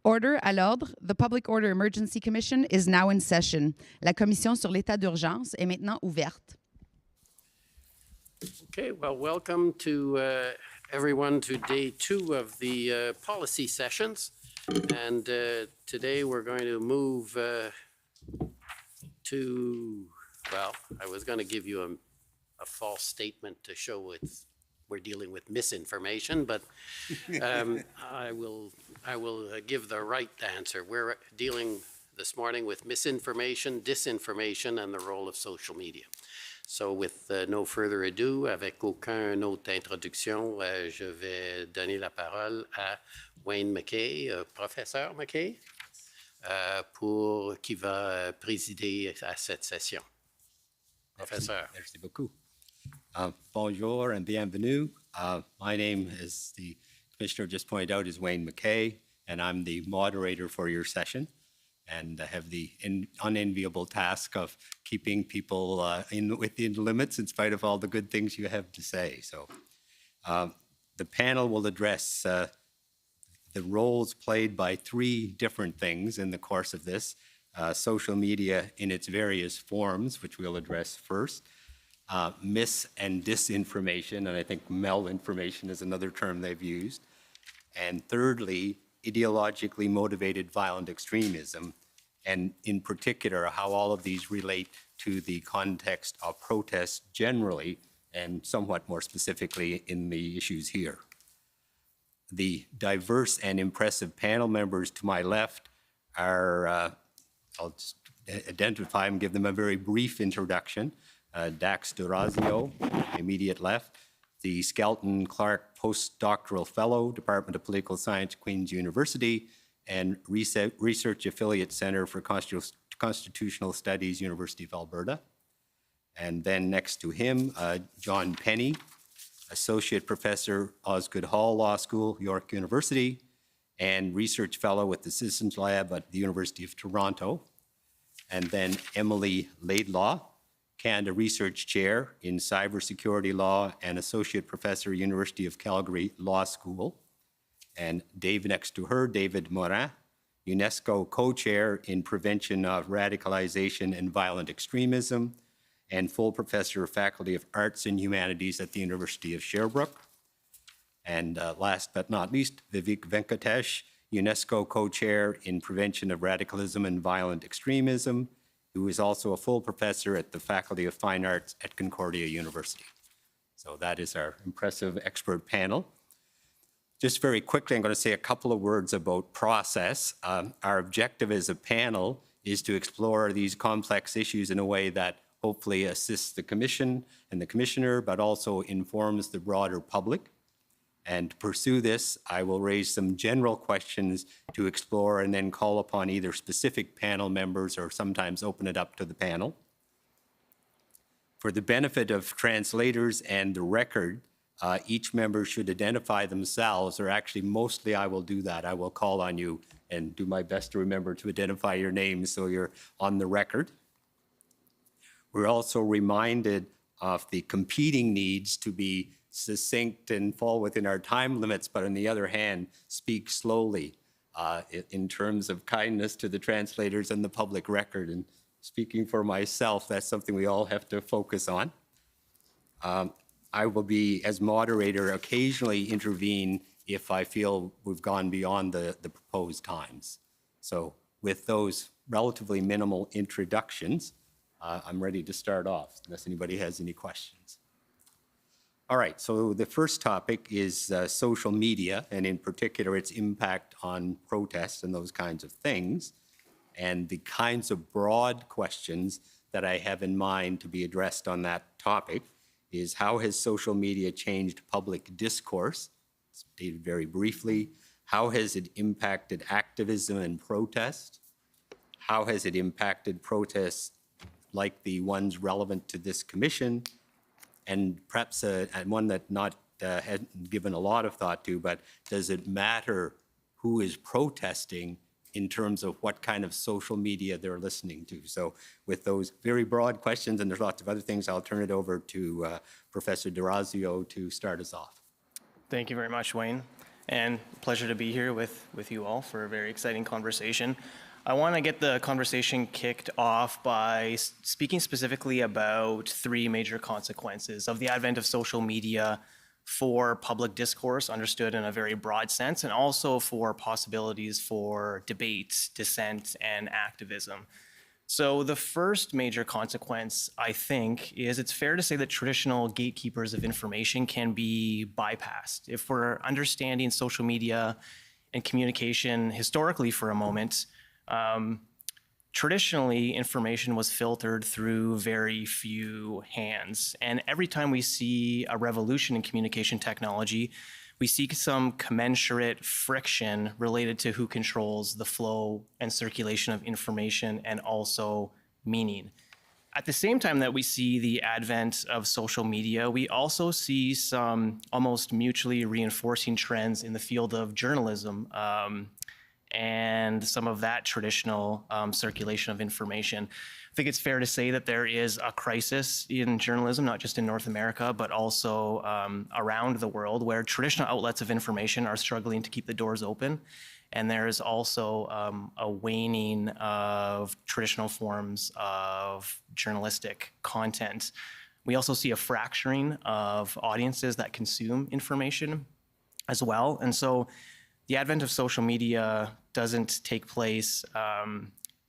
Order à l'ordre. The Public Order Emergency Commission is now in session. La commission sur l'état d'urgence est maintenant ouverte. Okay, well, welcome to everyone to day 2 of the policy sessions. And today we're going to move to, well, I was going to give you a false statement to show we're dealing with misinformation, but I will give the right answer. We're dealing this morning with misinformation, disinformation, and the role of social media. So with no further ado, avec aucune autre introduction, je vais donner la parole à Wayne McKay, professeur McKay, qui va présider à cette session. Professeur. Merci beaucoup. Bonjour and bienvenue. My name, as the Commissioner just pointed out, is Wayne McKay, and I'm the moderator for your session. And I have the unenviable task of keeping people within limits in spite of all the good things you have to say. So the panel will address the roles played by 3 different things in the course of this. Social media in its various forms, which we'll address first. Mis and disinformation, and I think malinformation is another term they've used. And thirdly, ideologically motivated violent extremism, and in particular, how all of these relate to the context of protests generally, and somewhat more specifically in the issues here. The diverse and impressive panel members to my left are, I'll just identify them, give them a very brief introduction. Dax Durazio, immediate left, the Skelton Clark Postdoctoral Fellow, Department of Political Science, Queen's University, and Research Affiliate Center for Constitutional Studies, University of Alberta. And then next to him, John Penny, Associate Professor, Osgoode Hall Law School, York University, and Research Fellow with the Citizens Lab at the University of Toronto. And then Emily Laidlaw, Canada Research Chair in Cybersecurity Law and Associate Professor, University of Calgary Law School. And next to her, David Morin, UNESCO Co-Chair in Prevention of Radicalization and Violent Extremism, and full Professor of Faculty of Arts and Humanities at the University of Sherbrooke. And last but not least, Vivek Venkatesh, UNESCO Co-Chair in Prevention of Radicalism and Violent Extremism, who is also a full professor at the Faculty of Fine Arts at Concordia University. So that is our impressive expert panel. Just very quickly, I'm going to say a couple of words about process. Our objective as a panel is to explore these complex issues in a way that hopefully assists the Commission and the Commissioner, but also informs the broader public. And to pursue this, I will raise some general questions to explore and then call upon either specific panel members or sometimes open it up to the panel. For the benefit of translators and the record, each member should identify themselves, or actually mostly I will do that. I will call on you and do my best to remember to identify your names so you're on the record. We're also reminded of the competing needs to be succinct and fall within our time limits, but on the other hand, speak slowly in terms of kindness to the translators and the public record. And speaking for myself, that's something we all have to focus on. I will be, as moderator, occasionally intervene if I feel we've gone beyond the proposed times. So with those relatively minimal introductions, I'm ready to start off, unless anybody has any questions. All right, so the first topic is social media, and in particular, its impact on protests and those kinds of things. And the kinds of broad questions that I have in mind to be addressed on that topic is: how has social media changed public discourse? Stated very briefly. How has it impacted activism and protest? How has it impacted protests like the ones relevant to this commission? And perhaps one that not hadn't given a lot of thought to, but does it matter who is protesting in terms of what kind of social media they're listening to? So with those very broad questions, and there's lots of other things, I'll turn it over to Professor Durazio to start us off. Thank you very much, Wayne. and pleasure to be here with you all for a very exciting conversation. I want to get the conversation kicked off by speaking specifically about three major consequences of the advent of social media for public discourse, understood in a very broad sense, and also for possibilities for debate, dissent, and activism. So the first major consequence, I think, is it's fair to say that traditional gatekeepers of information can be bypassed. If we're understanding social media and communication historically for a moment, traditionally information was filtered through very few hands. And every time we see a revolution in communication technology, we see some commensurate friction related to who controls the flow and circulation of information and also meaning. At the same time that we see the advent of social media, we also see some almost mutually reinforcing trends in the field of journalism and some of that traditional circulation of information. I think it's fair to say that there is a crisis in journalism, not just in North America, but also around the world, where traditional outlets of information are struggling to keep the doors open. And there is also a waning of traditional forms of journalistic content. We also see a fracturing of audiences that consume information as well. And so the advent of social media doesn't take place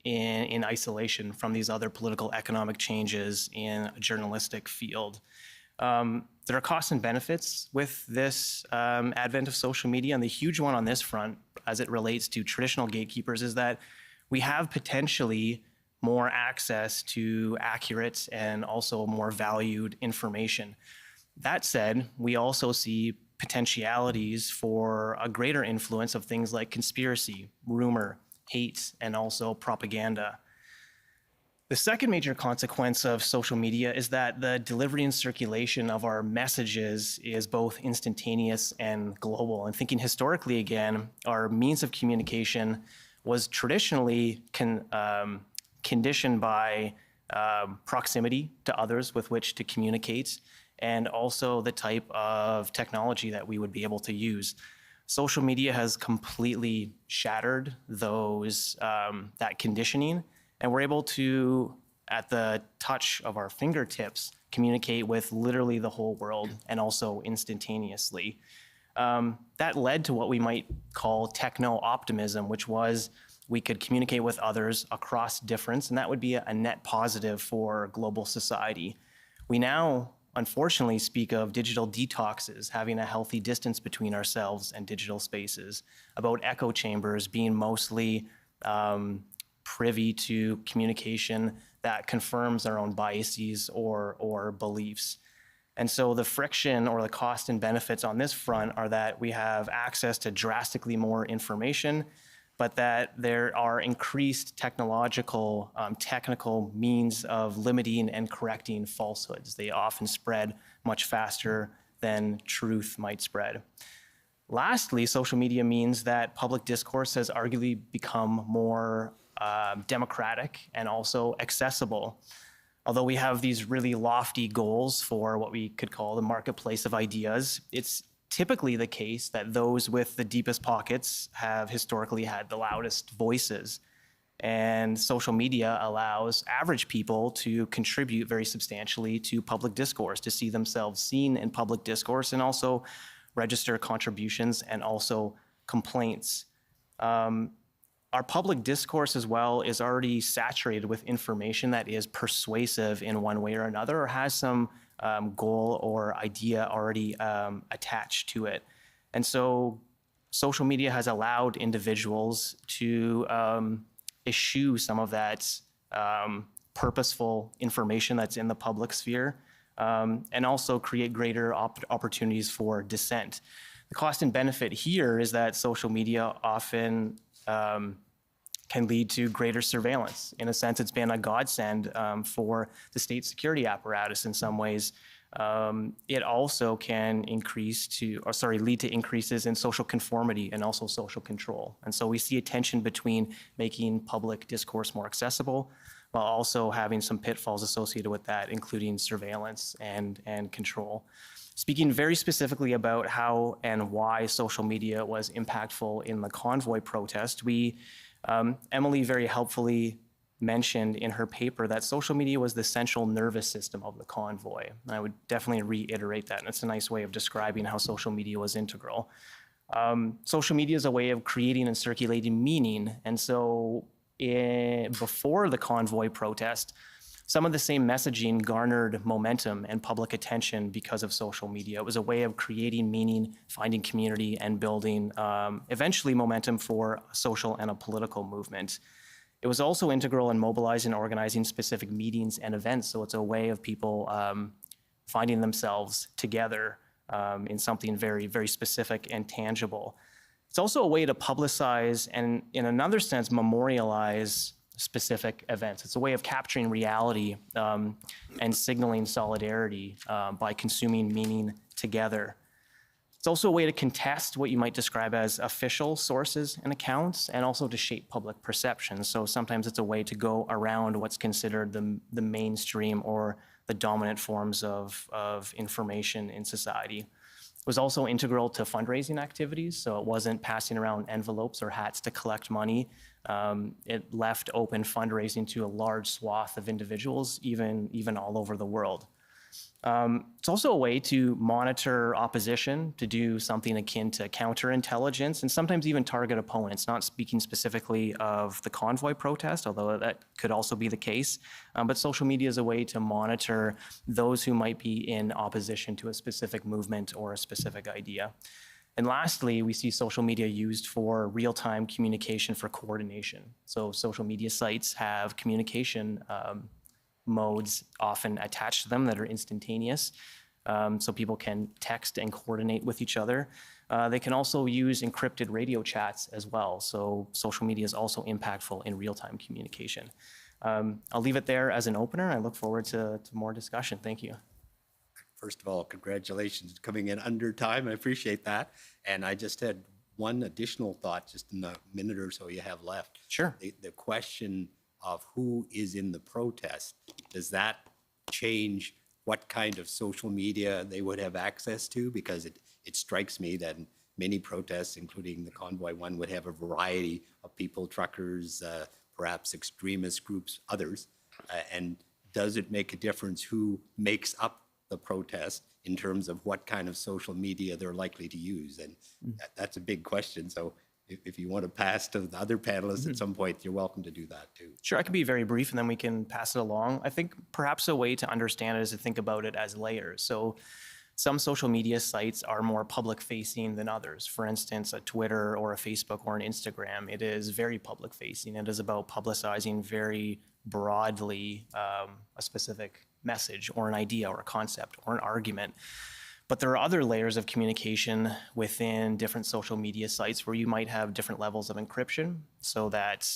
in isolation from these other political economic changes in a journalistic field. There are costs and benefits with this advent of social media, and the huge one on this front, as it relates to traditional gatekeepers, is that we have potentially more access to accurate and also more valued information. That said, we also see potentialities for a greater influence of things like conspiracy, rumor, hate, and also propaganda. The second major consequence of social media is that the delivery and circulation of our messages is both instantaneous and global. And thinking historically again, our means of communication was traditionally conditioned by proximity to others with which to communicate, and also the type of technology that we would be able to use. Social media has completely shattered those that conditioning, and we're able to, at the touch of our fingertips, communicate with literally the whole world and also instantaneously. That led to what we might call techno-optimism, which was we could communicate with others across difference, and that would be a net positive for global society. We now, unfortunately, speak of digital detoxes, having a healthy distance between ourselves and digital spaces, about echo chambers being mostly privy to communication that confirms our own biases or beliefs. And so the friction or the cost and benefits on this front are that we have access to drastically more information, but that there are increased technical means of limiting and correcting falsehoods. They often spread much faster than truth might spread. Lastly, social media means that public discourse has arguably become more democratic and also accessible. Although we have these really lofty goals for what we could call the marketplace of ideas, it's typically the case that those with the deepest pockets have historically had the loudest voices. And social media allows average people to contribute very substantially to public discourse, to see themselves seen in public discourse, and also register contributions and also complaints. Our public discourse as well is already saturated with information that is persuasive in one way or another, or has some goal or idea already attached to it. And so social media has allowed individuals to eschew some of that purposeful information that's in the public sphere, and also create greater opportunities for dissent. The cost and benefit here is that social media often can lead to greater surveillance. In a sense, it's been a godsend for the state security apparatus in some ways. It also can lead to increases in social conformity and also social control. And so we see a tension between making public discourse more accessible, while also having some pitfalls associated with that, including surveillance and control. Speaking very specifically about how and why social media was impactful in the convoy protest, Emily very helpfully mentioned in her paper that social media was the central nervous system of the convoy. And I would definitely reiterate that. And it's a nice way of describing how social media was integral. Social media is a way of creating and circulating meaning. And so before the convoy protest, some of the same messaging garnered momentum and public attention because of social media. It was a way of creating meaning, finding community, and building eventually momentum for a social and a political movement. It was also integral in mobilizing and organizing specific meetings and events. So it's a way of people finding themselves together in something very, very specific and tangible. It's also a way to publicize and, in another sense, memorialize specific events. It's a way of capturing reality and signaling solidarity by consuming meaning together. It's also a way to contest what you might describe as official sources and accounts, and also to shape public perception. So sometimes it's a way to go around what's considered the mainstream or the dominant forms of information in society. It was also integral to fundraising activities, so it wasn't passing around envelopes or hats to collect money. It left open fundraising to a large swath of individuals, even all over the world. It's also a way to monitor opposition, to do something akin to counterintelligence, and sometimes even target opponents, not speaking specifically of the convoy protest, although that could also be the case. But social media is a way to monitor those who might be in opposition to a specific movement or a specific idea. And lastly, we see social media used for real-time communication for coordination. So social media sites have communication modes often attached to them that are instantaneous, so people can text and coordinate with each other. They can also use encrypted radio chats as well, so social media is also impactful in real-time communication. I'll leave it there as an opener. I look forward to more discussion. Thank you. First of all, congratulations coming in under time. I appreciate that. And I just had one additional thought just in the minute or so you have left. Sure. The question of who is in the protest, does that change what kind of social media they would have access to? Because it strikes me that many protests, including the convoy one, would have a variety of people, truckers, perhaps extremist groups, others. And does it make a difference who makes up the protest in terms of what kind of social media they're likely to use? And that's a big question. So if you want to pass to the other panelists at some point, you're welcome to do that too. Sure, I can be very brief and then we can pass it along. I think perhaps a way to understand it is to think about it as layers. So some social media sites are more public facing than others. For instance, a Twitter or a Facebook or an Instagram, it is very public facing. It is about publicizing very broadly a specific message or an idea or a concept or an argument. But there are other layers of communication within different social media sites where you might have different levels of encryption, so that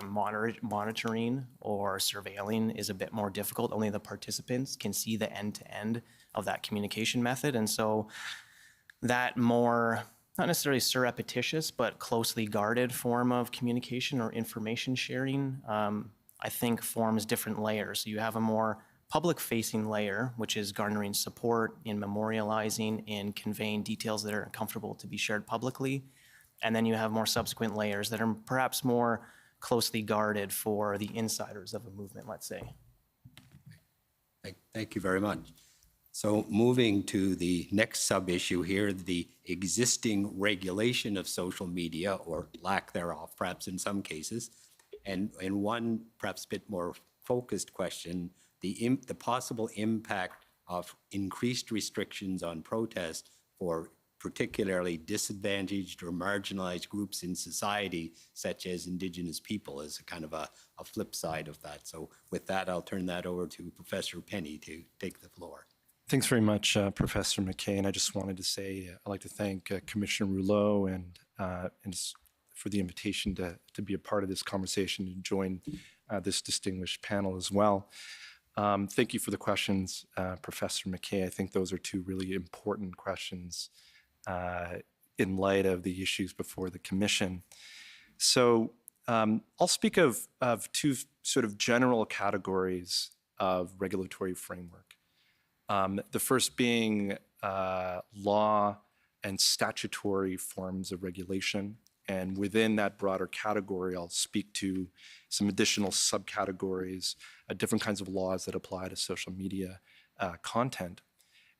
monitoring or surveilling is a bit more difficult. Only the participants can see the end-to-end of that communication method. And so that more, not necessarily surreptitious, but closely guarded form of communication or information sharing, I think forms different layers. So you have a more public-facing layer, which is garnering support in memorializing and conveying details that are comfortable to be shared publicly. And then you have more subsequent layers that are perhaps more closely guarded for the insiders of a movement, let's say. Thank you very much. So moving to the next sub-issue here, the existing regulation of social media, or lack thereof, perhaps in some cases. And one perhaps a bit more focused question, the possible impact of increased restrictions on protest for particularly disadvantaged or marginalized groups in society, such as Indigenous people, as a kind of a flip side of that. So with that, I'll turn that over to Professor Penny to take the floor. Thanks very much, Professor McKay. And I just wanted to say I'd like to thank Commissioner Rouleau and for the invitation to be a part of this conversation and join this distinguished panel as well. Thank you for the questions, Professor McKay. I think those are two really important questions in light of the issues before the Commission. So I'll speak of two sort of general categories of regulatory framework. The first being law and statutory forms of regulation. And within that broader category, I'll speak to some additional subcategories, different kinds of laws that apply to social media content.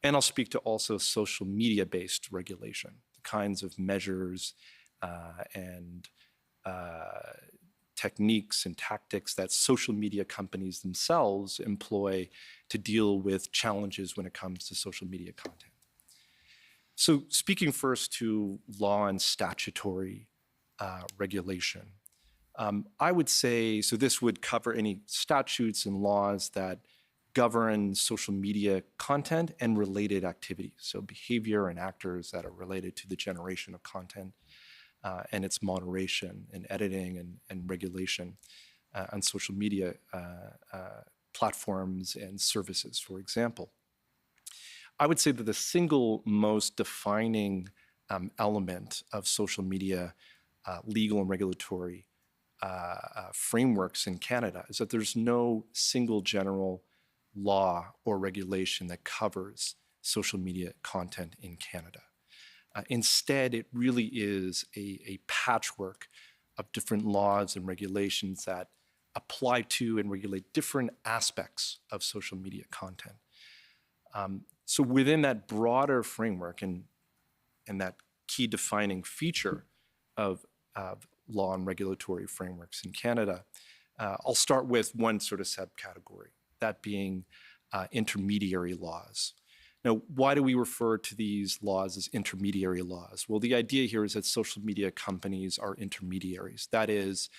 And I'll speak to also social media-based regulation, the kinds of measures and techniques and tactics that social media companies themselves employ to deal with challenges when it comes to social media content. So speaking first to law and statutory regulation, I would say, so this would cover any statutes and laws that govern social media content and related activities, so behavior and actors that are related to the generation of content and its moderation and editing and regulation on social media platforms and services, for example. I would say that the single most defining element of social media legal and regulatory frameworks in Canada is that there's no single general law or regulation that covers social media content in Canada. Instead, it really is a patchwork of different laws and regulations that apply to and regulate different aspects of social media content. So within that broader framework and that key defining feature of law and regulatory frameworks in Canada, I'll start with one sort of subcategory, that being intermediary laws. Now, why do we refer to these laws as intermediary laws? Well, the idea here is that social media companies are intermediaries. That is,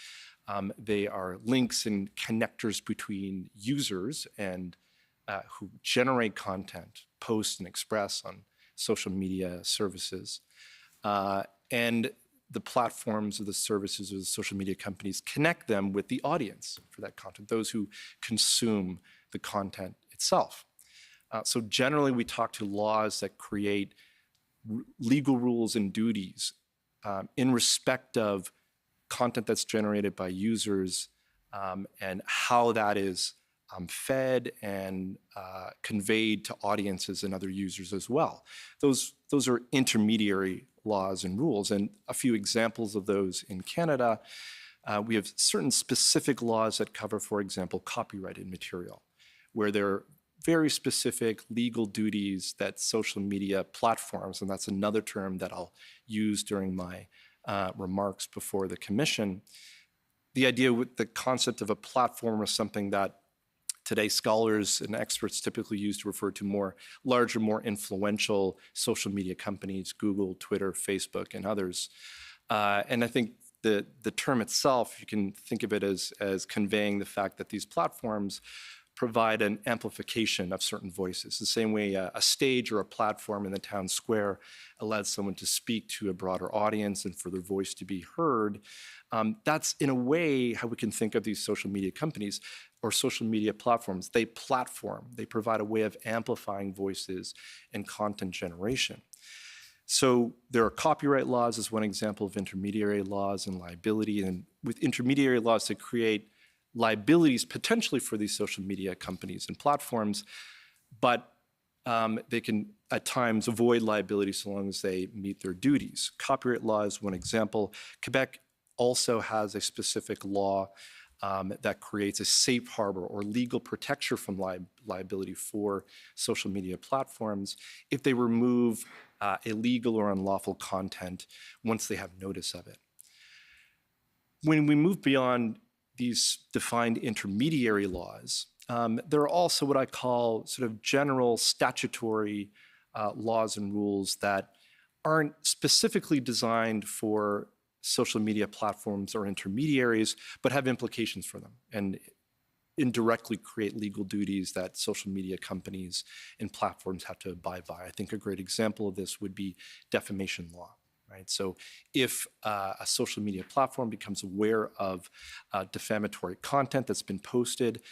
they are links and connectors between users and who generate content, post and express on social media services, and the platforms or the services or the social media companies connect them with the audience for that content, those who consume the content itself. So generally, we talk to laws that create legal rules and duties in respect of content that's generated by users and how that is fed and conveyed to audiences and other users as well. Those are intermediary laws and rules, and a few examples of those in Canada. We have certain specific laws that cover, for example, copyrighted material, where there are very specific legal duties that social media platforms, and that's another term that I'll use during my remarks before the commission. The idea with the concept of a platform is something that today scholars and experts typically use to refer to more larger, more influential social media companies, Google, Twitter, Facebook, and others. And I think the term itself, you can think of it as conveying the fact that these platforms provide an amplification of certain voices. The same way a stage or a platform in the town square allows someone to speak to a broader audience and for their voice to be heard. That's in a way how we can think of these social media companies or social media platforms. They platform, they provide a way of amplifying voices and content generation. So there are copyright laws as one example of intermediary laws and liability, and with intermediary laws to create liabilities potentially for these social media companies and platforms, but they can at times avoid liability so long as they meet their duties. Copyright law is one example. Quebec also has a specific law that creates a safe harbor or legal protection from liability for social media platforms if they remove illegal or unlawful content once they have notice of it. When we move beyond these defined intermediary laws, there are also what I call sort of general statutory laws and rules that aren't specifically designed for social media platforms or intermediaries, but have implications for them and indirectly create legal duties that social media companies and platforms have to abide by. I think a great example of this would be defamation law. Right? So if a social media platform becomes aware of defamatory content that's been posted,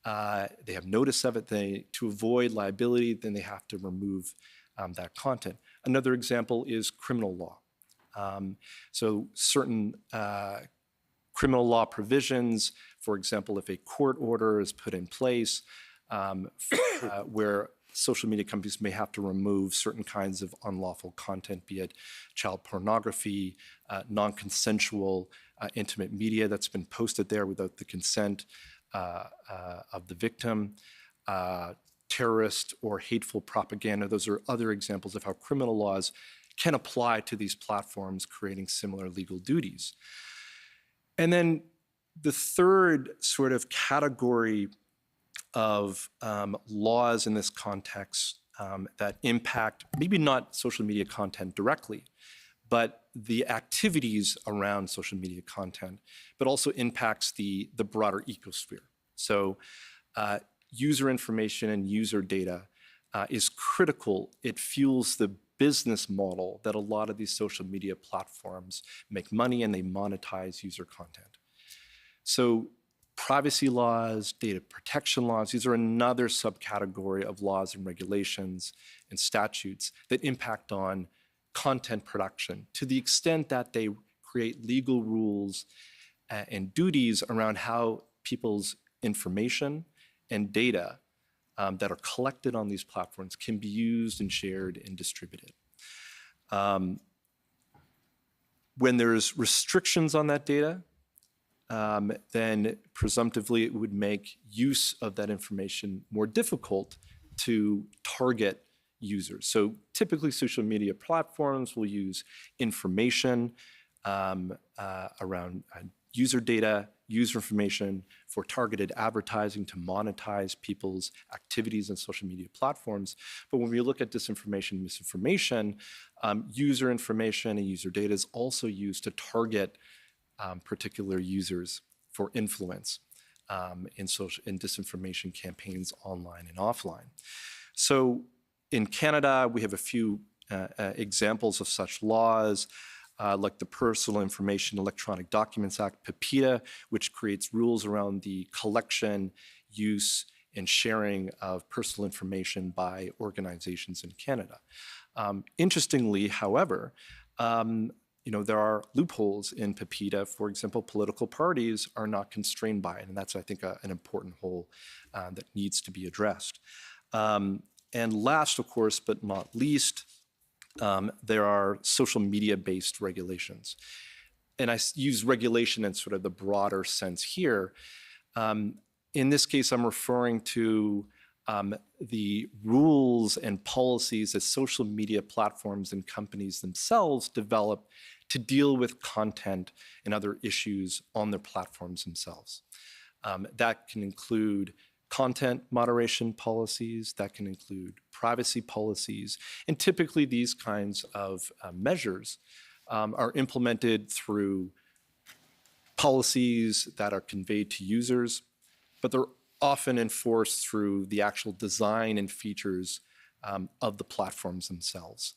they have notice of it, to avoid liability, then they have to remove that content. Another example is criminal law. So certain criminal law provisions, for example, if a court order is put in place where social media companies may have to remove certain kinds of unlawful content, be it child pornography, non-consensual intimate media that's been posted there without the consent of the victim, terrorist or hateful propaganda. Those are other examples of how criminal laws can apply to these platforms, creating similar legal duties. And then the third sort of category of laws in this context that impact maybe not social media content directly, but the activities around social media content, but also impacts the broader ecosphere. So user information and user data is critical. It fuels the business model that a lot of these social media platforms make money and they monetize user content. So privacy laws, data protection laws, these are another subcategory of laws and regulations and statutes that impact on content production to the extent that they create legal rules and duties around how people's information and data that are collected on these platforms can be used and shared and distributed. When there's restrictions on that data, then presumptively it would make use of that information more difficult to target users. So typically social media platforms will use information around user data, user information for targeted advertising to monetize people's activities on social media platforms. But when we look at disinformation and misinformation, user information and user data is also used to target particular users for influence in disinformation campaigns online and offline. So in Canada, we have a few examples of such laws, like the Personal Information Electronic Documents Act, POEC, which creates rules around the collection, use, and sharing of personal information by organizations in Canada. Interestingly, however, there are loopholes in POEC. For example, political parties are not constrained by it, and that's, I think, an important hole that needs to be addressed. And last, of course, but not least, there are social media-based regulations. And I use regulation in sort of the broader sense here. In this case, I'm referring to the rules and policies that social media platforms and companies themselves develop to deal with content and other issues on their platforms themselves. That can include content moderation policies, that can include privacy policies, and typically these kinds of measures are implemented through policies that are conveyed to users, but they're often enforced through the actual design and features of the platforms themselves.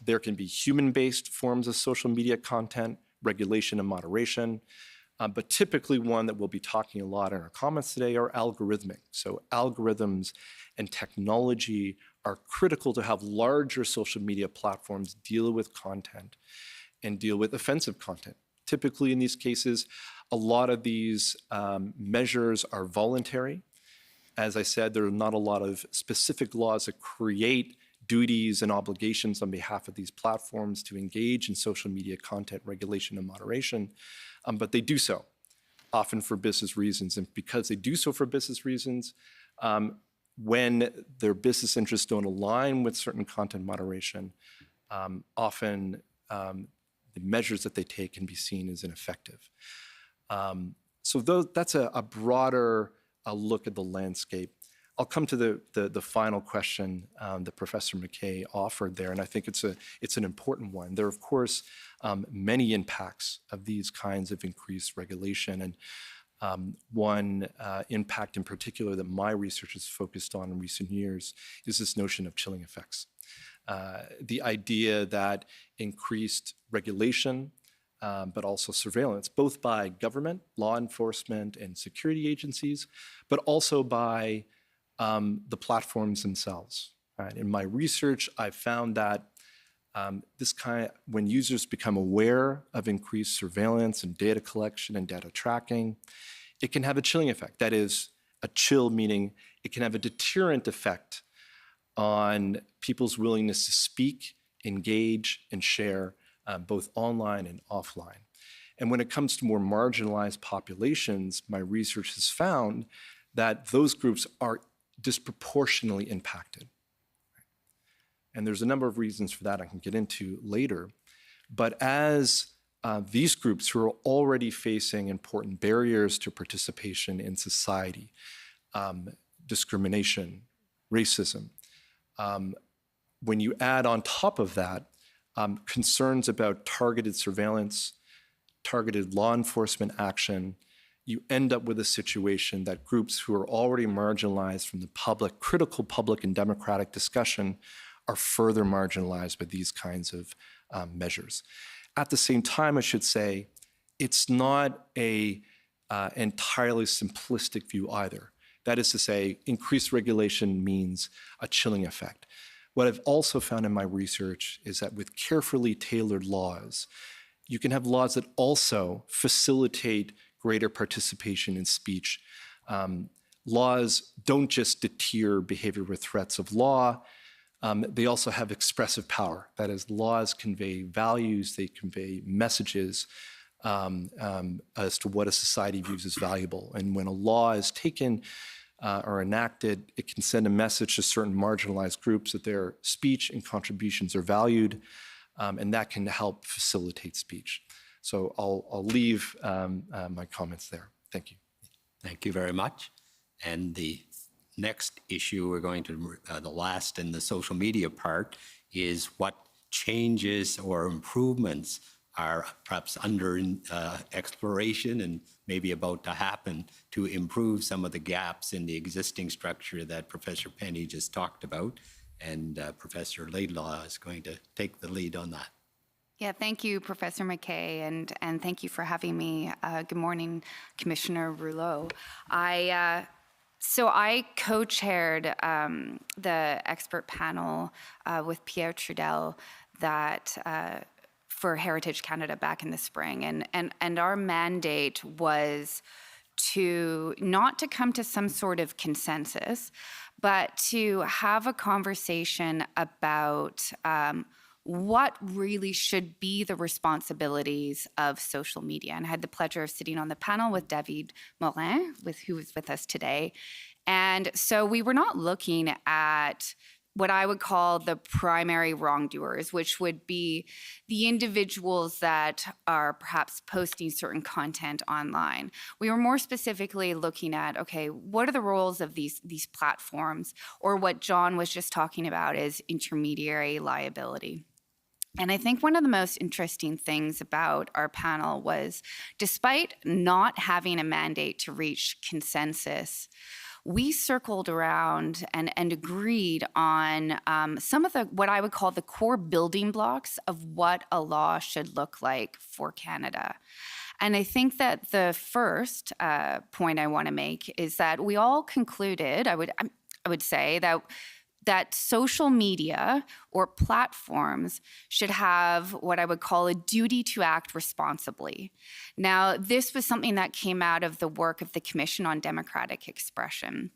There can be human-based forms of social media content, regulation and moderation, but typically one that we'll be talking a lot in our comments today are algorithmic. So algorithms and technology are critical to have larger social media platforms deal with content and deal with offensive content. Typically in these cases, a lot of these measures are voluntary. As I said, there are not a lot of specific laws that create duties and obligations on behalf of these platforms to engage in social media content regulation and moderation, but they do so, often for business reasons. And because they do so for business reasons, when their business interests don't align with certain content moderation, often the measures that they take can be seen as ineffective. So that's a broader look at the landscape. I'll come to the final question that Professor McKay offered there, and I think it's an important one. There are, of course, many impacts of these kinds of increased regulation, and one impact in particular that my research has focused on in recent years is this notion of chilling effects. The idea that increased regulation, but also surveillance, both by government, law enforcement, and security agencies, but also by the platforms themselves. Right? In my research, I found that When users become aware of increased surveillance and data collection and data tracking, it can have a chilling effect. That is, a chill meaning it can have a deterrent effect on people's willingness to speak, engage, and share, both online and offline. And when it comes to more marginalized populations, my research has found that those groups are disproportionately impacted. And there's a number of reasons for that I can get into later. But as these groups who are already facing important barriers to participation in society, discrimination, racism, when you add on top of that concerns about targeted surveillance, targeted law enforcement action, you end up with a situation that groups who are already marginalized from the public, critical public and democratic discussion are further marginalized by these kinds of measures. At the same time, I should say, it's not a entirely simplistic view either. That is to say, increased regulation means a chilling effect. What I've also found in my research is that with carefully tailored laws, you can have laws that also facilitate greater participation in speech. Laws don't just deter behavior with threats of law, they also have expressive power. That is, laws convey values, they convey messages as to what a society views as valuable. And when a law is taken or enacted, it can send a message to certain marginalized groups that their speech and contributions are valued, and that can help facilitate speech. So I'll leave my comments there. Thank you. Thank you very much. And the next issue we're going to, the last in the social media part, is what changes or improvements are perhaps under exploration and maybe about to happen to improve some of the gaps in the existing structure that Professor Penny just talked about. And Professor Laidlaw is going to take the lead on that. Yeah, thank you, Professor McKay, and thank you for having me. Good morning, Commissioner Rouleau. So I co-chaired the expert panel with Pierre Trudel that for Heritage Canada back in the spring, and our mandate was not to come to some sort of consensus, but to have a conversation about what really should be the responsibilities of social media. And I had the pleasure of sitting on the panel with David Morin, who is with us today. And so we were not looking at what I would call the primary wrongdoers, which would be the individuals that are perhaps posting certain content online. We were more specifically looking at, okay, what are the roles of these platforms, or what John was just talking about is intermediary liability. And I think one of the most interesting things about our panel was, despite not having a mandate to reach consensus, we circled around and agreed on some of what I would call the core building blocks of what a law should look like for Canada. And I think that the first point I want to make is that we all concluded, I would say, that social media or platforms should have what I would call a duty to act responsibly. Now, this was something that came out of the work of the Commission on Democratic Expression.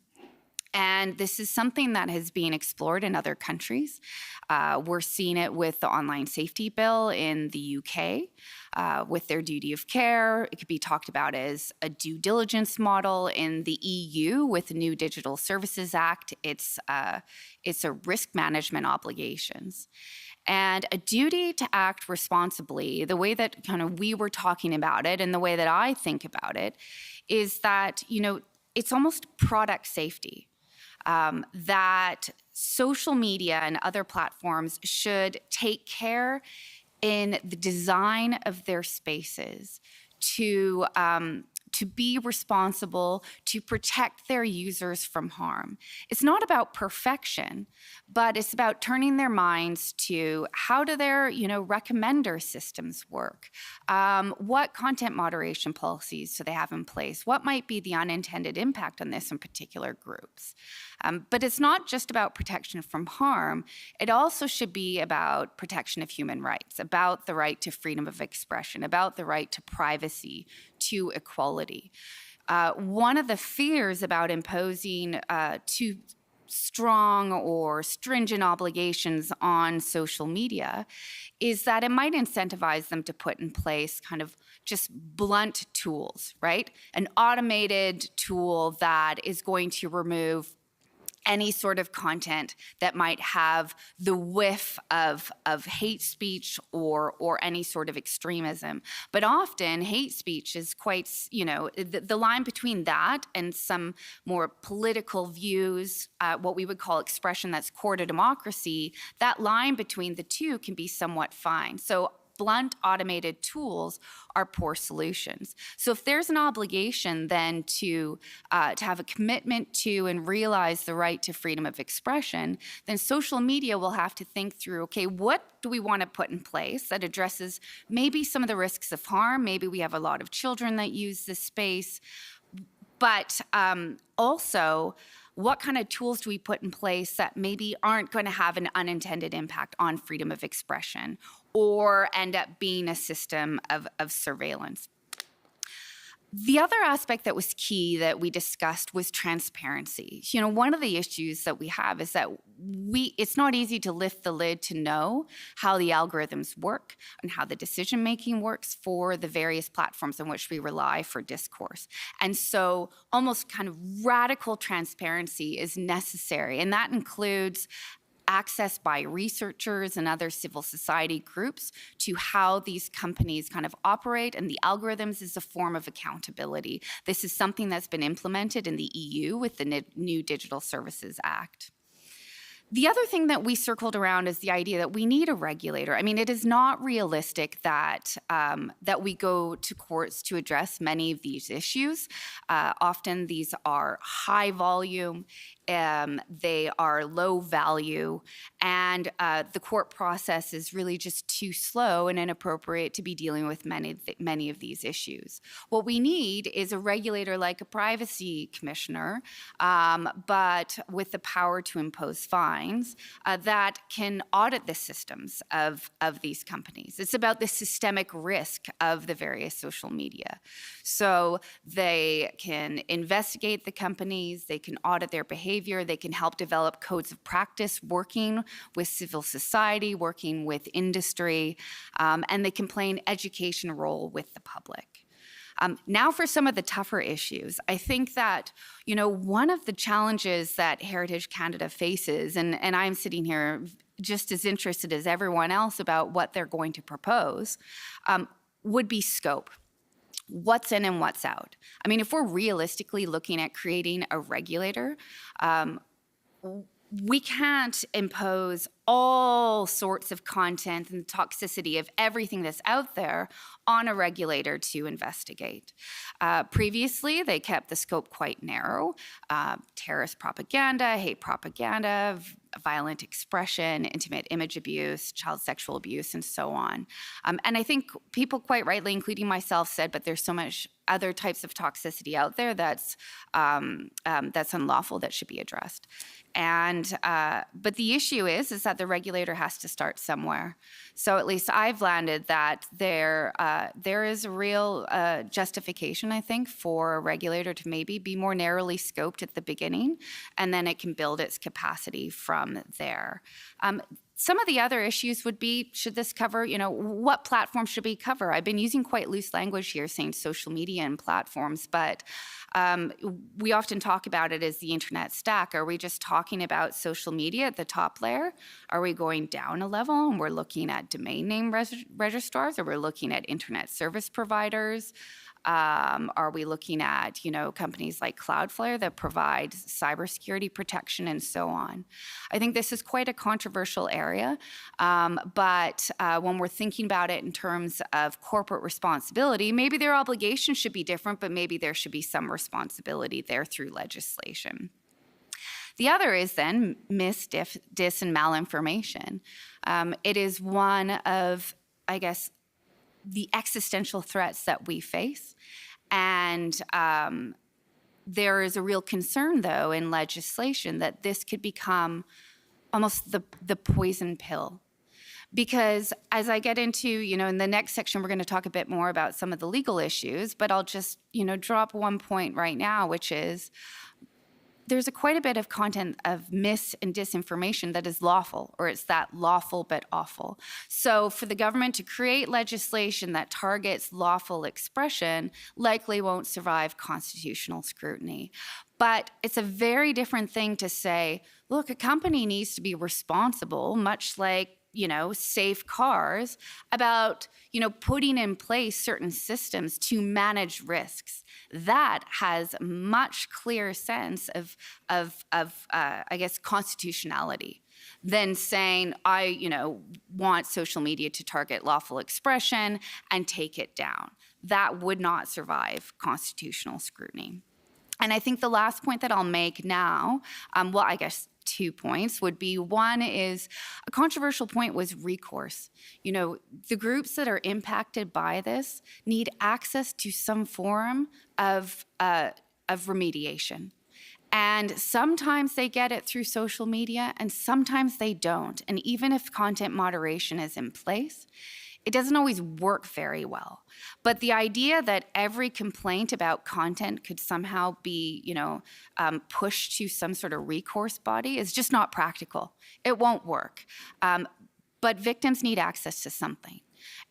And this is something that has been explored in other countries. We're seeing it with the Online Safety Bill in the UK, with their duty of care. It could be talked about as a due diligence model in the EU with the new Digital Services Act. It's a risk management obligations. And a duty to act responsibly, the way that kind of we were talking about it and the way that I think about it is that, it's almost product safety. That social media and other platforms should take care in the design of their spaces to be responsible, to protect their users from harm. It's not about perfection, but it's about turning their minds to how do their, recommender systems work? What content moderation policies do they have in place? What might be the unintended impact on this in particular groups? But it's not just about protection from harm. It also should be about protection of human rights, about the right to freedom of expression, about the right to privacy, to equality. One of the fears about imposing too strong or stringent obligations on social media is that it might incentivize them to put in place kind of just blunt tools, right? An automated tool that is going to remove any sort of content that might have the whiff of hate speech or any sort of extremism. But often hate speech is quite, the line between that and some more political views, what we would call expression that's core to democracy, that line between the two can be somewhat fine. So blunt automated tools are poor solutions. So if there's an obligation then to have a commitment to and realize the right to freedom of expression, then social media will have to think through, okay, what do we want to put in place that addresses maybe some of the risks of harm? Maybe we have a lot of children that use this space, but also, what kind of tools do we put in place that maybe aren't going to have an unintended impact on freedom of expression or end up being a system of surveillance? The other aspect that was key that we discussed was transparency. One of the issues that we have is that it's not easy to lift the lid to know how the algorithms work and how the decision-making works for the various platforms on which we rely for discourse. And so almost kind of radical transparency is necessary, and that includes access by researchers and other civil society groups to how these companies kind of operate, and the algorithms is a form of accountability. This is something that's been implemented in the EU with the new Digital Services Act. The other thing that we circled around is the idea that we need a regulator. I mean, it is not realistic that that we go to courts to address many of these issues. Often these are high volume, they are low value, and the court process is really just too slow and inappropriate to be dealing with many of these issues. What we need is a regulator like a privacy commissioner, but with the power to impose fines that can audit the systems of these companies. It's about the systemic risk of the various social media. So they can investigate the companies, they can audit their behavior, they can help develop codes of practice, working with civil society, working with industry, and they can play an education role with the public. Now for some of the tougher issues. I think that, one of the challenges that Heritage Canada faces, and I'm sitting here just as interested as everyone else about what they're going to propose, would be scope. What's in and what's out? I mean, if we're realistically looking at creating a regulator, we can't impose all sorts of content and toxicity of everything that's out there on a regulator to investigate. Previously, they kept the scope quite narrow. Terrorist propaganda, hate propaganda, violent expression, intimate image abuse, child sexual abuse, and so on. And I think people quite rightly, including myself, said, but there's so much other types of toxicity out there that's unlawful that should be addressed. And but the issue is that the regulator has to start somewhere. So at least I've landed that there is a real justification, I think, for a regulator to maybe be more narrowly scoped at the beginning, and then it can build its capacity from there. Some of the other issues would be, should this cover, what platform should we cover? I've been using quite loose language here, saying social media and platforms, but we often talk about it as the internet stack. Are we just talking about social media at the top layer? Are we going down a level and we're looking at domain name registrars? Or we're looking at internet service providers? Are we looking at, companies like Cloudflare that provide cybersecurity protection and so on? I think this is quite a controversial area, but when we're thinking about it in terms of corporate responsibility, maybe their obligations should be different, but maybe there should be some responsibility there through legislation. The other is then mis, dis, and malinformation. It is one of, I guess, the existential threats that we face. And there is a real concern, though, in legislation that this could become almost the poison pill. Because as I get into, in the next section, we're going to talk a bit more about some of the legal issues, but I'll just, drop one point right now, which is there's quite a bit of content of mis and disinformation that is lawful, or it's that lawful but awful. So for the government to create legislation that targets lawful expression likely won't survive constitutional scrutiny. But it's a very different thing to say, look, a company needs to be responsible, much like safe cars, about, putting in place certain systems to manage risks. That has much clearer sense of I guess, constitutionality than saying, I, want social media to target lawful expression and take it down. That would not survive constitutional scrutiny. And I think the last point that I'll make now, I guess 2 points would be, one is a controversial point was recourse. The groups that are impacted by this need access to some form of remediation. And sometimes they get it through social media and sometimes they don't. And even if content moderation is in place, it doesn't always work very well. But the idea that every complaint about content could somehow be, pushed to some sort of recourse body is just not practical. It won't work. But victims need access to something.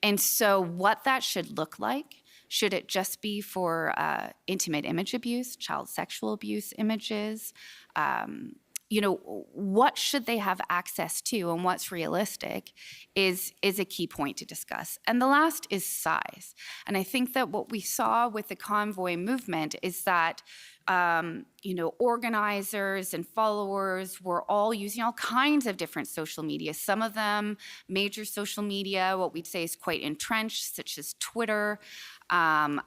And so what that should look like, should it just be for intimate image abuse, child sexual abuse images? What should they have access to and what's realistic is a key point to discuss. And the last is size. And I think that what we saw with the convoy movement is that organizers and followers were all using all kinds of different social media. Some of them, major social media, what we'd say is quite entrenched, such as Twitter, and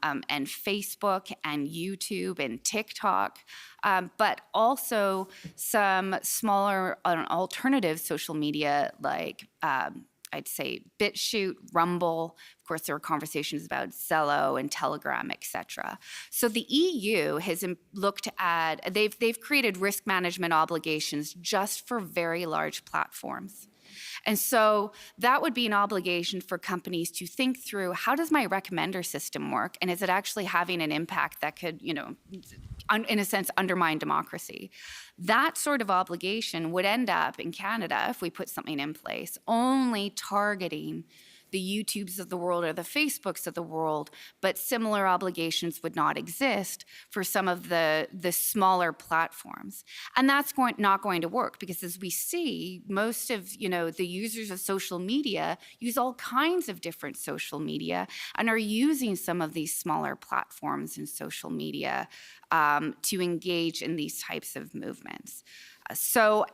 Facebook and YouTube and TikTok, but also some smaller alternative social media like I'd say BitChute, Rumble. Of course, there were conversations about Zello and Telegram, et cetera. So the EU has looked at, they've created risk management obligations just for very large platforms. And so that would be an obligation for companies to think through, how does my recommender system work? And is it actually having an impact that could, in a sense, undermine democracy? That sort of obligation would end up in Canada, if we put something in place, only targeting the YouTubes of the world or the Facebooks of the world, but similar obligations would not exist for some of the smaller platforms. And that's not going to work, because as we see, most of the users of social media use all kinds of different social media and are using some of these smaller platforms and social media to engage in these types of movements. So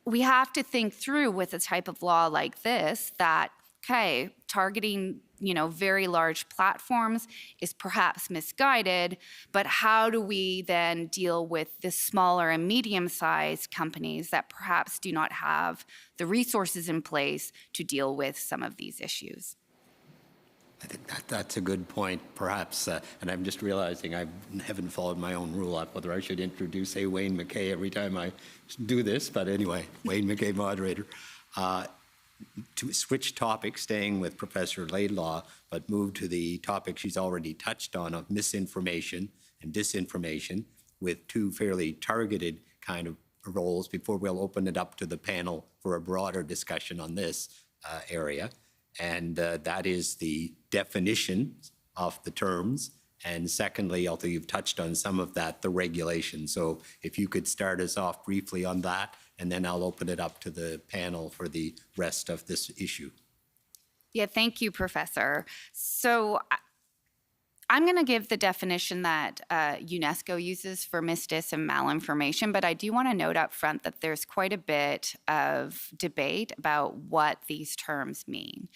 we have to think through with a type of law like this that, okay, targeting, very large platforms is perhaps misguided, but how do we then deal with the smaller and medium-sized companies that perhaps do not have the resources in place to deal with some of these issues? I think that's a good point, perhaps, and I'm just realizing I haven't followed my own rule on whether I should introduce, say, Wayne McKay every time I do this, but anyway, Wayne McKay, moderator. To switch topics, staying with Professor Laidlaw, but move to the topic she's already touched on of misinformation and disinformation, with two fairly targeted kind of roles before we'll open it up to the panel for a broader discussion on this area. And that is the definition of the terms. And secondly, although you've touched on some of that, the regulation. So if you could start us off briefly on that, and then I'll open it up to the panel for the rest of this issue. Yeah, thank you, Professor. So I'm going to give the definition that UNESCO uses for misdis and malinformation, but I do want to note up front that there's quite a bit of debate about what these terms mean,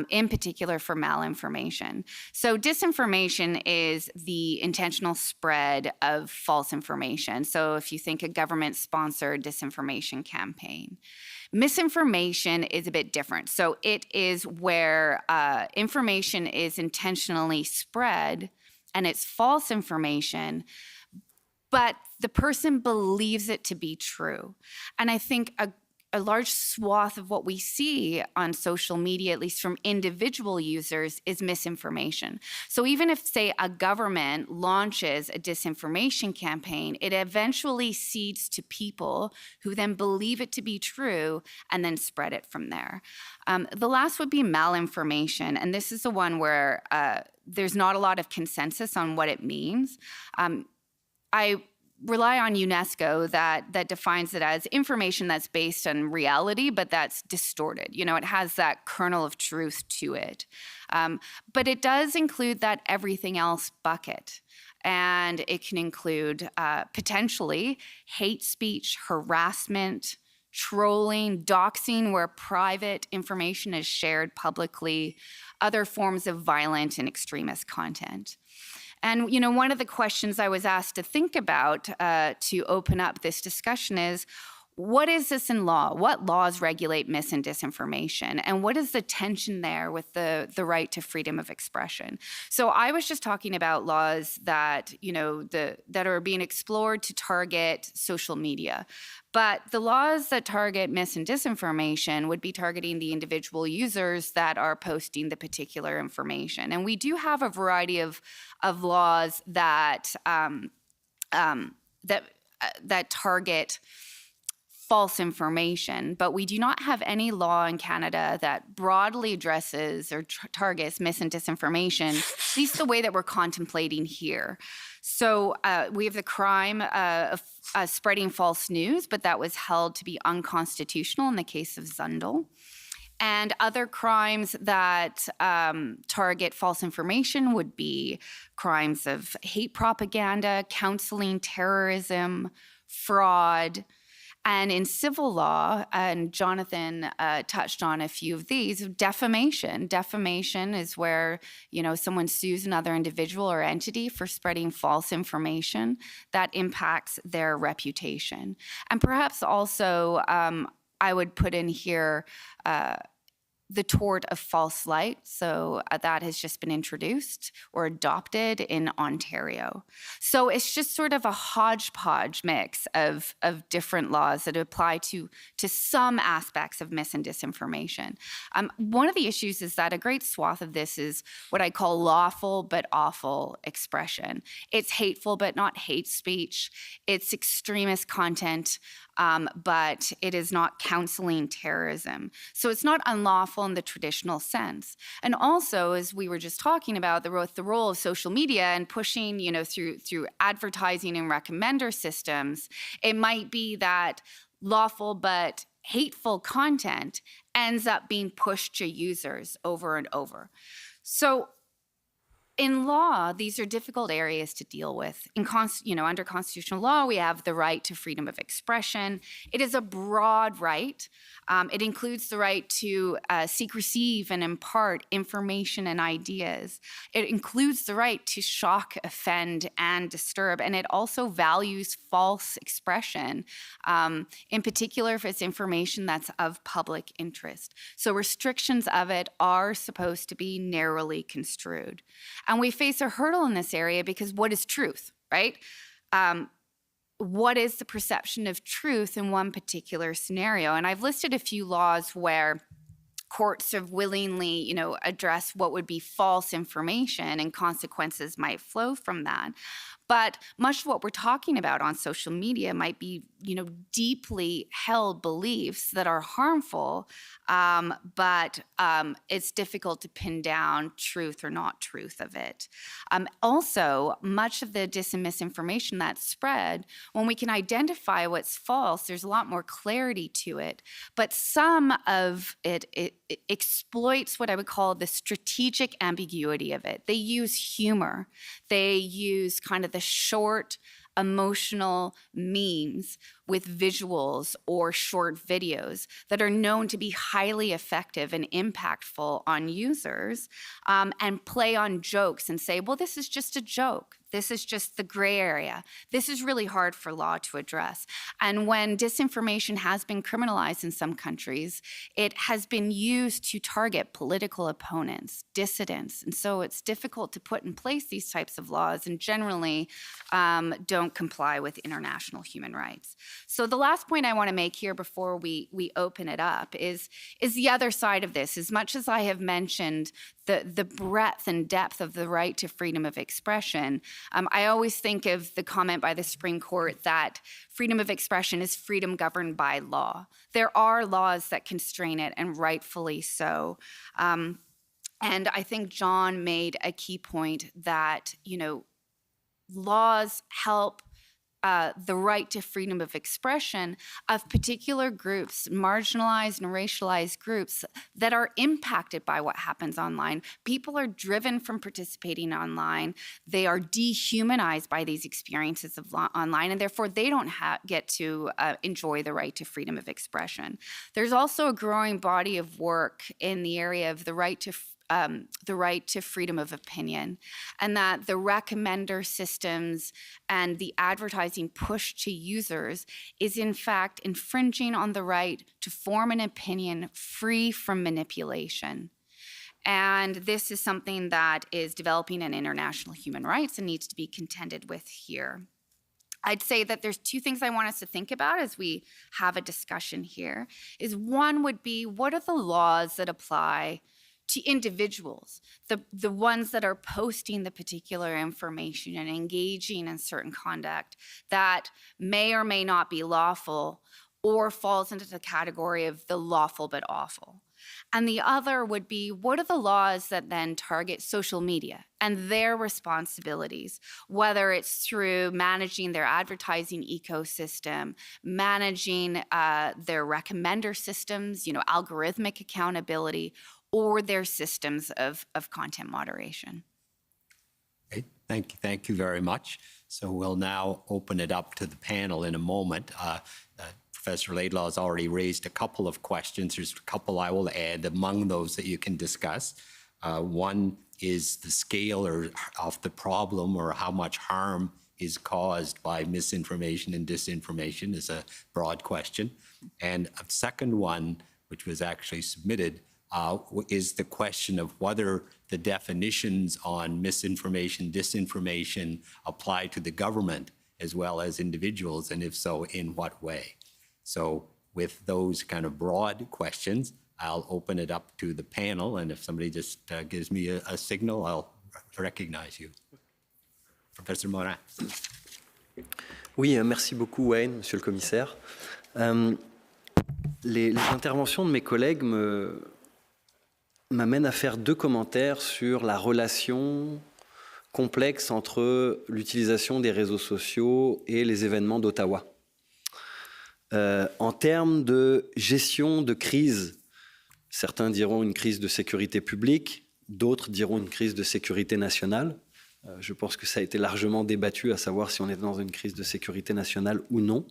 in particular for malinformation. So disinformation is the intentional spread of false information. So if you think a government-sponsored disinformation campaign. Misinformation is a bit different. So it is where information is intentionally spread and it's false information, but the person believes it to be true. And I think a large swath of what we see on social media, at least from individual users, is misinformation. So even if, say, a government launches a disinformation campaign, it eventually seeds to people who then believe it to be true and then spread it from there. The last would be malinformation, and this is the one where there's not a lot of consensus on what it means. I rely on UNESCO that defines it as information that's based on reality, but that's distorted. You know, it has that kernel of truth to it. But it does include that everything else bucket. And it can include potentially hate speech, harassment, trolling, doxing where private information is shared publicly, other forms of violent and extremist content. And, you know, one of the questions I was asked to think about to open up this discussion is, what is this in law? What laws regulate mis and disinformation? And what is the tension there with the right to freedom of expression? So I was just talking about laws that, you know, that are being explored to target social media. But the laws that target mis and disinformation would be targeting the individual users that are posting the particular information. And we do have a variety of laws that that target false information, but we do not have any law in Canada that broadly addresses or targets mis and disinformation, at least the way that we're contemplating here. So we have the crime of spreading false news, but that was held to be unconstitutional in the case of Zundel. And other crimes that target false information would be crimes of hate propaganda, counseling terrorism, fraud. And in civil law, and Jonathan touched on a few of these, defamation. Defamation is where, you know, someone sues another individual or entity for spreading false information that impacts their reputation. And perhaps also I would put in here the tort of false light. So that has just been introduced or adopted in Ontario. So it's just sort of a hodgepodge mix of different laws that apply to some aspects of mis and disinformation. One of the issues is that a great swath of this is what I call lawful but awful expression. It's hateful but not hate speech. It's extremist content, but it is not counseling terrorism. So it's not unlawful in the traditional sense. And also, as we were just talking about, the role of social media and pushing, you know, through advertising and recommender systems, it might be that lawful but hateful content ends up being pushed to users over and over. So in law, these are difficult areas to deal with. Under constitutional law, we have the right to freedom of expression. It is a broad right. It includes the right to seek, receive, and impart information and ideas. It includes the right to shock, offend, and disturb. And it also values false expression, in particular if it's information that's of public interest. So restrictions of it are supposed to be narrowly construed. And we face a hurdle in this area because what is truth, right? What is the perception of truth in one particular scenario? And I've listed a few laws where courts have willingly, addressed what would be false information and consequences might flow from that. But much of what we're talking about on social media might be, deeply held beliefs that are harmful, but it's difficult to pin down truth or not truth of it. Also, much of the dis and misinformation that's spread, when we can identify what's false, there's a lot more clarity to it. But some of it exploits what I would call the strategic ambiguity of it. They use humor. They use kind of the short, emotional memes with visuals or short videos that are known to be highly effective and impactful on users, and play on jokes and say, well, this is just a joke. This is just the gray area. This is really hard for law to address. And when disinformation has been criminalized in some countries, it has been used to target political opponents, dissidents. And so it's difficult to put in place these types of laws and generally don't comply with international human rights. So the last point I want to make here before we open it up is the other side of this. As much as I have mentioned the breadth and depth of the right to freedom of expression, I always think of the comment by the Supreme Court that freedom of expression is freedom governed by law. There are laws that constrain it, and rightfully so. And I think John made a key point that, laws help the right to freedom of expression of particular groups, marginalized and racialized groups that are impacted by what happens online. People are driven from participating online. They are dehumanized by these experiences of online, and therefore they don't get to enjoy the right to freedom of expression. There's also a growing body of work in the area of the right to freedom of opinion, and that the recommender systems and the advertising push to users is in fact infringing on the right to form an opinion free from manipulation. And this is something that is developing in international human rights and needs to be contended with here. I'd say that there's two things I want us to think about as we have a discussion here. One would be, what are the laws that apply to individuals, the ones that are posting the particular information and engaging in certain conduct that may or may not be lawful or falls into the category of the lawful but awful. And the other would be, what are the laws that then target social media and their responsibilities, whether it's through managing their advertising ecosystem, managing their recommender systems, algorithmic accountability, or their systems of content moderation. Okay, thank you very much. So we'll now open it up to the panel in a moment. Professor Laidlaw has already raised a couple of questions. There's a couple I will add among those that you can discuss. One is the scale of the problem, or how much harm is caused by misinformation and disinformation, is a broad question. And a second one, which was actually submitted, is the question of whether the definitions on misinformation, disinformation apply to the government as well as individuals, and if so, in what way? So with those kind of broad questions, I'll open it up to the panel, and if somebody just gives me a signal, I'll recognize you. Professor Morin. Oui, merci beaucoup, Wayne, monsieur le commissaire. Les interventions de mes collègues m'amène à faire deux commentaires sur la relation complexe entre l'utilisation des réseaux sociaux et les événements d'Ottawa. En termes de gestion de crise, certains diront une crise de sécurité publique, d'autres diront une crise de sécurité nationale. Je pense que ça a été largement débattu, à savoir si on est dans une crise de sécurité nationale ou non.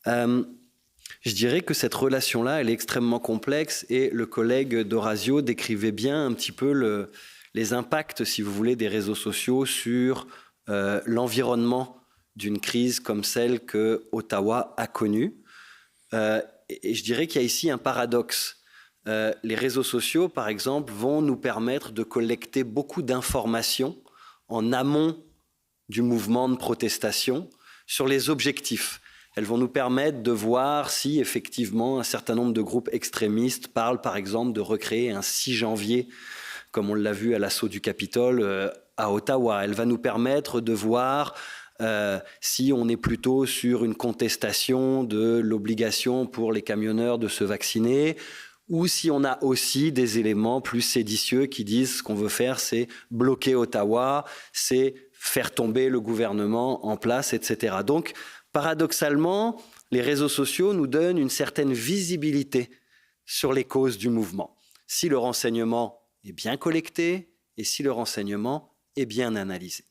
Je dirais que cette relation-là, elle est extrêmement complexe, et le collègue d'Orazio décrivait bien un petit peu les impacts, si vous voulez, des réseaux sociaux sur l'environnement d'une crise comme celle que Ottawa a connue. Et je dirais qu'il y a ici un paradoxe. Les réseaux sociaux, par exemple, vont nous permettre de collecter beaucoup d'informations en amont du mouvement de protestation sur les objectifs. Elles vont nous permettre de voir si, effectivement, un certain nombre de groupes extrémistes parlent, par exemple, de recréer un 6 janvier, comme on l'a vu à l'assaut du Capitole à Ottawa. Elle va nous permettre de voir si on est plutôt sur une contestation de l'obligation pour les camionneurs de se vacciner, ou si on a aussi des éléments plus séditieux qui disent ce qu'on veut faire, c'est bloquer Ottawa, c'est faire tomber le gouvernement en place, etc. Donc, paradoxalement, les réseaux sociaux nous donnent une certaine visibilité sur les causes du mouvement, si le renseignement est bien collecté et si le renseignement est bien analysé.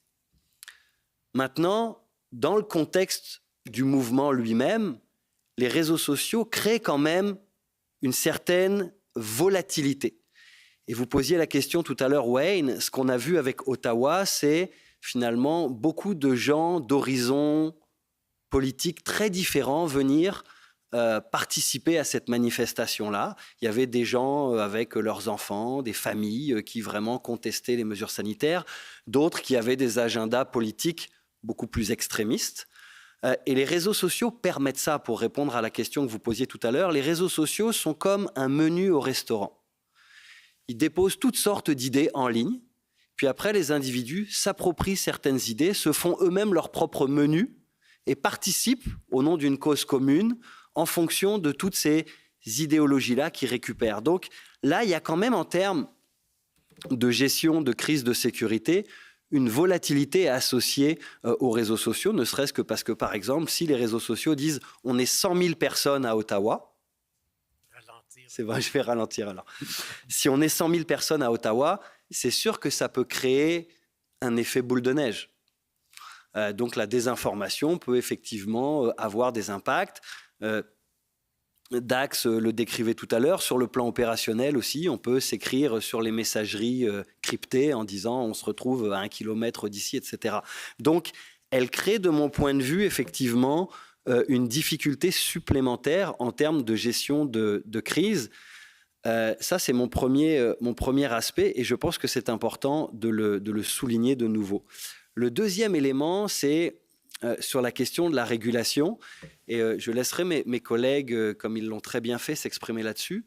Maintenant, dans le contexte du mouvement lui-même, les réseaux sociaux créent quand même une certaine volatilité. Et vous posiez la question tout à l'heure, Wayne, ce qu'on a vu avec Ottawa, c'est finalement beaucoup de gens d'horizons politiques très différents venir participer à cette manifestation-là. Il y avait des gens avec leurs enfants, des familles qui vraiment contestaient les mesures sanitaires, d'autres qui avaient des agendas politiques beaucoup plus extrémistes. Et les réseaux sociaux permettent ça. Pour répondre à la question que vous posiez tout à l'heure, les réseaux sociaux sont comme un menu au restaurant. Ils déposent toutes sortes d'idées en ligne, puis après les individus s'approprient certaines idées, se font eux-mêmes leur propre menu et participent au nom d'une cause commune en fonction de toutes ces idéologies-là qu'ils récupèrent. Donc là, il y a quand même en termes de gestion de crise de sécurité une volatilité associée aux réseaux sociaux, ne serait-ce que parce que, par exemple, si les réseaux sociaux disent « on est 100 000 personnes à Ottawa », c'est vrai, je vais ralentir alors. Si on est 100 000 personnes à Ottawa, c'est sûr que ça peut créer un effet boule de neige. Donc la désinformation peut effectivement avoir des impacts. Dax le décrivait tout à l'heure, sur le plan opérationnel aussi, on peut s'écrire sur les messageries cryptées en disant on se retrouve à 1 kilomètre d'ici, etc. Donc elle crée de mon point de vue effectivement une difficulté supplémentaire en termes de gestion de crise. Ça c'est mon premier aspect et je pense que c'est important de le souligner de nouveau. Le deuxième élément, c'est sur la question de la régulation, et je laisserai mes collègues, comme ils l'ont très bien fait, s'exprimer là-dessus.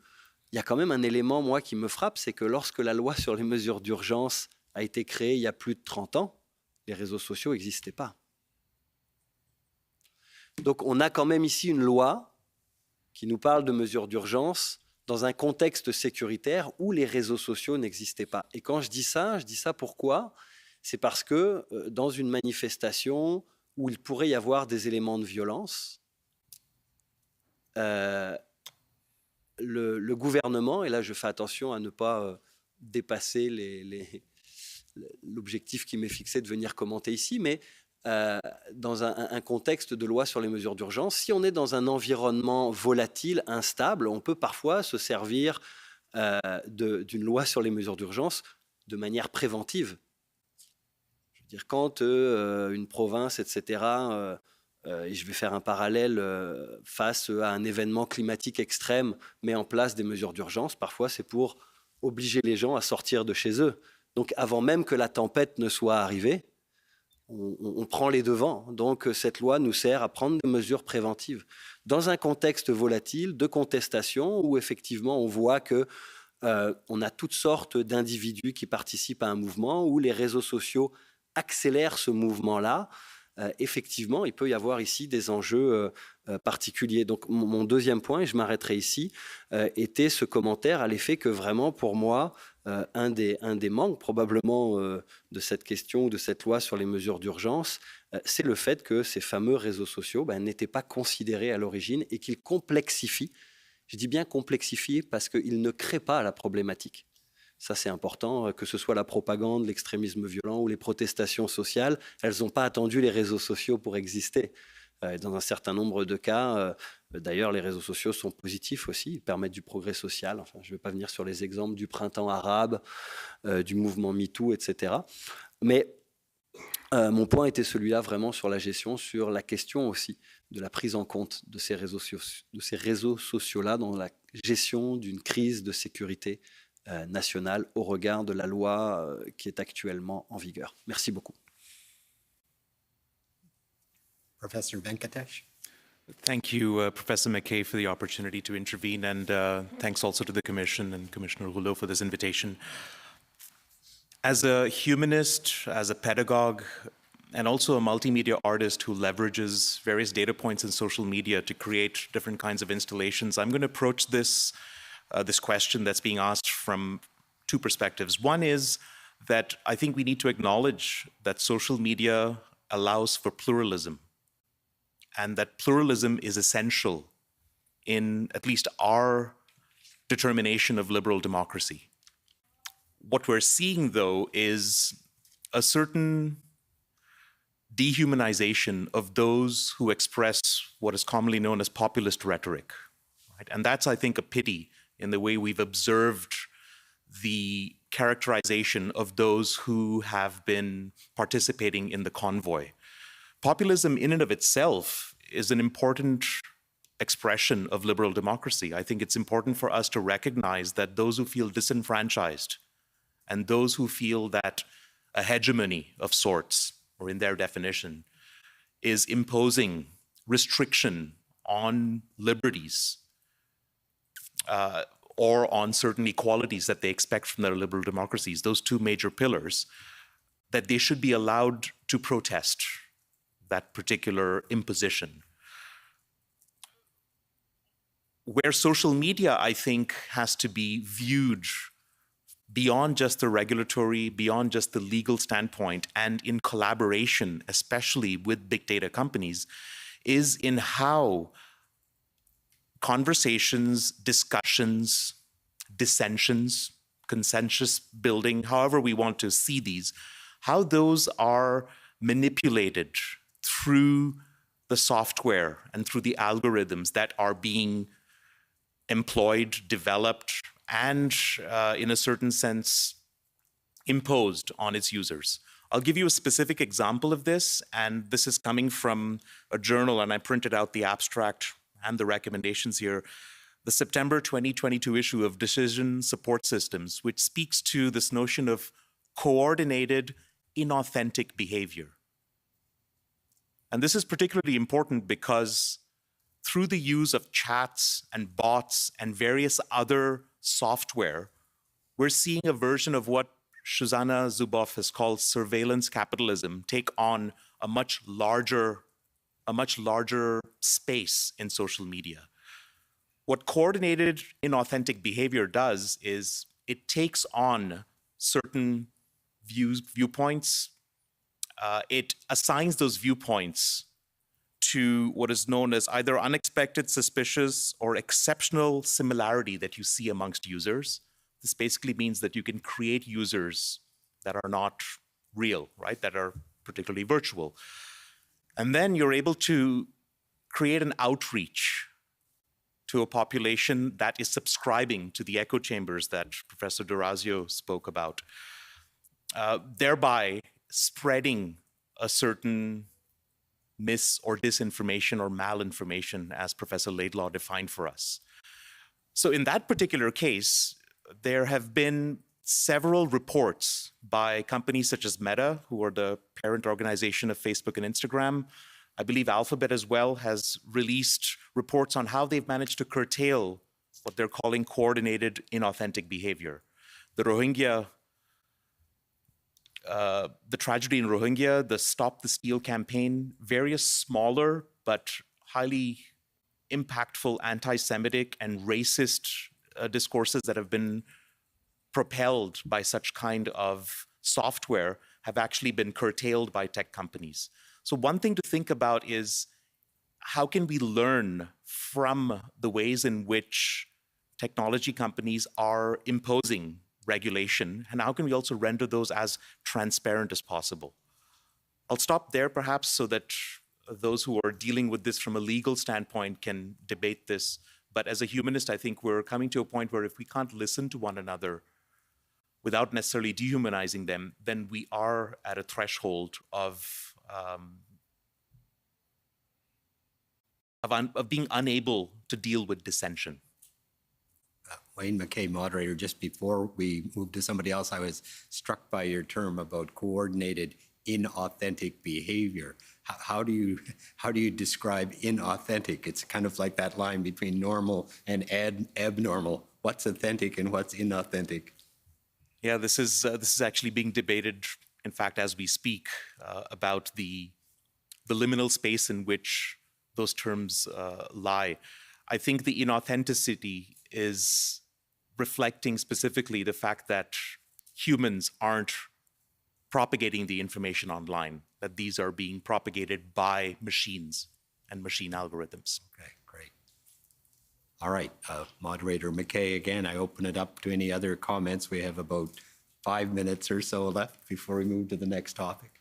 Il y a quand même un élément, moi, qui me frappe, c'est que lorsque la loi sur les mesures d'urgence a été créée il y a plus de 30 ans, les réseaux sociaux n'existaient pas. Donc on a quand même ici une loi qui nous parle de mesures d'urgence dans un contexte sécuritaire où les réseaux sociaux n'existaient pas. Et quand je dis ça pourquoi ? C'est parce que dans une manifestation où il pourrait y avoir des éléments de violence, le gouvernement, et là je fais attention à ne pas dépasser l'objectif qui m'est fixé de venir commenter ici, mais dans un contexte de loi sur les mesures d'urgence, si on est dans un environnement volatile, instable, on peut parfois se servir d'une loi sur les mesures d'urgence de manière préventive. Dire, quand une province, etc., et je vais faire un parallèle, face à un événement climatique extrême, met en place des mesures d'urgence, parfois c'est pour obliger les gens à sortir de chez eux. Donc avant même que la tempête ne soit arrivée, on prend les devants. Donc cette loi nous sert à prendre des mesures préventives. Dans un contexte volatile, de contestation, où effectivement on voit que on a toutes sortes d'individus qui participent à un mouvement, où les réseaux sociaux accélère ce mouvement-là, effectivement, il peut y avoir ici des enjeux particuliers. Donc, mon deuxième point, et je m'arrêterai ici, était ce commentaire à l'effet que vraiment, pour moi, un des manques probablement de cette question, de cette loi sur les mesures d'urgence, c'est le fait que ces fameux réseaux sociaux n'étaient pas considérés à l'origine et qu'ils complexifient. Je dis bien complexifient parce qu'ils ne créent pas la problématique. Ça, c'est important, que ce soit la propagande, l'extrémisme violent ou les protestations sociales, elles n'ont pas attendu les réseaux sociaux pour exister. Dans un certain nombre de cas, d'ailleurs, les réseaux sociaux sont positifs aussi, ils permettent du progrès social. Enfin, je ne vais pas venir sur les exemples du printemps arabe, du mouvement MeToo, etc. Mais mon point était celui-là vraiment sur la gestion, sur la question aussi de la prise en compte de ces réseaux sociaux-là dans la gestion d'une crise de sécurité nationale au regard de la loi qui est actuellement en vigueur. Merci beaucoup. Professor Venkatesh. Thank you, Professor McKay, for the opportunity to intervene, and thanks also to the Commission and Commissioner Rouleau for this invitation. As a humanist, as a pedagogue, and also a multimedia artist who leverages various data points in social media to create different kinds of installations, I'm going to approach this question that's being asked from two perspectives. One is that I think we need to acknowledge that social media allows for pluralism, and that pluralism is essential in at least our determination of liberal democracy. What we're seeing, though, is a certain dehumanization of those who express what is commonly known as populist rhetoric. Right? And that's, I think, a pity in the way we've observed the characterization of those who have been participating in the convoy. Populism in and of itself is an important expression of liberal democracy. I think it's important for us to recognize that those who feel disenfranchised and those who feel that a hegemony of sorts, or in their definition, is imposing restriction on liberties or on certain equalities that they expect from their liberal democracies, those two major pillars, that they should be allowed to protest that particular imposition. Where social media, I think, has to be viewed beyond just the regulatory, beyond just the legal standpoint, and in collaboration, especially with big data companies, is in how conversations, discussions, dissensions, consensus building, however we want to see these, how those are manipulated through the software and through the algorithms that are being employed, developed, and in a certain sense, imposed on its users. I'll give you a specific example of this, and this is coming from a journal, and I printed out the abstract and the recommendations here. The September 2022 issue of Decision Support Systems, which speaks to this notion of coordinated, inauthentic behavior. And this is particularly important because through the use of chats and bots and various other software, we're seeing a version of what Shoshana Zuboff has called surveillance capitalism take on a much larger space in social media. What coordinated inauthentic behavior does is it takes on certain viewpoints. It assigns those viewpoints to what is known as either unexpected, suspicious, or exceptional similarity that you see amongst users. This basically means that you can create users that are not real, right? That are particularly virtual. And then you're able to create an outreach to a population that is subscribing to the echo chambers that Professor D'Orazio spoke about, thereby spreading a certain mis or disinformation or malinformation, as Professor Laidlaw defined for us. So in that particular case, there have been several reports by companies such as Meta, who are the parent organization of Facebook and Instagram. I believe Alphabet as well has released reports on how they've managed to curtail what they're calling coordinated inauthentic behavior. The Rohingya, the tragedy in Rohingya, the Stop the Steal campaign, various smaller but highly impactful anti-Semitic and racist discourses that have been propelled by such kind of software have actually been curtailed by tech companies. So one thing to think about is how can we learn from the ways in which technology companies are imposing regulation, and how can we also render those as transparent as possible? I'll stop there perhaps so that those who are dealing with this from a legal standpoint can debate this. But as a humanist, I think we're coming to a point where if we can't listen to one another without necessarily dehumanizing them, then we are at a threshold of being unable to deal with dissension. Wayne McKay, moderator, just before we move to somebody else, I was struck by your term about coordinated inauthentic behavior. How do you describe inauthentic? It's kind of like that line between normal and abnormal. What's authentic and what's inauthentic? Yeah, this is actually being debated, in fact, as we speak, about the liminal space in which those terms lie. I think the inauthenticity is reflecting specifically the fact that humans aren't propagating the information online, that these are being propagated by machines and machine algorithms. Okay, great. All right, Moderator McKay, again, I open it up to any other comments. We have about 5 minutes or so left before we move to the next topic.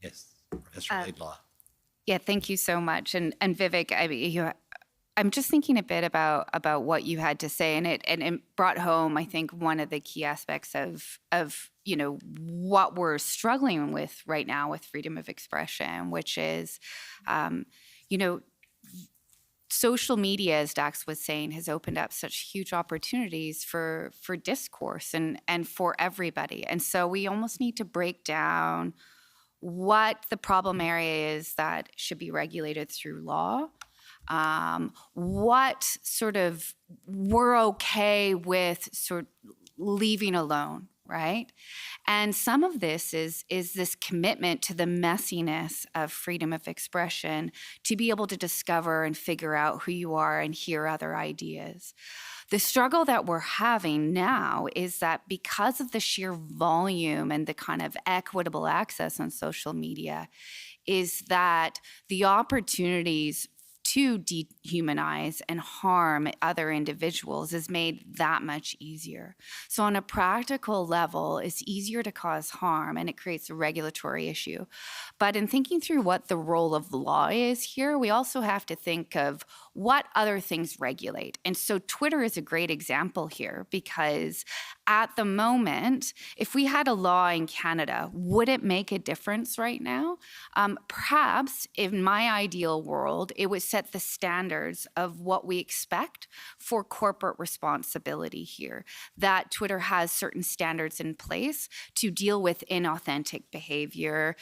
Yes, Professor Laidlaw. Yeah, thank you so much. And Vivek, I mean, I'm just thinking a bit about what you had to say, and it brought home, I think, one of the key aspects of what we're struggling with right now with freedom of expression, which is, social media, as Dax was saying, has opened up such huge opportunities for discourse and for everybody. And so we almost need to break down what the problem area is that should be regulated through law, what sort of we're okay with sort of leaving alone, right? And some of this is this commitment to the messiness of freedom of expression, to be able to discover and figure out who you are and hear other ideas. The struggle that we're having now is that because of the sheer volume and the kind of equitable access on social media, is that the opportunities to dehumanize and harm other individuals is made that much easier. So on a practical level, it's easier to cause harm and it creates a regulatory issue. But in thinking through what the role of law is here, we also have to think of what other things regulate. And so Twitter is a great example here, because at the moment, if we had a law in Canada, would it make a difference right now? Perhaps in my ideal world, it would set the standards of what we expect for corporate responsibility here, that Twitter has certain standards in place to deal with inauthentic behavior,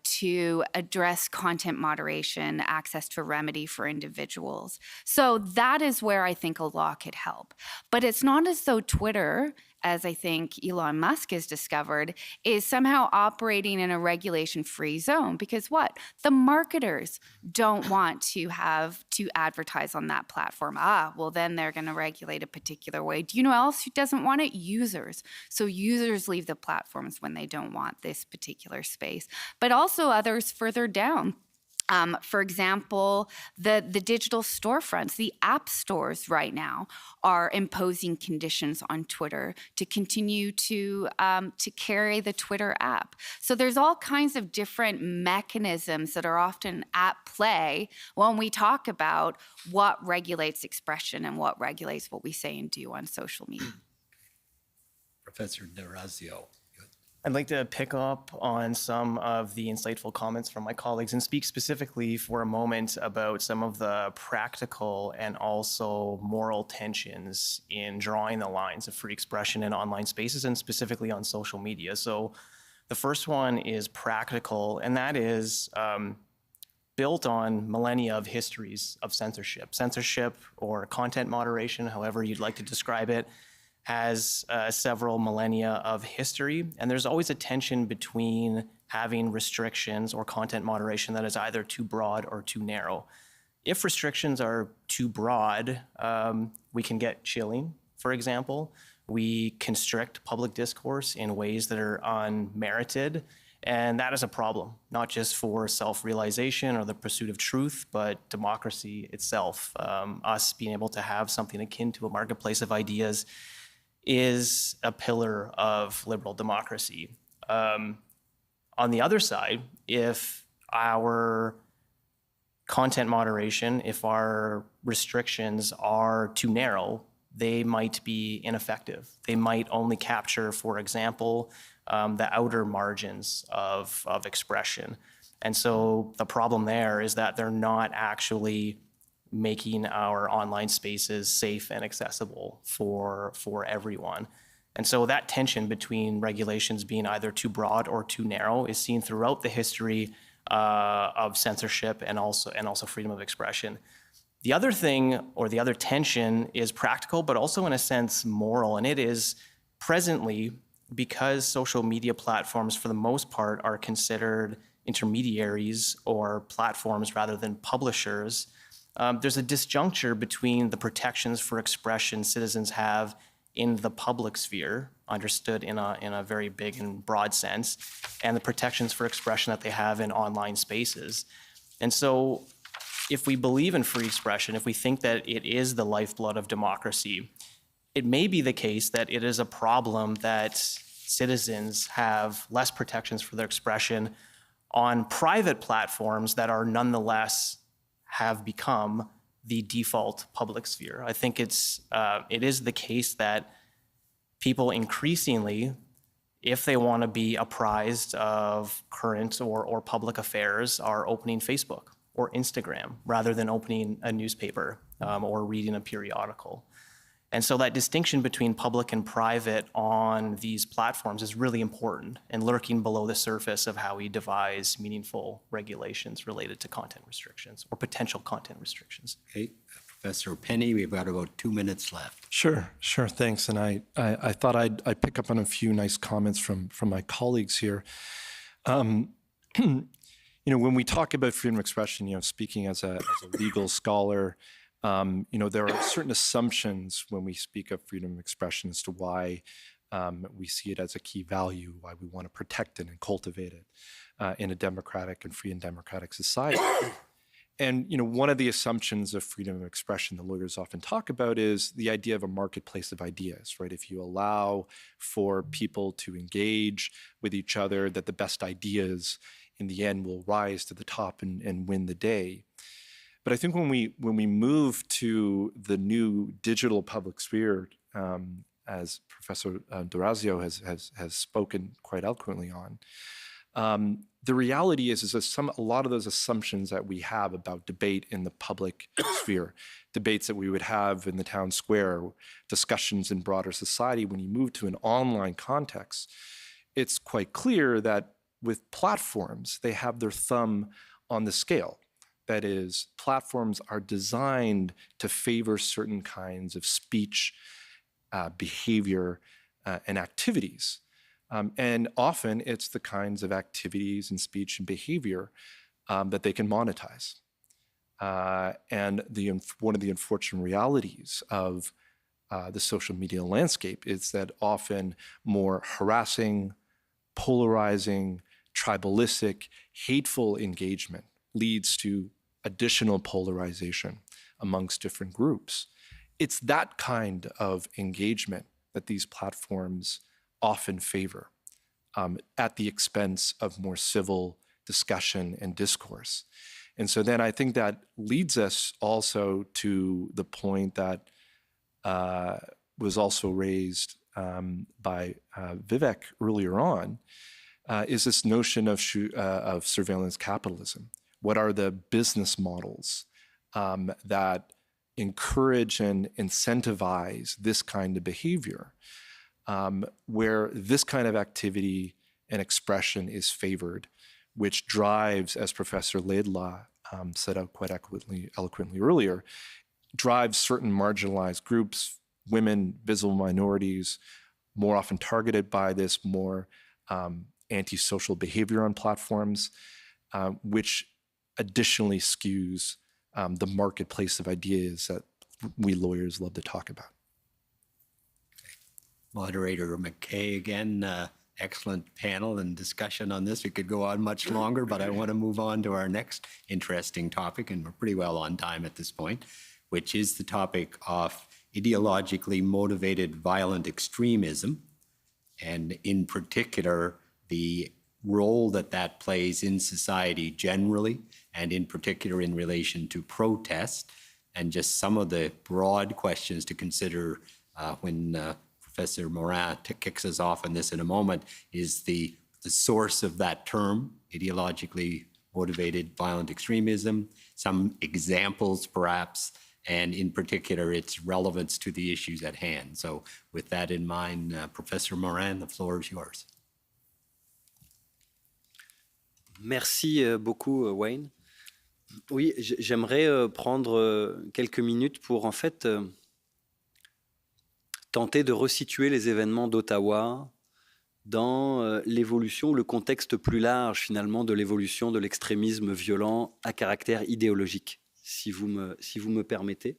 to address content moderation, access to a remedy for individuals. So that is where I think a law could help. But it's not as though Twitter, as I think Elon Musk has discovered, is somehow operating in a regulation-free zone, because what? The marketers don't want to have to advertise on that platform. Well, then they're going to regulate a particular way. Do you know else who doesn't want it? Users. So users leave the platforms when they don't want this particular space. But also others further down. For example, the digital storefronts, the app stores right now are imposing conditions on Twitter to continue to carry the Twitter app. So there's all kinds of different mechanisms that are often at play when we talk about what regulates expression and what regulates what we say and do on social media. Professor D'Orazio. I'd like to pick up on some of the insightful comments from my colleagues and speak specifically for a moment about some of the practical and also moral tensions in drawing the lines of free expression in online spaces, and specifically on social media. So the first one is practical, and that is built on millennia of histories of censorship. Censorship, or content moderation, however you'd like to describe it, has several millennia of history, and there's always a tension between having restrictions or content moderation that is either too broad or too narrow. If restrictions are too broad, we can get chilling, for example. We constrict public discourse in ways that are unmerited, and that is a problem, not just for self-realization or the pursuit of truth, but democracy itself. Us being able to have something akin to a marketplace of ideas is a pillar of liberal democracy. On the other side, if our content moderation, if our restrictions are too narrow, they might be ineffective. They might only capture, for example, the outer margins of expression. And so the problem there is that they're not actually making our online spaces safe and accessible for everyone. And so that tension between regulations being either too broad or too narrow is seen throughout the history of censorship and also freedom of expression. The other thing, or the other tension, is practical, but also in a sense moral, and it is presently, because social media platforms for the most part are considered intermediaries or platforms rather than publishers, there's a disjuncture between the protections for expression citizens have in the public sphere, understood in a very big and broad sense, and the protections for expression that they have in online spaces. And so if we believe in free expression, if we think that it is the lifeblood of democracy, it may be the case that it is a problem that citizens have less protections for their expression on private platforms that are nonetheless have become the default public sphere. I think it is the case that people increasingly, if they want to be apprised of current or public affairs, are opening Facebook or Instagram rather than opening a newspaper or reading a periodical. And so that distinction between public and private on these platforms is really important and lurking below the surface of how we devise meaningful regulations related to content restrictions or potential content restrictions. Okay, Professor Penny, we've got about 2 minutes left. Sure, thanks. And I thought I'd pick up on a few nice comments from my colleagues here. When we talk about freedom of expression, speaking as a legal scholar, there are certain assumptions when we speak of freedom of expression as to why we see it as a key value, why we want to protect it and cultivate it in a democratic and free and democratic society. And, one of the assumptions of freedom of expression that lawyers often talk about is the idea of a marketplace of ideas, right? If you allow for people to engage with each other, that the best ideas in the end will rise to the top and win the day. But I think when we move to the new digital public sphere, as Professor D'Orazio has spoken quite eloquently on, the reality is that a lot of those assumptions that we have about debate in the public sphere, debates that we would have in the town square, discussions in broader society, when you move to an online context, it's quite clear that with platforms, they have their thumb on the scale. That is, platforms are designed to favor certain kinds of speech, behavior, and activities. And often it's the kinds of activities and speech and behavior that they can monetize. And one of the unfortunate realities of the social media landscape is that often more harassing, polarizing, tribalistic, hateful engagement leads to additional polarization amongst different groups. It's that kind of engagement that these platforms often favor at the expense of more civil discussion and discourse. And so then I think that leads us also to the point that was also raised by Vivek earlier on, is this notion of surveillance capitalism. What are the business models that encourage and incentivize this kind of behavior, where this kind of activity and expression is favored, which drives, as Professor Laidlaw set out quite eloquently earlier, drives certain marginalized groups, women, visible minorities, more often targeted by this more antisocial behavior on platforms, which additionally skews the marketplace of ideas that we lawyers love to talk about. Moderator McKay, again, excellent panel and discussion on this. We could go on much longer, but I want to move on to our next interesting topic, and we're pretty well on time at this point, which is the topic of ideologically motivated violent extremism, and in particular, the role that plays in society generally, and in particular in relation to protest, and just some of the broad questions to consider when Professor Morin kicks us off on this in a moment, is the source of that term, ideologically motivated violent extremism, some examples perhaps, and in particular its relevance to the issues at hand. So with that in mind, Professor Morin, the floor is yours. Merci beaucoup, Wayne. Oui, j'aimerais prendre quelques minutes pour en fait tenter de resituer les événements d'Ottawa dans l'évolution, le contexte plus large finalement de l'évolution de l'extrémisme violent à caractère idéologique, si vous me permettez.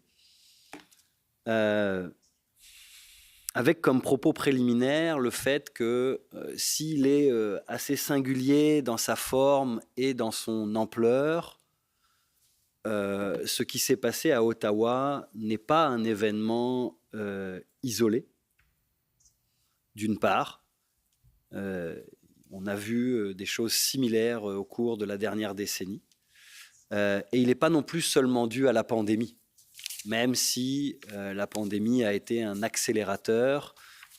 Avec comme propos préliminaire le fait que s'il est assez singulier dans sa forme et dans son ampleur, ce qui s'est passé à Ottawa n'est pas un événement isolé, d'une part. On a vu des choses similaires au cours de la dernière décennie. Et il n'est pas non plus seulement dû à la pandémie, même si la pandémie a été un accélérateur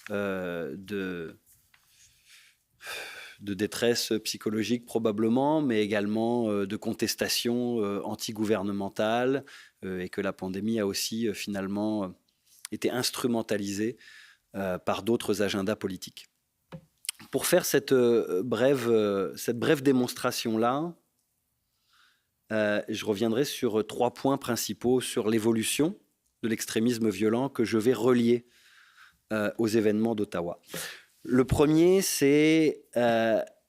de détresse psychologique probablement, mais également de contestation antigouvernementale, et que la pandémie a aussi finalement été instrumentalisée par d'autres agendas politiques. Pour faire cette brève démonstration-là, je reviendrai sur 3 points principaux sur l'évolution de l'extrémisme violent que je vais relier aux événements d'Ottawa. Le premier, c'est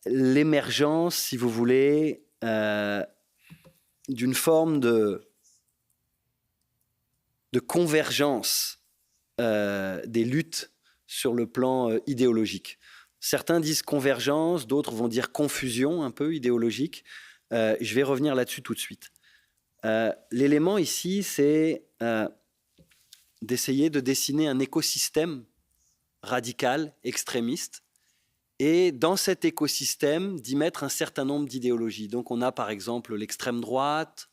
l'émergence, si vous voulez, d'une forme de convergence des luttes sur le plan idéologique. Certains disent convergence, d'autres vont dire confusion un peu idéologique. Je vais revenir là-dessus tout de suite. L'élément ici, c'est d'essayer de dessiner un écosystème radical, extrémiste, et dans cet écosystème, d'y mettre un certain nombre d'idéologies. Donc on a par exemple l'extrême droite,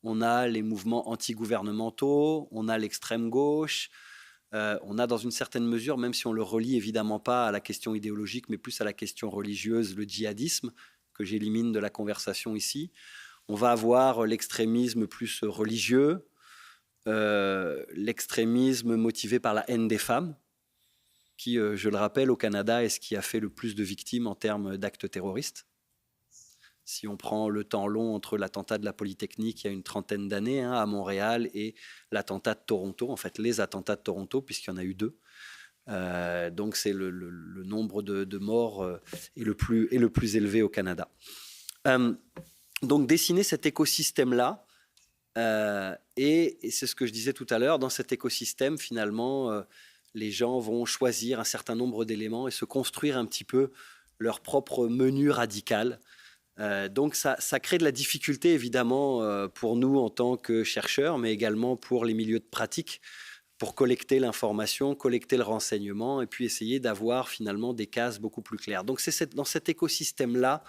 on a les mouvements antigouvernementaux, on a l'extrême gauche, on a dans une certaine mesure, même si on ne le relie évidemment pas à la question idéologique, mais plus à la question religieuse, le djihadisme, que j'élimine de la conversation ici. On va avoir l'extrémisme plus religieux, l'extrémisme motivé par la haine des femmes, qui, je le rappelle, au Canada, est ce qui a fait le plus de victimes en termes d'actes terroristes. Si on prend le temps long entre l'attentat de la Polytechnique il y a une trentaine d'années à Montréal et l'attentat de Toronto, en fait les attentats de Toronto, puisqu'il y en a eu 2. Donc c'est le nombre de morts est le plus élevé au Canada. Donc dessiner cet écosystème-là, et c'est ce que je disais tout à l'heure, dans cet écosystème, finalement, les gens vont choisir un certain nombre d'éléments et se construire un petit peu leur propre menu radical. Donc ça crée de la difficulté, évidemment, pour nous en tant que chercheurs, mais également pour les milieux de pratique, pour collecter l'information, collecter le renseignement, et puis essayer d'avoir finalement des cases beaucoup plus claires. Donc c'est dans cet écosystème-là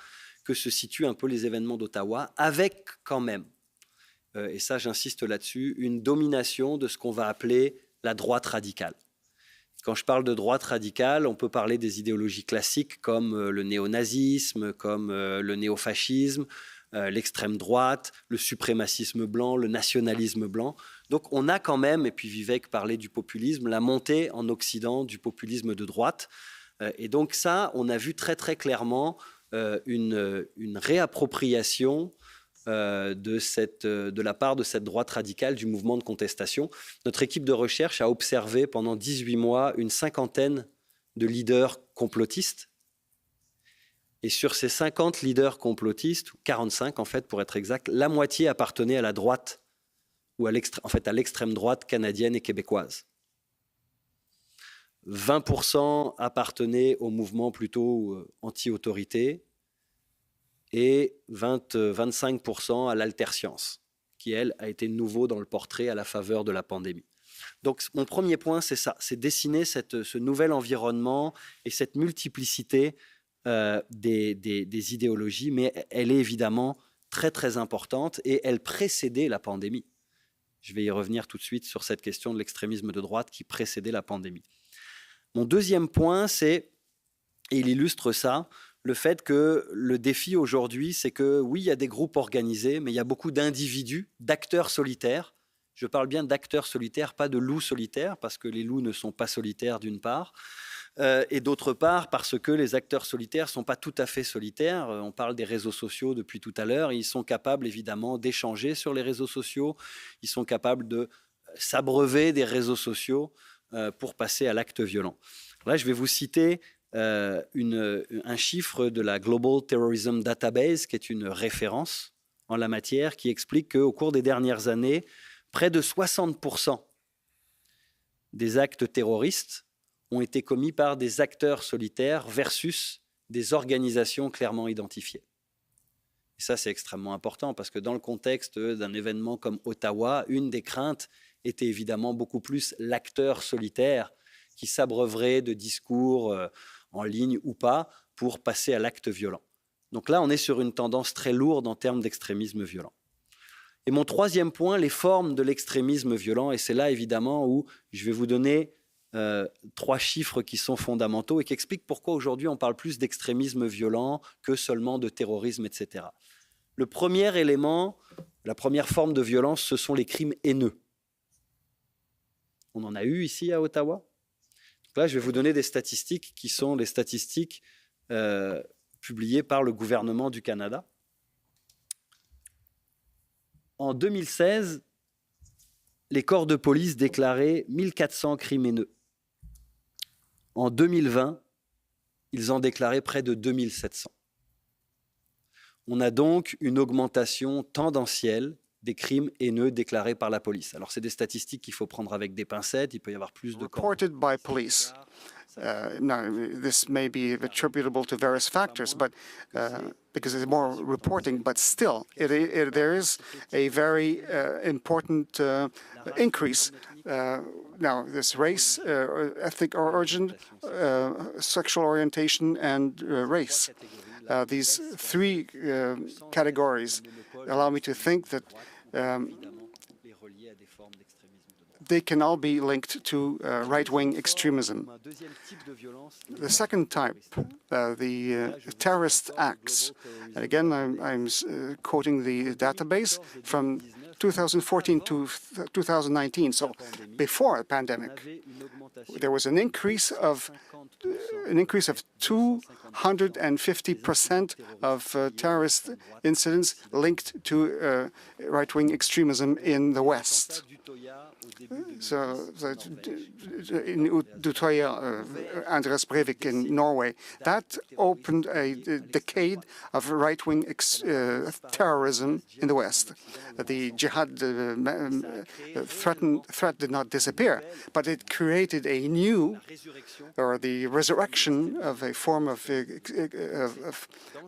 que se situent un peu les événements d'Ottawa, avec quand même, et ça j'insiste là-dessus, une domination de ce qu'on va appeler la droite radicale. Quand je parle de droite radicale, on peut parler des idéologies classiques comme le néonazisme, comme le néofascisme, l'extrême droite, le suprémacisme blanc, le nationalisme blanc. Donc on a quand même, et puis Vivek parlait du populisme, la montée en Occident du populisme de droite. Et donc ça, on a vu très très clairement une réappropriation de la part de cette droite radicale du mouvement de contestation. Notre équipe de recherche a observé pendant 18 mois une 50aine de leaders complotistes. Et sur ces 50 leaders complotistes, ou 45 en fait pour être exact, la moitié appartenait à la droite, ou à l'extrême droite canadienne et québécoise. 20% appartenaient au mouvement plutôt anti-autorité, et 25% à l'alterscience, qui, elle, a été nouveau dans le portrait à la faveur de la pandémie. Donc, mon premier point, c'est ça, c'est dessiner ce nouvel environnement et cette multiplicité des idéologies, mais elle est évidemment très, très importante et elle précédait la pandémie. Je vais y revenir tout de suite sur cette question de l'extrémisme de droite qui précédait la pandémie. Mon deuxième point, c'est, et il illustre ça, le fait que le défi aujourd'hui, c'est que oui, il y a des groupes organisés, mais il y a beaucoup d'individus, d'acteurs solitaires. Je parle bien d'acteurs solitaires, pas de loups solitaires, parce que les loups ne sont pas solitaires d'une part, et d'autre part parce que les acteurs solitaires ne sont pas tout à fait solitaires. On parle des réseaux sociaux depuis tout à l'heure. Ils sont capables évidemment d'échanger sur les réseaux sociaux. Ils sont capables de s'abreuver des réseaux sociaux pour passer à l'acte violent. Là, je vais vous citer un chiffre de la Global Terrorism Database, qui est une référence en la matière, qui explique qu'au cours des dernières années, près de 60% des actes terroristes ont été commis par des acteurs solitaires versus des organisations clairement identifiées. Et ça, c'est extrêmement important parce que dans le contexte d'un événement comme Ottawa, une des craintes était évidemment beaucoup plus l'acteur solitaire qui s'abreuverait de discours en ligne ou pas, pour passer à l'acte violent. Donc là, on est sur une tendance très lourde en termes d'extrémisme violent. Et mon troisième point, les formes de l'extrémisme violent, et c'est là évidemment où je vais vous donner 3 chiffres qui sont fondamentaux et qui expliquent pourquoi aujourd'hui on parle plus d'extrémisme violent que seulement de terrorisme, etc. Le premier élément, la première forme de violence, ce sont les crimes haineux. On en a eu ici à Ottawa. Donc là, je vais vous donner des statistiques qui sont les statistiques publiées par le gouvernement du Canada. En 2016, les corps de police déclaraient 1400 crimes haineux. En 2020, ils en déclaraient près de 2700. On a donc une augmentation tendancielle des crimes haineux déclarés par la police. Alors, c'est des statistiques qu'il faut prendre avec des pincettes. Il peut y avoir plus de corps. Reported by police. Now, this may be attributable to various factors, but because there's more reporting, but still, there is a very important increase. Now, this race, ethnic origin, sexual orientation, and race. These 3 categories allow me to think that they can all be linked to right-wing extremism. The second type, the terrorist acts, and again, I'm quoting the database from 2014 to 2019, so before the pandemic, there was an increase of 250% of terrorist incidents linked to right-wing extremism in the West. So in Utøya, Andres Breivik in Norway, that opened a decade of right-wing terrorism in the West. The jihad threat did not disappear, but it created a new, or the resurrection of a form of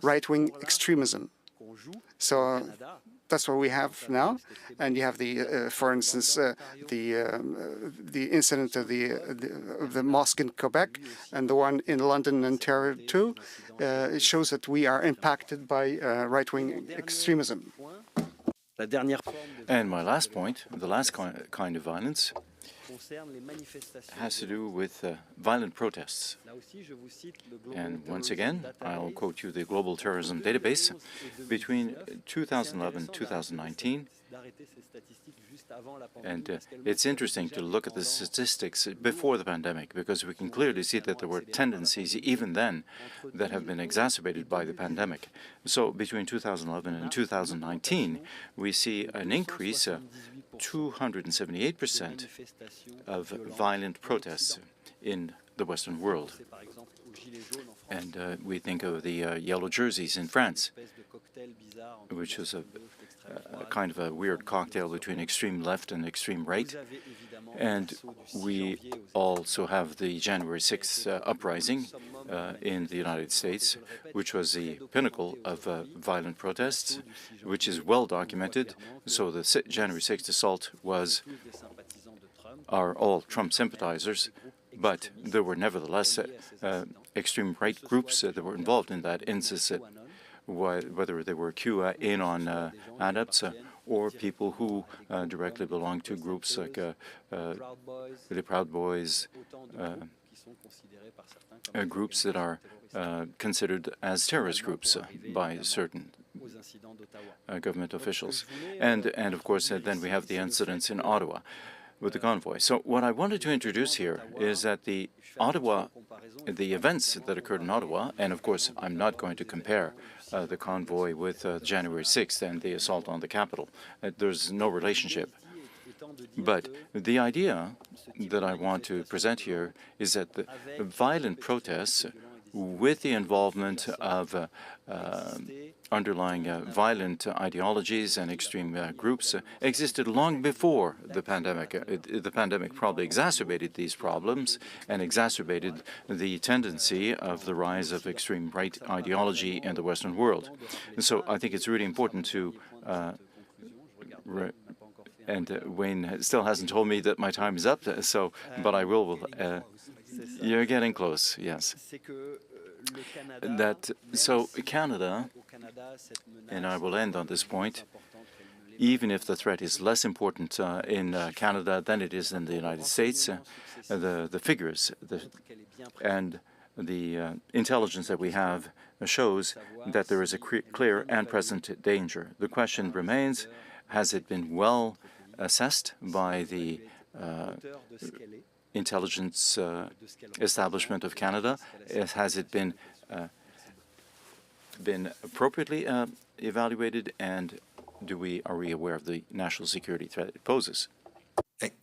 right-wing extremism. So that's what we have now, and you have the, for instance, the incident of the mosque in Quebec and the one in London and Ontario too. It shows that we are impacted by right-wing extremism. And my last point, the last kind of violence, has to do with violent protests. And once again, I'll quote you the Global Terrorism Database. Between 2011 and 2019, and it's interesting to look at the statistics before the pandemic, because we can clearly see that there were tendencies even then that have been exacerbated by the pandemic. So between 2011 and 2019, we see an increase, 278% of violent protests in the Western world. And we think of the yellow jerseys in France, which is a kind of a weird cocktail between extreme left and extreme right. And we also have the January 6th uprising in the United States, which was the pinnacle of violent protests, which is well documented. So the January 6th assault are all Trump sympathizers, but there were nevertheless extreme right groups that were involved in that instance, whether they were QAnon adepts or people who directly belong to groups like the Proud Boys, groups that are considered as terrorist groups by certain government officials. And of course, then we have the incidents in Ottawa with the convoy. So what I wanted to introduce here is that the events that occurred in Ottawa, and of course, I'm not going to compare the convoy with January 6th and the assault on the Capitol. There's no relationship. But the idea that I want to present here is that the violent protests with the involvement of underlying violent ideologies and extreme groups existed long before the pandemic. The pandemic probably exacerbated these problems and exacerbated the tendency of the rise of extreme right ideology in the Western world. And so I think it's really important to and Wayne still hasn't told me that my time is up, so but I will. You're getting close, yes. So Canada, and I will end on this point, even if the threat is less important in Canada than it is in the United States, the figures and the intelligence that we have shows that there is a clear and present danger. The question remains, has it been well assessed by the intelligence establishment of Canada? Has it been appropriately evaluated, and are we aware of the national security threat it poses?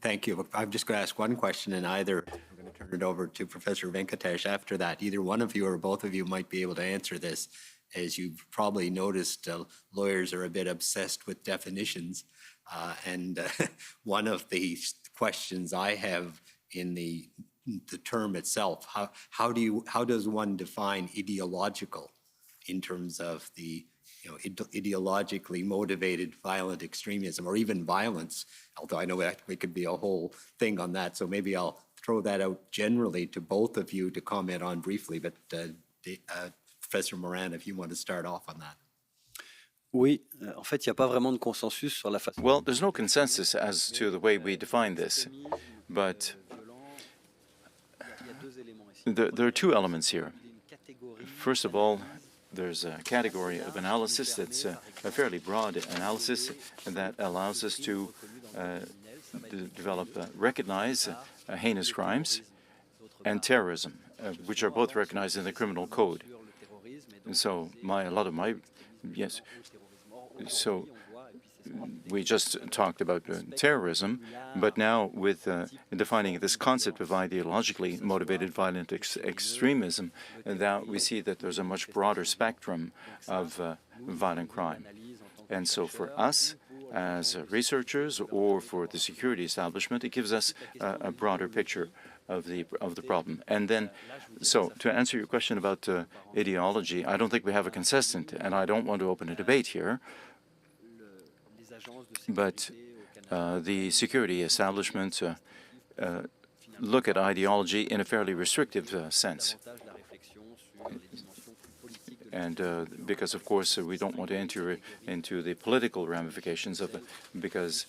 Thank you. I'm just going to ask one question, and either I'm going to turn it over to Professor Venkatesh after that. Either one of you or both of you might be able to answer this. As you've probably noticed, lawyers are a bit obsessed with definitions. And one of the questions I have in the term itself, how does one define ideological in terms of the ideologically motivated violent extremism or even violence, although I know that it could be a whole thing on that. So maybe I'll throw that out generally to both of you to comment on briefly, but Professor Moran, if you want to start off on that. Oui, en fait, il n'y a pas vraiment de consensus sur la façon. Well, there's no consensus as to the way we define this, but there are two elements here. First of all, there's a category of analysis that's a fairly broad analysis that allows us to recognize heinous crimes and terrorism, which are both recognized in the criminal code. And so so we just talked about terrorism, but now with defining this concept of ideologically motivated violent extremism, that we see that there's a much broader spectrum of violent crime. And so for us, as researchers, or for the security establishment, it gives us a broader picture of the problem. And then, so to answer your question about ideology, I don't think we have a consistent, and I don't want to open a debate here, but the security establishment look at ideology in a fairly restrictive sense. And because, of course, we don't want to enter into the political ramifications of it, because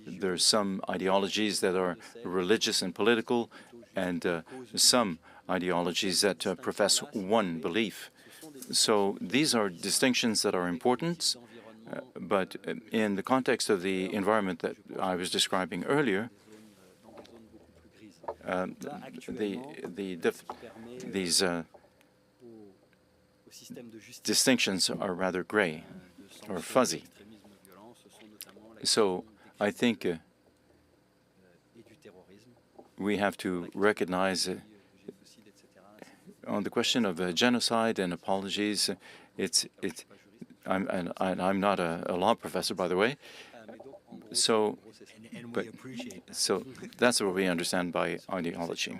there's some ideologies that are religious and political, and some ideologies that profess one belief. So these are distinctions that are important, but in the context of the environment that I was describing earlier, these distinctions are rather gray or fuzzy. So I think we have to recognize on the question of genocide and apologies, I'm not a law professor, by the way, so that's what we understand by ideology.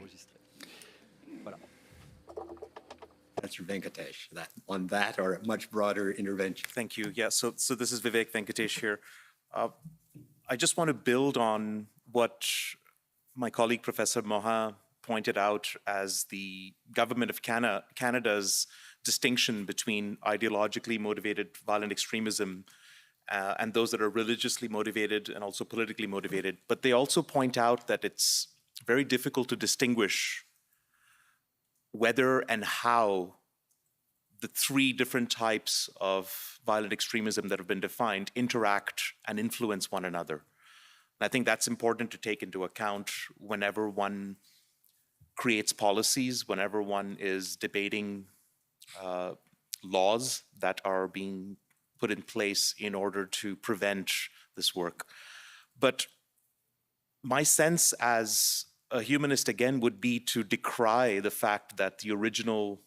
Professor Venkatesh, on that or a much broader intervention. Thank you. Yeah, so this is Vivek Venkatesh here. I just want to build on what my colleague, Professor Morin, pointed out as the government of Canada's distinction between ideologically motivated violent extremism and those that are religiously motivated and also politically motivated. But they also point out that it's very difficult to distinguish whether and how the three different types of violent extremism that have been defined interact and influence one another. And I think that's important to take into account whenever one creates policies, whenever one is debating laws that are being put in place in order to prevent this work. But my sense as a humanist, again, would be to decry the fact that the original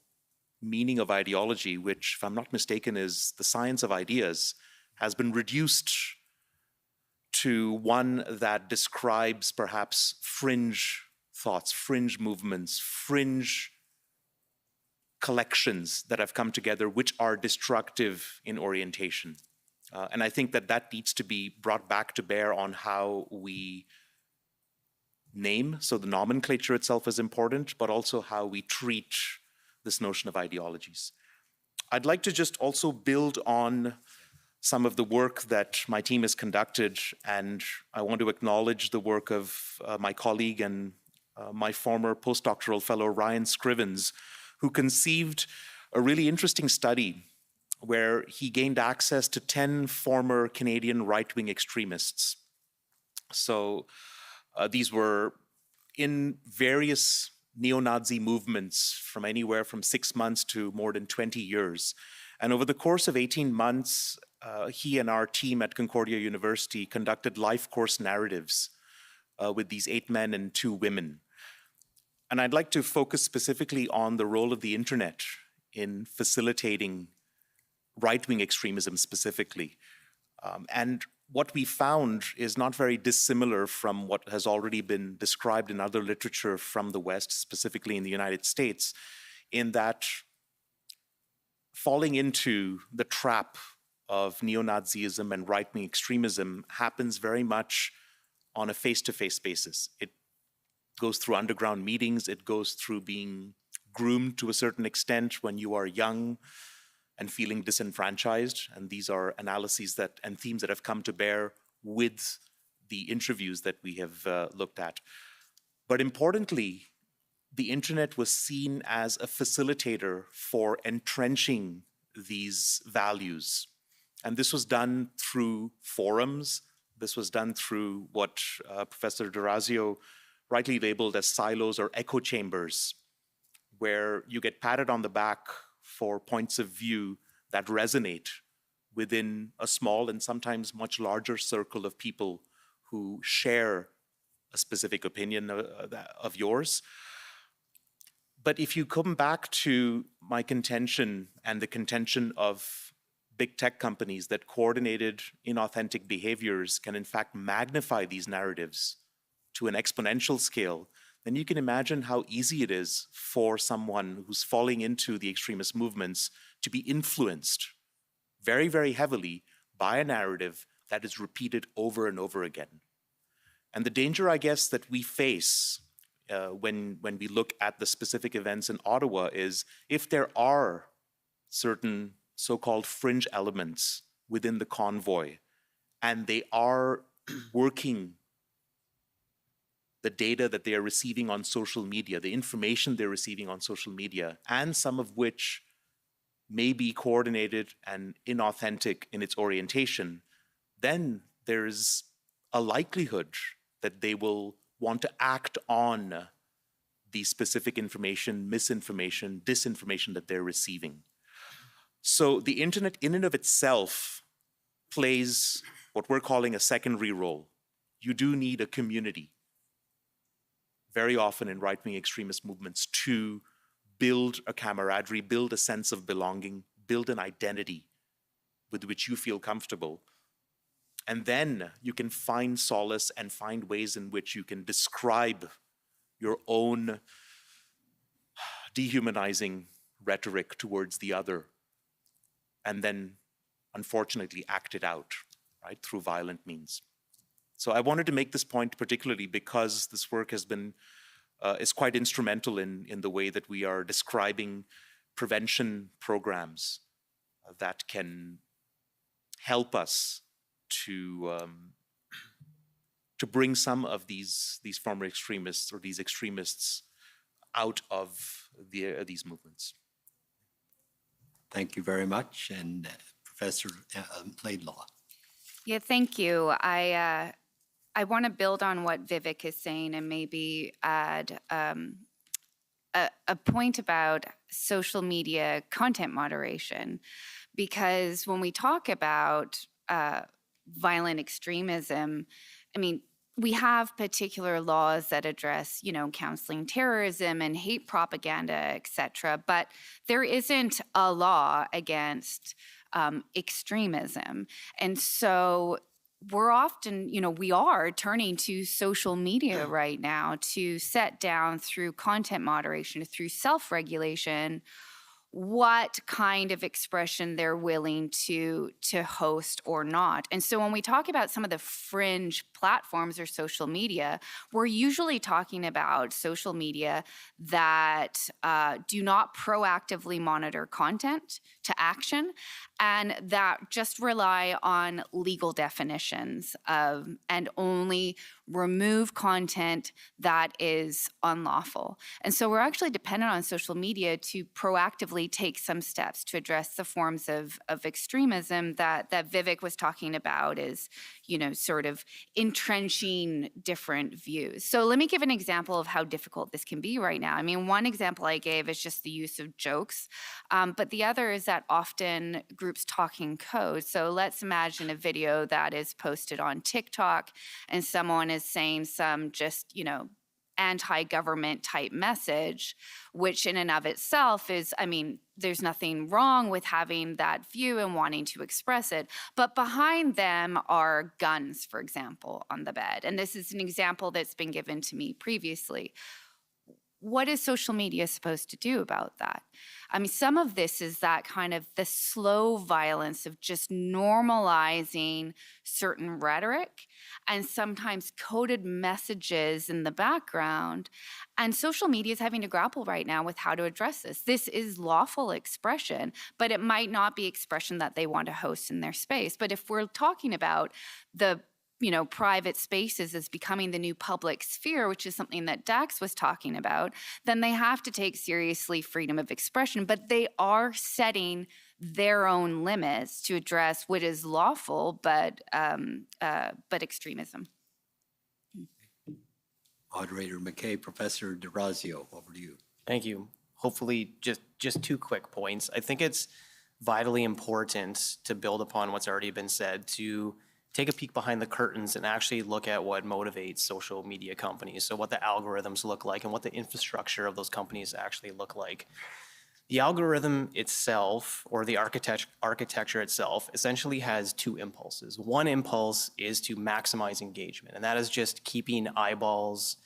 meaning of ideology, which, if I'm not mistaken, is the science of ideas, has been reduced to one that describes perhaps fringe thoughts, fringe movements, fringe collections that have come together which are destructive in orientation. And I think that needs to be brought back to bear on how we name. So the nomenclature itself is important, but also how we treat this notion of ideologies. I'd like to just also build on some of the work that my team has conducted, and I want to acknowledge the work of my colleague and my former postdoctoral fellow, Ryan Scrivens, who conceived a really interesting study where he gained access to 10 former Canadian right-wing extremists. So these were in various neo-Nazi movements from anywhere from 6 months to more than 20 years. And over the course of 18 months, he and our team at Concordia University conducted life course narratives with these 8 men and 2 women. And I'd like to focus specifically on the role of the internet in facilitating right-wing extremism specifically. And what we found is not very dissimilar from what has already been described in other literature from the West, specifically in the United States, in that falling into the trap of neo-Nazism and right-wing extremism happens very much on a face-to-face basis. It goes through underground meetings, it goes through being groomed to a certain extent when you are young and feeling disenfranchised. And these are analyses that and themes that have come to bear with the interviews that we have looked at. But importantly, the internet was seen as a facilitator for entrenching these values. And this was done through forums. This was done through what Professor D'Orazio rightly labeled as silos or echo chambers, where you get patted on the back for points of view that resonate within a small and sometimes much larger circle of people who share a specific opinion of yours. But if you come back to my contention and the contention of big tech companies that coordinated inauthentic behaviors can in fact magnify these narratives to an exponential scale, then you can imagine how easy it is for someone who's falling into the extremist movements to be influenced very, very heavily by a narrative that is repeated over and over again. And the danger, I guess, that we face when we look at the specific events in Ottawa is if there are certain so-called fringe elements within the convoy and they are working the data that they are receiving on social media, the information they're receiving on social media, and some of which may be coordinated and inauthentic in its orientation, then there's a likelihood that they will want to act on the specific information, misinformation, disinformation that they're receiving. So the internet in and of itself plays what we're calling a secondary role. You do need a community, very often in right-wing extremist movements, to build a camaraderie, build a sense of belonging, build an identity with which you feel comfortable. And then you can find solace and find ways in which you can describe your own dehumanizing rhetoric towards the other, and then, unfortunately, act it out, right, through violent means. So I wanted to make this point particularly because this work has been, is quite instrumental in the way that we are describing prevention programs that can help us to bring some of these former extremists or these extremists out of these movements. Thank you very much. And Professor Laidlaw. Yeah, thank you. I want to build on what Vivek is saying and maybe add a point about social media content moderation, because when we talk about violent extremism, I mean, we have particular laws that address, counseling terrorism and hate propaganda, et cetera, but there isn't a law against extremism. And so we're often, we are turning to social media right now to set down through content moderation, through self-regulation, what kind of expression they're willing to host or not. And so when we talk about some of the fringe platforms or social media, we're usually talking about social media that do not proactively monitor content to action and that just rely on legal definitions and only remove content that is unlawful. And so we're actually dependent on social media to proactively take some steps to address the forms of extremism that Vivek was talking about is, sort of entrenching different views. So let me give an example of how difficult this can be right now. I mean, one example I gave is just the use of jokes, but the other is that often groups talking code. So let's imagine a video that is posted on TikTok and someone is saying some just, anti-government type message, which in and of itself is, there's nothing wrong with having that view and wanting to express it. But behind them are guns, for example, on the bed. And this is an example that's been given to me previously. What is social media supposed to do about that? Some of this is that kind of the slow violence of just normalizing certain rhetoric and sometimes coded messages in the background. And social media is having to grapple right now with how to address this. This is lawful expression, but it might not be expression that they want to host in their space. But if we're talking about the private spaces as becoming the new public sphere, which is something that Dax was talking about, then they have to take seriously freedom of expression, but they are setting their own limits to address what is lawful, but extremism. Moderator McKay, Professor DeRazio, over to you. Thank you. Hopefully, just 2 quick points. I think it's vitally important to build upon what's already been said, to take a peek behind the curtains and actually look at what motivates social media companies. So what the algorithms look like and what the infrastructure of those companies actually look like. The algorithm itself, or the architecture itself, essentially has 2 impulses. One impulse is to maximize engagement, and that is just keeping eyeballs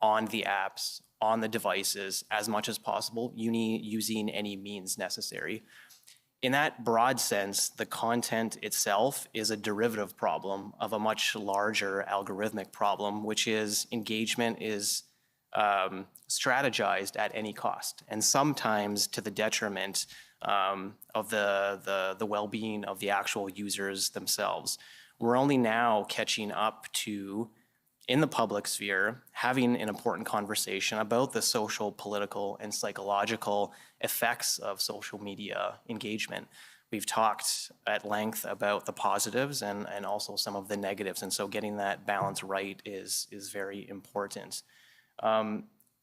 on the apps, on the devices as much as possible, using any means necessary. In that broad sense, the content itself is a derivative problem of a much larger algorithmic problem, which is engagement is strategized at any cost, and sometimes to the detriment of the well-being of the actual users themselves. We're only now catching up to, in the public sphere, having an important conversation about the social, political, and psychological effects of social media engagement. We've talked at length about the positives and also some of the negatives, and so getting that balance right is very important.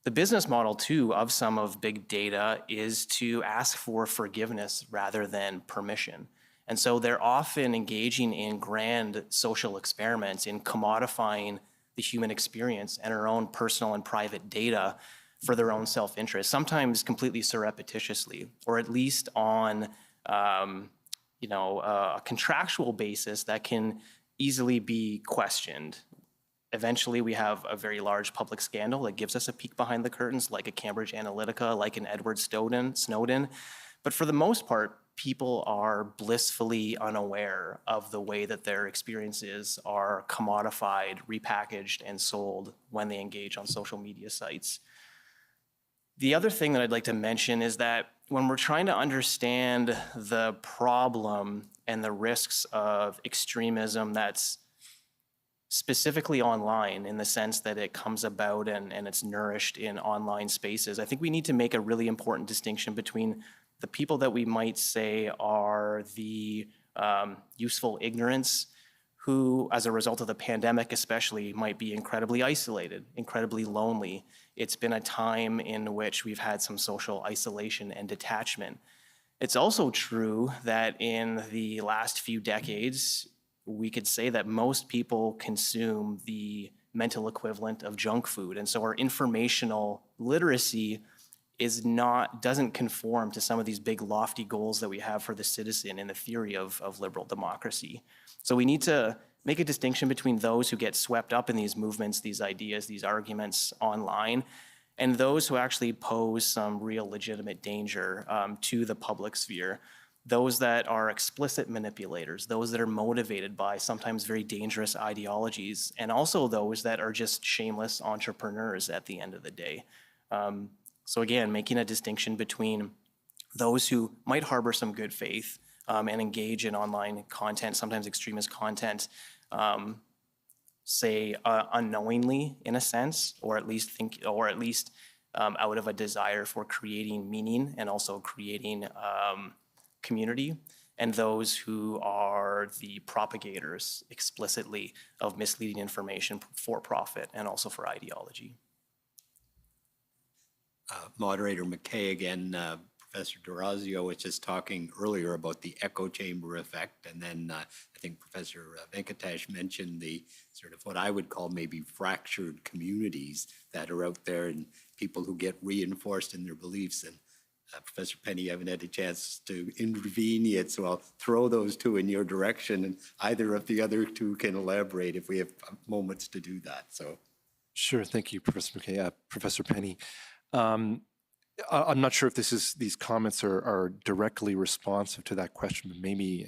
The business model, too, of some of big data is to ask for forgiveness rather than permission. And so they're often engaging in grand social experiments in commodifying the human experience and our own personal and private data for their own self-interest, sometimes completely surreptitiously, or at least on a contractual basis that can easily be questioned. Eventually, we have a very large public scandal that gives us a peek behind the curtains, like a Cambridge Analytica, like an Edward Snowden. But for the most part, people are blissfully unaware of the way that their experiences are commodified, repackaged, and sold when they engage on social media sites. The other thing that I'd like to mention is that when we're trying to understand the problem and the risks of extremism that's specifically online, in the sense that it comes about and it's nourished in online spaces, I think we need to make a really important distinction between the people that we might say are the useful ignorance, who, as a result of the pandemic especially, might be incredibly isolated, incredibly lonely. It's been a time in which we've had some social isolation and detachment. It's also true that in the last few decades, we could say that most people consume the mental equivalent of junk food. And so our informational literacy doesn't conform to some of these big lofty goals that we have for the citizen in the theory of liberal democracy. So we need to make a distinction between those who get swept up in these movements, these ideas, these arguments online, and those who actually pose some real legitimate danger to the public sphere. those that are explicit manipulators, those that are motivated by sometimes very dangerous ideologies, and also those that are just shameless entrepreneurs at the end of the day. So again, making a distinction between those who might harbor some good faith and engage in online content, sometimes extremist content, say unknowingly in a sense, or at least out of a desire for creating meaning and also creating community, and those who are the propagators explicitly of misleading information for profit and also for ideology. Moderator McKay again, Professor D'Orazio was just talking earlier about the echo chamber effect, and then I think Professor Venkatesh mentioned the sort of what I would call maybe fractured communities that are out there and people who get reinforced in their beliefs. And Professor Penny, you haven't had a chance to intervene yet, so I'll throw those two in your direction, and either of the other two can elaborate if we have moments to do that. So, sure, thank you, Professor McKay. Professor Penny, I'm not sure if these comments are directly responsive to that question, but maybe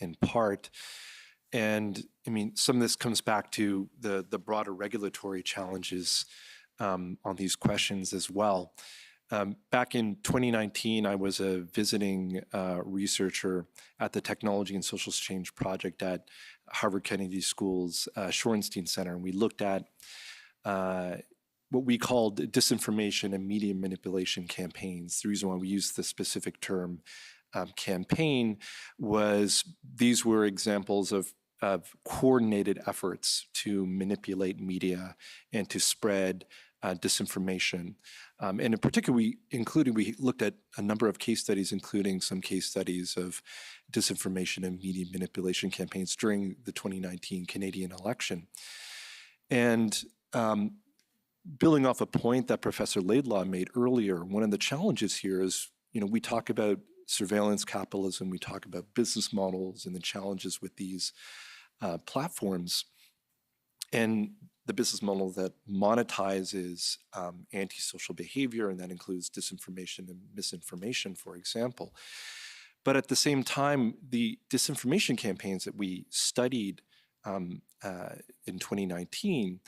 in part. And I mean, some of this comes back to the broader regulatory challenges on these questions as well. Back in 2019, I was a visiting researcher at the Technology and Social Change Project at Harvard Kennedy School's Shorenstein Center, and we looked at what we called disinformation and media manipulation campaigns. The reason why we used the specific term campaign was these were examples of coordinated efforts to manipulate media and to spread disinformation. And in particular, we looked at a number of case studies, including some case studies of disinformation and media manipulation campaigns during the 2019 Canadian election. And building off a point that Professor Laidlaw made earlier, one of the challenges here is, we talk about surveillance capitalism, we talk about business models and the challenges with these platforms. And the business model that monetizes antisocial behavior, and that includes disinformation and misinformation, for example. But at the same time, the disinformation campaigns that we studied in 2019,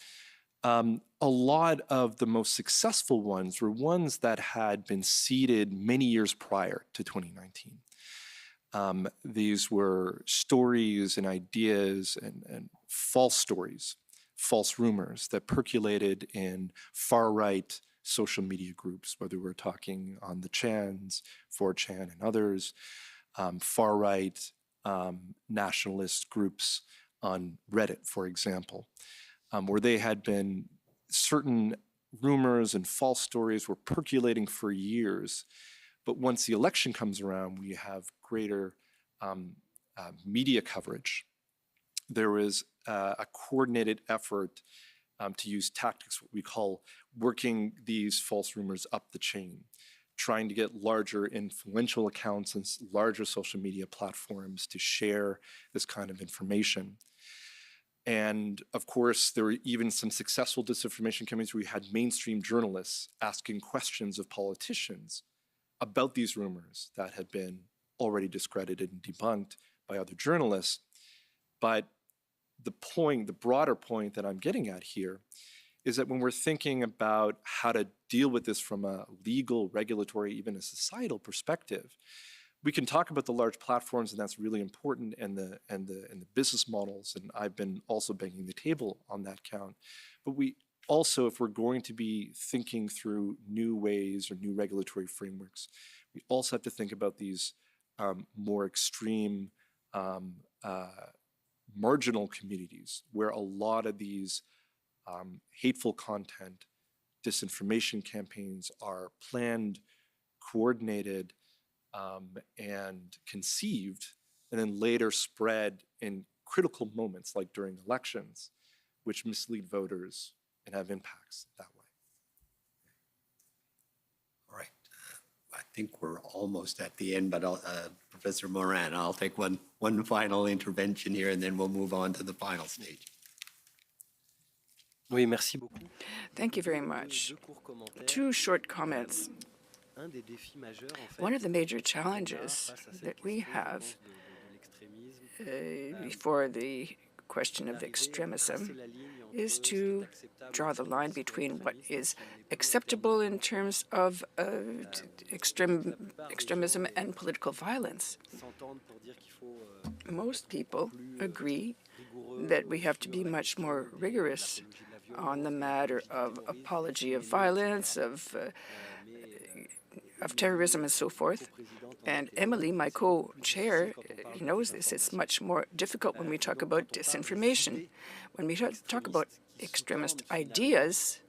a lot of the most successful ones were ones that had been seeded many years prior to 2019. These were stories and ideas and false stories, false rumors that percolated in far-right social media groups, whether we're talking on the Chans, 4chan and others, far-right nationalist groups on Reddit, for example, where they had been certain rumors and false stories were percolating for years. But once the election comes around, we have greater media coverage. There was a coordinated effort to use tactics, what we call working these false rumors up the chain, trying to get larger influential accounts and larger social media platforms to share this kind of information. And of course, there were even some successful disinformation campaigns where we had mainstream journalists asking questions of politicians about these rumors that had been already discredited and debunked by other journalists. But the broader point that I'm getting at here is that when we're thinking about how to deal with this from a legal, regulatory, even a societal perspective, we can talk about the large platforms, and that's really important, and the business models, and I've been also banging the table on that count. But we also, if we're going to be thinking through new ways or new regulatory frameworks, we also have to think about these more extreme marginal communities where a lot of these hateful content, disinformation campaigns are planned, coordinated, and conceived, and then later spread in critical moments like during elections, which mislead voters and have impacts that way. all right. I think we're almost at the end, but Professor Moran, I'll take one final intervention here, and then we'll move on to the final stage. Oui, merci beaucoup. Thank you very much. Two short comments. One of the major challenges that we have before the question of extremism is to draw the line between what is acceptable in terms of extremism and political violence. Most people agree that we have to be much more rigorous on the matter of apology of violence, of terrorism and so forth. And Emily, my co-chair, knows this. It's much more difficult when we talk about disinformation. When we talk about extremist ideas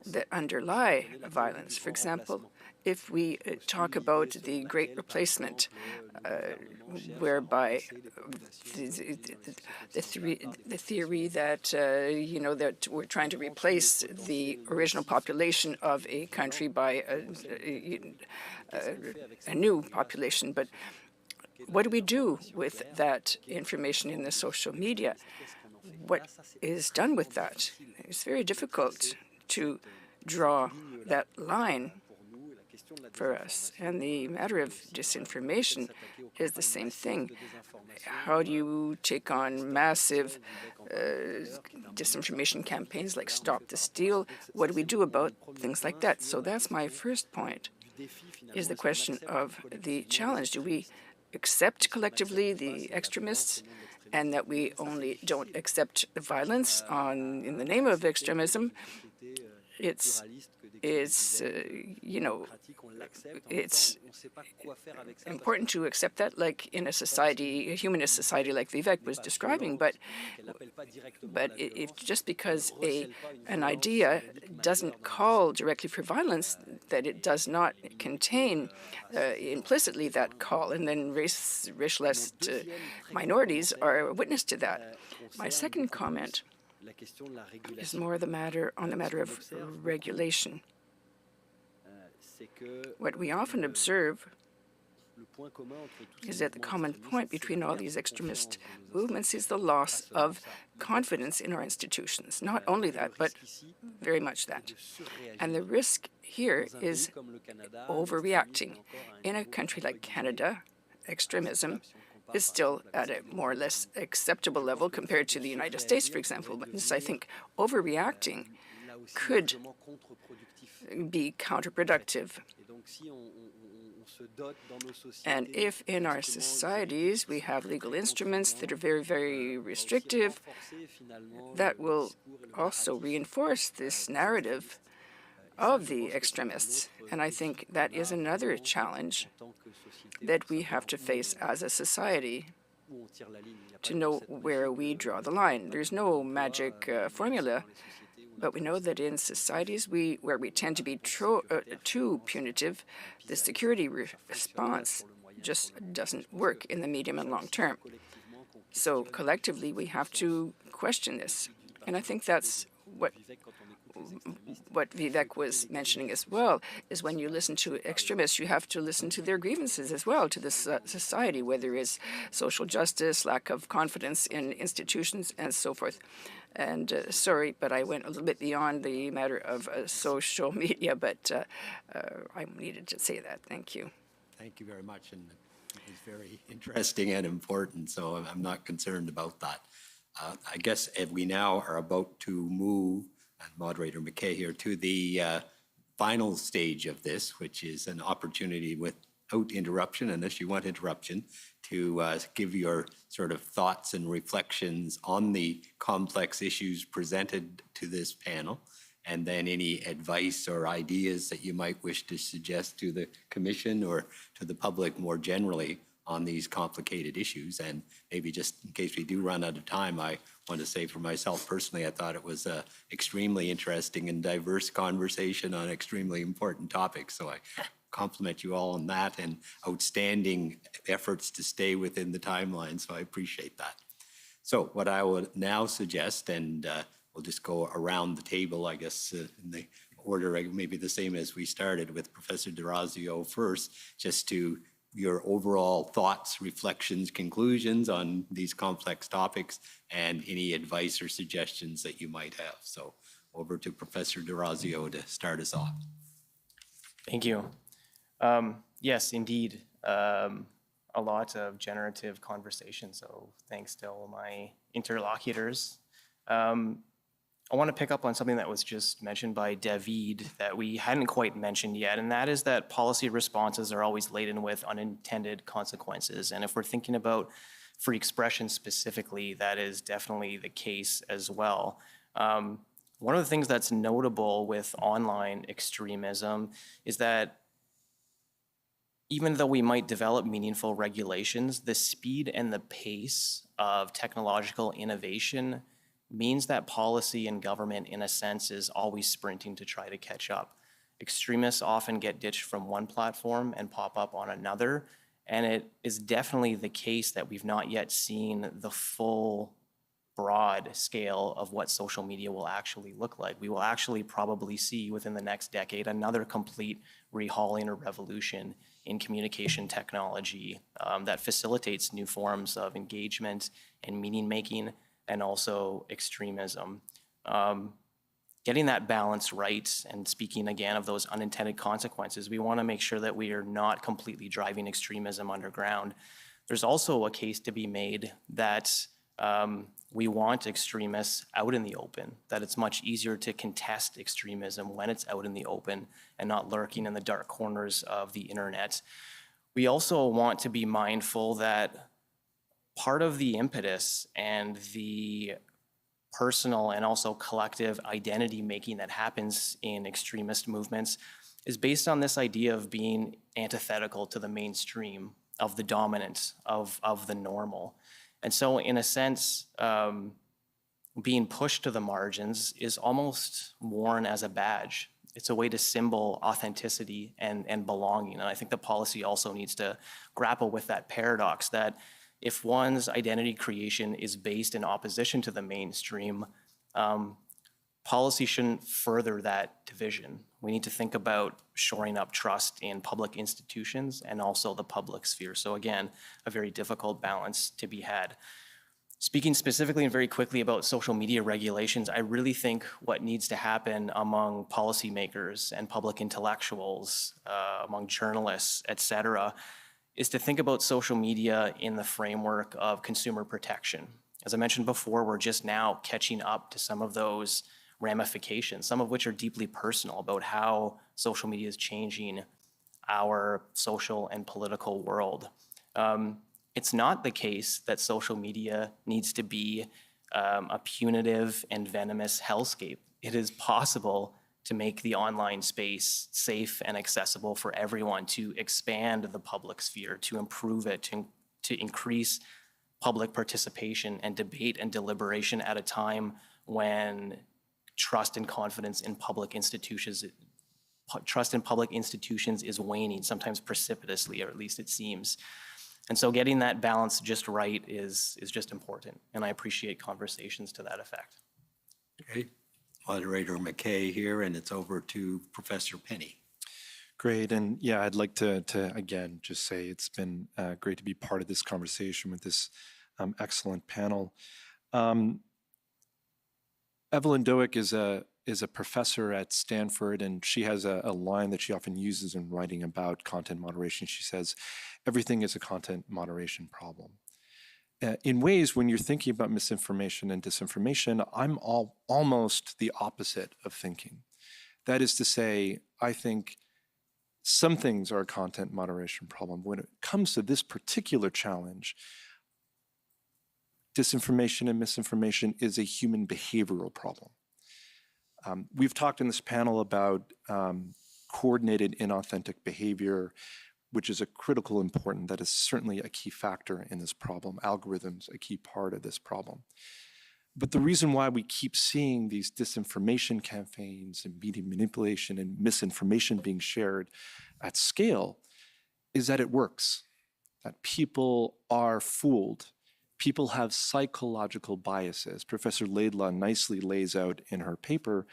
that underlie violence. For example, if we talk about the Great Replacement, whereby the theory that that we're trying to replace the original population of a country by a new population, but what do we do with that information in the social media? What is done with that? It's very difficult to draw that line for us. And the matter of disinformation is the same thing. How do you take on massive disinformation campaigns like Stop the Steal? What do we do about things like that? So that's my first point, is the question of the challenge. Do we accept collectively the extremists, and that we only don't accept violence in the name of extremism? It's important to accept that, like in a society, a humanist society like Vivek was describing, but if just because an idea doesn't call directly for violence, that it does not contain implicitly that call, and then racialist minorities are a witness to that. My second comment is more on the matter of regulation. What we often observe is that the common point between all these extremist movements is the loss of confidence in our institutions. Not only that, but very much that. And the risk here is overreacting. In a country like Canada, extremism is still at a more or less acceptable level compared to the United States, for example. But I think overreacting could be counterproductive. And if in our societies we have legal instruments that are very, very restrictive, that will also reinforce this narrative of the extremists. And I think that is another challenge that we have to face as a society, to know where we draw the line. There's no magic formula, but we know that in societies where we tend to be too punitive, the security response just doesn't work in the medium and long term. So collectively, we have to question this. And I think that's what Vivek was mentioning as well, is when you listen to extremists, you have to listen to their grievances as well, to this society, whether it's social justice, lack of confidence in institutions, and so forth. And sorry, but I went a little bit beyond the matter of social media, but I needed to say that. Thank you. Thank you very much. And it was very interesting and important, so I'm not concerned about that. I guess if we now are about to move, and Moderator McKay here, to the final stage of this, which is an opportunity without interruption, unless you want interruption, to give your sort of thoughts and reflections on the complex issues presented to this panel, and then any advice or ideas that you might wish to suggest to the Commission or to the public more generally on these complicated issues. And maybe just in case we do run out of time, I want to say for myself personally, I thought it was an extremely interesting and diverse conversation on extremely important topics. So I compliment you all on that, and outstanding efforts to stay within the timeline. So I appreciate that. So what I will now suggest, and we'll just go around the table, I guess, in the order maybe the same as we started, with Professor D'Orazio first, just to your overall thoughts, reflections, conclusions on these complex topics, and any advice or suggestions that you might have. So over to Professor D'Orazio to start us off. Thank you. Yes, indeed. A lot of generative conversation, so thanks to all my interlocutors. I want to pick up on something that was just mentioned by David that we hadn't quite mentioned yet, and that is that policy responses are always laden with unintended consequences. And if we're thinking about free expression specifically, that is definitely the case as well. One of the things that's notable with online extremism is that even though we might develop meaningful regulations, the speed and the pace of technological innovation means that policy and government, in a sense, is always sprinting to try to catch up. Extremists often get ditched from one platform and pop up on another, and it is definitely the case that we've not yet seen the full broad scale of what social media will actually look like. We will actually probably see within the next decade another complete rehauling or revolution in communication technology that facilitates new forms of engagement and meaning making and also extremism. Getting that balance right, and speaking again of those unintended consequences, we want to make sure that we are not completely driving extremism underground. There's also a case to be made that we want extremists out in the open, that it's much easier to contest extremism when it's out in the open and not lurking in the dark corners of the internet. We also want to be mindful that part of the impetus and the personal and also collective identity making that happens in extremist movements is based on this idea of being antithetical to the mainstream, of the dominant, of the normal. And so in a sense, being pushed to the margins is almost worn as a badge. It's a way to symbol authenticity and belonging. And I think the policy also needs to grapple with that paradox that if one's identity creation is based in opposition to the mainstream, policy shouldn't further that division. We need to think about shoring up trust in public institutions and also the public sphere. So again, a very difficult balance to be had. Speaking specifically and very quickly about social media regulations, I really think what needs to happen among policymakers and public intellectuals, among journalists, et cetera, is to think about social media in the framework of consumer protection. As I mentioned before, we're just now catching up to some of those ramifications, some of which are deeply personal about how social media is changing our social and political world. It's not the case that social media needs to be a punitive and venomous hellscape. It is possible to make the online space safe and accessible for everyone, to expand the public sphere, to improve it, to increase public participation and debate and deliberation at a time when trust and confidence in public institutions is waning, sometimes precipitously, or at least it seems. And so getting that balance just right is just important, and I appreciate conversations to that effect. Okay. Moderator McKay here, and it's over to Professor Penny. Great, and yeah, I'd like to again just say it's been great to be part of this conversation with this excellent panel. Evelyn Douek is a professor at Stanford, and she has a line that she often uses in writing about content moderation. She says, everything is a content moderation problem. In ways, when you're thinking about misinformation and disinformation, I'm almost the opposite of thinking. That is to say, I think some things are a content moderation problem. When it comes to this particular challenge, disinformation and misinformation is a human behavioral problem. We've talked in this panel about coordinated inauthentic behavior, which is a critical important, that is certainly a key factor in this problem. Algorithms, a key part of this problem. But the reason why we keep seeing these disinformation campaigns and media manipulation and misinformation being shared at scale is that it works, that people are fooled. People have psychological biases. Professor Laidlaw nicely lays out in her paper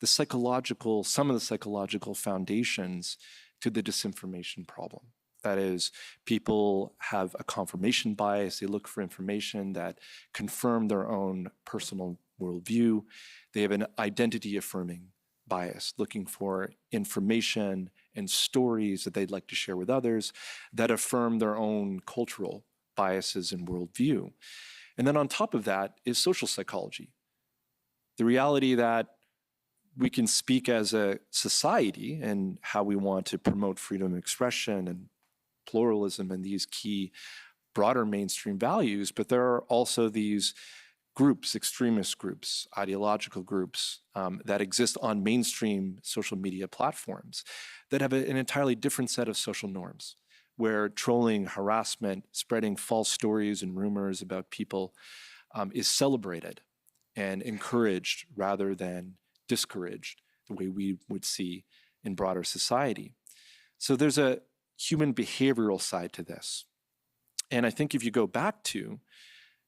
some of the psychological foundations to the disinformation problem. That is, people have a confirmation bias. They look for information that confirm their own personal worldview. They have an identity affirming bias, looking for information and stories that they'd like to share with others that affirm their own cultural biases and worldview. And then on top of that is social psychology. The reality that we can speak as a society and how we want to promote freedom of expression and pluralism and these key broader mainstream values, but there are also these groups, extremist groups, ideological groups that exist on mainstream social media platforms that have an entirely different set of social norms, where trolling, harassment, spreading false stories and rumors about people is celebrated and encouraged rather than discouraged, the way we would see in broader society. So there's a human behavioral side to this. And I think if you go back to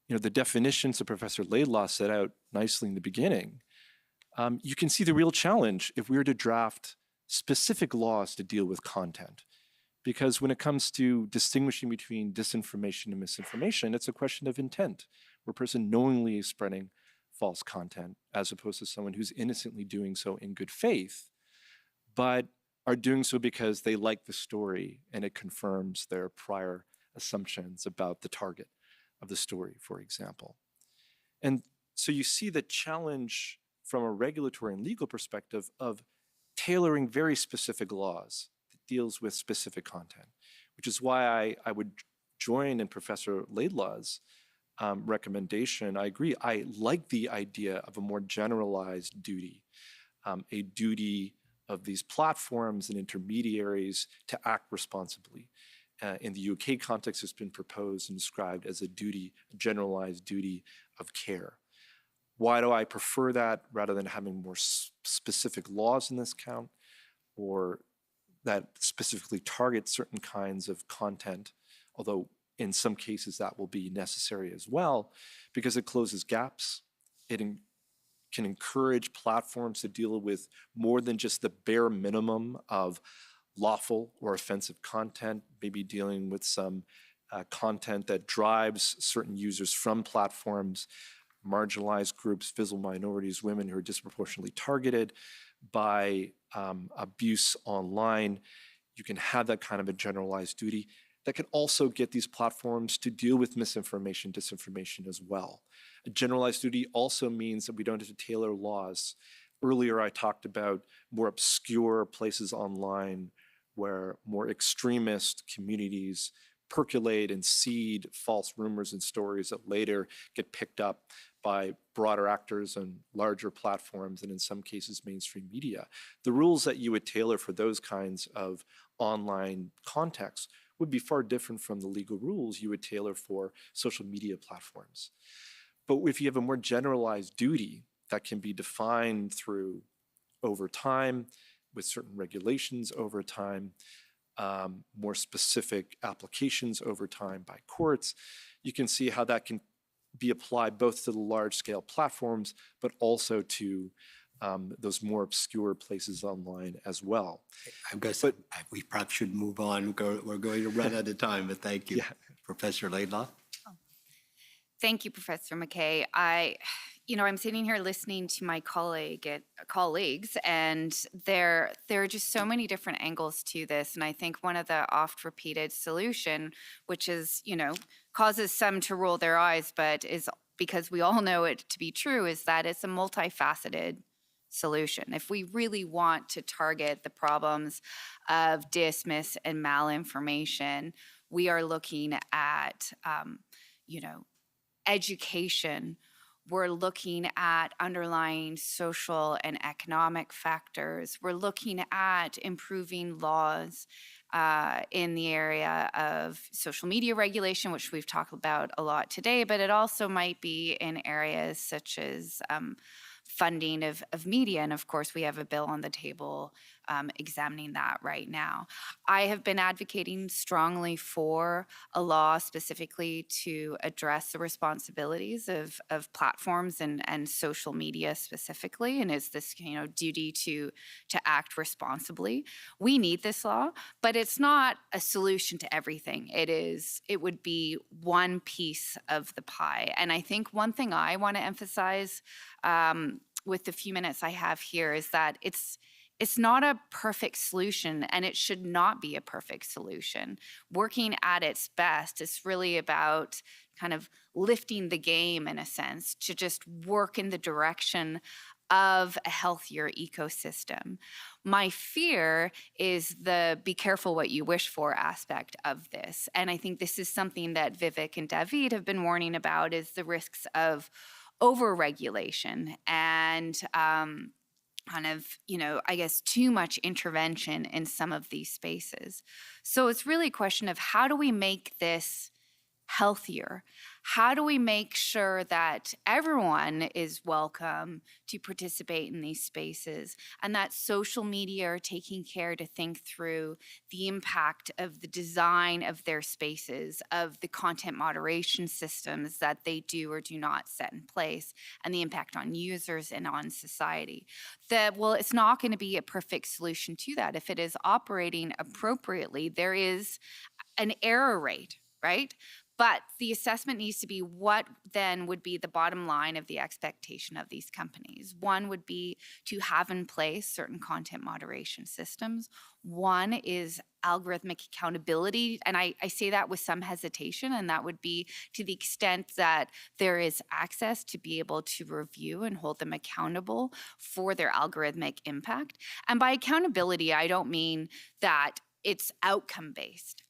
the definitions that Professor Laidlaw set out nicely in the beginning, you can see the real challenge if we were to draft specific laws to deal with content. Because when it comes to distinguishing between disinformation and misinformation, it's a question of intent, where a person knowingly is spreading false content, as opposed to someone who's innocently doing so in good faith, but are doing so because they like the story and it confirms their prior assumptions about the target of the story, for example. And so you see the challenge from a regulatory and legal perspective of tailoring very specific laws that deals with specific content, which is why I would join in Professor Laidlaw's recommendation. I agree. I like the idea of a more generalized duty, a duty of these platforms and intermediaries to act responsibly. In the UK context, it's been proposed and described as a duty, a generalized duty of care. Why do I prefer that rather than having more specific laws in this count, or that specifically target certain kinds of content, although in some cases that will be necessary as well, because it closes gaps. It can encourage platforms to deal with more than just the bare minimum of lawful or offensive content, maybe dealing with some content that drives certain users from platforms, marginalized groups, visible minorities, women who are disproportionately targeted by abuse online. You can have that kind of a generalized duty that can also get these platforms to deal with misinformation, disinformation as well. A generalized duty also means that we don't have to tailor laws. Earlier, I talked about more obscure places online where more extremist communities percolate and seed false rumors and stories that later get picked up by broader actors and larger platforms, and in some cases, mainstream media. The rules that you would tailor for those kinds of online contexts would be far different from the legal rules you would tailor for social media platforms. But if you have a more generalized duty that can be defined through over time, with certain regulations over time, more specific applications over time by courts, you can see how that can be applied both to the large-scale platforms, but also to those more obscure places online as well. We perhaps should move on. We're going to run out of time, but thank you. Yeah. Professor Laidlaw. Thank you, Professor McKay. I'm sitting here listening to my colleagues, and there are just so many different angles to this. And I think one of the oft-repeated solution, which is, causes some to roll their eyes, but is because we all know it to be true, is that it's a multifaceted solution. If we really want to target the problems of dismiss and malinformation, we are looking at, education. We're looking at underlying social and economic factors. We're looking at improving laws in the area of social media regulation, which we've talked about a lot today, but it also might be in areas such as funding of media. And of course, we have a bill on the table examining that right now. I have been advocating strongly for a law specifically to address the responsibilities of platforms and social media specifically, and it's this duty to act responsibly. We need this law, but it's not a solution to everything. It would be one piece of the pie. And I think one thing I want to emphasize with the few minutes I have here is that it's not a perfect solution, and it should not be a perfect solution. Working at its best, it's really about kind of lifting the game in a sense to just work in the direction of a healthier ecosystem. My fear is the be careful what you wish for aspect of this. And I think this is something that Vivek and David have been warning about, is the risks of overregulation and kind of, I guess, too much intervention in some of these spaces. So it's really a question of how do we make this healthier? How do we make sure that everyone is welcome to participate in these spaces, and that social media are taking care to think through the impact of the design of their spaces, of the content moderation systems that they do or do not set in place, and the impact on users and on society? Well, it's not going to be a perfect solution to that. If it is operating appropriately, there is an error rate, right? But the assessment needs to be what then would be the bottom line of the expectation of these companies. One would be to have in place certain content moderation systems. One is algorithmic accountability, and I say that with some hesitation, and that would be to the extent that there is access to be able to review and hold them accountable for their algorithmic impact. And by accountability, I don't mean that it's outcome-based.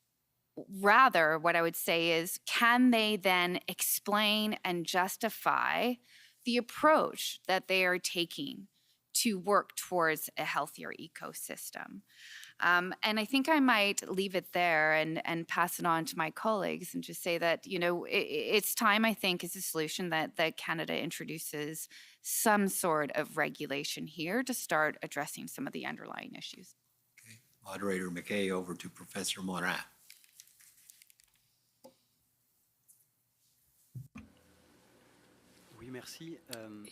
Rather, what I would say is, can they then explain and justify the approach that they are taking to work towards a healthier ecosystem? And I think I might leave it there and pass it on to my colleagues and just say that, it's time, I think, is a solution that Canada introduces some sort of regulation here to start addressing some of the underlying issues. Okay. Moderator McKay, over to Professor Morin.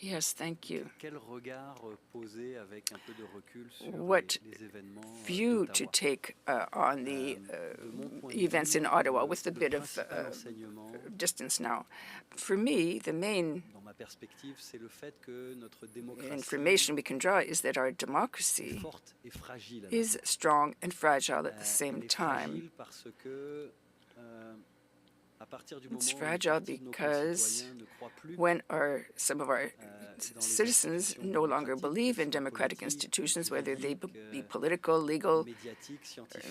Yes, thank you. What view to take on the events in Ottawa with a bit of distance now? For me, the main information we can draw is that our democracy is strong and fragile at the same time. It's fragile because when some of our citizens no longer believe in democratic institutions, whether they be political, legal,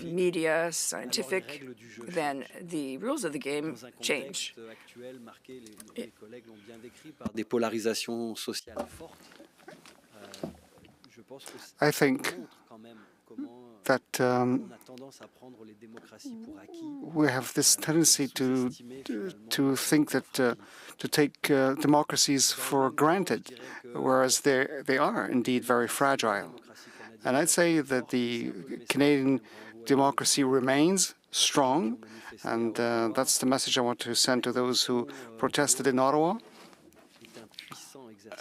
media, scientific, then the rules of the game change. Des polarisations sociales. I think that we have this tendency to think that to take democracies for granted, whereas they are indeed very fragile. And I'd say that the Canadian democracy remains strong, and that's the message I want to send to those who protested in Ottawa.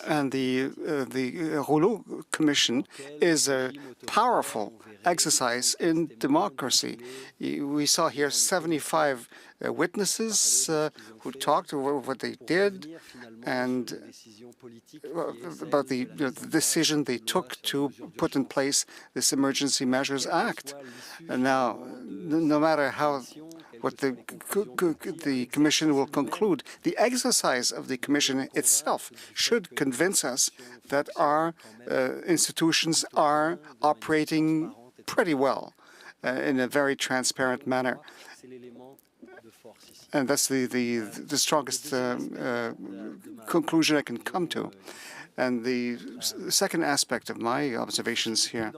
And the Rouleau Commission is a powerful exercise in democracy. We saw here 75 witnesses who talked about what they did and about the decision they took to put in place this Emergency Measures Act. And now, no matter what the Commission will conclude, the exercise of the Commission itself should convince us that our institutions are operating pretty well in a very transparent manner. And that's the strongest conclusion I can come to. And the second aspect of my observations here,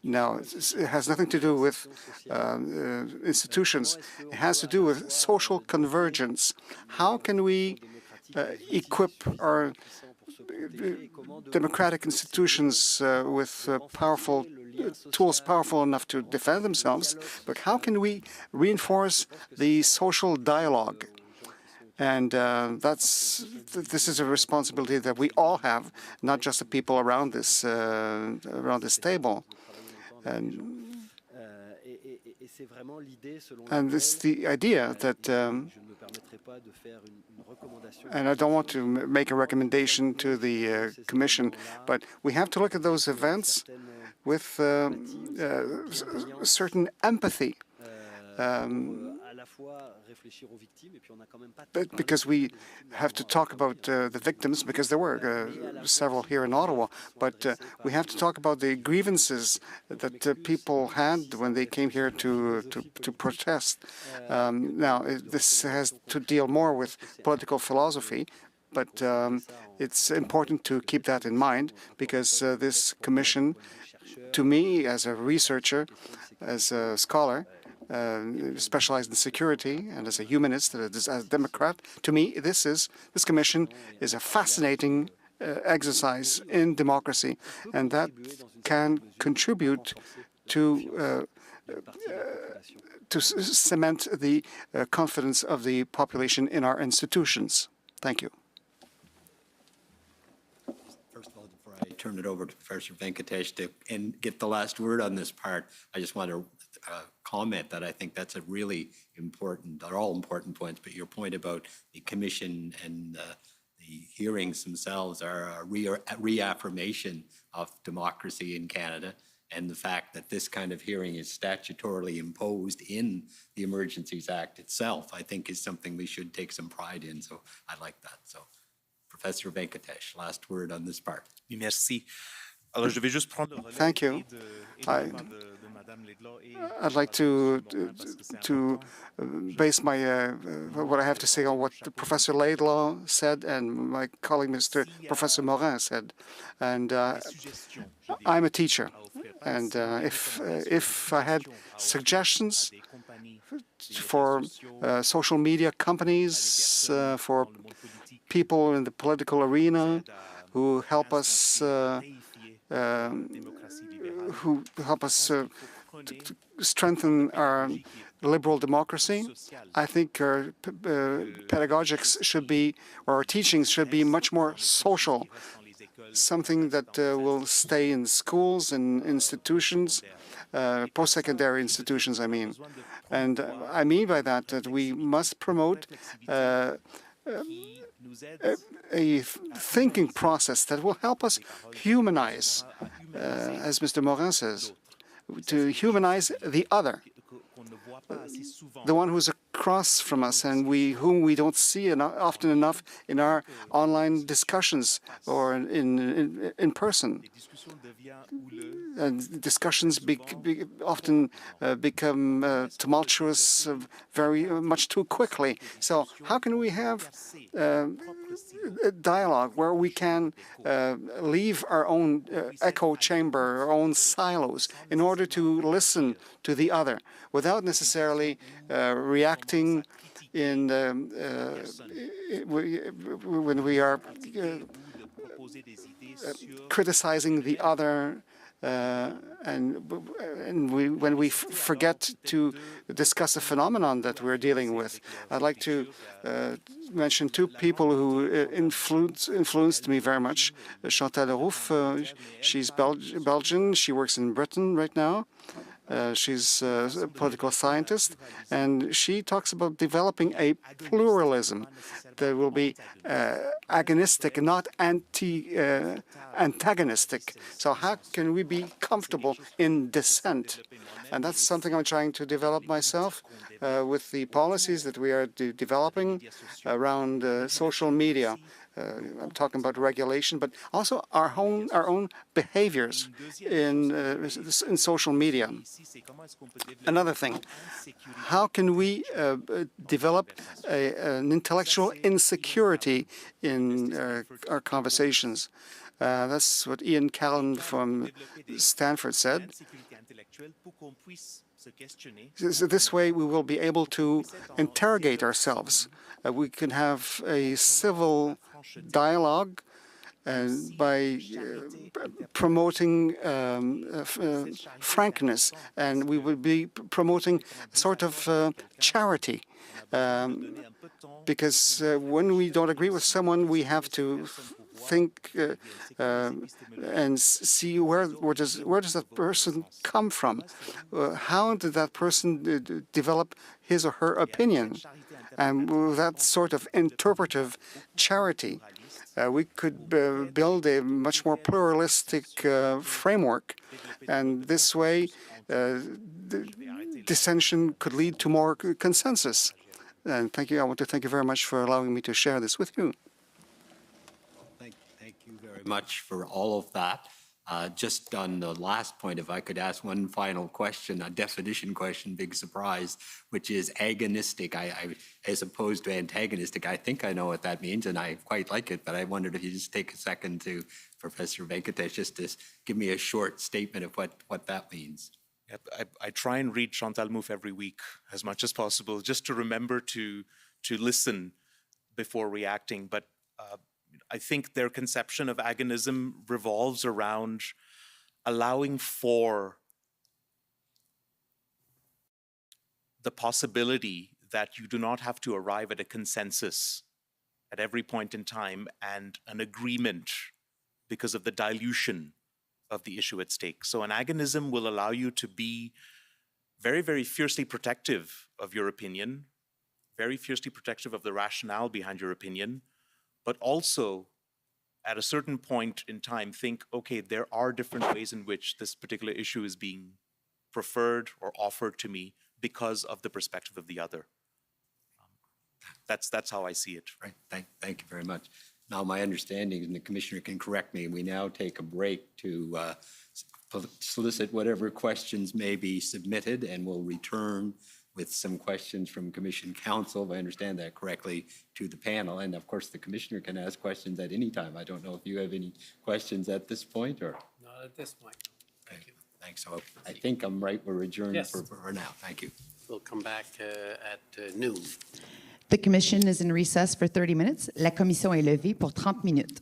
now, it has nothing to do with institutions. It has to do with social convergence. How can we equip our democratic institutions with powerful tools powerful enough to defend themselves, but how can we reinforce the social dialogue? And this is a responsibility that we all have, not just the people around this table. And And it's the idea that, and I don't want to make a recommendation to the Commission, but we have to look at those events with certain empathy. But because we have to talk about the victims, because there were several here in Ottawa, but we have to talk about the grievances that people had when they came here to protest. Now, this has to deal more with political philosophy, but it's important to keep that in mind, because this commission, to me, as a researcher, as a scholar, specialized in security, and as a humanist, as a Democrat, to me, this commission is a fascinating exercise in democracy, and that can contribute to cement the confidence of the population in our institutions. Thank you. First of all, before I turn it over to Professor Venkatesh to get the last word on this part, I just want to comment that I think that's a really important, they're all important points, but your point about the commission and the hearings themselves are a reaffirmation of democracy in Canada, and the fact that this kind of hearing is statutorily imposed in the Emergencies Act itself, I think is something we should take some pride in. So I like that. So Professor Venkatesh, last word on this part. Merci. Alors, je vais juste prendre le relais. Thank you. I'd like to base my what I have to say on what Professor Laidlaw said and my colleague, Professor Morin, said. And I'm a teacher, and if I had suggestions for social media companies, for people in the political arena who help us to strengthen our liberal democracy, I think our pedagogics should be, or our teachings should be much more social, something that will stay in schools and institutions, post-secondary institutions, I mean. And I mean by that that we must promote a thinking process that will help us humanize, as Mr. Morin says, to humanize the other, the one who's across from us and whom we don't see often enough in our online discussions or in person. And discussions often become tumultuous very much too quickly. So how can we have a dialogue where we can leave our own echo chamber, our own silos, in order to listen to the other without necessarily reacting in when we are criticizing the other, when we forget to discuss a phenomenon that we're dealing with. I'd like to mention two people who influenced me very much. Chantal Leroux, she's Belgian. She works in Britain right now. She's a political scientist, and she talks about developing a pluralism that will be agonistic, not antagonistic. So how can we be comfortable in dissent? And that's something I'm trying to develop myself with the policies that we are developing around social media. I'm talking about regulation, but also our own behaviors in social media. Another thing, how can we develop an intellectual insecurity in our conversations? That's what Ian Callan from Stanford said. So this way we will be able to interrogate ourselves. We can have a civil dialogue by promoting frankness, and we will be promoting a sort of charity. Because when we don't agree with someone, we have to think and see where does that person come from? How did that person develop his or her opinion? And with that sort of interpretive charity, we could build a much more pluralistic framework. And this way, dissension could lead to more consensus. And thank you. I want to thank you very much for allowing me to share this with you. Thank you very much for all of that. Just on the last point, if I could ask one final question, a definition question, big surprise, which is agonistic, as opposed to antagonistic. I think I know what that means, and I quite like it, but I wondered if you just take a second to, Professor Venkatesh, just to give me a short statement of what that means. I try and read Chantal Mouffe every week as much as possible, just to remember to listen before reacting. But I think their conception of agonism revolves around allowing for the possibility that you do not have to arrive at a consensus at every point in time and an agreement because of the dilution of the issue at stake. So an agonism will allow you to be very, very fiercely protective of your opinion, very fiercely protective of the rationale behind your opinion, but also at a certain point in time think, okay, there are different ways in which this particular issue is being preferred or offered to me because of the perspective of the other. That's how I see it. Right. Thank you very much. Now, my understanding, and the Commissioner can correct me, we now take a break to solicit whatever questions may be submitted, and we'll return with some questions from Commission Counsel, if I understand that correctly, to the panel. And of course, the Commissioner can ask questions at any time. I don't know if you have any questions at this point, or? Not at this point. Thank you. Thanks. So I think I'm right. We're adjourned Yes. for now. Thank you. We'll come back at noon. The commission is in recess for 30 minutes. La commission est levée pour 30 minutes.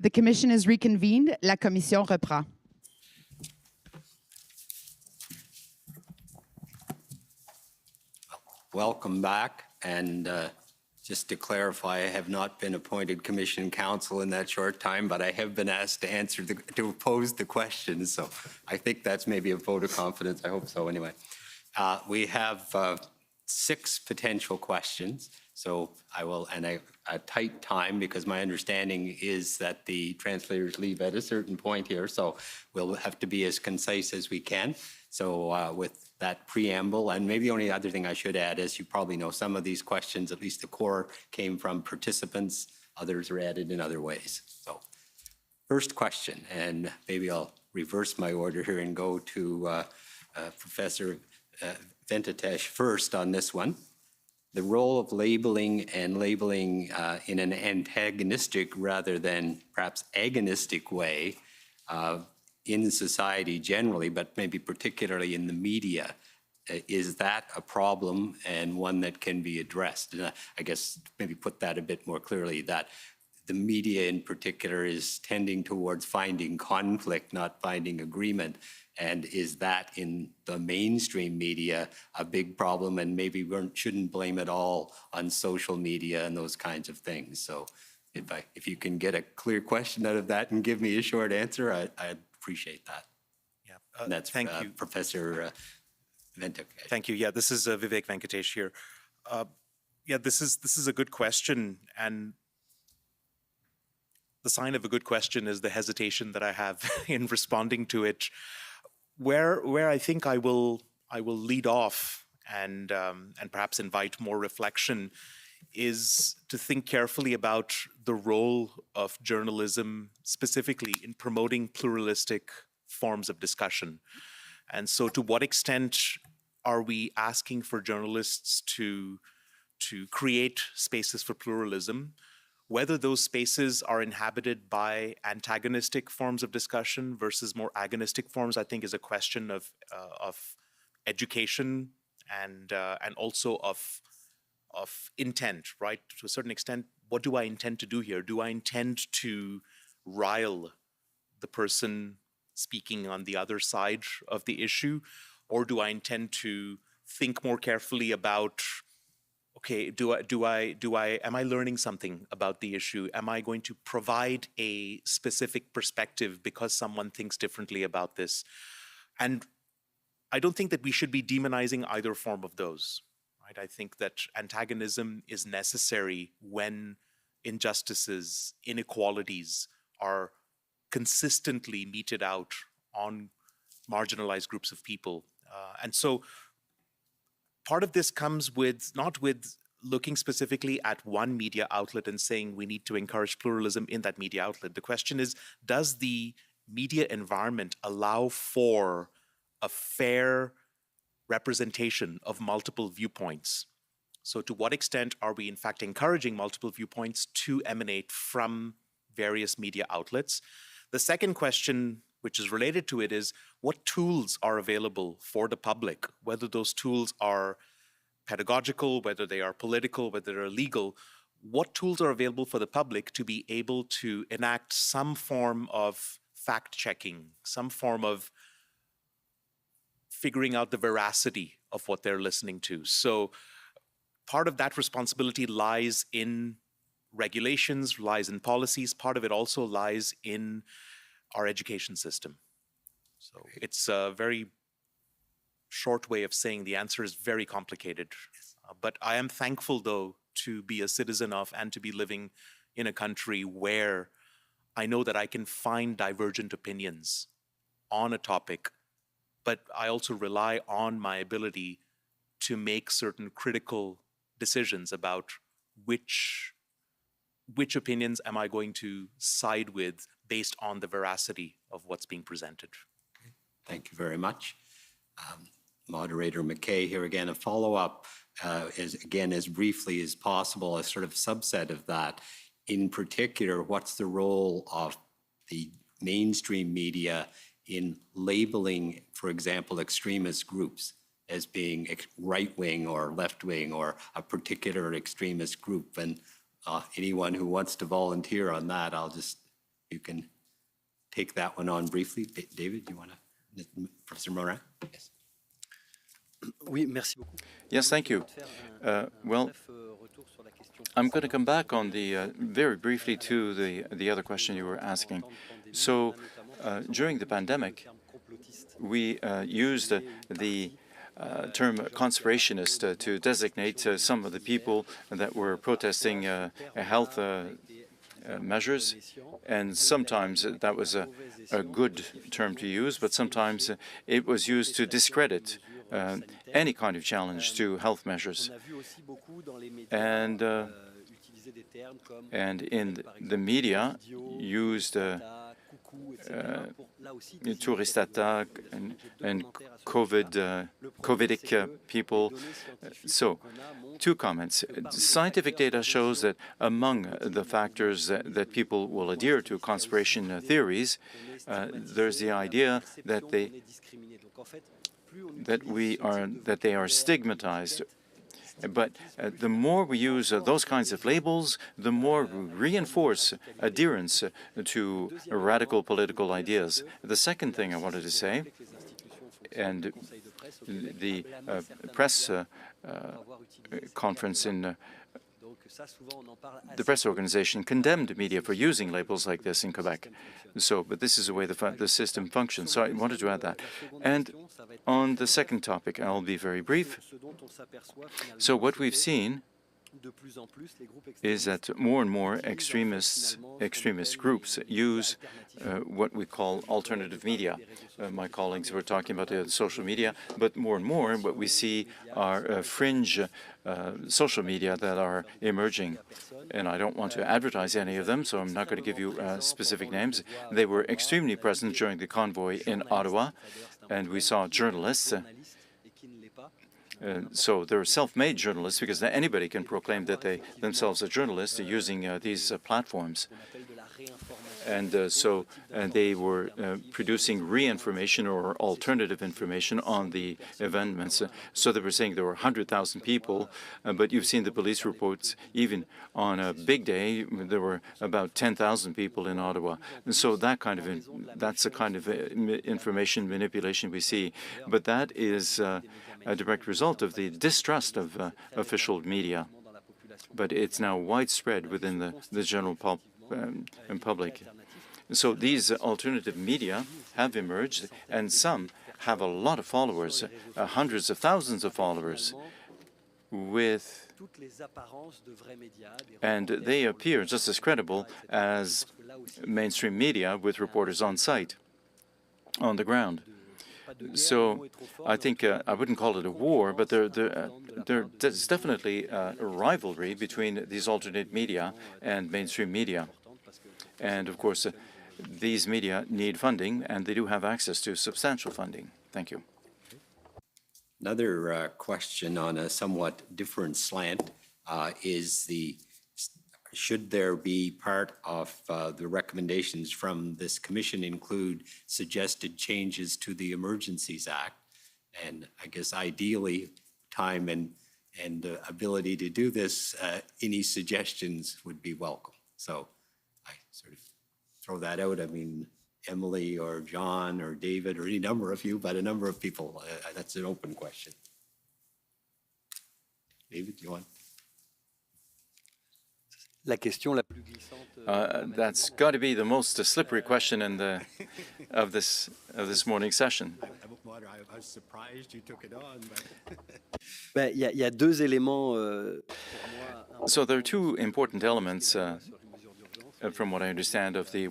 The commission is reconvened. La commission reprend. Welcome back. And just to clarify, I have not been appointed commission counsel in that short time, but I have been asked to pose the questions. So I think that's maybe a vote of confidence. I hope so anyway. We have 6 potential questions. So I will, and a tight time, because my understanding is that the translators leave at a certain point here. So we'll have to be as concise as we can. So with that preamble, and maybe the only other thing I should add is, you probably know some of these questions, at least the core, came from participants. Others are added in other ways. So first question, and maybe I'll reverse my order here and go to Professor Venkatesh first on this one. The role of labeling and labeling in an antagonistic rather than perhaps agonistic way in society generally, but maybe particularly in the media. Is that a problem, and one that can be addressed? And I guess maybe put that a bit more clearly, that the media in particular is tending towards finding conflict, not finding agreement. And is that in the mainstream media a big problem, and maybe we shouldn't blame it all on social media and those kinds of things? So if you can get a clear question out of that and give me a short answer, I'd appreciate that. Yeah, that's thank you. Professor Venkatesh. Thank you. Yeah, this is Vivek Venkatesh here. Yeah, this is a good question, and the sign of a good question is the hesitation that I have in responding to it. Where I think I will lead off and perhaps invite more reflection is to think carefully about the role of journalism, specifically in promoting pluralistic forms of discussion. And so, to what extent are we asking for journalists to create spaces for pluralism? Whether those spaces are inhabited by antagonistic forms of discussion versus more agonistic forms, I think, is a question of education and also of intent, right? To a certain extent, what do I intend to do here? Do I intend to rile the person speaking on the other side of the issue, or do I intend to think more carefully about, okay, am I learning something about the issue? Am I going to provide a specific perspective because someone thinks differently about this? And I don't think that we should be demonizing either form of those, right? I think that antagonism is necessary when injustices, inequalities are consistently meted out on marginalized groups of people. And so part of this comes with, not with looking specifically at one media outlet and saying we need to encourage pluralism in that media outlet. The question is, does the media environment allow for a fair representation of multiple viewpoints? So to what extent are we in fact encouraging multiple viewpoints to emanate from various media outlets? The second question, which is related to it, is what tools are available for the public, whether those tools are pedagogical, whether they are political, whether they're legal. What tools are available for the public to be able to enact some form of fact-checking, some form of figuring out the veracity of what they're listening to? So part of that responsibility lies in regulations, lies in policies. Part of it also lies in our education system. So it's a very short way of saying the answer is very complicated. But I am thankful, though, to be a citizen of and to be living in a country where I know that I can find divergent opinions on a topic, but I also rely on my ability to make certain critical decisions about which opinions am I going to side with based on the veracity of what's being presented. Thank you very much. Moderator McKay here again. A follow-up, as briefly as possible, a sort of subset of that. In particular, what's the role of the mainstream media in labeling, for example, extremist groups as being right-wing or left-wing or a particular extremist group? And anyone who wants to volunteer on that, I'll just you can take that one on briefly. David, you want to? Professor Morin? Yes. Oui, merci beaucoup. Yes, thank you. Well, I'm going to come back on the very briefly to the other question you were asking. So during the pandemic, we used the term conspirationist to designate some of the people that were protesting health measures, and sometimes that was a good term to use, but sometimes it was used to discredit any kind of challenge to health measures. And in the media used tourist attack and COVIDic people. So, two comments. Scientific data shows that among the factors that people will adhere to conspiration theories, there's the idea that they are stigmatized. But the more we use those kinds of labels, the more we reinforce adherence to radical political ideas. The second thing I wanted to say, and the press conference in the press organization condemned media for using labels like this in Quebec. So, but this is the way the system functions. So I wanted to add that. And on the second topic, I'll be very brief. So what we've seen is that more and more extremist groups use what we call alternative media. My colleagues were talking about social media, but more and more what we see are fringe social media that are emerging. And I don't want to advertise any of them, so I'm not going to give you specific names. They were extremely present during the convoy in Ottawa, and we saw journalists. So they're self-made journalists because anybody can proclaim that they themselves are journalists using these platforms. And so they were producing re-information or alternative information on the events. So they were saying there were 100,000 people, but you've seen the police reports. Even on a big day, there were about 10,000 people in Ottawa. And so that's the kind of information manipulation we see. But that is a direct result of the distrust of official media. But it's now widespread within the general public. So these alternative media have emerged, and some have a lot of followers, hundreds of thousands of followers, and they appear just as credible as mainstream media with reporters on site, on the ground. So I think I wouldn't call it a war, but there's definitely a rivalry between these alternate media and mainstream media. And of course, these media need funding, and they do have access to substantial funding. Thank you. Another question on a somewhat different slant is should there be part of the recommendations from this commission include suggested changes to the Emergencies Act? And I guess ideally, time and ability to do this, any suggestions would be welcome. So I sort of throw that out. I mean, Emily or John or David or any number of you, but a number of people. That's an open question. David, do you want? That's got to be the most slippery question of this morning's session. I was surprised you took it on. Y a deux éléments. So there are two important elements, from what I understand, of the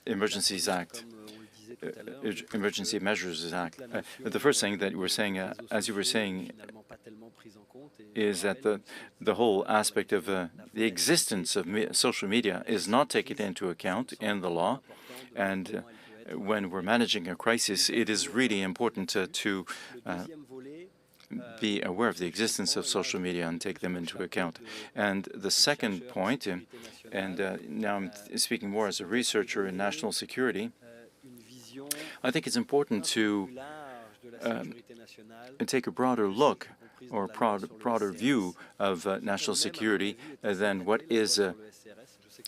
Emergencies Act. Emergency Measures Act. The first thing that we're saying, as you were saying, is that the whole aspect of the existence of social media is not taken into account in the law, and when we're managing a crisis, it is really important to be aware of the existence of social media and take them into account. And the second point, and now I'm speaking more as a researcher in national security, I think it's important to take a broader look or broader view of national security than what is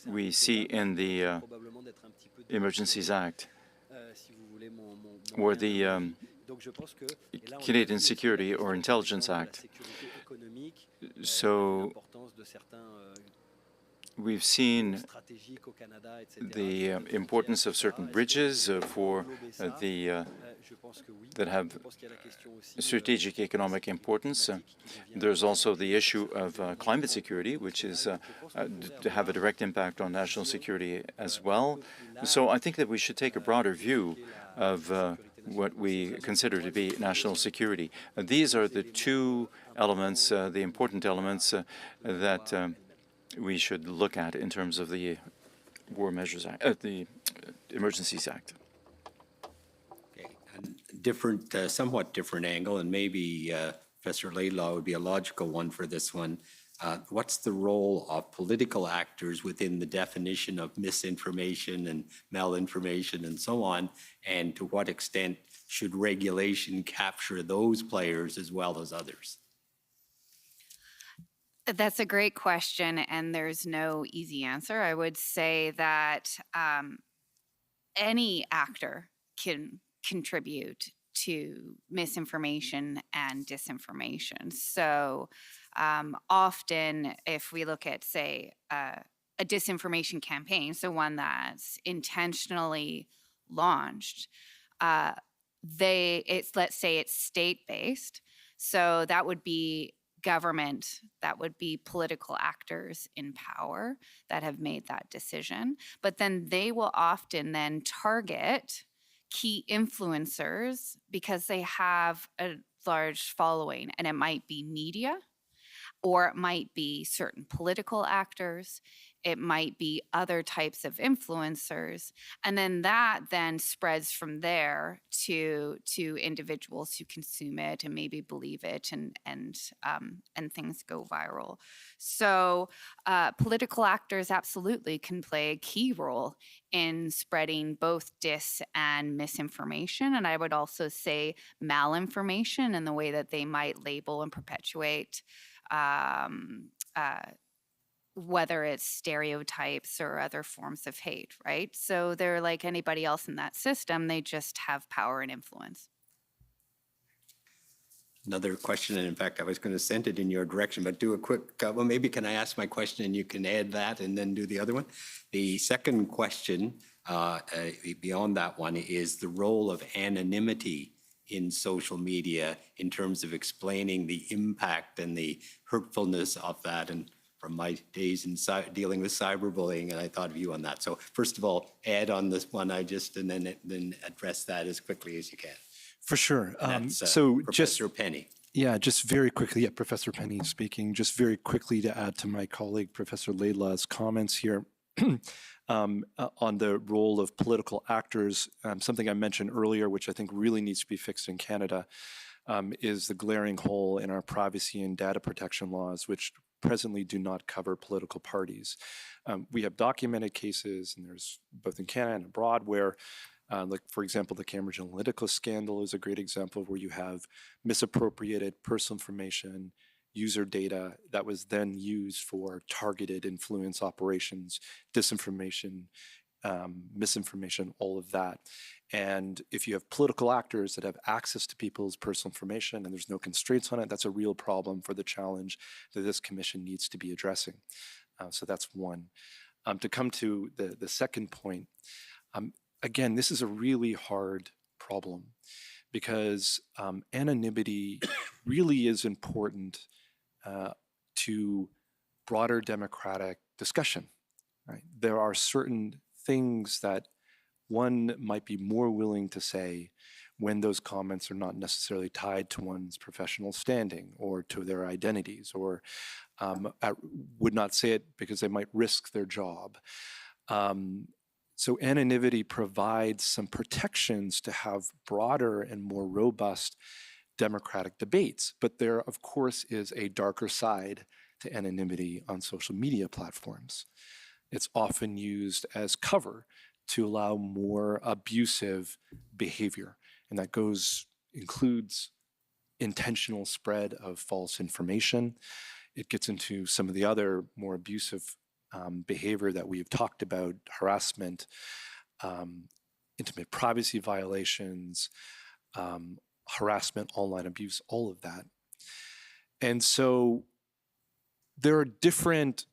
we see in the Emergencies Act, or the Canadian Security or Intelligence Act. So we've seen the importance of certain bridges that have strategic economic importance. There's also the issue of climate security, which is to have a direct impact on national security as well. So I think that we should take a broader view of what we consider to be national security. These are the two elements, the important elements that we should look at in terms of the War Measures Act, the Emergencies Act. Okay, somewhat different angle, and maybe Professor Laidlaw would be a logical one for this one. What's the role of political actors within the definition of misinformation and malinformation and so on, and to what extent should regulation capture those players as well as others? That's a great question, and there's no easy answer. I would say that any actor can contribute to misinformation and disinformation. So often, if we look at, say, a disinformation campaign, so one that's intentionally launched, let's say it's state-based, so that would be government, that would be political actors in power that have made that decision. But then they will often then target key influencers because they have a large following, and it might be media, or it might be certain political actors, it might be other types of influencers, and then that then spreads from there to individuals who consume it and maybe believe it, and things go viral. So political actors absolutely can play a key role in spreading both dis and misinformation, and I would also say malinformation in the way that they might label and perpetuate whether it's stereotypes or other forms of hate, right? So they're like anybody else in that system, they just have power and influence. Another question, and in fact, I was going to send it in your direction, but do a quick, well, maybe can I ask my question and you can add that and then do the other one? The second question, beyond that one, is the role of anonymity in social media in terms of explaining the impact and the hurtfulness of that. And from my days in dealing with cyberbullying, and I thought of you on that. So first of all, add on this one and then address that as quickly as you can. For sure. So Professor Penny. Yeah, just very quickly, yeah, Professor Penny speaking, just very quickly to add to my colleague, Professor Laidlaw's comments here on the role of political actors. Something I mentioned earlier, which I think really needs to be fixed in Canada, is the glaring hole in our privacy and data protection laws, which presently do not cover political parties. We have documented cases, and there's both in Canada and abroad, where like, for example, the Cambridge Analytica scandal is a great example where you have misappropriated personal information, user data that was then used for targeted influence operations, disinformation, misinformation, all of that. And if you have political actors that have access to people's personal information and there's no constraints on it, that's a real problem for the challenge that this commission needs to be addressing. So that's one. To come to the second point, again, this is a really hard problem because anonymity really is important to broader democratic discussion. Right? There are certain things that one might be more willing to say when those comments are not necessarily tied to one's professional standing or to their identities, or would not say it because they might risk their job. So anonymity provides some protections to have broader and more robust democratic debates. But there, of course, is a darker side to anonymity on social media platforms. It's often used as cover to allow more abusive behavior. And that includes intentional spread of false information. It gets into some of the other more abusive behavior that we've talked about, harassment, intimate privacy violations, harassment, online abuse, all of that. And so there are different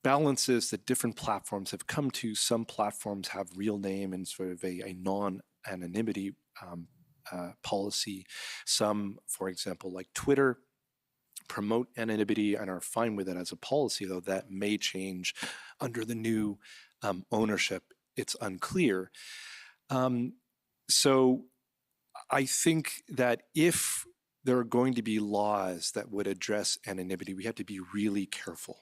balances that different platforms have come to. Some platforms have real name and sort of a non-anonymity policy. Some, for example, like Twitter, promote anonymity and are fine with it as a policy, though that may change under the new ownership. It's unclear. So I think that if there are going to be laws that would address anonymity, we have to be really careful.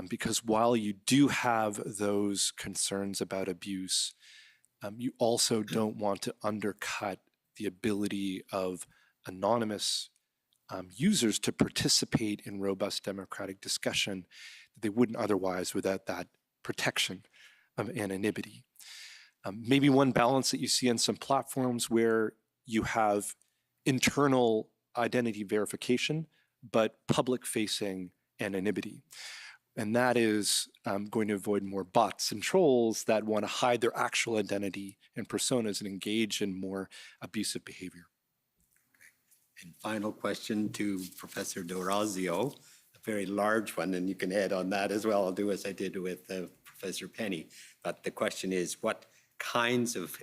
Because while you do have those concerns about abuse, you also don't want to undercut the ability of anonymous users to participate in robust democratic discussion that they wouldn't otherwise without that protection of anonymity. Maybe one balance that you see on some platforms where you have internal identity verification, but public-facing anonymity. And that is going to avoid more bots and trolls that want to hide their actual identity and personas and engage in more abusive behavior. And final question to Professor D'Orazio, a very large one, and you can add on that as well. I'll do as I did with Professor Penny. But the question is, what kinds of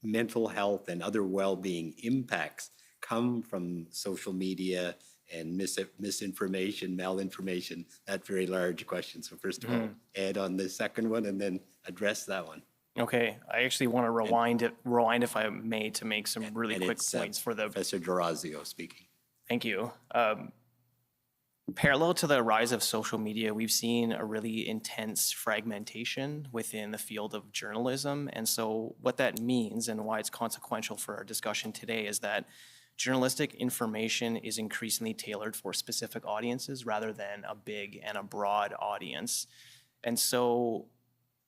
mental health and other well-being impacts come from social media and misinformation, malinformation? That very large question. So first of all, add on the second one and then address that one. Okay, I actually want to rewind, if I may, to make some really quick points for the... Professor D'Orazio speaking. Thank you. Parallel to the rise of social media, we've seen a really intense fragmentation within the field of journalism. And so what that means and why it's consequential for our discussion today is that journalistic information is increasingly tailored for specific audiences rather than a big and a broad audience. And so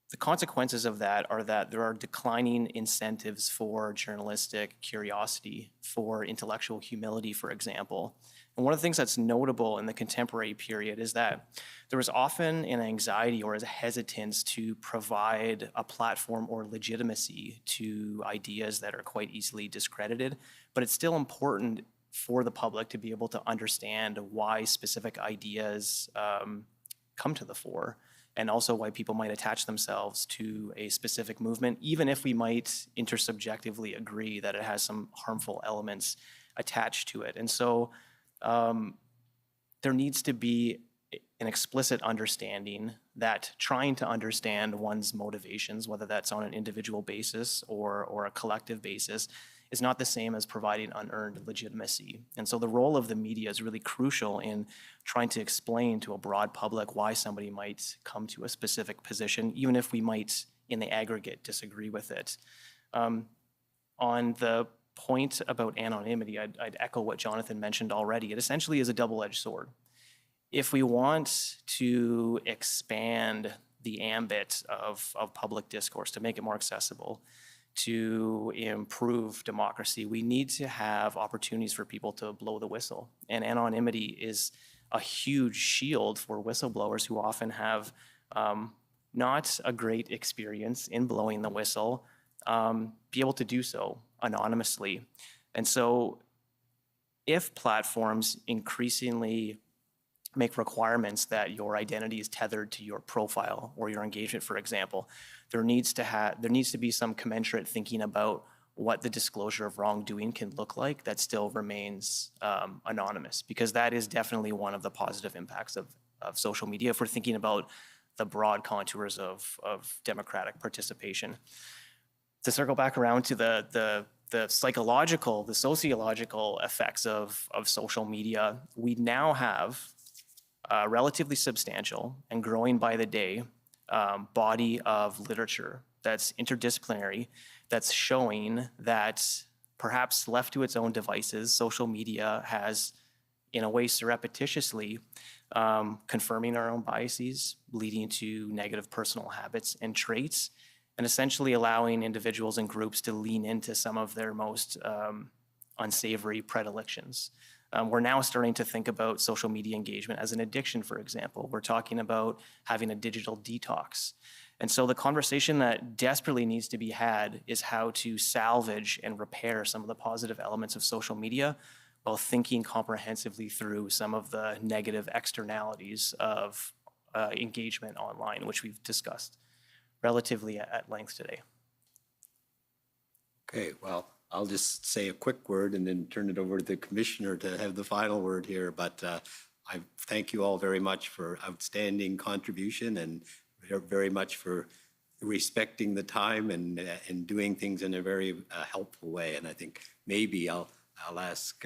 the consequences of that are that there are declining incentives for journalistic curiosity, for intellectual humility, for example. And one of the things that's notable in the contemporary period is that there was often an anxiety or a hesitance to provide a platform or legitimacy to ideas that are quite easily discredited. But it's still important for the public to be able to understand why specific ideas come to the fore, and also why people might attach themselves to a specific movement, even if we might intersubjectively agree that it has some harmful elements attached to it. And so there needs to be an explicit understanding that trying to understand one's motivations, whether that's on an individual basis or a collective basis, is not the same as providing unearned legitimacy. And so the role of the media is really crucial in trying to explain to a broad public why somebody might come to a specific position, even if we might, in the aggregate, disagree with it. On the point about anonymity, I'd echo what Jonathan mentioned already. It essentially is a double-edged sword. If we want to expand the ambit of public discourse to make it more accessible, to improve democracy, we need to have opportunities for people to blow the whistle. And anonymity is a huge shield for whistleblowers who often have not a great experience in blowing the whistle, be able to do so anonymously. And so if platforms increasingly make requirements that your identity is tethered to your profile or your engagement, for example, there needs to be some commensurate thinking about what the disclosure of wrongdoing can look like that still remains anonymous, because that is definitely one of the positive impacts of social media if we're thinking about the broad contours of democratic participation. To circle back around to the psychological, the sociological effects of social media, we now have a relatively substantial and growing by the day body of literature that's interdisciplinary, that's showing that perhaps left to its own devices, social media has, in a way, surreptitiously confirming our own biases, leading to negative personal habits and traits, and essentially allowing individuals and groups to lean into some of their most unsavory predilections. We're now starting to think about social media engagement as an addiction, for example. We're talking about having a digital detox. And so the conversation that desperately needs to be had is how to salvage and repair some of the positive elements of social media while thinking comprehensively through some of the negative externalities of engagement online, which we've discussed relatively at length today. Okay, well, I'll just say a quick word and then turn it over to the commissioner to have the final word here. But I thank you all very much for outstanding contribution and very much for respecting the time and doing things in a very helpful way. And I think maybe I'll ask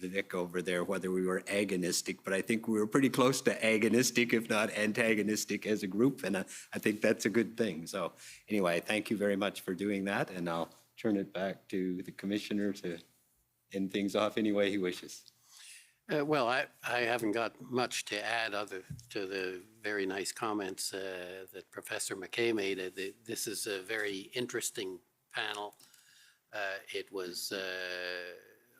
Vivek over there whether we were agonistic, but I think we were pretty close to agonistic, if not antagonistic as a group. And I think that's a good thing. So anyway, thank you very much for doing that. And I'll turn it back to the commissioner to end things off any way he wishes. Well, I haven't got much to add other to the very nice comments that Professor McKay made. This is a very interesting panel. It was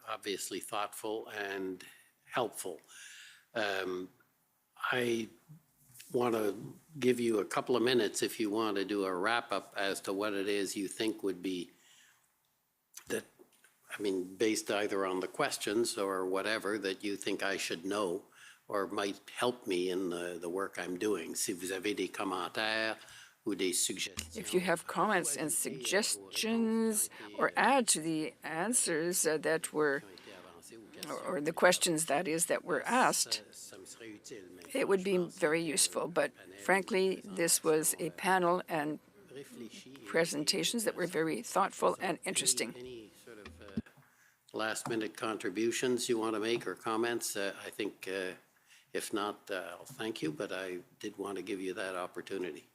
obviously thoughtful and helpful. I want to give you a couple of minutes if you want to do a wrap-up as to what it is you think would be that, I mean, based either on the questions or whatever that you think I should know or might help me in the work I'm doing. Si vous avez des commentaires ou des suggestions. If you have comments and suggestions or add to the answers that were, or the questions that is that were asked, it would be very useful. But frankly, this was a panel and presentations that were very thoughtful and interesting. Any sort of last minute contributions you want to make or comments? I think if not, I'll thank you, but I did want to give you that opportunity.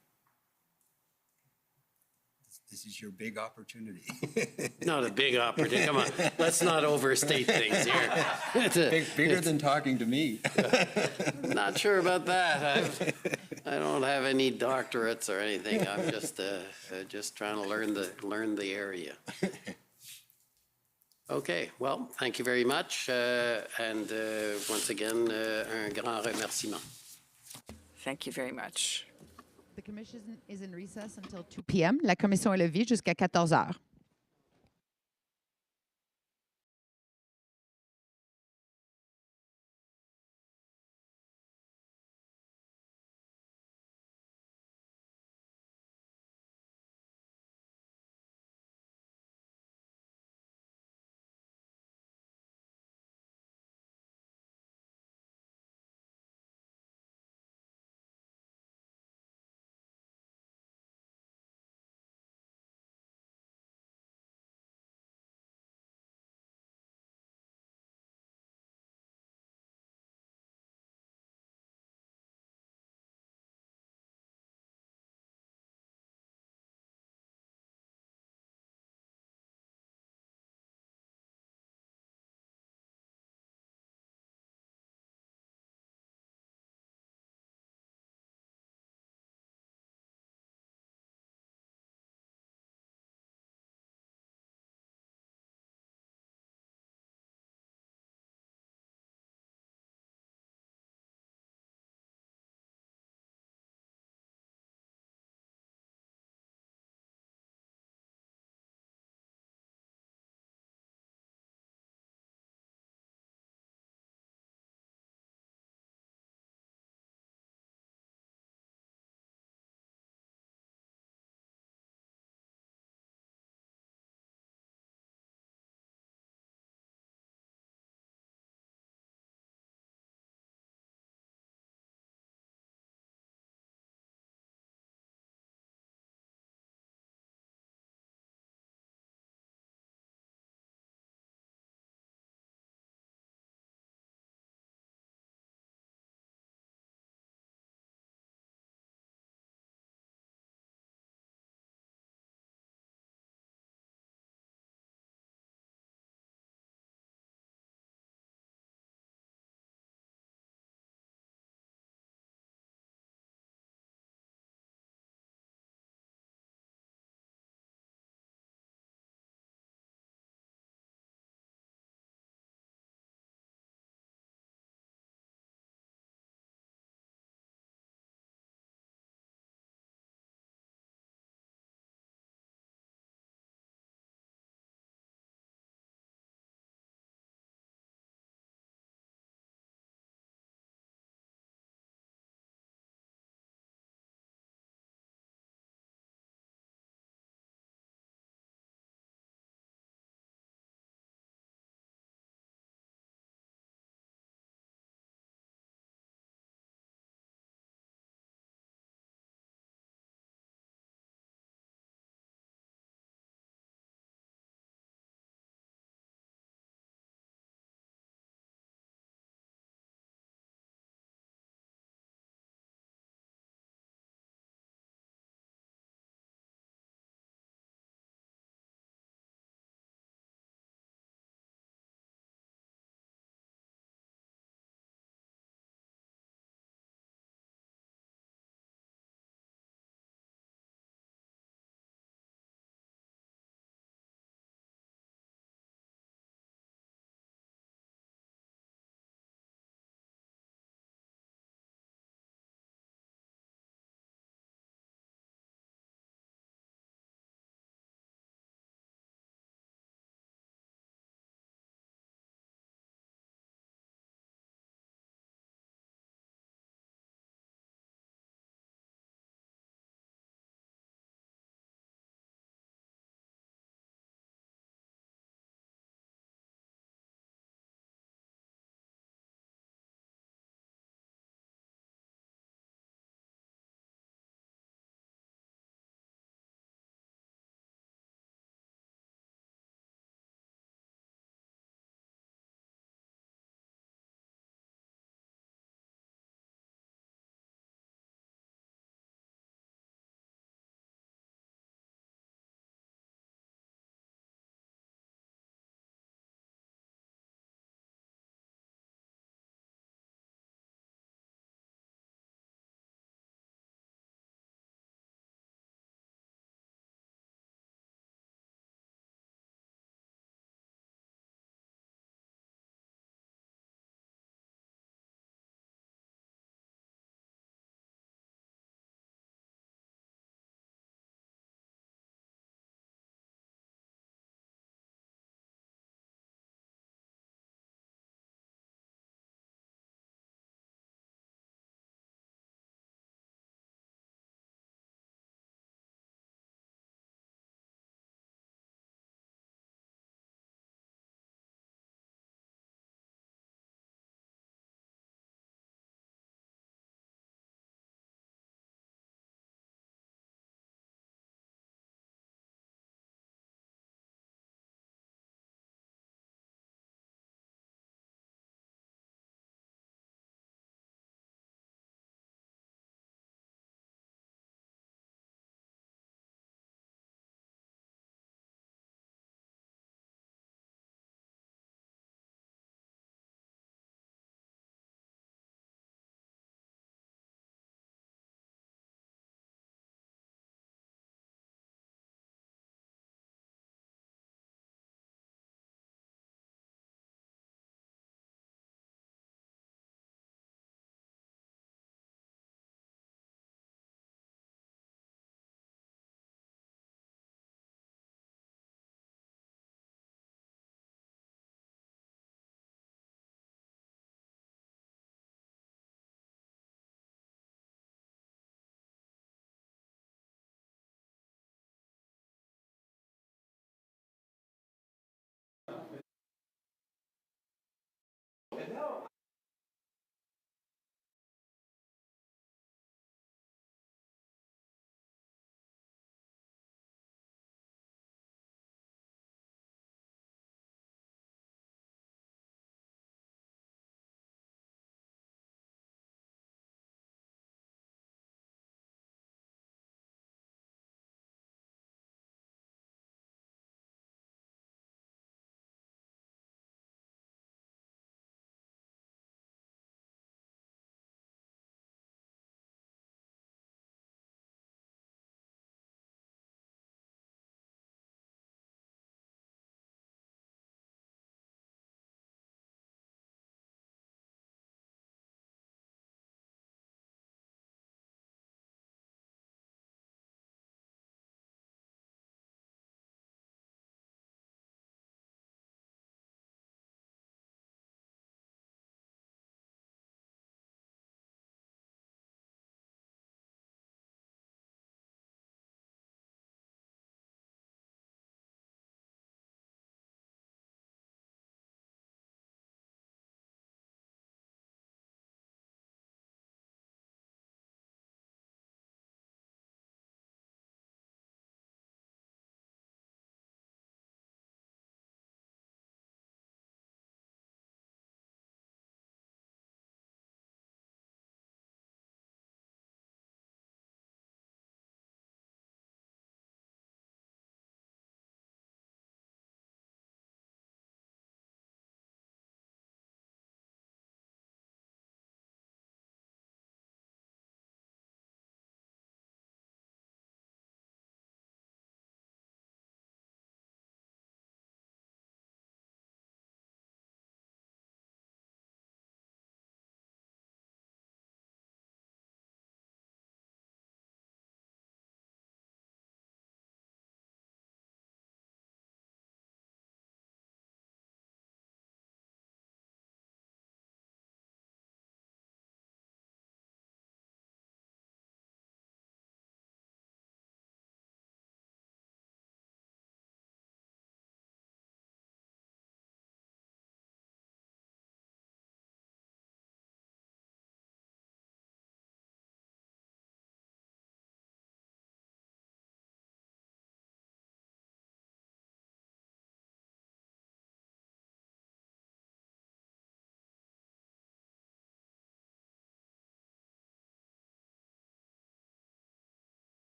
This is your big opportunity. Not a big opportunity. Come on, let's not overstate things here. Bigger than talking to me. Not sure about that. I don't have any doctorates or anything. I'm just trying to learn the area. Okay, well, thank you very much. And once again, un grand remerciement. Thank you very much. The commission is in recess until 2 p.m. La commission est levée jusqu'à 14 heures.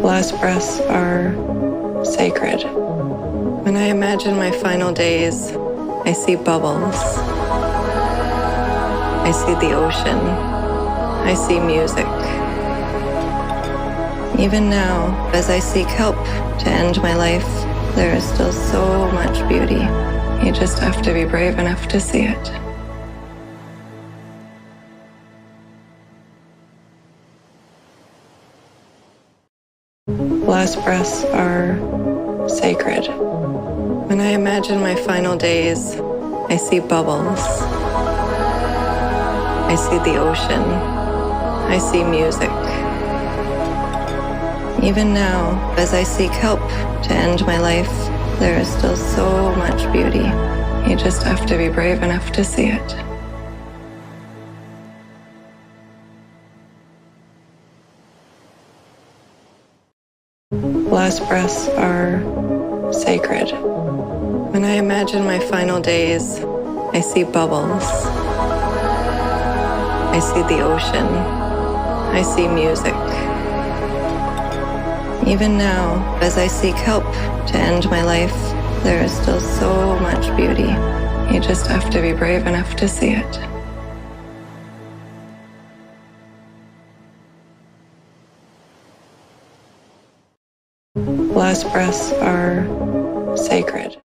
Last breaths are sacred. When I imagine my final days, I see bubbles. I see the ocean. I see music. Even now, as I seek help to end my life, there is still so much beauty. You just have to be brave enough to see it. Last breaths are sacred. When I imagine my final days, I see bubbles. I see the ocean. I see music. Even now, as I seek help to end my life, there is still so much beauty. You just have to be brave enough to see it. Last breaths are sacred. When I imagine my final days, I see bubbles. I see the ocean. I see music. Even now, as I seek help to end my life, there is still so much beauty. You just have to be brave enough to see it. Last breaths are sacred.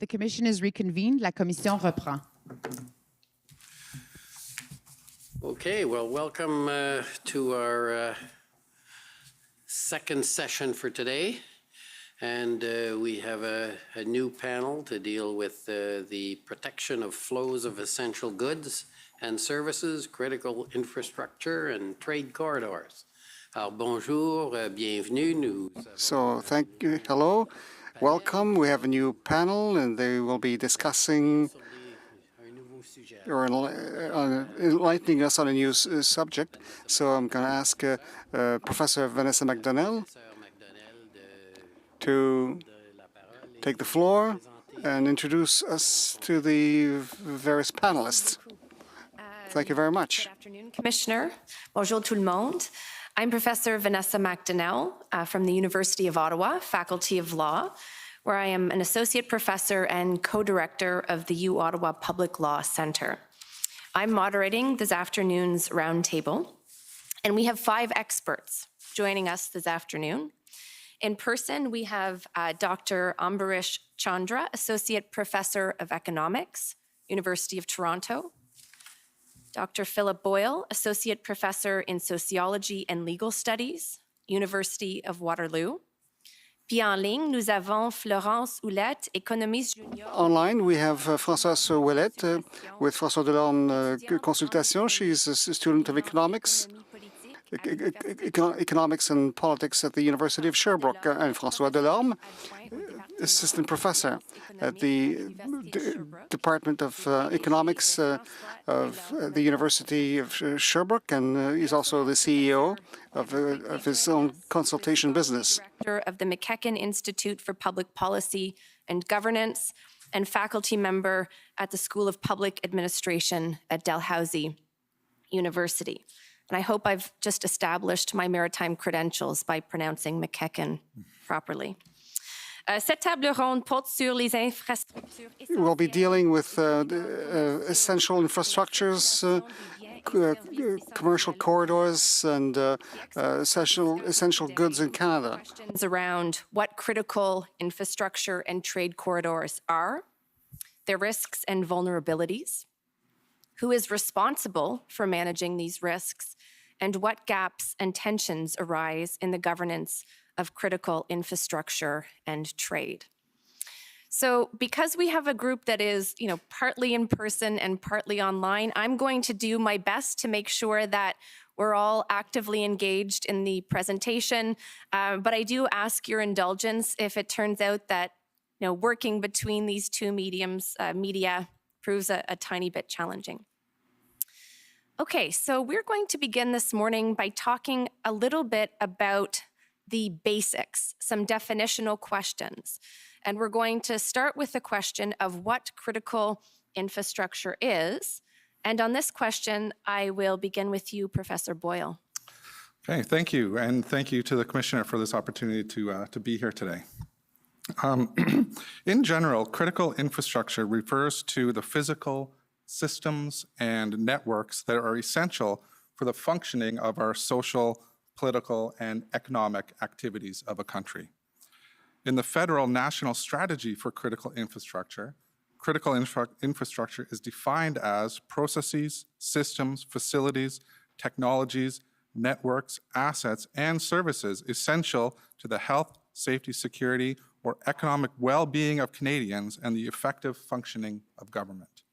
The commission is reconvened. La commission reprend. Okay, well, welcome to our second session for today. And we have a new panel to deal with the protection of flows of essential goods and services, critical infrastructure, and trade corridors. Alors, bonjour, bienvenue. So thank you. Hello. Welcome. We have a new panel, and they will be discussing or enlightening us on a new subject. So I'm going to ask Professor Vanessa McDonnell to take the floor and introduce us to the various panelists. Thank you very much. Good afternoon, Commissioner. Bonjour tout le monde. I'm Professor Vanessa McDonnell from the University of Ottawa, Faculty of Law, where I am an associate professor and co-director of the U Ottawa Public Law Centre. I'm moderating this afternoon's roundtable, and we have 5 experts joining us this afternoon. In person, we have Dr. Ambarish Chandra, Associate Professor of Economics, University of Toronto. Dr. Philip Boyle, Associate Professor in Sociology and Legal Studies, University of Waterloo. Puis en ligne, nous avons Florence Houlette, économiste junior. Online, we have Françoise Ouellette with François Delorme Consultation. She's a student of economics and politics at the University of Sherbrooke, and François Delorme, assistant professor at the Department of Economics of the University of Sherbrooke, and he's also the CEO of his own consultation business. Director of the McKechnie Institute for Public Policy and Governance, and faculty member at the School of Public Administration at Dalhousie University. And I hope I've just established my maritime credentials by pronouncing McKechnie properly. Cette table ronde porte sur les infrastructures. We'll be dealing with essential infrastructures, commercial corridors, and essential goods in Canada. Questions around what critical infrastructure and trade corridors are, their risks and vulnerabilities, who is responsible for managing these risks, and what gaps and tensions arise in the governance of critical infrastructure and trade. So because we have a group that is, partly in person and partly online, I'm going to do my best to make sure that we're all actively engaged in the presentation. But I do ask your indulgence if it turns out that, working between these two media proves a tiny bit challenging. Okay, so we're going to begin this morning by talking a little bit about the basics, some definitional questions. And we're going to start with the question of what critical infrastructure is. And on this question, I will begin with you, Professor Boyle. Okay, thank you. And thank you to the Commissioner for this opportunity to be here today. In general, critical infrastructure refers to the physical systems and networks that are essential for the functioning of our social, political, and economic activities of a country. In the federal national strategy for critical infrastructure is defined as processes, systems, facilities, technologies, networks, assets, and services essential to the health, safety, security, or economic well-being of Canadians and the effective functioning of government.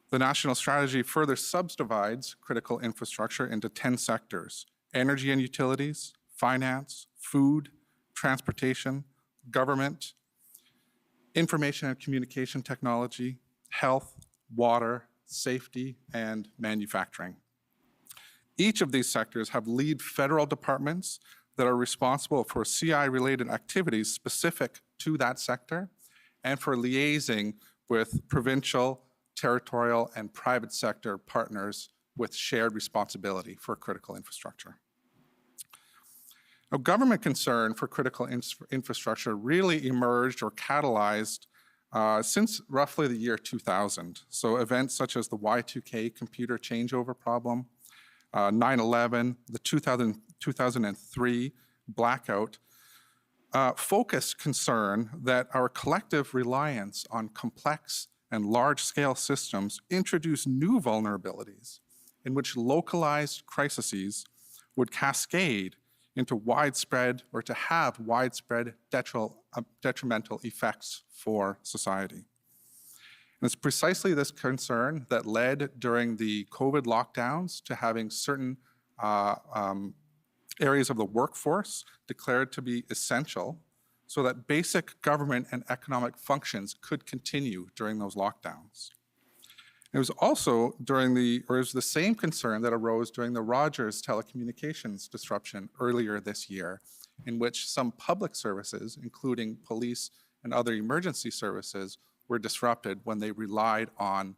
The national strategy further subdivides critical infrastructure into 10 sectors: energy and utilities, finance, food, transportation, government, information and communication technology, health, water, safety, and manufacturing. Each of these sectors have lead federal departments that are responsible for CI-related activities specific to that sector and for liaising with provincial, territorial, and private sector partners with shared responsibility for critical infrastructure. Now, government concern for critical infrastructure really emerged or catalyzed since roughly the year 2000. So events such as the Y2K computer changeover problem, 9/11, the 2003 blackout focused concern that our collective reliance on complex and large-scale systems introduce new vulnerabilities in which localized crises would cascade into widespread or to have widespread detrimental effects for society. And it's precisely this concern that led during the COVID lockdowns to having certain areas of the workforce declared to be essential so that basic government and economic functions could continue during those lockdowns. It was also it was the same concern that arose during the Rogers telecommunications disruption earlier this year, in which some public services, including police and other emergency services, were disrupted when they relied on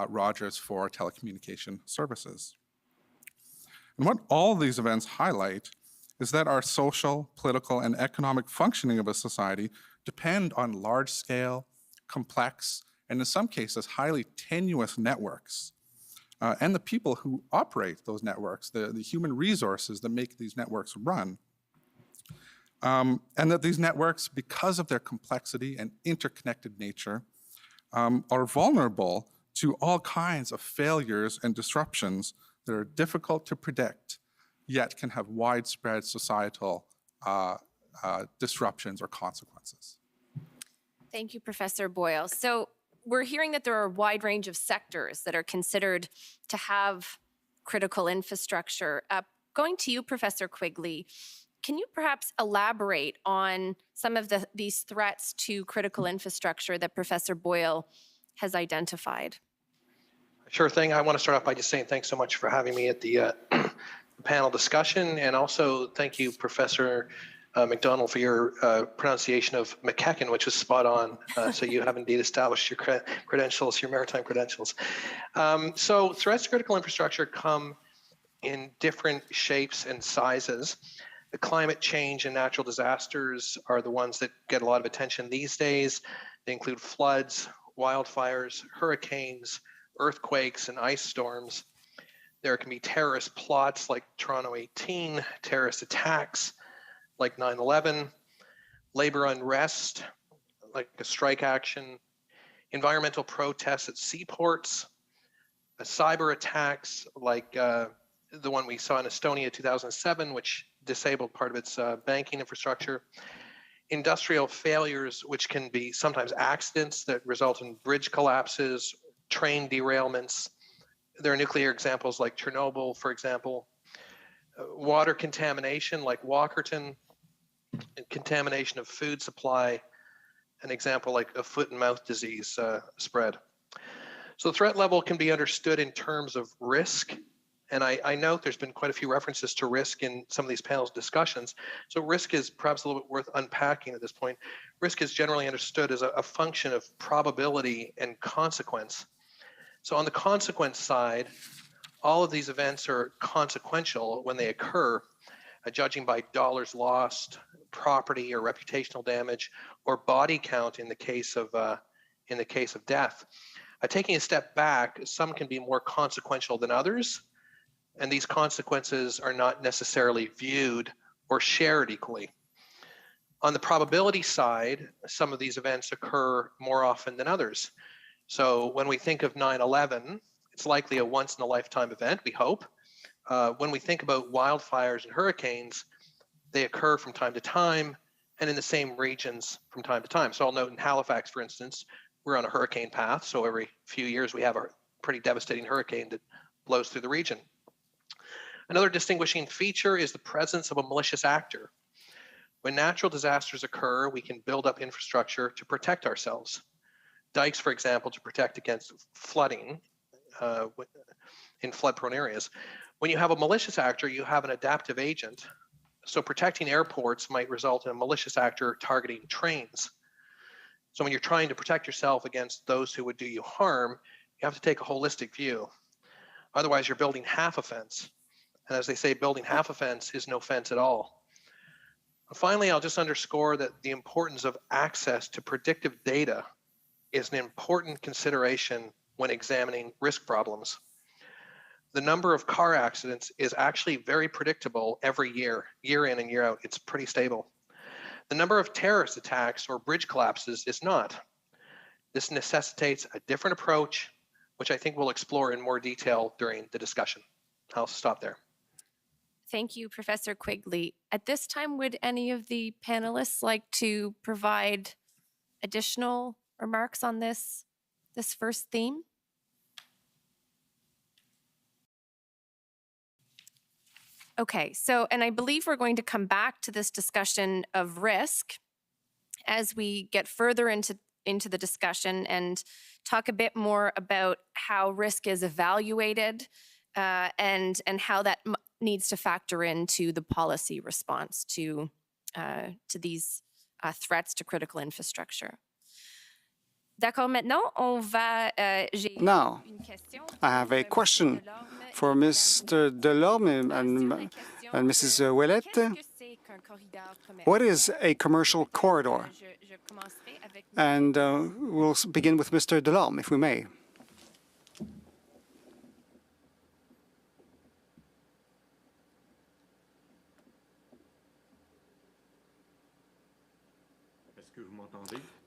Rogers for telecommunication services. And what all these events highlight is that our social, political, and economic functioning of a society depend on large-scale, complex, and in some cases, highly tenuous networks, and the people who operate those networks, the human resources that make these networks run. And that these networks, because of their complexity and interconnected nature, are vulnerable to all kinds of failures and disruptions that are difficult to predict, yet can have widespread societal disruptions or consequences. Thank you, Professor Boyle. So we're hearing that there are a wide range of sectors that are considered to have critical infrastructure. Going to you, Professor Quigley, can you perhaps elaborate on some of these threats to critical infrastructure that Professor Boyle has identified? Sure thing. I want to start off by just saying thanks so much for having me at the panel discussion, and also thank you, Professor McDonald, for your pronunciation of McKechnie, which was spot on. So you have indeed established your credentials, your maritime credentials. So threats to critical infrastructure come in different shapes and sizes. The climate change and natural disasters are the ones that get a lot of attention these days. They include floods, wildfires, hurricanes, earthquakes, and ice storms. There can be terrorist plots like Toronto 18, terrorist attacks like 9/11, labor unrest like a strike action, environmental protests at seaports, cyber attacks like the one we saw in Estonia 2007, which disabled part of its banking infrastructure, industrial failures, which can be sometimes accidents that result in bridge collapses, train derailments. There are nuclear examples like Chernobyl, for example. Water contamination like Walkerton, and contamination of food supply, an example like a foot and mouth disease spread. So the threat level can be understood in terms of risk. And I note there's been quite a few references to risk in some of these panels discussions. So risk is perhaps a little bit worth unpacking at this point. Risk is generally understood as a function of probability and consequence. So on the consequence side, all of these events are consequential when they occur, judging by dollars lost, property or reputational damage, or body count in the case of death. Taking a step back, some can be more consequential than others, and these consequences are not necessarily viewed or shared equally. On the probability side, some of these events occur more often than others. So when we think of 9/11, it's likely a once-in-a-lifetime event, we hope. When we think about wildfires and hurricanes, they occur from time to time and in the same regions from time to time. So I'll note in Halifax, for instance, we're on a hurricane path. So every few years we have a pretty devastating hurricane that blows through the region. Another distinguishing feature is the presence of a malicious actor. When natural disasters occur, we can build up infrastructure to protect ourselves. Dikes, for example, to protect against flooding in flood-prone areas. When you have a malicious actor, you have an adaptive agent. So protecting airports might result in a malicious actor targeting trains. So when you're trying to protect yourself against those who would do you harm, you have to take a holistic view. Otherwise, you're building half a fence. And as they say, building half a fence is no fence at all. Finally, I'll just underscore that the importance of access to predictive data is an important consideration when examining risk problems. The number of car accidents is actually very predictable every year, year in and year out. It's pretty stable. The number of terrorist attacks or bridge collapses is not. This necessitates a different approach, which I think we'll explore in more detail during the discussion. I'll stop there. Thank you, Professor Quigley. At this time, would any of the panelists like to provide additional remarks on this first theme? Okay, so, and I believe we're going to come back to this discussion of risk as we get further into the discussion and talk a bit more about how risk is evaluated and how that needs to factor into the policy response to these threats to critical infrastructure. D'accord, maintenant, on va... Now, I have a question for Mr. Delorme and Mrs. Ouellette. What is a commercial corridor? And we'll begin with Mr. Delorme, if we may.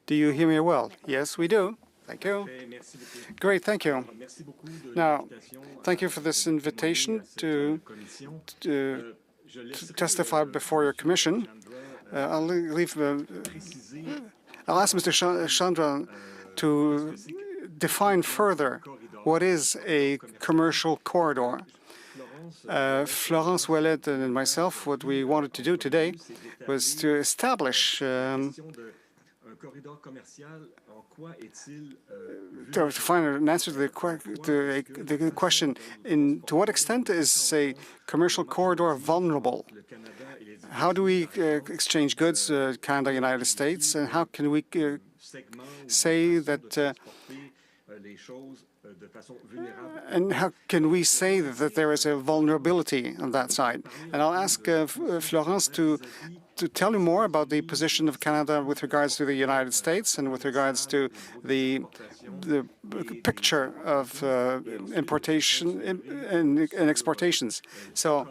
Do you hear me well? Yes, we do. Thank you. Great, thank you. Now, thank you for this invitation to testify before your commission. I'll ask Mr. Chandran to define further what is a commercial corridor. Florence Ouellette and myself, what we wanted to do today was to establish to find an answer to the question, to what extent is a commercial corridor vulnerable? How do we exchange goods, Canada, United States, and how can we say that and how can we say that there is a vulnerability on that side? And I'll ask Florence to tell you more about the position of Canada with regards to the United States and with regards to the picture of importation and exportations. So,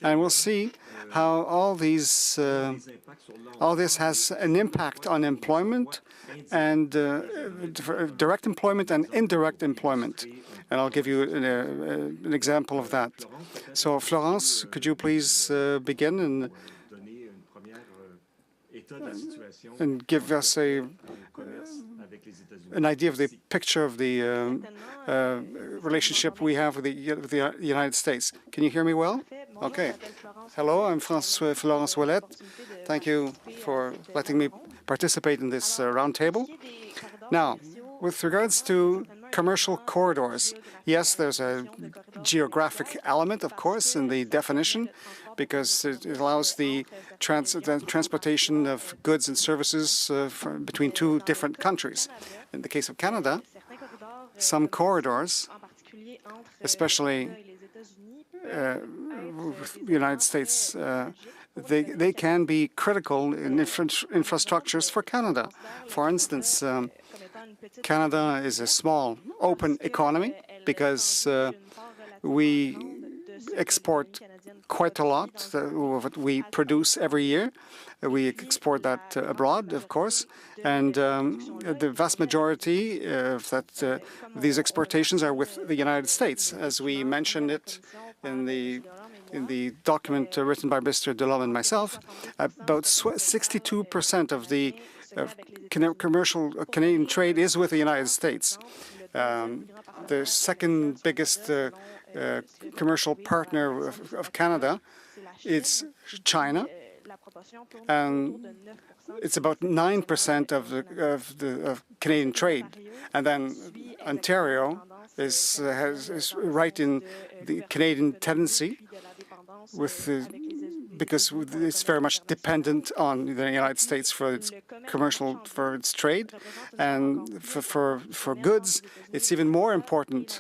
and we'll see how all this has an impact on employment and direct employment and indirect employment. And I'll give you an example of that. So, Florence, could you please begin and give us an idea of the picture of the relationship we have with the United States. Can you hear me well? Okay. Hello, I'm Florence Ouellette. Thank you for letting me participate in this roundtable. Now, with regards to commercial corridors, yes, there's a geographic element, of course, in the definition, because it allows the transportation of goods and services between two different countries. In the case of Canada, some corridors, especially with the United States, they can be critical in infrastructures for Canada. For instance, Canada is a small, open economy because we export quite a lot of what we produce every year. We export that abroad, of course, and the vast majority of these exportations are with the United States, as we mentioned it in the document written by Mr. Delorme and myself. About 62% of the commercial Canadian trade is with the United States. The second biggest commercial partner of Canada is China, and it's about 9% of Canadian trade. And then Ontario is right in the Canadian tendency, because it's very much dependent on the United States for its trade, and for goods, it's even more important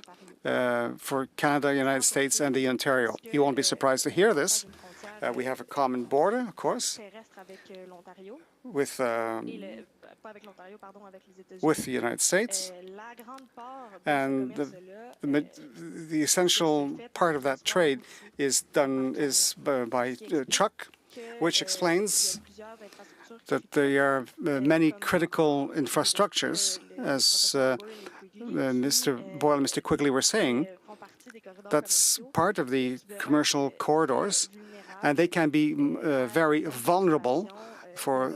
for Canada, United States, and the Ontario. You won't be surprised to hear this, We have a common border, of course, with the United States. And the essential part of that trade is done by truck, which explains that there are many critical infrastructures, as Mr. Boyle and Mr. Quigley were saying. That's part of the commercial corridors, and they can be very vulnerable. For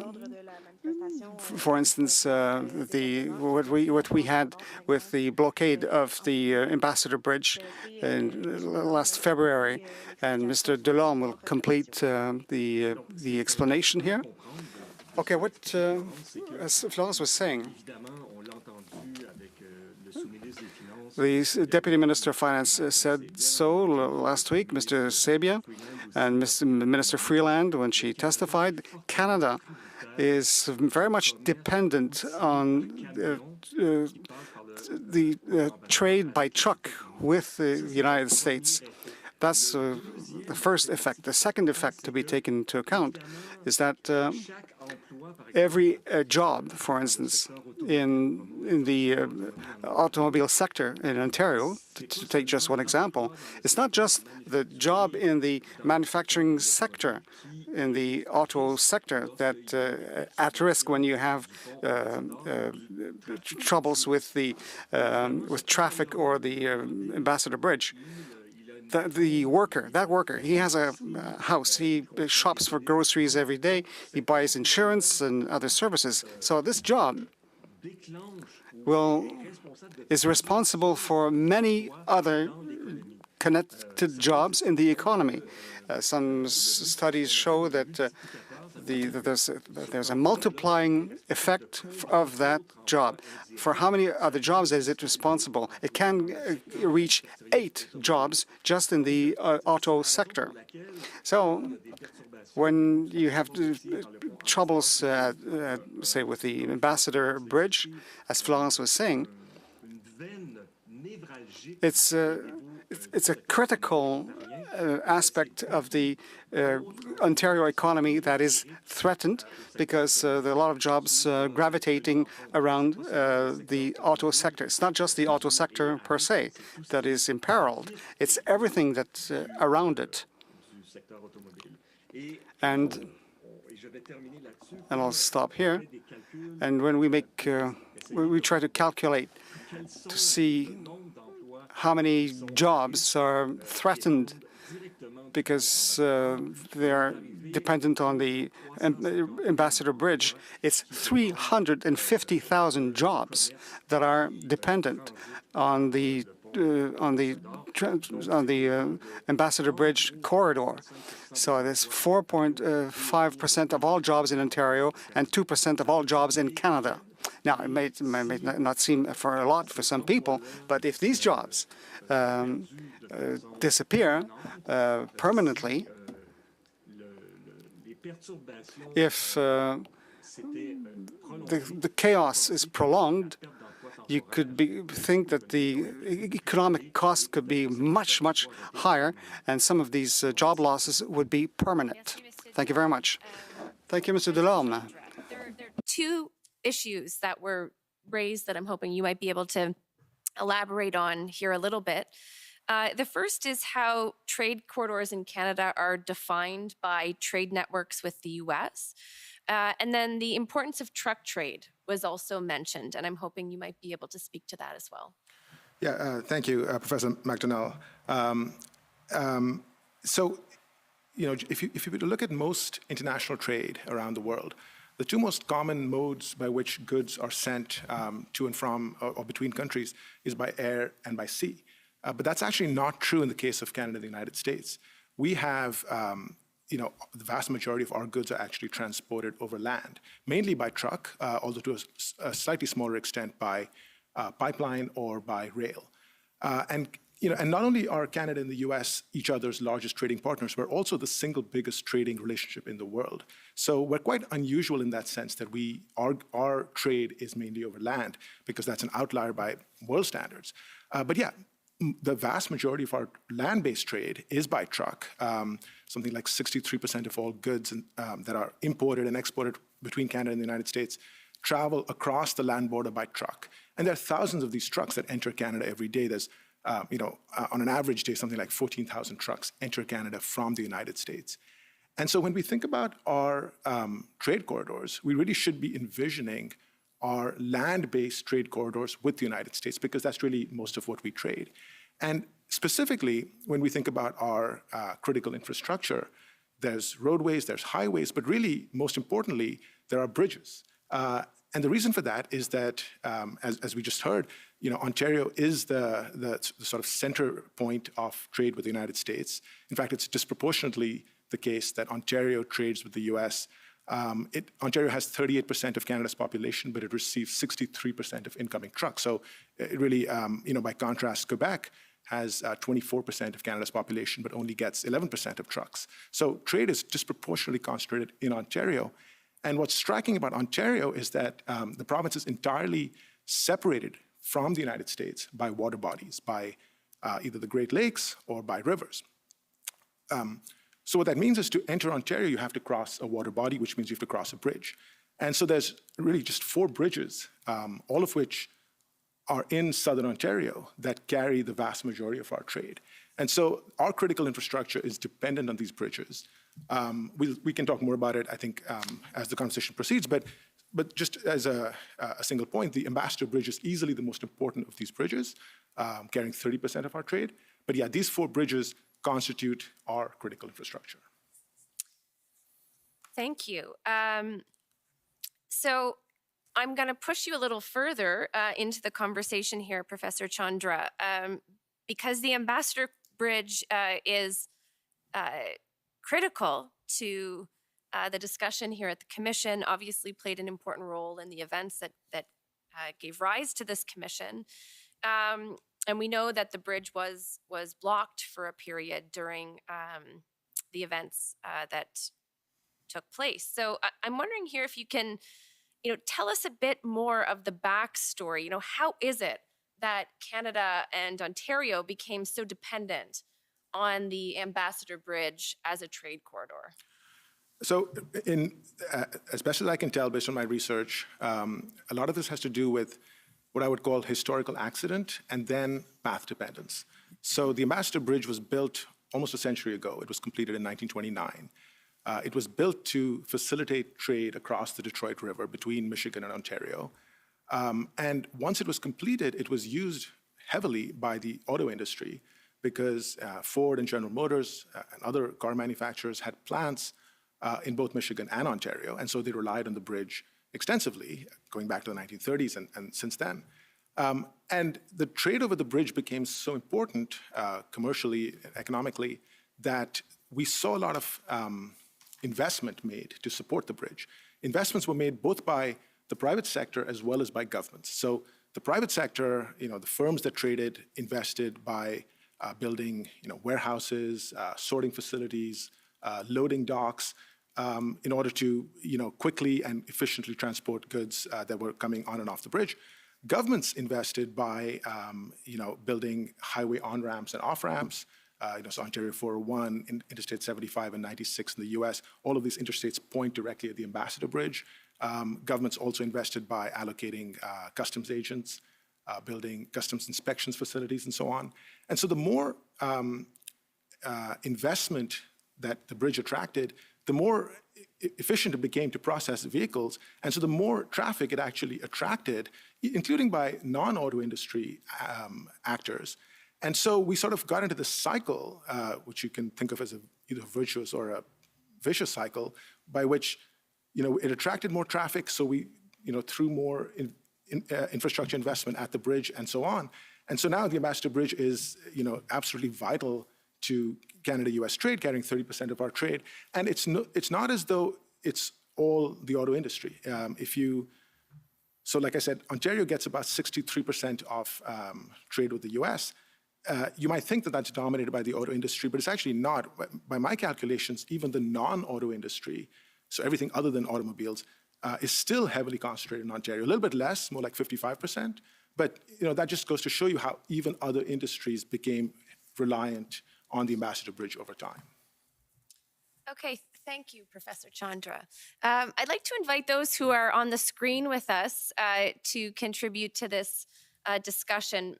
instance, what we had with the blockade of the Ambassador Bridge last February, and Mr. Delorme will complete the explanation here. Okay, as Florence was saying, the Deputy Minister of Finance said so last week, Mr. Sabia, and Minister Freeland, when she testified. Canada is very much dependent on the trade by truck with the United States. That's the first effect. The second effect to be taken into account is that every job, for instance, in the automobile sector in Ontario, to take just one example, it's not just the job in the manufacturing sector, in the auto sector, that at risk when you have troubles with with traffic or the Ambassador Bridge. That worker, he has a house. He shops for groceries every day. He buys insurance and other services. So this job is responsible for many other connected jobs in the economy. Some studies show that there's a multiplying effect of that job. For how many other jobs is it responsible? It can reach 8 jobs just in the auto sector. So when you have troubles, say, with the Ambassador Bridge, as Florence was saying, it's a critical aspect of the Ontario economy that is threatened because there are a lot of jobs gravitating around the auto sector. It's not just the auto sector per se that is imperiled. It's everything that's around it. And I'll stop here. And when we try to calculate to see how many jobs are threatened because they are dependent on the Ambassador Bridge, it's 350,000 jobs that are dependent on the Ambassador Bridge corridor. So that's 4.5% of all jobs in Ontario and 2% of all jobs in Canada. Now, it may not seem for a lot for some people, but if these jobs disappear permanently, if the chaos is prolonged, you could think that the economic cost could be much, much higher, and some of these job losses would be permanent. Thank you very much. Thank you, Mr. Delorme. There are 2 issues that were raised that I'm hoping you might be able to elaborate on here a little bit. The first is how trade corridors in Canada are defined by trade networks with the U.S. And then the importance of truck trade was also mentioned, and I'm hoping you might be able to speak to that as well. Yeah, thank you, Professor McDonnell. So, if you were to look at most international trade around the world, the 2 most common modes by which goods are sent to and from or between countries is by air and by sea. But that's actually not true in the case of Canada and the United States. We have, the vast majority of our goods are actually transported over land, mainly by truck, although to a slightly smaller extent by pipeline or by rail. And not only are Canada and the US each other's largest trading partners, we're also the single biggest trading relationship in the world. So we're quite unusual in that sense that our trade is mainly over land, because that's an outlier by world standards. But yeah, the vast majority of our land-based trade is by truck. something like 63% of all goods that are imported and exported between Canada and the United States travel across the land border by truck. And there are thousands of these trucks that enter Canada every day. There's, on an average day, something like 14,000 trucks enter Canada from the United States. And so when we think about our trade corridors, we really should be envisioning our land-based trade corridors with the United States, because that's really most of what we trade. And specifically, when we think about our critical infrastructure, there's roadways, there's highways, but really, most importantly, there are bridges. And the reason for that is that, as we just heard, Ontario is the sort of center point of trade with the United States. In fact, it's disproportionately the case that Ontario trades with the US. Ontario has 38% of Canada's population, but it receives 63% of incoming trucks. So it really, by contrast, Quebec has 24% of Canada's population, but only gets 11% of trucks. So trade is disproportionately concentrated in Ontario. And what's striking about Ontario is that the province is entirely separated from the United States by water bodies, by either the Great Lakes or by rivers. So what that means is to enter Ontario, you have to cross a water body, which means you have to cross a bridge. And so there's really just 4 bridges, all of which are in southern Ontario, that carry the vast majority of our trade. And so our critical infrastructure is dependent on these bridges. We can talk more about it, I think, as the conversation proceeds, but just as a single point, the Ambassador Bridge is easily the most important of these bridges, carrying 30% of our trade. But yeah, these 4 bridges constitute our critical infrastructure. Thank you. So I'm going to push you a little further into the conversation here, Professor Chandra, because the Ambassador Bridge is critical to the discussion here at the Commission, obviously played an important role in the events that gave rise to this Commission. And we know that the bridge was blocked for a period during the events that took place. So I'm wondering here if you can, tell us a bit more of the backstory. How is it that Canada and Ontario became so dependent on the Ambassador Bridge as a trade corridor? So as best as I can tell, based on my research, a lot of this has to do with what I would call historical accident and then path dependence. So the Ambassador Bridge was built almost a century ago. It was completed in 1929. It was built to facilitate trade across the Detroit River between Michigan and Ontario. And once it was completed, it was used heavily by the auto industry because Ford and General Motors and other car manufacturers had plants in both Michigan and Ontario. And so they relied on the bridge extensively, going back to the 1930s and since then. And the trade over the bridge became so important commercially, economically, that we saw a lot of investment made to support the bridge. Investments were made both by the private sector as well as by governments. So the private sector, the firms that traded invested by building, warehouses, sorting facilities, loading docks, in order to, quickly and efficiently transport goods that were coming on and off the bridge. Governments invested by, building highway on-ramps and off-ramps. So Ontario 401, Interstate 75 and 96 in the US, all of these interstates point directly at the Ambassador Bridge. Governments also invested by allocating customs agents, building customs inspections facilities, and so on. And so the more investment that the bridge attracted, the more efficient it became to process vehicles. And so the more traffic it actually attracted, including by non-auto industry actors. And so we sort of got into this cycle, which you can think of as either virtuous or a vicious cycle, by which it attracted more traffic, so we threw more infrastructure investment at the bridge and so on. And so now the Ambassador Bridge is absolutely vital to Canada-US trade, carrying 30% of our trade. And it's not as though it's all the auto industry. So like I said, Ontario gets about 63% of trade with the US. You might think that that's dominated by the auto industry, but it's actually not. By my calculations, even the non-auto industry, so everything other than automobiles, is still heavily concentrated in Ontario. A little bit less, more like 55%. But that just goes to show you how even other industries became reliant on the Ambassador Bridge over time. Okay, thank you, Professor Chandra. I'd like to invite those who are on the screen with us to contribute to this discussion.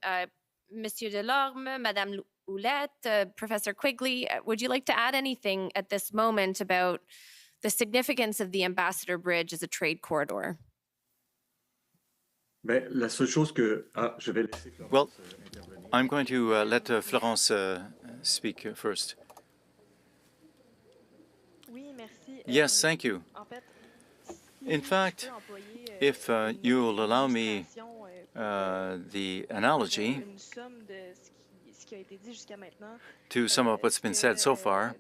Monsieur Delorme, Madame Houlette, Professor Quigley, would you like to add anything at this moment about the significance of the Ambassador Bridge as a trade corridor? Well, I'm going to let Florence speak first. Yes, thank you. In fact, if you'll allow me the analogy to sum up what's been said so far,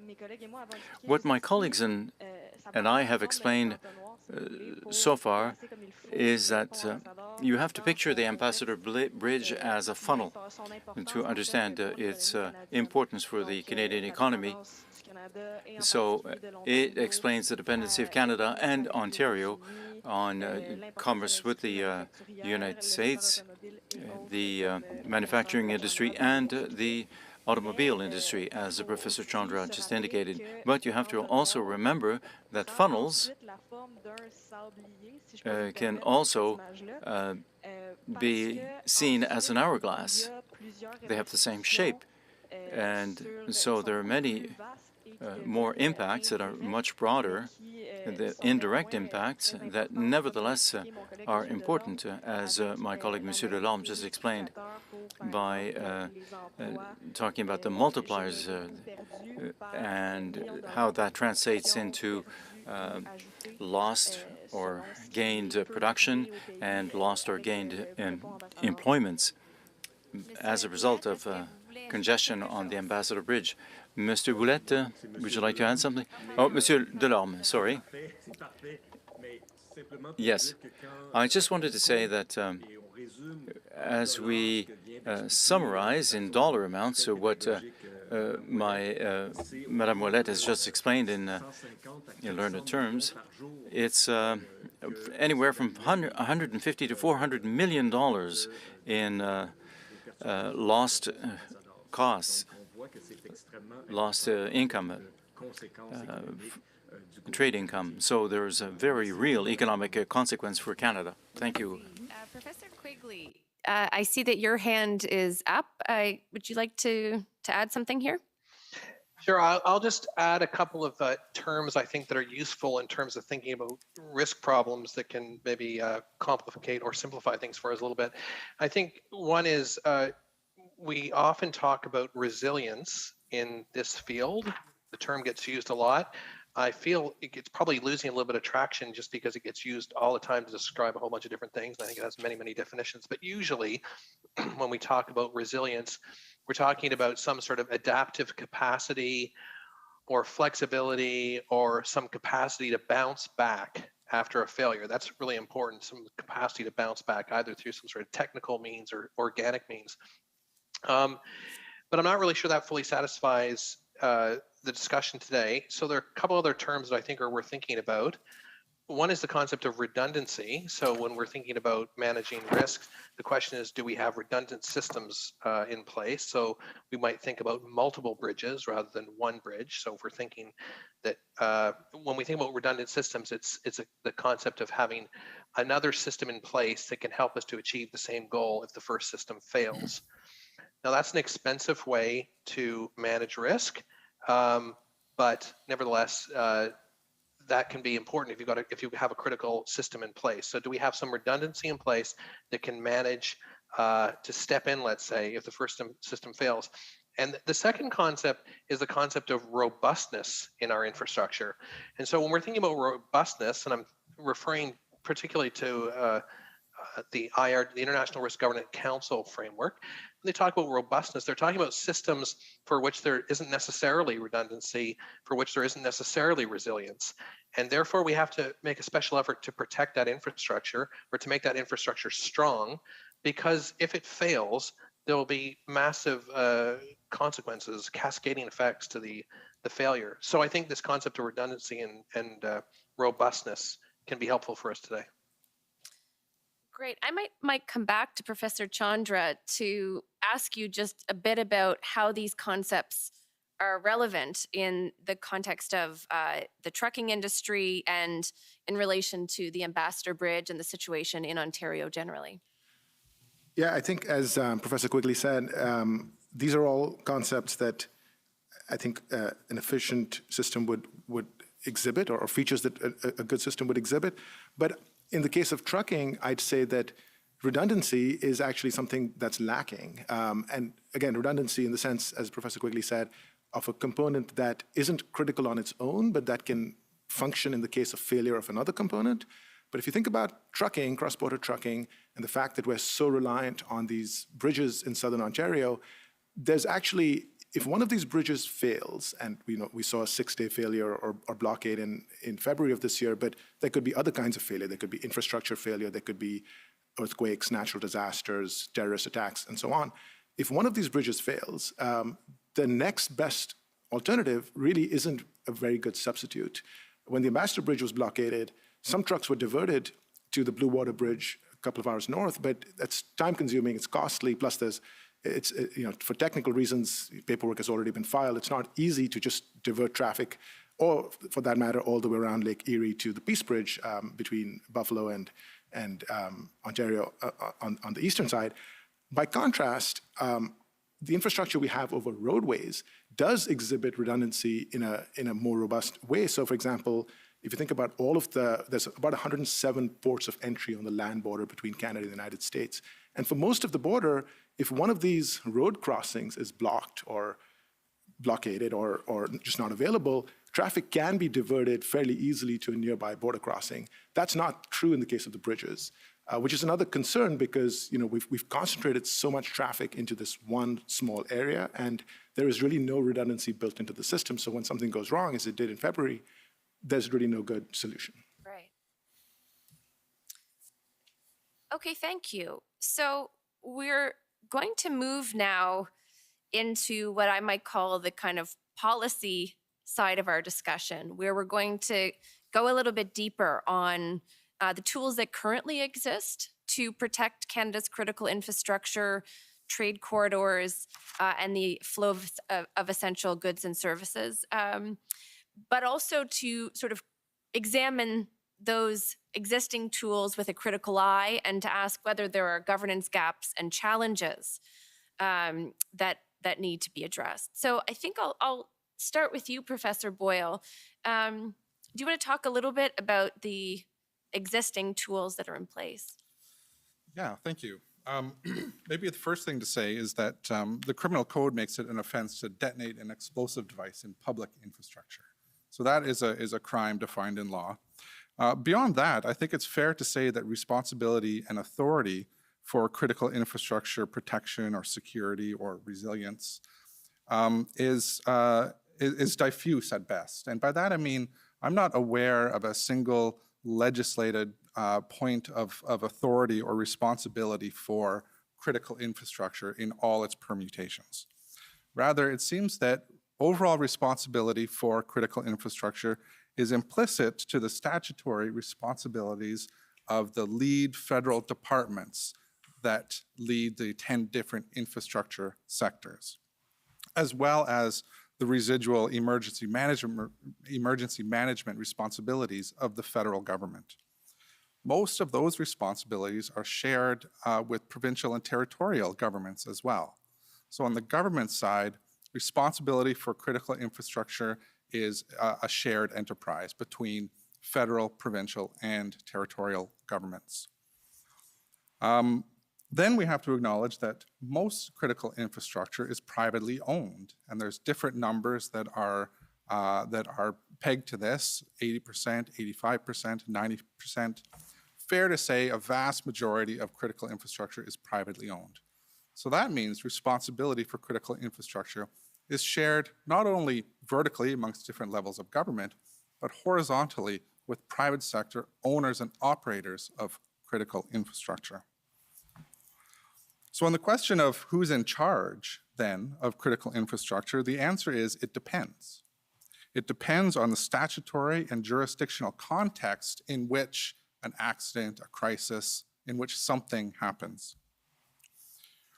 what my colleagues and I have explained so far is that you have to picture the Ambassador Bridge as a funnel to understand its importance for the Canadian economy. So it explains the dependency of Canada and Ontario on commerce with the United States, the manufacturing industry, and the automobile industry, as Professor Chandra just indicated. But you have to also remember that funnels can also be seen as an hourglass. They have the same shape. And so there are many more impacts that are much broader, the indirect impacts that nevertheless are important, as my colleague Monsieur Delorme just explained, by talking about the multipliers and how that translates into lost or gained production and lost or gained employments as a result of congestion on the Ambassador Bridge. Mr. Houlette, would you like to add something? Oh, Monsieur Delorme, sorry. Yes, I just wanted to say that as we summarize in dollar amounts what Madame Houlette has just explained in learned terms, it's anywhere from $150 to $400 million in lost costs, lost income, trade income. So there's a very real economic consequence for Canada. Thank you. Professor Quigley, I see that your hand is up. Would you like to add something here? Sure, I'll just add a couple of terms I think that are useful in terms of thinking about risk problems that can maybe complicate or simplify things for us a little bit. I think one is we often talk about resilience in this field. The term gets used a lot. I feel it's probably losing a little bit of traction just because it gets used all the time to describe a whole bunch of different things. I think it has many, many definitions. But usually when we talk about resilience, we're talking about some sort of adaptive capacity or flexibility or some capacity to bounce back after a failure. That's really important, some capacity to bounce back either through some sort of technical means or organic means. But I'm not really sure that fully satisfies the discussion today. So there are a couple other terms that I think are worth thinking about. One is the concept of redundancy. So when we're thinking about managing risks, the question is, do we have redundant systems in place? So we might think about multiple bridges rather than one bridge. So if we're thinking that when we think about redundant systems, it's the concept of having another system in place that can help us to achieve the same goal if the first system fails. Now that's an expensive way to manage risk, but nevertheless, that can be important if you have a critical system in place. So do we have some redundancy in place that can manage to step in, let's say, if the first system fails? And the second concept is the concept of robustness in our infrastructure. And so when we're thinking about robustness, and I'm referring particularly to the International Risk Governance Council framework, when they talk about robustness, they're talking about systems for which there isn't necessarily redundancy, for which there isn't necessarily resilience. And therefore, we have to make a special effort to protect that infrastructure or to make that infrastructure strong, because if it fails, there will be massive consequences, cascading effects to the failure. So I think this concept of redundancy and robustness can be helpful for us today. Great. I might come back to Professor Chandra to ask you just a bit about how these concepts are relevant in the context of the trucking industry and in relation to the Ambassador Bridge and the situation in Ontario generally? Yeah, I think as Professor Quigley said, these are all concepts that I think an efficient system would exhibit, or features that a good system would exhibit. But in the case of trucking, I'd say that redundancy is actually something that's lacking. And again, redundancy in the sense, as Professor Quigley said, of a component that isn't critical on its own, but that can function in the case of failure of another component. But if you think about trucking, cross-border trucking, and the fact that we're so reliant on these bridges in southern Ontario, there's actually, if one of these bridges fails, and we saw a 6-day failure or blockade in February of this year, but there could be other kinds of failure. There could be infrastructure failure, there could be earthquakes, natural disasters, terrorist attacks, and so on. If one of these bridges fails, the next best alternative really isn't a very good substitute. When the Ambassador Bridge was blockaded, some trucks were diverted to the Blue Water Bridge a couple of hours north, but that's time-consuming, it's costly, plus for technical reasons, paperwork has already been filed. It's not easy to just divert traffic, or for that matter, all the way around Lake Erie to the Peace Bridge between Buffalo and Ontario on the eastern side. By contrast, the infrastructure we have over roadways does exhibit redundancy in a more robust way. So, for example, if you think about there's about 107 ports of entry on the land border between Canada and the United States. And for most of the border, if one of these road crossings is blocked or blockaded or just not available, traffic can be diverted fairly easily to a nearby border crossing. That's not true in the case of the bridges, which is another concern because we've concentrated so much traffic into this one small area, and there is really no redundancy built into the system. So when something goes wrong, as it did in February, there's really no good solution. Right. Okay, thank you. So we're going to move now into what I might call the kind of policy side of our discussion, where we're going to go a little bit deeper on the tools that currently exist to protect Canada's critical infrastructure, trade corridors, and the flow of essential goods and services, but also to sort of examine those existing tools with a critical eye and to ask whether there are governance gaps and challenges that need to be addressed. So I think I'll start with you, Professor Boyle. Do you want to talk a little bit about the existing tools that are in place? Yeah, thank you. Maybe the first thing to say is that the criminal code makes it an offense to detonate an explosive device in public infrastructure. So that is a crime defined in law. Beyond that, I think it's fair to say that responsibility and authority for critical infrastructure protection or security or resilience is diffuse at best. And by that I mean, I'm not aware of a single legislated point of authority or responsibility for critical infrastructure in all its permutations. Rather, it seems that overall responsibility for critical infrastructure is implicit to the statutory responsibilities of the lead federal departments that lead the 10 different infrastructure sectors, as well as the residual emergency management responsibilities of the federal government. Most of those responsibilities are shared with provincial and territorial governments as well. So on the government side, responsibility for critical infrastructure is a shared enterprise between federal, provincial, and territorial governments. Then we have to acknowledge that most critical infrastructure is privately owned, and there's different numbers that are pegged to this: 80%, 85%, 90%. Fair to say a vast majority of critical infrastructure is privately owned. So that means responsibility for critical infrastructure is shared not only vertically amongst different levels of government, but horizontally with private sector owners and operators of critical infrastructure. So on the question of who's in charge, then, of critical infrastructure, the answer is it depends. It depends on the statutory and jurisdictional context in which an accident, a crisis, in which something happens.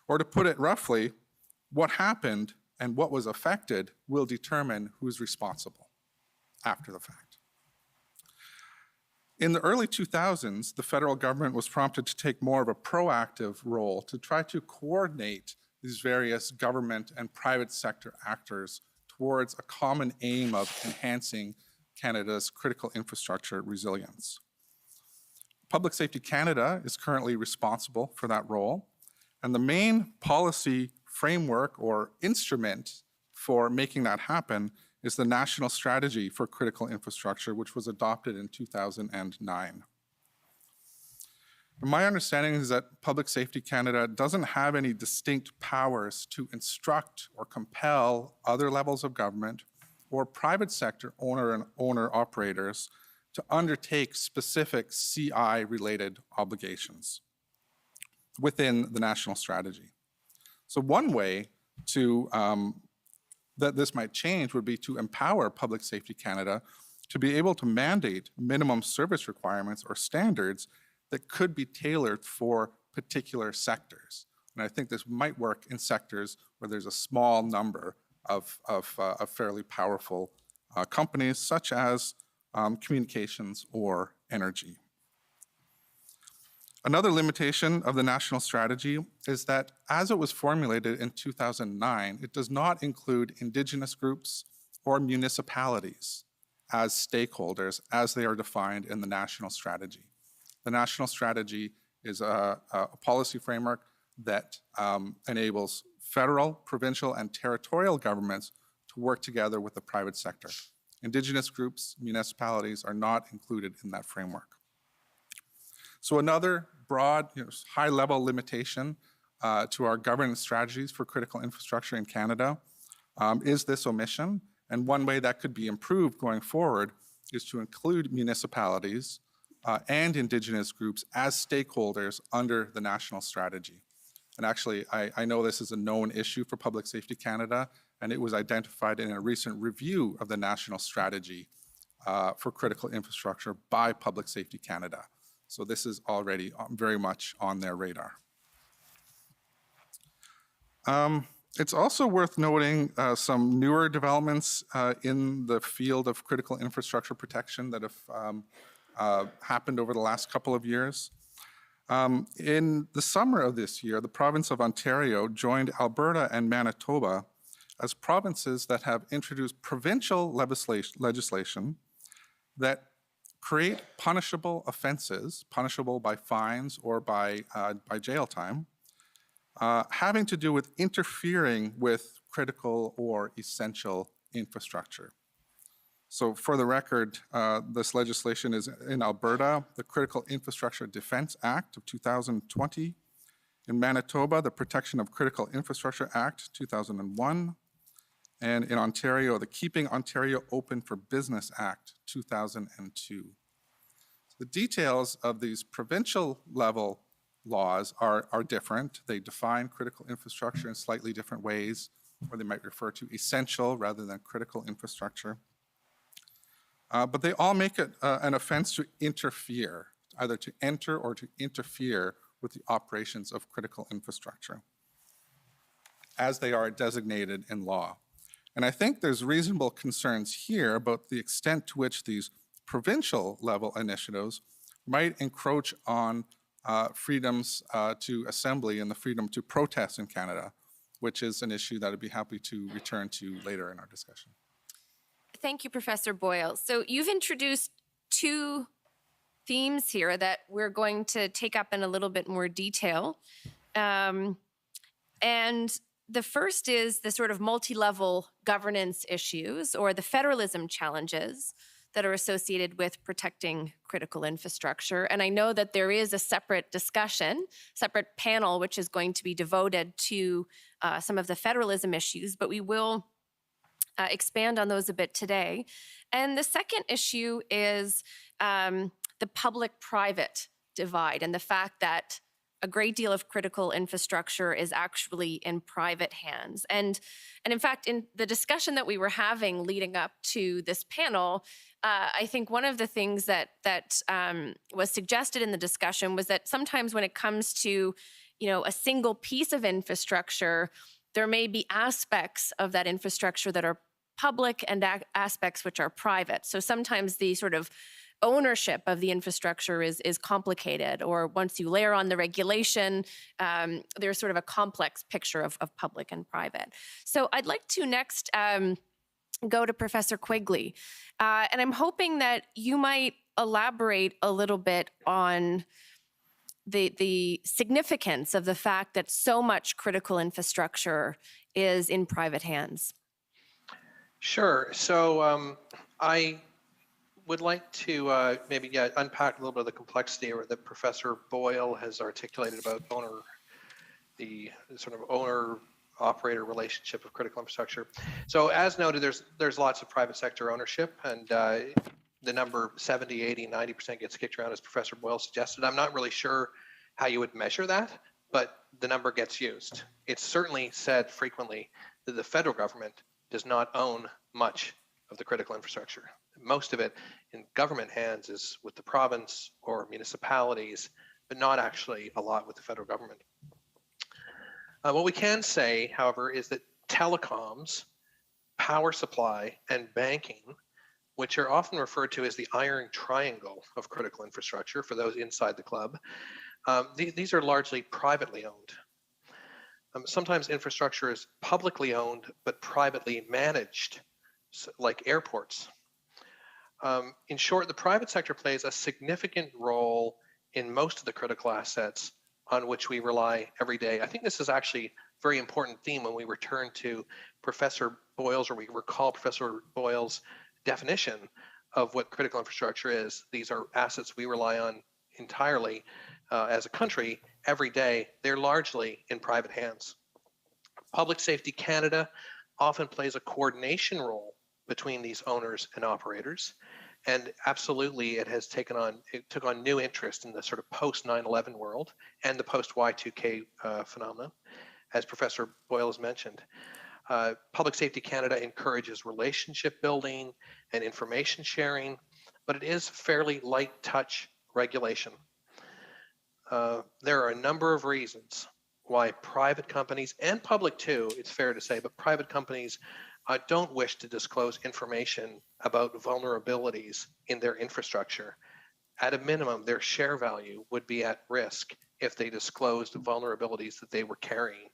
Or to put it roughly, what happened and what was affected will determine who's responsible after the fact. In the early 2000s, the federal government was prompted to take more of a proactive role to try to coordinate these various government and private sector actors towards a common aim of enhancing Canada's critical infrastructure resilience. Public Safety Canada is currently responsible for that role, and the main policy framework or instrument for making that happen is the National Strategy for Critical Infrastructure, which was adopted in 2009. My understanding is that Public Safety Canada doesn't have any distinct powers to instruct or compel other levels of government or private sector owner-operators to undertake specific CI-related obligations within the national strategy. So one way to that this might change would be to empower Public Safety Canada to be able to mandate minimum service requirements or standards that could be tailored for particular sectors. And I think this might work in sectors where there's a small number of fairly powerful companies, such as communications or energy. Another limitation of the national strategy is that as it was formulated in 2009, it does not include Indigenous groups or municipalities as stakeholders as they are defined in the national strategy. The national strategy is a policy framework that enables federal, provincial, and territorial governments to work together with the private sector. Indigenous groups, municipalities are not included in that framework. So another broad, high-level limitation to our governance strategies for critical infrastructure in Canada is this omission. And one way that could be improved going forward is to include municipalities and Indigenous groups as stakeholders under the national strategy. And actually, I know this is a known issue for Public Safety Canada, and it was identified in a recent review of the national strategy for critical infrastructure by Public Safety Canada. So this is already very much on their radar. It's also worth noting some newer developments in the field of critical infrastructure protection that have happened over the last couple of years. In the summer of this year, the province of Ontario joined Alberta and Manitoba as provinces that have introduced provincial legislation that create punishable offenses, punishable by fines or by jail time, having to do with interfering with critical or essential infrastructure. So for the record, this legislation is in Alberta, the Critical Infrastructure Defense Act of 2020. In Manitoba, the Protection of Critical Infrastructure Act 2001. And in Ontario, the Keeping Ontario Open for Business Act 2002. The details of these provincial level laws are different. They define critical infrastructure in slightly different ways, or they might refer to essential rather than critical infrastructure. But they all make it an offense to interfere, either to enter or to interfere with the operations of critical infrastructure, as they are designated in law. And I think there's reasonable concerns here about the extent to which these provincial level initiatives might encroach on freedoms to assembly and the freedom to protest in Canada, which is an issue that I'd be happy to return to later in our discussion. Thank you, Professor Boyle. So you've introduced two themes here that we're going to take up in a little bit more detail. And the first is the sort of multi-level governance issues or the federalism challenges that are associated with protecting critical infrastructure. And I know that there is a separate discussion, separate panel, which is going to be devoted to some of the federalism issues, but we will expand on those a bit today. And the second issue is the public-private divide and the fact that a great deal of critical infrastructure is actually in private hands. And in fact, in the discussion that we were having leading up to this panel, I think one of the things that was suggested in the discussion was that sometimes when it comes to, a single piece of infrastructure, there may be aspects of that infrastructure that are public and aspects which are private. So sometimes the sort of ownership of the infrastructure is complicated, or once you layer on the regulation, there's sort of a complex picture of public and private. So I'd like to next go to Professor Quigley. And I'm hoping that you might elaborate a little bit on the significance of the fact that so much critical infrastructure is in private hands. Sure. So I would like to maybe unpack a little bit of the complexity that Professor Boyle has articulated about the sort of owner-operator relationship of critical infrastructure. So as noted, there's lots of private sector ownership, and the number 70, 80, 90% gets kicked around, as Professor Boyle suggested. I'm not really sure how you would measure that, but the number gets used. It's certainly said frequently that the federal government does not own much of the critical infrastructure. Most of it in government hands is with the province or municipalities, but not actually a lot with the federal government. What we can say, however, is that telecoms, power supply, and banking, which are often referred to as the iron triangle of critical infrastructure for those inside the club, these are largely privately owned. Sometimes infrastructure is publicly owned but privately managed, like airports. In short, the private sector plays a significant role in most of the critical assets on which we rely every day. I think this is actually a very important theme when we return to Professor Boyle's, or we recall Professor Boyle's definition of what critical infrastructure is. These are assets we rely on entirely as a country every day. They're largely in private hands. Public Safety Canada often plays a coordination role between these owners and operators. And absolutely, it took on new interest in the sort of post 9/11 world and the post Y2K phenomenon, as Professor Boyle has mentioned. Public Safety Canada encourages relationship building and information sharing, but it is fairly light touch regulation. There are a number of reasons why private companies, and public too, it's fair to say, but private companies don't wish to disclose information about vulnerabilities in their infrastructure. At a minimum, their share value would be at risk if they disclosed vulnerabilities that they were carrying.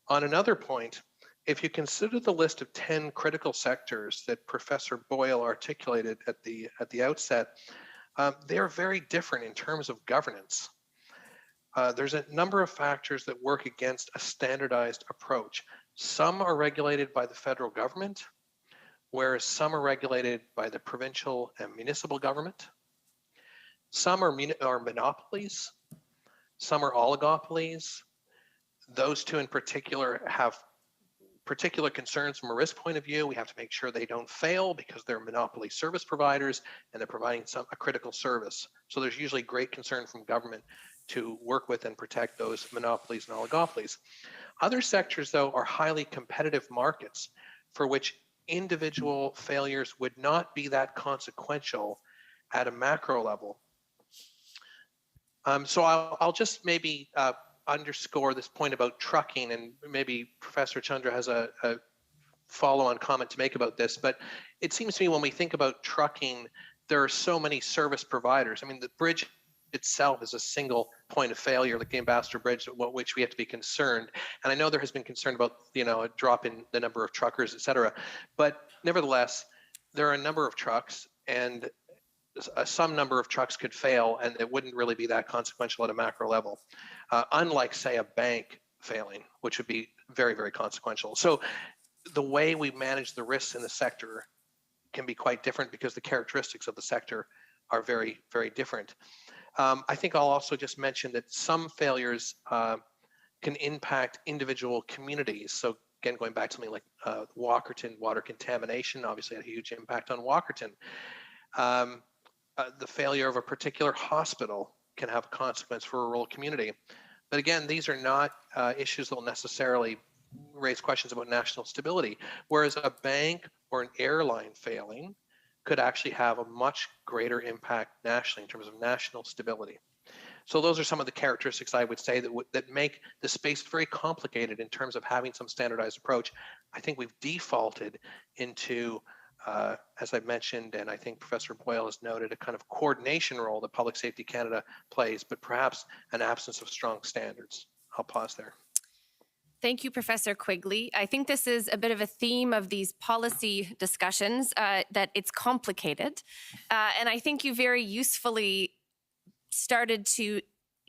On another point, if you consider the list of 10 critical sectors that Professor Boyle articulated at the outset, they are very different in terms of governance. There's a number of factors that work against a standardized approach. Some are regulated by the federal government, whereas some are regulated by the provincial and municipal government. Some are monopolies, some are oligopolies. Those two in particular have particular concerns from a risk point of view. We have to make sure they don't fail because they're monopoly service providers and they're providing a critical service. So there's usually great concern from government to work with and protect those monopolies and oligopolies. Other sectors, though, are highly competitive markets for which individual failures would not be that consequential at a macro level. So I'll just maybe underscore this point about trucking, and maybe Professor Chandra has a follow-on comment to make about this, but it seems to me when we think about trucking, there are so many service providers. I mean, the bridge itself is a single point of failure, like the Ambassador Bridge, which we have to be concerned. And I know there has been concern about, a drop in the number of truckers, et cetera. But nevertheless, there are a number of trucks, and some number of trucks could fail, and it wouldn't really be that consequential at a macro level, unlike, say, a bank failing, which would be very, very consequential. So the way we manage the risks in the sector can be quite different because the characteristics of the sector are very, very different. I think I'll also just mention that some failures can impact individual communities. So again, going back to something like Walkerton water contamination, obviously had a huge impact on Walkerton. The failure of a particular hospital can have a consequence for a rural community. But again, these are not issues that will necessarily raise questions about national stability, whereas a bank or an airline failing could actually have a much greater impact nationally in terms of national stability. So those are some of the characteristics I would say that make the space very complicated in terms of having some standardized approach. I think we've defaulted into, as I've mentioned, and I think Professor Boyle has noted, a kind of coordination role that Public Safety Canada plays, but perhaps an absence of strong standards. I'll pause there. Thank you, Professor Quigley. I think this is a bit of a theme of these policy discussions, that it's complicated. And I think you very usefully started to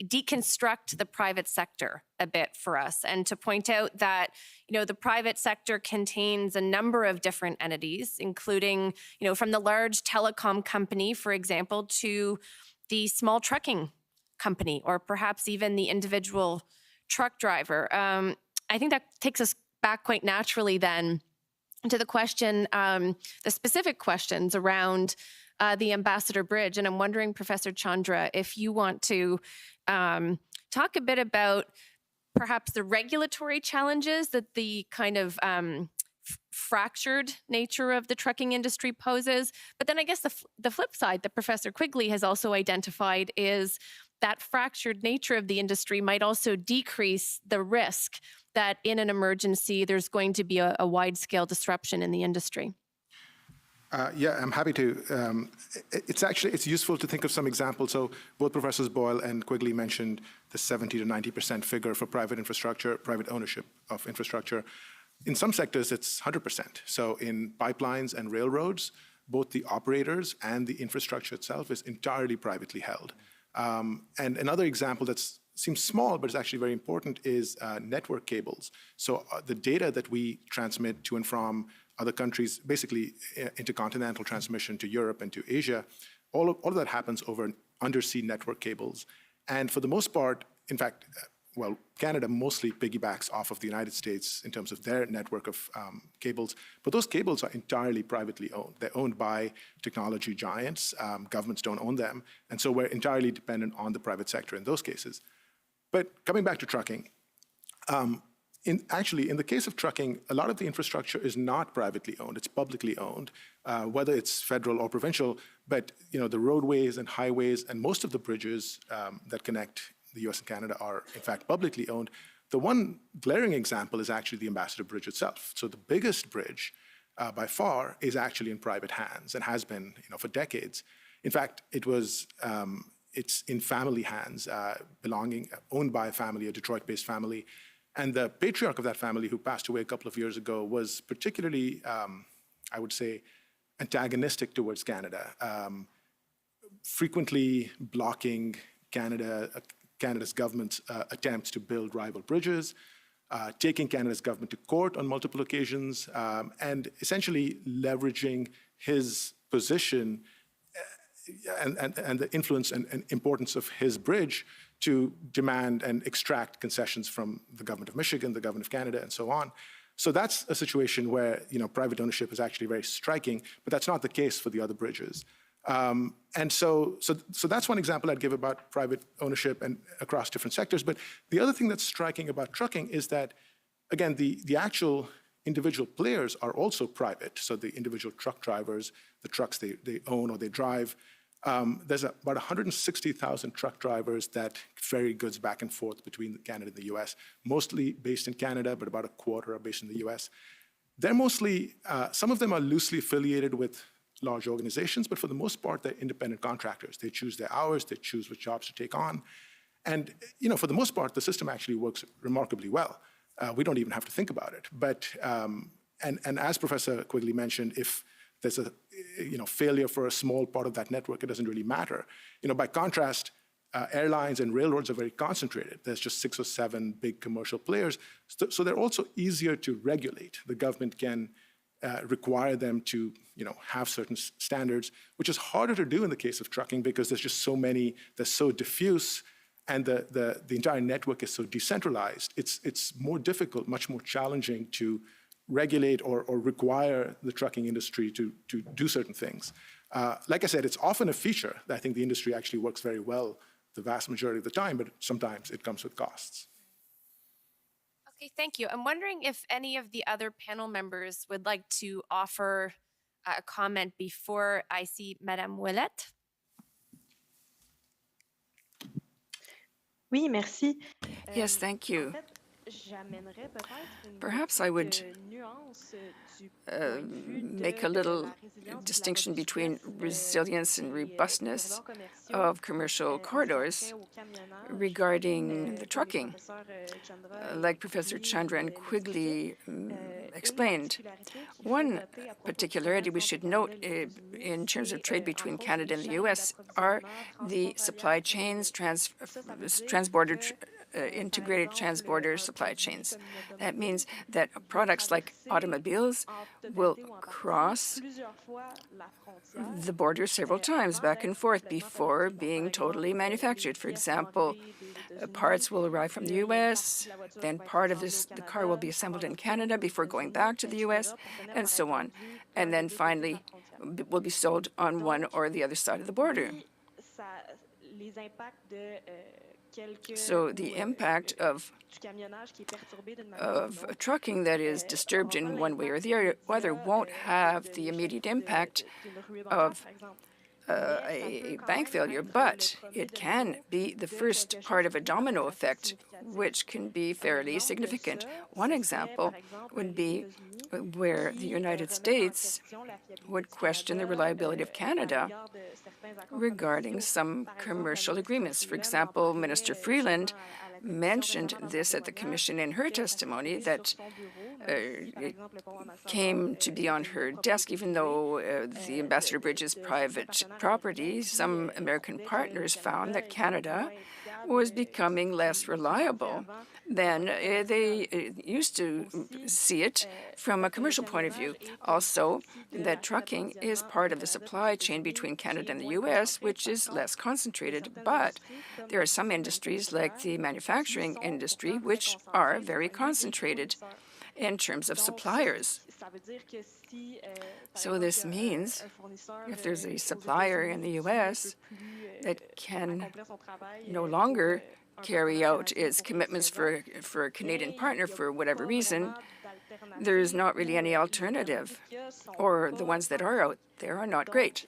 deconstruct the private sector a bit for us and to point out that, the private sector contains a number of different entities, including, from the large telecom company, for example, to the small trucking company, or perhaps even the individual truck driver. I think that takes us back quite naturally then to the question, the specific questions around the Ambassador Bridge. And I'm wondering, Professor Chandra, if you want to talk a bit about perhaps the regulatory challenges that the kind of fractured nature of the trucking industry poses. But then I guess the flip side that Professor Quigley has also identified is that fractured nature of the industry might also decrease the risk that in an emergency, there's going to be a wide-scale disruption in the industry. Yeah, I'm happy to. It's useful to think of some examples. So both Professors Boyle and Quigley mentioned the 70 to 90% figure for private infrastructure, private ownership of infrastructure. In some sectors, it's 100%. So in pipelines and railroads, both the operators and the infrastructure itself is entirely privately held. And another example that seems small, but is actually very important, is network cables. So the data that we transmit to and from other countries, basically intercontinental transmission to Europe and to Asia, all of that happens over undersea network cables. And for the most part, in fact, Canada mostly piggybacks off of the United States in terms of their network of cables, but those cables are entirely privately owned. They're owned by technology giants. Governments don't own them. And so we're entirely dependent on the private sector in those cases. But coming back to trucking, in the case of trucking, a lot of the infrastructure is not privately owned. It's publicly owned, whether it's federal or provincial. But the roadways and highways and most of the bridges that connect the US and Canada are, in fact, publicly owned. The one glaring example is actually the Ambassador Bridge itself. So the biggest bridge by far is actually in private hands and has been for decades. In fact, it's in family hands, owned by a family, a Detroit-based family. And the patriarch of that family, who passed away a couple of years ago, was particularly, I would say, antagonistic towards Canada, frequently blocking Canada's government's attempts to build rival bridges, taking Canada's government to court on multiple occasions, and essentially leveraging his position and the influence and importance of his bridge to demand and extract concessions from the government of Michigan, the government of Canada, and so on. So that's a situation where private ownership is actually very striking, but that's not the case for the other bridges. And so that's one example I'd give about private ownership and across different sectors. But the other thing that's striking about trucking is that, again, the actual individual players are also private. So the individual truck drivers, the trucks they own or they drive. There's about 160,000 truck drivers that ferry goods back and forth between Canada and the US, mostly based in Canada, but about a quarter are based in the US. They're mostly, some of them are loosely affiliated with large organizations, but for the most part, they're independent contractors. They choose their hours, they choose which jobs to take on. And for the most part, the system actually works remarkably well. We don't even have to think about it. But, and as Professor Quigley mentioned, if there's a failure for a small part of that network, it doesn't really matter. By contrast, airlines and railroads are very concentrated. There's just 6 or 7 big commercial players. So they're also easier to regulate. The government can require them to have certain standards, which is harder to do in the case of trucking because there's just so many, they're so diffuse, and the entire network is so decentralized. It's more difficult, much more challenging to regulate or require the trucking industry to do certain things. Like I said, it's often a feature that I think the industry actually works very well the vast majority of the time, but sometimes it comes with costs. Okay, thank you. I'm wondering if any of the other panel members would like to offer a comment before I see Madame Ouellette. Oui, merci. Yes, thank you. Perhaps I would make a little distinction between resilience and robustness of commercial corridors regarding the trucking. Like Professor Chandra and Quigley explained, one particularity we should note in terms of trade between Canada and the U.S. are the supply chains, transborder integrated transborder supply chains. That means that products like automobiles will cross the border several times back and forth before being totally manufactured. For example, parts will arrive from the U.S., then part of the car will be assembled in Canada before going back to the U.S., and so on. And then finally will be sold on one or the other side of the border. So the impact of trucking that is disturbed in one way or the other won't have the immediate impact of a bank failure, but it can be the first part of a domino effect, which can be fairly significant. One example would be where the United States would question the reliability of Canada regarding some commercial agreements. For example, Minister Freeland mentioned this at the Commission in her testimony, that it came to be on her desk, even though the Ambassador Bridge is private property. Some American partners found that Canada was becoming less reliable than they used to see it from a commercial point of view. Also, that trucking is part of the supply chain between Canada and the U.S., which is less concentrated. But there are some industries, like the manufacturing industry, which are very concentrated in terms of suppliers. So this means if there's a supplier in the U.S. that can no longer carry out its commitments for a Canadian partner for whatever reason, there is not really any alternative, or the ones that are out there are not great.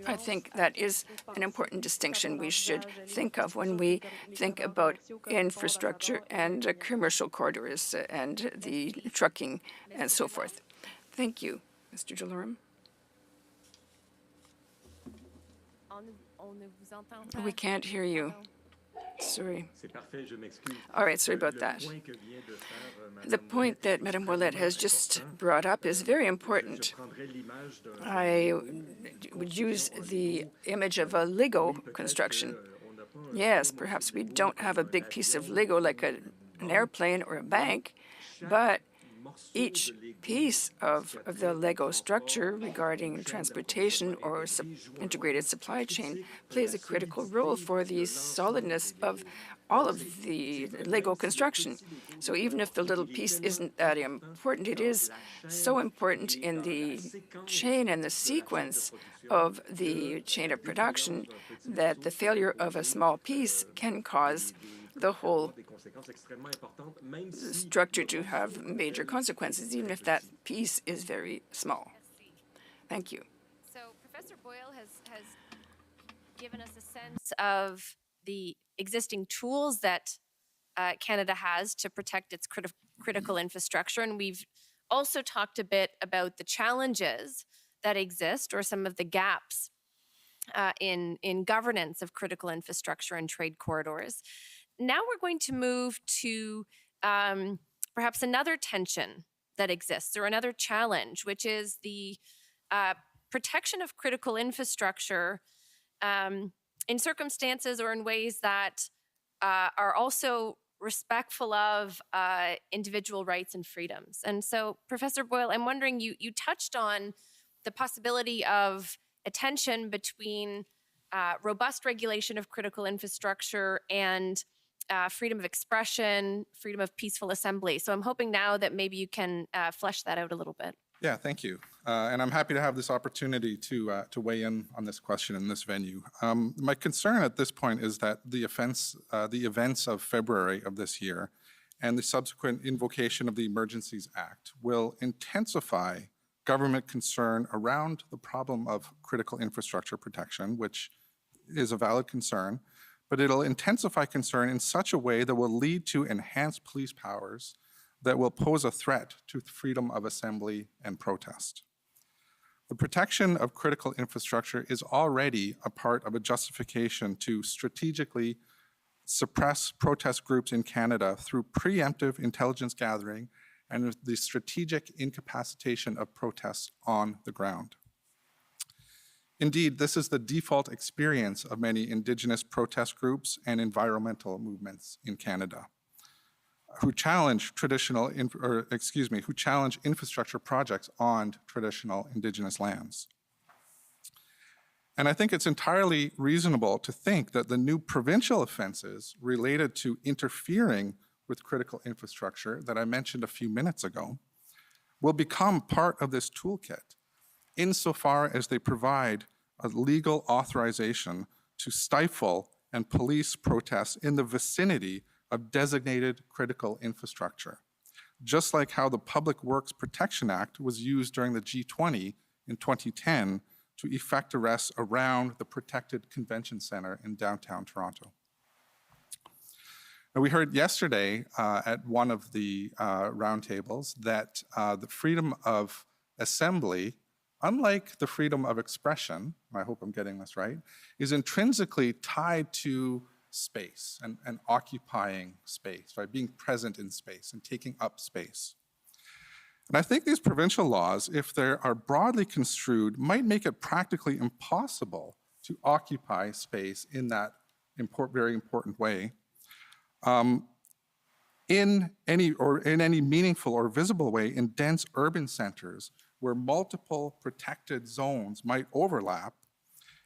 I think that is an important distinction we should think of when we think about infrastructure and commercial corridors and the trucking and so forth. Thank you, Mr. Jalorum. We can't hear you. Sorry. All right, sorry about that. The point that Madame Ouellette has just brought up is very important. I would use the image of a Lego construction. Yes, perhaps we don't have a big piece of Lego like an airplane or a bank, but each piece of the Lego structure regarding transportation or integrated supply chain plays a critical role for the solidness of all of the Lego construction. So even if the little piece isn't that important, it is so important in the chain and the sequence of the chain of production that the failure of a small piece can cause the whole structure to have major consequences, even if that piece is very small. Thank you. So Professor Boyle has given us a sense of the existing tools that Canada has to protect its critical infrastructure, and we've also talked a bit about the challenges that exist, or some of the gaps in governance of critical infrastructure and trade corridors. Now we're going to move to perhaps another tension that exists, or another challenge, which is the protection of critical infrastructure in circumstances or in ways that are also respectful of individual rights and freedoms. And so, Professor Boyle, I'm wondering, you touched on the possibility of a tension between robust regulation of critical infrastructure and freedom of expression, freedom of peaceful assembly. So I'm hoping now that maybe you can flesh that out a little bit. Yeah, thank you. And I'm happy to have this opportunity to weigh in on this question in this venue. My concern at this point is that the events of February of this year and the subsequent invocation of the Emergencies Act will intensify government concern around the problem of critical infrastructure protection, which is a valid concern, but it'll intensify concern in such a way that will lead to enhanced police powers that will pose a threat to freedom of assembly and protest. The protection of critical infrastructure is already a part of a justification to strategically suppress protest groups in Canada through preemptive intelligence gathering and the strategic incapacitation of protests on the ground. Indeed, this is the default experience of many Indigenous protest groups and environmental movements in Canada, who challenge infrastructure projects on traditional Indigenous lands. And I think it's entirely reasonable to think that the new provincial offenses related to interfering with critical infrastructure that I mentioned a few minutes ago will become part of this toolkit insofar as they provide a legal authorization to stifle and police protests in the vicinity of designated critical infrastructure, just like how the Public Works Protection Act was used during the G20 in 2010 to effect arrests around the protected convention center in downtown Toronto. Now, we heard yesterday at one of the roundtables that the freedom of assembly, unlike the freedom of expression, I hope I'm getting this right, is intrinsically tied to space and occupying space, right? Being present in space and taking up space. And I think these provincial laws, if they are broadly construed, might make it practically impossible to occupy space in that very important way in any meaningful or visible way in dense urban centers where multiple protected zones might overlap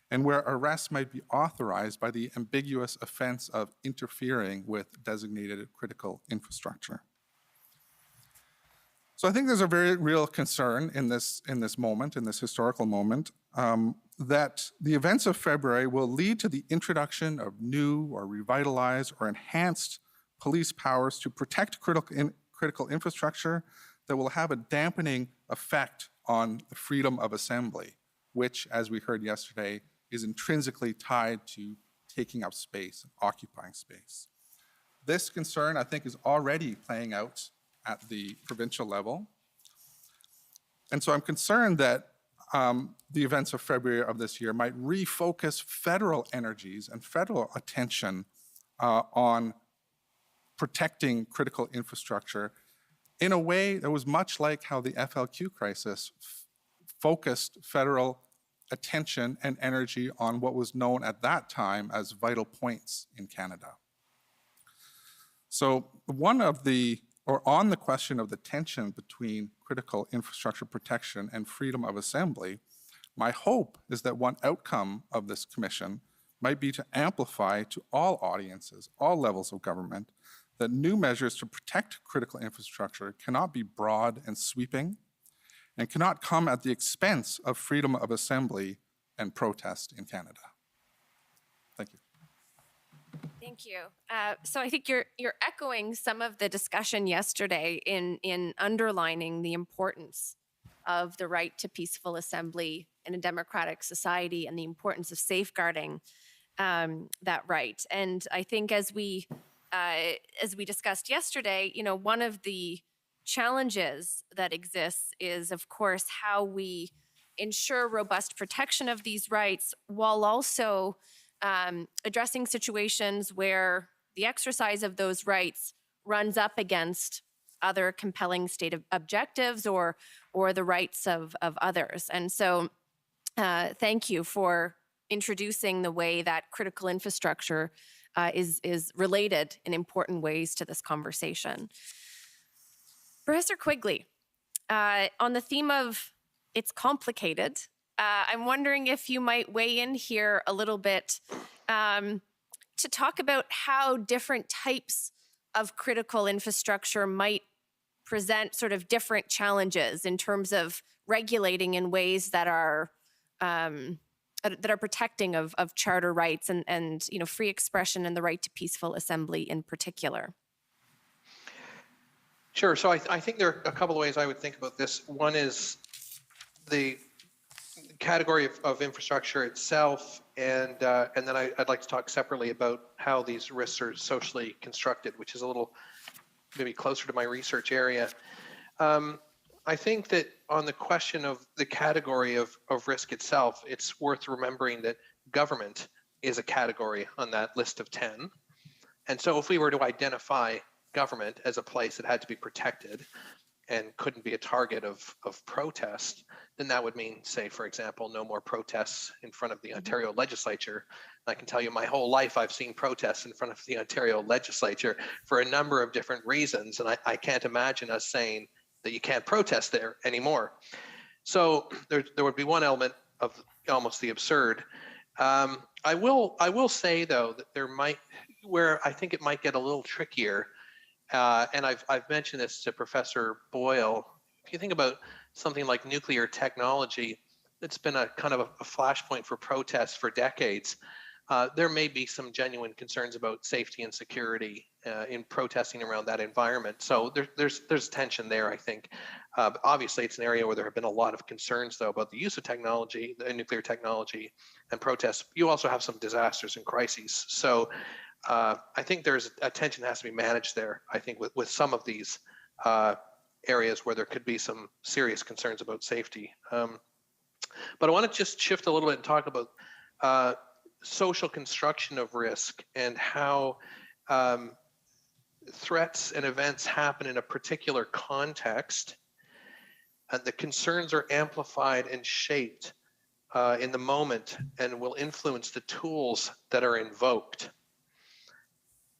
and where arrests might be authorized by the ambiguous offense of interfering with designated critical infrastructure. So I think there's a very real concern in this moment, in this historical moment, that the events of February will lead to the introduction of new or revitalized or enhanced police powers to protect critical infrastructure that will have a dampening effect on the freedom of assembly, which, as we heard yesterday, is intrinsically tied to taking up space, occupying space. This concern, I think, is already playing out at the provincial level. And so I'm concerned that the events of February of this year might refocus federal energies and federal attention on protecting critical infrastructure in a way that was much like how the FLQ crisis focused federal attention and energy on what was known at that time as vital points in Canada. So on the question of the tension between critical infrastructure protection and freedom of assembly, my hope is that one outcome of this commission might be to amplify to all audiences, all levels of government, that new measures to protect critical infrastructure cannot be broad and sweeping and cannot come at the expense of freedom of assembly and protest in Canada. Thank you. Thank you. So I think you're echoing some of the discussion yesterday in underlining the importance of the right to peaceful assembly in a democratic society and the importance of safeguarding that right. And I think as we discussed yesterday, one of the challenges that exists is, of course, how we ensure robust protection of these rights while also addressing situations where the exercise of those rights runs up against other compelling state objectives or the rights of others. And so thank you for introducing the way that critical infrastructure is related in important ways to this conversation. Professor Quigley, on the theme of it's complicated, I'm wondering if you might weigh in here a little bit to talk about how different types of critical infrastructure might present sort of different challenges in terms of regulating in ways that are protecting of charter rights and free expression and the right to peaceful assembly in particular. Sure. So I think there are a couple of ways I would think about this. One is the category of infrastructure itself, and then I'd like to talk separately about how these risks are socially constructed, which is a little maybe closer to my research area. I think that on the question of the category of risk itself, it's worth remembering that government is a category on that list of 10. And so if we were to identify government as a place that had to be protected and couldn't be a target of protest, then that would mean, say, for example, no more protests in front of the Ontario legislature. I can tell you my whole life I've seen protests in front of the Ontario legislature for a number of different reasons, and I can't imagine us saying that you can't protest there anymore. So there would be one element of almost the absurd. I will say, though, that there might, where I think it might get a little trickier, and I've mentioned this to Professor Boyle. If you think about something like nuclear technology, it's been a kind of a flashpoint for protests for decades. There may be some genuine concerns about safety and security in protesting around that environment. So there's tension there, I think. Obviously, it's an area where there have been a lot of concerns, though, about the use of technology, nuclear technology, and protests. You also have some disasters and crises. So I think there's a tension that has to be managed there, I think, with some of these areas where there could be some serious concerns about safety. But I want to just shift a little bit and talk about social construction of risk and how threats and events happen in a particular context, and the concerns are amplified and shaped in the moment and will influence the tools that are invoked.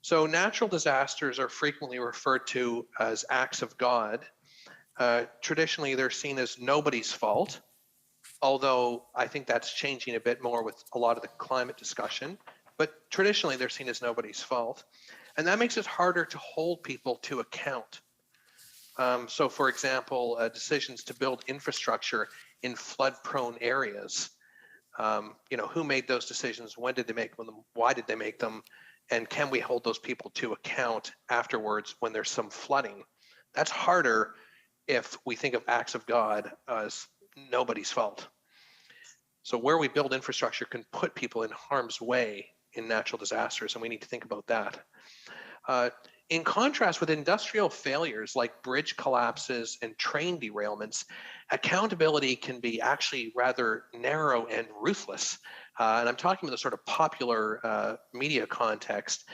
So natural disasters are frequently referred to as acts of God. Traditionally, they're seen as nobody's fault, although I think that's changing a bit more with a lot of the climate discussion. But traditionally, they're seen as nobody's fault. And that makes it harder to hold people to account. So, for example, decisions to build infrastructure in flood-prone areas. Who made those decisions? When did they make them? Why did they make them? And can we hold those people to account afterwards when there's some flooding? That's harder if we think of acts of God as nobody's fault. So where we build infrastructure can put people in harm's way in natural disasters, and we need to think about that. In contrast with industrial failures like bridge collapses and train derailments, accountability can be actually rather narrow and ruthless. And I'm talking about the sort of popular media context.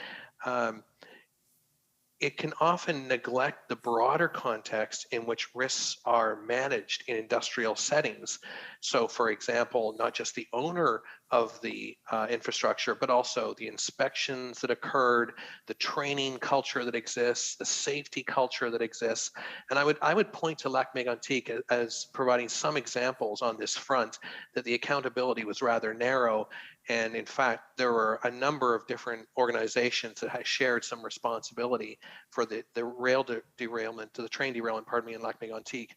It can often neglect the broader context in which risks are managed in industrial settings. So, for example, not just the owner of the infrastructure, but also the inspections that occurred, the training culture that exists, the safety culture that exists. And I would point to Lac Mégantic as providing some examples on this front, that the accountability was rather narrow. And in fact, there were a number of different organizations that had shared some responsibility for the rail derailment, the train derailment, in Lac Mégantic.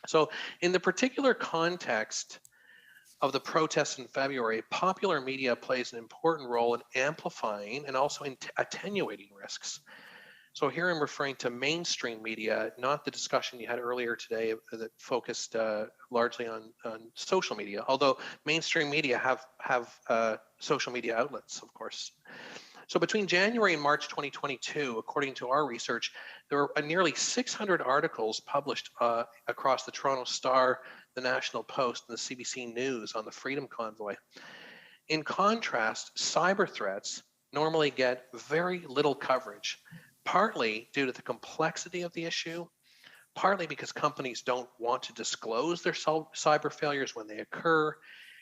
So in the particular context of the protests in February, popular media plays an important role in amplifying and also in attenuating risks. So here I'm referring to mainstream media, not the discussion you had earlier today that focused largely on social media, although mainstream media have social media outlets, of course. So between January and March 2022, according to our research, there were nearly 600 articles published across the Toronto Star, the National Post, and the CBC News on the Freedom Convoy. In contrast, cyber threats normally get very little coverage, partly due to the complexity of the issue, partly because companies don't want to disclose their cyber failures when they occur,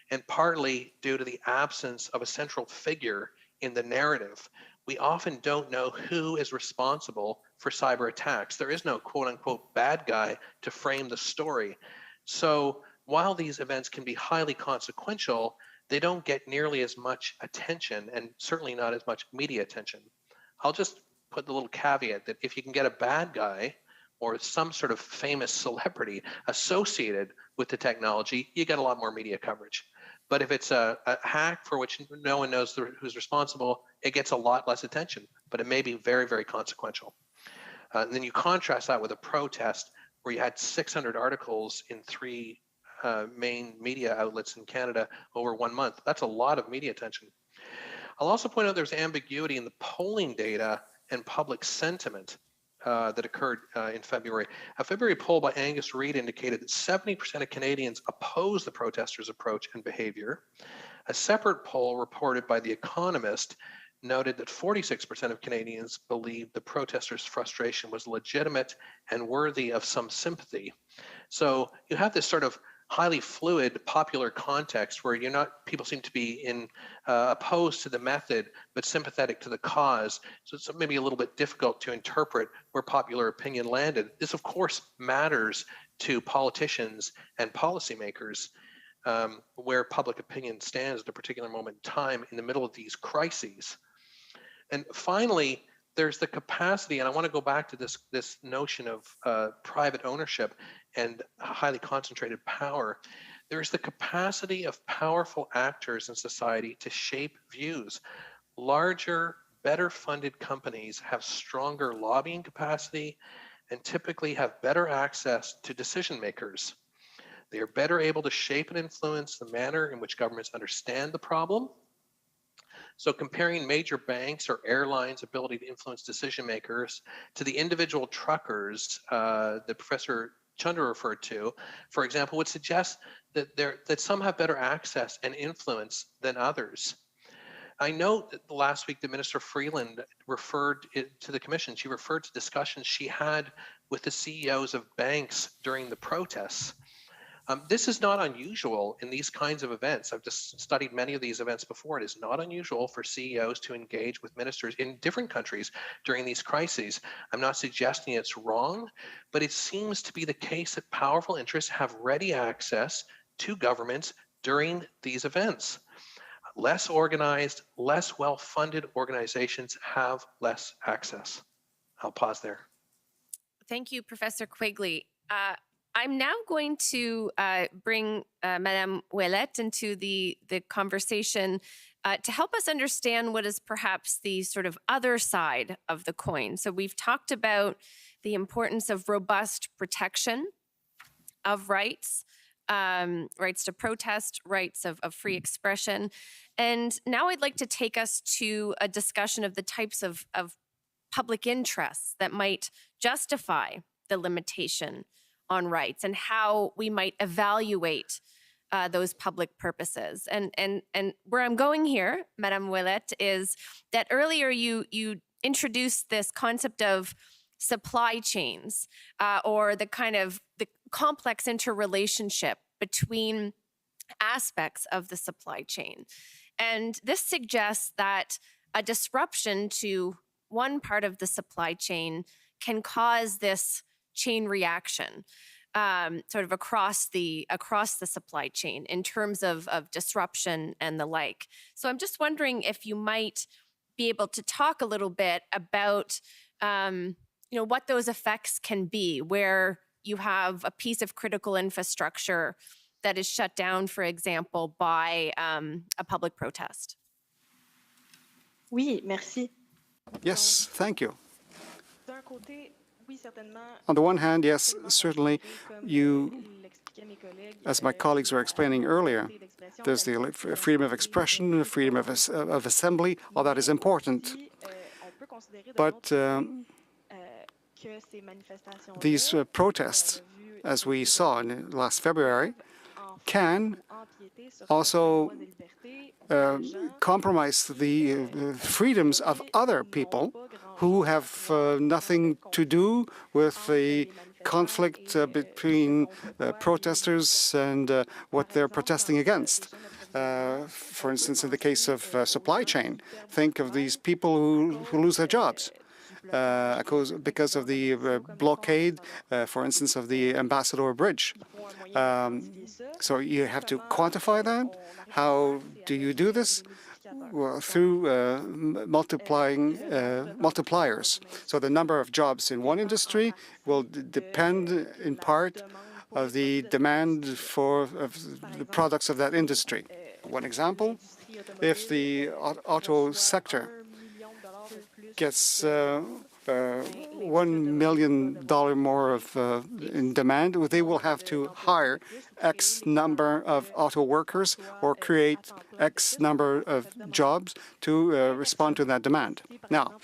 and partly due to the absence of a central figure in the narrative. We often don't know who is responsible for cyber attacks. There is no quote unquote bad guy to frame the story. So while these events can be highly consequential, they don't get nearly as much attention, and certainly not as much media attention. I'll just put the little caveat that if you can get a bad guy or some sort of famous celebrity associated with the technology, you get a lot more media coverage. But if it's a hack for which no one knows who's responsible, it gets a lot less attention, but it may be very, very consequential. And then you contrast that with a protest where you had 600 articles in 3 main media outlets in Canada over 1 month. That's a lot of media attention. I'll also point out there's ambiguity in the polling data and public sentiment that occurred in February. A February poll by Angus Reid indicated that 70% of Canadians oppose the protesters' approach and behavior. A separate poll reported by The Economist noted that 46% of Canadians believed the protesters' frustration was legitimate and worthy of some sympathy. So you have this sort of highly fluid popular context where people seem to be opposed to the method but sympathetic to the cause. So it's maybe a little bit difficult to interpret where popular opinion landed. This, of course, matters to politicians and policymakers, where public opinion stands at a particular moment in time in the middle of these crises. And finally, there's the capacity, and I want to go back to this notion of private ownership and highly concentrated power. There's the capacity of powerful actors in society to shape views. Larger, better funded companies have stronger lobbying capacity and typically have better access to decision makers. They are better able to shape and influence the manner in which governments understand the problem. So comparing major banks or airlines' ability to influence decision makers to the individual truckers that Professor Chunder referred to, for example, would suggest that some have better access and influence than others. I note that last week the Minister Freeland referred to the Commission. She referred to discussions she had with the CEOs of banks during the protests. This is not unusual in these kinds of events. I've just studied many of these events before. It is not unusual for CEOs to engage with ministers in different countries during these crises. I'm not suggesting it's wrong, but it seems to be the case that powerful interests have ready access to governments during these events. Less organized, less well-funded organizations have less access. I'll pause there. Thank you, Professor Quigley. I'm now going to bring Madame Ouellette into the conversation to help us understand what is perhaps the sort of other side of the coin. So we've talked about the importance of robust protection of rights, rights to protest, rights of free expression. And now I'd like to take us to a discussion of the types of public interests that might justify the limitation on rights and how we might evaluate those public purposes. And where I'm going here, Madame Ouellette, is that earlier you introduced this concept of supply chains or the complex interrelationship between aspects of the supply chain. And this suggests that a disruption to one part of the supply chain can cause this chain reaction sort of across the supply chain in terms of disruption and the like. So I'm just wondering if you might be able to talk a little bit about what those effects can be, where you have a piece of critical infrastructure that is shut down, for example, by a public protest. Oui, merci. Yes, thank you. On the one hand, yes, certainly as my colleagues were explaining earlier, there's the freedom of expression, the freedom of assembly, all that is important. But these protests, as we saw in last February, can also compromise the freedoms of other people who have nothing to do with the conflict between protesters and what they're protesting against. For instance, in the case of supply chain, think of these people who lose their jobs because of the blockade, for instance, of the Ambassador Bridge. So you have to quantify that. How do you do this? Well, through multipliers. So the number of jobs in one industry will depend in part of the demand for the products of that industry. One example, if the auto sector gets $1 million more of in demand, they will have to hire X number of auto workers or create X number of jobs to respond to that demand. Now,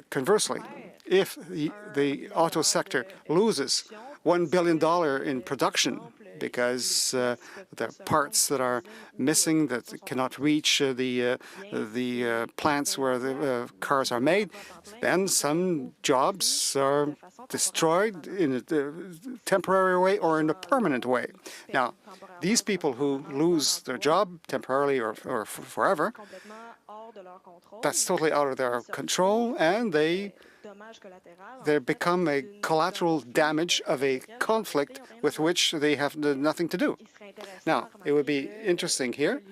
conversely, if the auto sector loses $1 billion in production because the parts that are missing that cannot reach the plants where the cars are made, then some jobs are destroyed in a temporary way or in a permanent way. Now, these people who lose their job temporarily or forever, that's totally out of their control, and they become a collateral damage of a conflict with which they have nothing to do. Now, it would be interesting here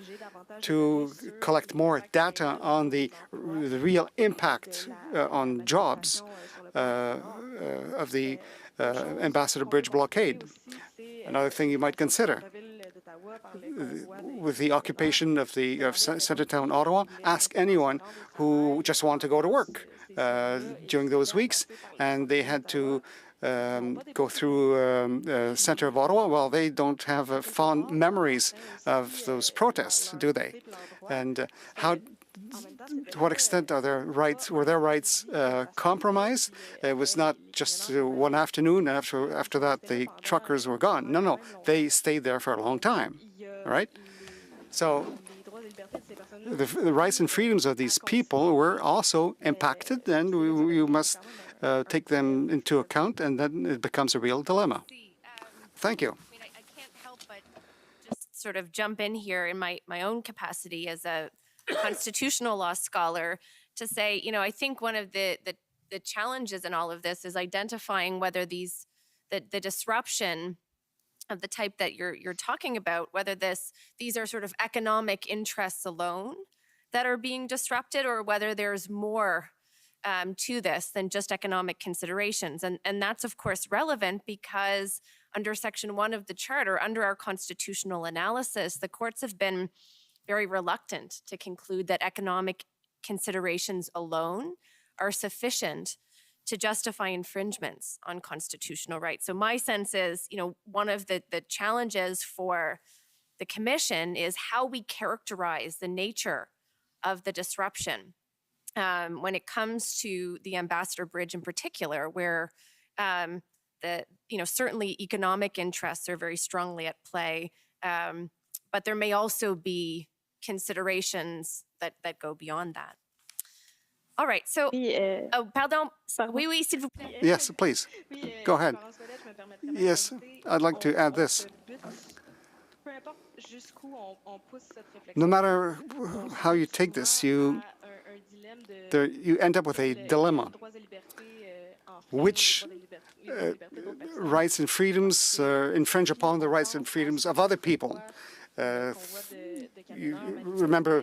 to collect more data on the real impact on jobs of the Ambassador Bridge blockade. Another thing you might consider, with the occupation of the Centertown, Ottawa, ask anyone who just wanted to go to work during those weeks, and they had to go through the center of Ottawa. Well, they don't have fond memories of those protests, do they? And to what extent are were their rights compromised? It was not just one afternoon, and after that the truckers were gone. No, they stayed there for a long time, right? So the rights and freedoms of these people were also impacted, and we must take them into account, and then it becomes a real dilemma. Thank you. I can't help but just sort of jump in here in my own capacity as a constitutional law scholar to say, I think one of the challenges in all of this is identifying whether the disruption of the type that you're talking about, whether these are sort of economic interests alone that are being disrupted, or whether there's more to this than just economic considerations. And that's, of course, relevant because under Section 1 of the Charter, under our constitutional analysis, the courts have been very reluctant to conclude that economic considerations alone are sufficient to justify infringements on constitutional rights. So my sense is, one of the challenges for the Commission is how we characterize the nature of the disruption when it comes to the Ambassador Bridge in particular, where certainly economic interests are very strongly at play, but there may also be considerations that go beyond that. All right, so, pardon, oui, s'il vous plaît. Yes, please, go ahead. Yes, I'd like to add this. No matter how you take this, you end up with a dilemma. Which rights and freedoms infringe upon the rights and freedoms of other people? You remember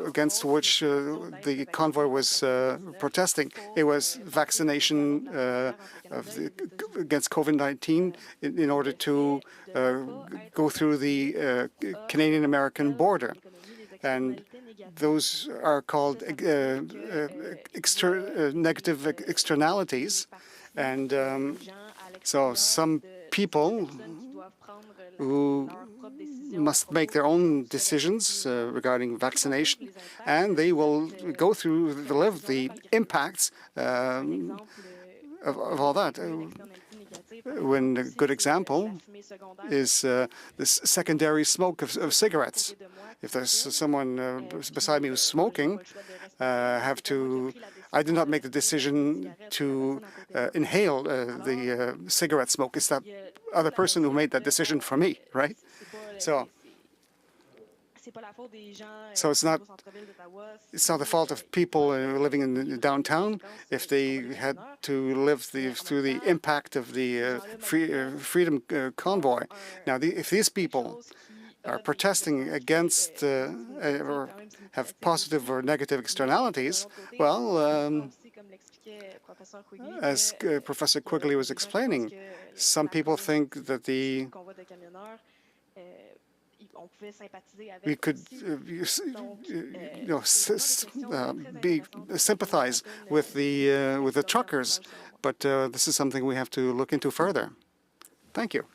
against which the convoy was protesting. It was vaccination against COVID-19 in order to go through the Canadian-American border. And those are called negative externalities. And so some people who must make their own decisions regarding vaccination, and they will go through the impacts of all that. When a good example is this secondary smoke of cigarettes. If there's someone beside me who's smoking, I did not make the decision to inhale the cigarette smoke. It's that other person who made that decision for me, right? So it's not the fault of people living in downtown if they had to live through the impact of the Freedom Convoy. Now, if these people are protesting against or have positive or negative externalities, well, as Professor Quigley was explaining, some people think that we could sympathize with the truckers, but this is something we have to look into further. Thank you.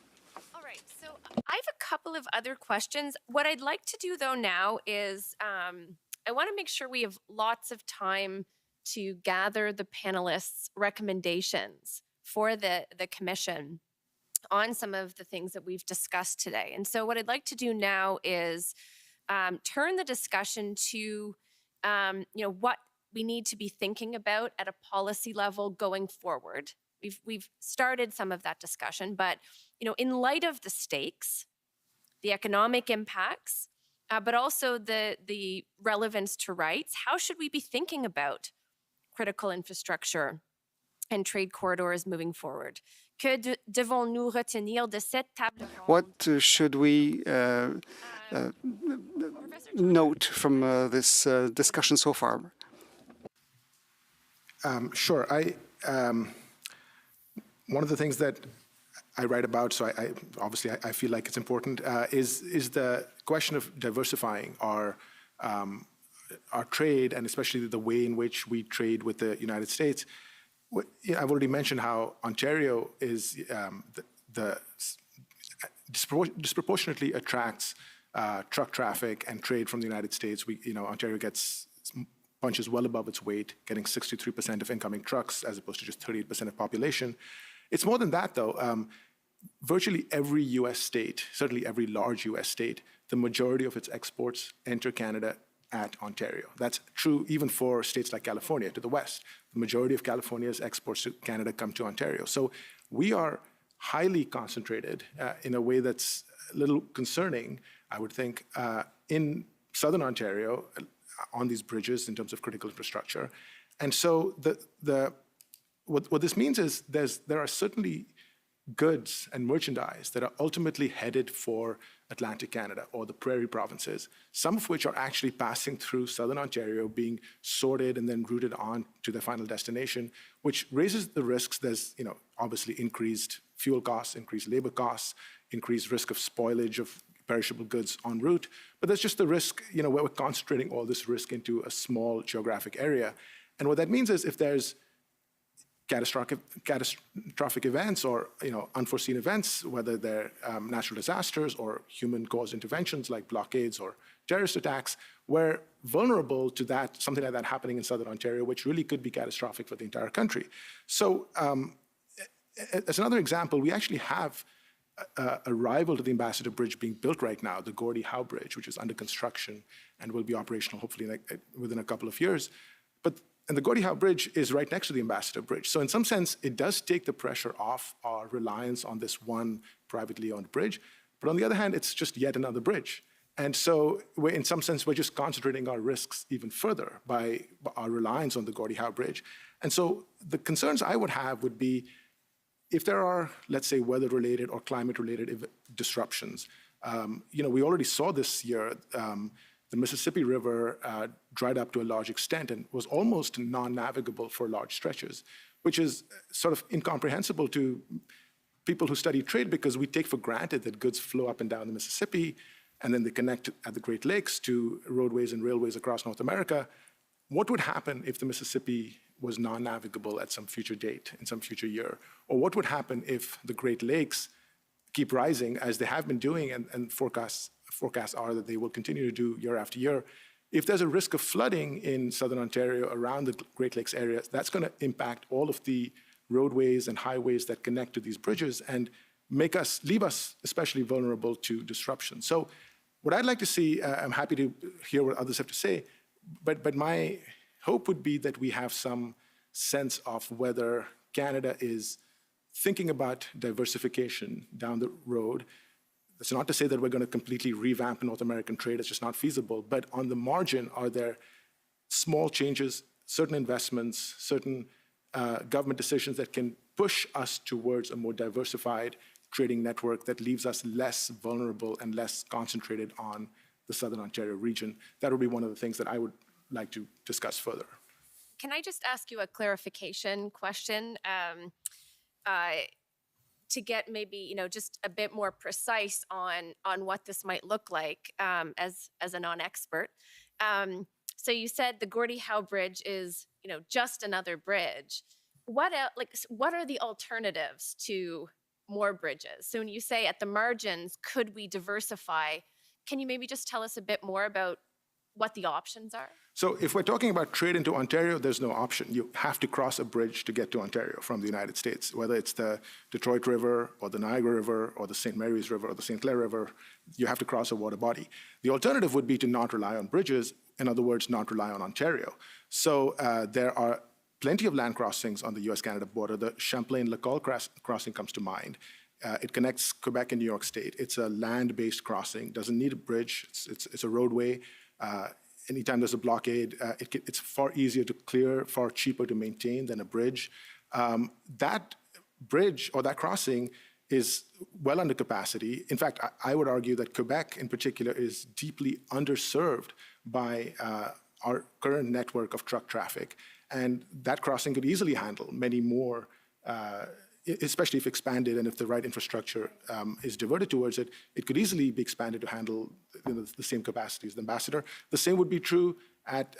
All right, so I have a couple of other questions. What I'd like to do though now is I want to make sure we have lots of time to gather the panelists' recommendations for the commission on some of the things that we've discussed today. And so what I'd like to do now is turn the discussion to what we need to be thinking about at a policy level going forward. We've started some of that discussion, but in light of the stakes, the economic impacts, but also the relevance to rights, how should we be thinking about critical infrastructure and trade corridors moving forward? Que devons-nous retenir de cette table ronde? What should we note from this discussion so far? Sure. One of the things that I write about, so obviously I feel like it's important, is the question of diversifying our trade, and especially the way in which we trade with the United States. I've already mentioned how Ontario is disproportionately attracts truck traffic and trade from the United States. Ontario punches well above its weight, getting 63% of incoming trucks as opposed to just 38% of population. It's more than that, though. Virtually every U.S. state, certainly every large U.S. state, the majority of its exports enter Canada at Ontario. That's true even for states like California to the west. The majority of California's exports to Canada come to Ontario. So we are highly concentrated in a way that's a little concerning, I would think, in southern Ontario on these bridges in terms of critical infrastructure. And so what this means is there are certainly goods and merchandise that are ultimately headed for Atlantic Canada or the prairie provinces, some of which are actually passing through southern Ontario, being sorted and then routed on to their final destination, which raises the risks. There's obviously increased fuel costs, increased labor costs, increased risk of spoilage of perishable goods en route. But there's just the risk, where we're concentrating all this risk into a small geographic area. And what that means is if there's catastrophic events or unforeseen events, whether they're natural disasters or human-caused interventions like blockades or terrorist attacks, we're vulnerable to something like that happening in southern Ontario, which really could be catastrophic for the entire country. So as another example, we actually have a rival to the Ambassador Bridge being built right now, the Gordie Howe Bridge, which is under construction and will be operational hopefully within a couple of years. And the Gordie Howe Bridge is right next to the Ambassador Bridge. So in some sense, it does take the pressure off our reliance on this one privately owned bridge. But on the other hand, it's just yet another bridge. And so in some sense, we're just concentrating our risks even further by our reliance on the Gordie Howe Bridge. And so the concerns I would have would be if there are, let's say, weather-related or climate-related disruptions. We already saw this year, the Mississippi River dried up to a large extent and was almost non-navigable for large stretches, which is sort of incomprehensible to people who study trade because we take for granted that goods flow up and down the Mississippi and then they connect at the Great Lakes to roadways and railways across North America. What would happen if the Mississippi was non-navigable at some future date, in some future year? Or what would happen if the Great Lakes keep rising as they have been doing and forecasts are that they will continue to do year after year? If there's a risk of flooding in southern Ontario around the Great Lakes area, that's going to impact all of the roadways and highways that connect to these bridges and leave us especially vulnerable to disruption. So what I'd like to see, I'm happy to hear what others have to say, but my hope would be that we have some sense of whether Canada is thinking about diversification down the road. That's not to say that we're going to completely revamp North American trade. It's just not feasible. But on the margin, are there small changes, certain investments, certain government decisions that can push us towards a more diversified trading network that leaves us less vulnerable and less concentrated on the Southern Ontario region? That would be one of the things that I would like to discuss further. Can I just ask you a clarification question? to get maybe, just a bit more precise on what this might look like as a non-expert. So you said the Gordie Howe Bridge is, just another bridge. What are the alternatives to more bridges? So when you say at the margins, could we diversify? Can you maybe just tell us a bit more about what the options are? So if we're talking about trade into Ontario, there's no option. You have to cross a bridge to get to Ontario from the United States, whether it's the Detroit River or the Niagara River or the St. Mary's River or the St. Clair River, you have to cross a water body. The alternative would be to not rely on bridges, in other words, not rely on Ontario. So there are plenty of land crossings on the US-Canada border. The Champlain-Lacolle crossing comes to mind. It connects Quebec and New York State. It's a land-based crossing, doesn't need a bridge. It's a roadway. Anytime there's a blockade, it's far easier to clear, far cheaper to maintain than a bridge. That bridge or that crossing is well under capacity. In fact, I would argue that Quebec in particular is deeply underserved by our current network of truck traffic. And that crossing could easily handle many more, especially if expanded and if the right infrastructure is diverted towards it, it could easily be expanded to handle the same capacity as the Ambassador. The same would be true at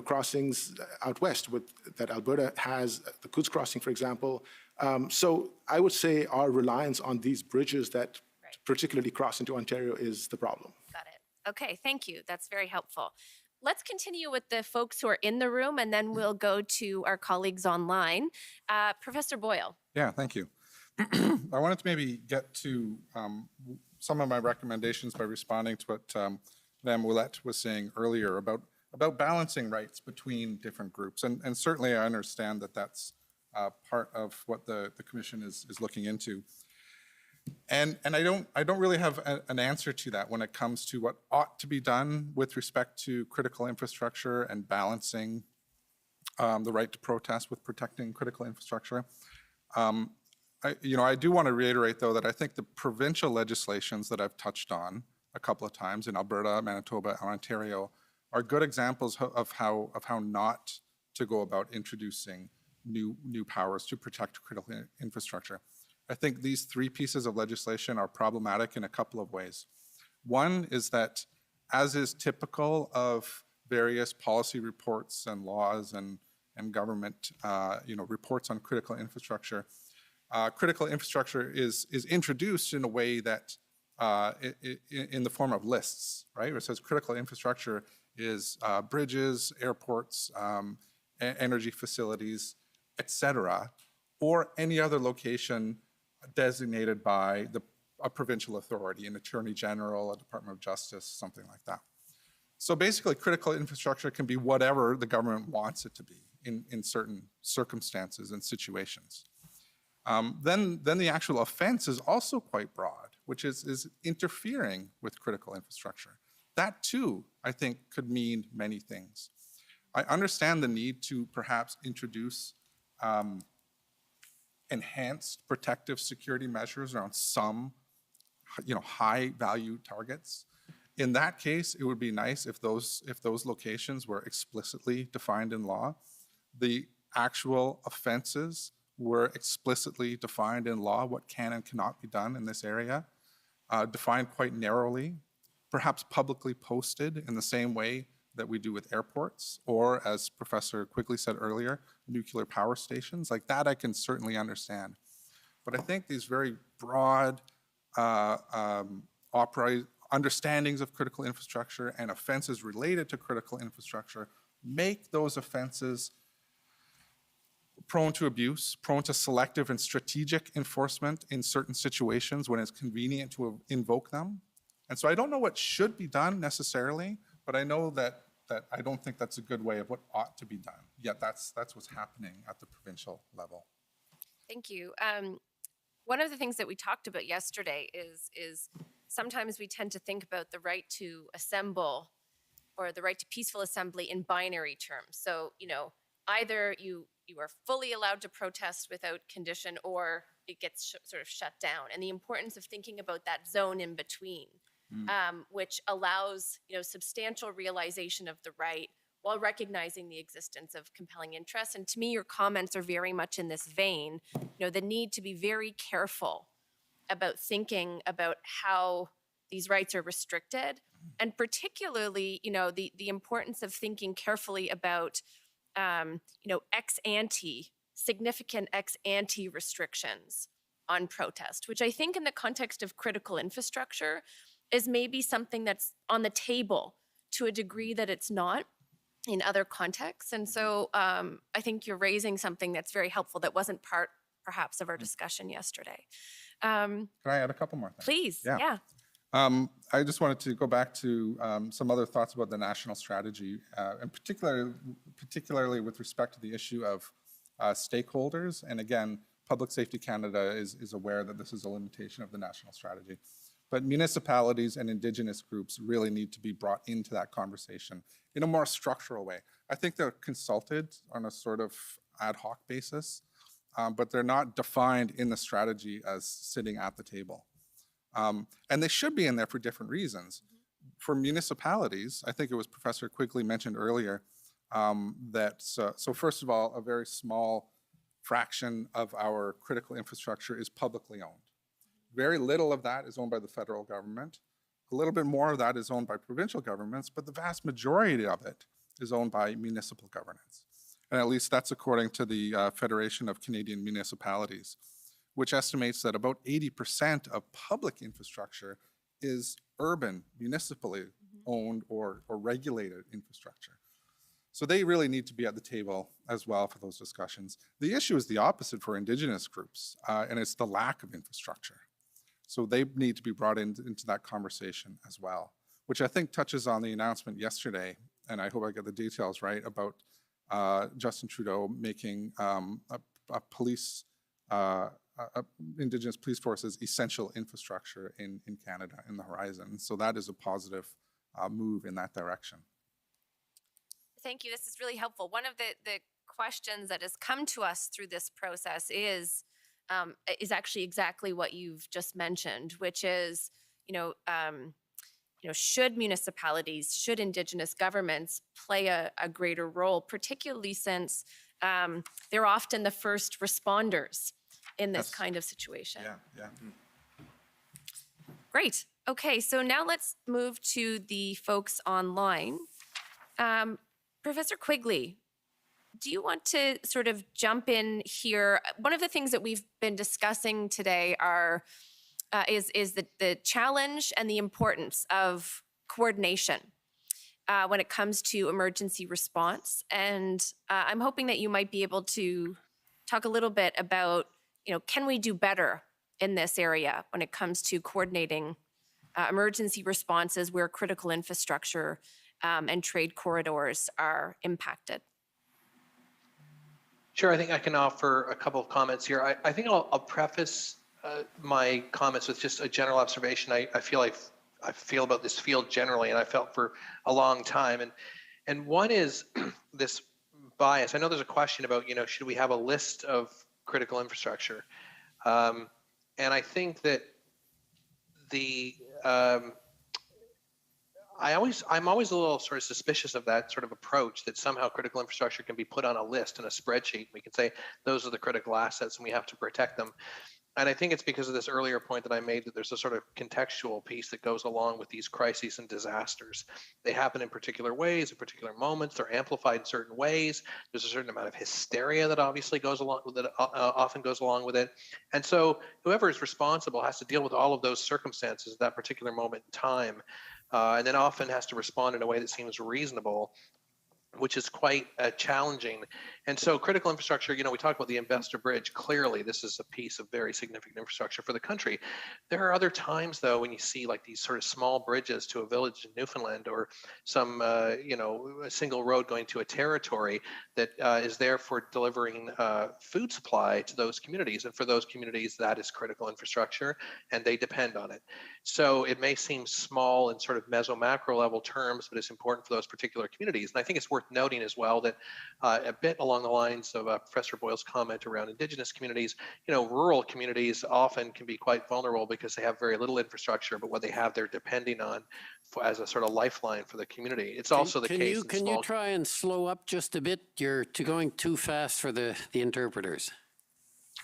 crossings out west that Alberta has, the Coutts Crossing, for example. So I would say our reliance on these bridges that particularly cross into Ontario is the problem. Got it. Okay, thank you. That's very helpful. Let's continue with the folks who are in the room, and then we'll go to our colleagues online. Professor Boyle. Yeah, thank you. I wanted to maybe get to some of my recommendations by responding to what Mme. Ouellette was saying earlier about balancing rights between different groups. And certainly I understand that that's part of what the Commission is looking into. And I don't really have an answer to that when it comes to what ought to be done with respect to critical infrastructure and balancing the right to protest with protecting critical infrastructure. I do want to reiterate, though, that I think the provincial legislations that I've touched on a couple of times in Alberta, Manitoba, and Ontario are good examples of how not to go about introducing new powers to protect critical infrastructure. I think these three pieces of legislation are problematic in a couple of ways. One is that, as is typical of various policy reports and laws and government reports on critical infrastructure is introduced in a way that in the form of lists, right? It says critical infrastructure is bridges, airports, energy facilities, etc., or any other location designated by a provincial authority, an attorney general, a Department of Justice, something like that. So basically, critical infrastructure can be whatever the government wants it to be in certain circumstances and situations. Then the actual offense is also quite broad, which is interfering with critical infrastructure. That too, I think, could mean many things. I understand the need to perhaps introduce enhanced protective security measures around some, high value targets. In that case, it would be nice if those locations were explicitly defined in law. The actual offenses were explicitly defined in law, what can and cannot be done in this area, defined quite narrowly, perhaps publicly posted in the same way that we do with airports, or as Professor Quigley said earlier, nuclear power stations. Like that I can certainly understand. But I think these very broad understandings of critical infrastructure and offenses related to critical infrastructure make those offenses prone to abuse, prone to selective and strategic enforcement in certain situations when it's convenient to invoke them. And so I don't know what should be done necessarily, but I know that I don't think that's a good way of what ought to be done. Yet that's what's happening at the provincial level. Thank you. One of the things that we talked about yesterday is sometimes we tend to think about the right to assemble or the right to peaceful assembly in binary terms. So, either you are fully allowed to protest without condition or it gets sort of shut down. And the importance of thinking about that zone in between, which allows, substantial realization of the right while recognizing the existence of compelling interests. And to me, your comments are very much in this vein, the need to be very careful about thinking about how these rights are restricted, and particularly, the importance of thinking carefully about, significant ex ante restrictions on protest, which I think in the context of critical infrastructure is maybe something that's on the table to a degree that it's not in other contexts. And so I think you're raising something that's very helpful that wasn't part, perhaps, of our discussion yesterday. Can I add a couple more things? Please, Yeah. yeah. I just wanted to go back to some other thoughts about the national strategy, and particularly with respect to the issue of stakeholders. And again, Public Safety Canada is aware that this is a limitation of the national strategy. But municipalities and Indigenous groups really need to be brought into that conversation in a more structural way. I think they're consulted on a sort of ad hoc basis, but they're not defined in the strategy as sitting at the table. And they should be in there for different reasons. For municipalities, I think it was Professor Quigley mentioned earlier, so first of all, a very small fraction of our critical infrastructure is publicly owned. Very little of that is owned by the federal government. A little bit more of that is owned by provincial governments, but the vast majority of it is owned by municipal governance. And at least that's according to the Federation of Canadian Municipalities, which estimates that about 80% of public infrastructure is urban, municipally owned or regulated infrastructure. So they really need to be at the table as well for those discussions. The issue is the opposite for Indigenous groups, and it's the lack of infrastructure. So they need to be brought into that conversation as well, which I think touches on the announcement yesterday, and I hope I get the details right, about Justin Trudeau making Indigenous police forces essential infrastructure in Canada in the horizon. So that is a positive move in that direction. Thank you. This is really helpful. One of the questions that has come to us through this process is actually exactly what you've just mentioned, which is, should municipalities, should Indigenous governments play a greater role, particularly since they're often the first responders in this kind of situation. Yeah. Great. Okay, so now let's move to the folks online. Professor Quigley, do you want to sort of jump in here? One of the things that we've been discussing today is the challenge and the importance of coordination when it comes to emergency response. And I'm hoping that you might be able to talk a little bit about, can we do better in this area when it comes to coordinating emergency responses where critical infrastructure and trade corridors are impacted? Sure, I think I can offer a couple of comments here. I think I'll preface my comments with just a general observation. I feel about this field generally, and I felt for a long time. And one is this bias. I know there's a question about, should we have a list of critical infrastructure? And I think that I'm always a little sort of suspicious of that sort of approach, that somehow critical infrastructure can be put on a list in a spreadsheet. We can say those are the critical assets and we have to protect them. And I think it's because of this earlier point that I made, that there's a sort of contextual piece that goes along with these crises and disasters. They happen in particular ways, at particular moments. They're amplified in certain ways. There's a certain amount of hysteria that obviously goes along with it, often goes along with it. And so whoever is responsible has to deal with all of those circumstances at that particular moment in time, and then often has to respond in a way that seems reasonable, which is quite challenging. And so critical infrastructure, we talk about the Investor Bridge. Clearly, this is a piece of very significant infrastructure for the country. There are other times, though, when you see like these sort of small bridges to a village in Newfoundland, or some, a single road going to a territory that is there for delivering food supply to those communities. And for those communities, that is critical infrastructure, and they depend on it. So it may seem small in sort of meso-macro level terms, but it's important for those particular communities. And I think it's worth noting as well that a bit along the lines of Professor Boyle's comment around Indigenous communities, rural communities often can be quite vulnerable because they have very little infrastructure, but what they have, they're depending on as a sort of lifeline for the community. It's also the case in Can you try and slow up just a bit? You're going too fast for the interpreters.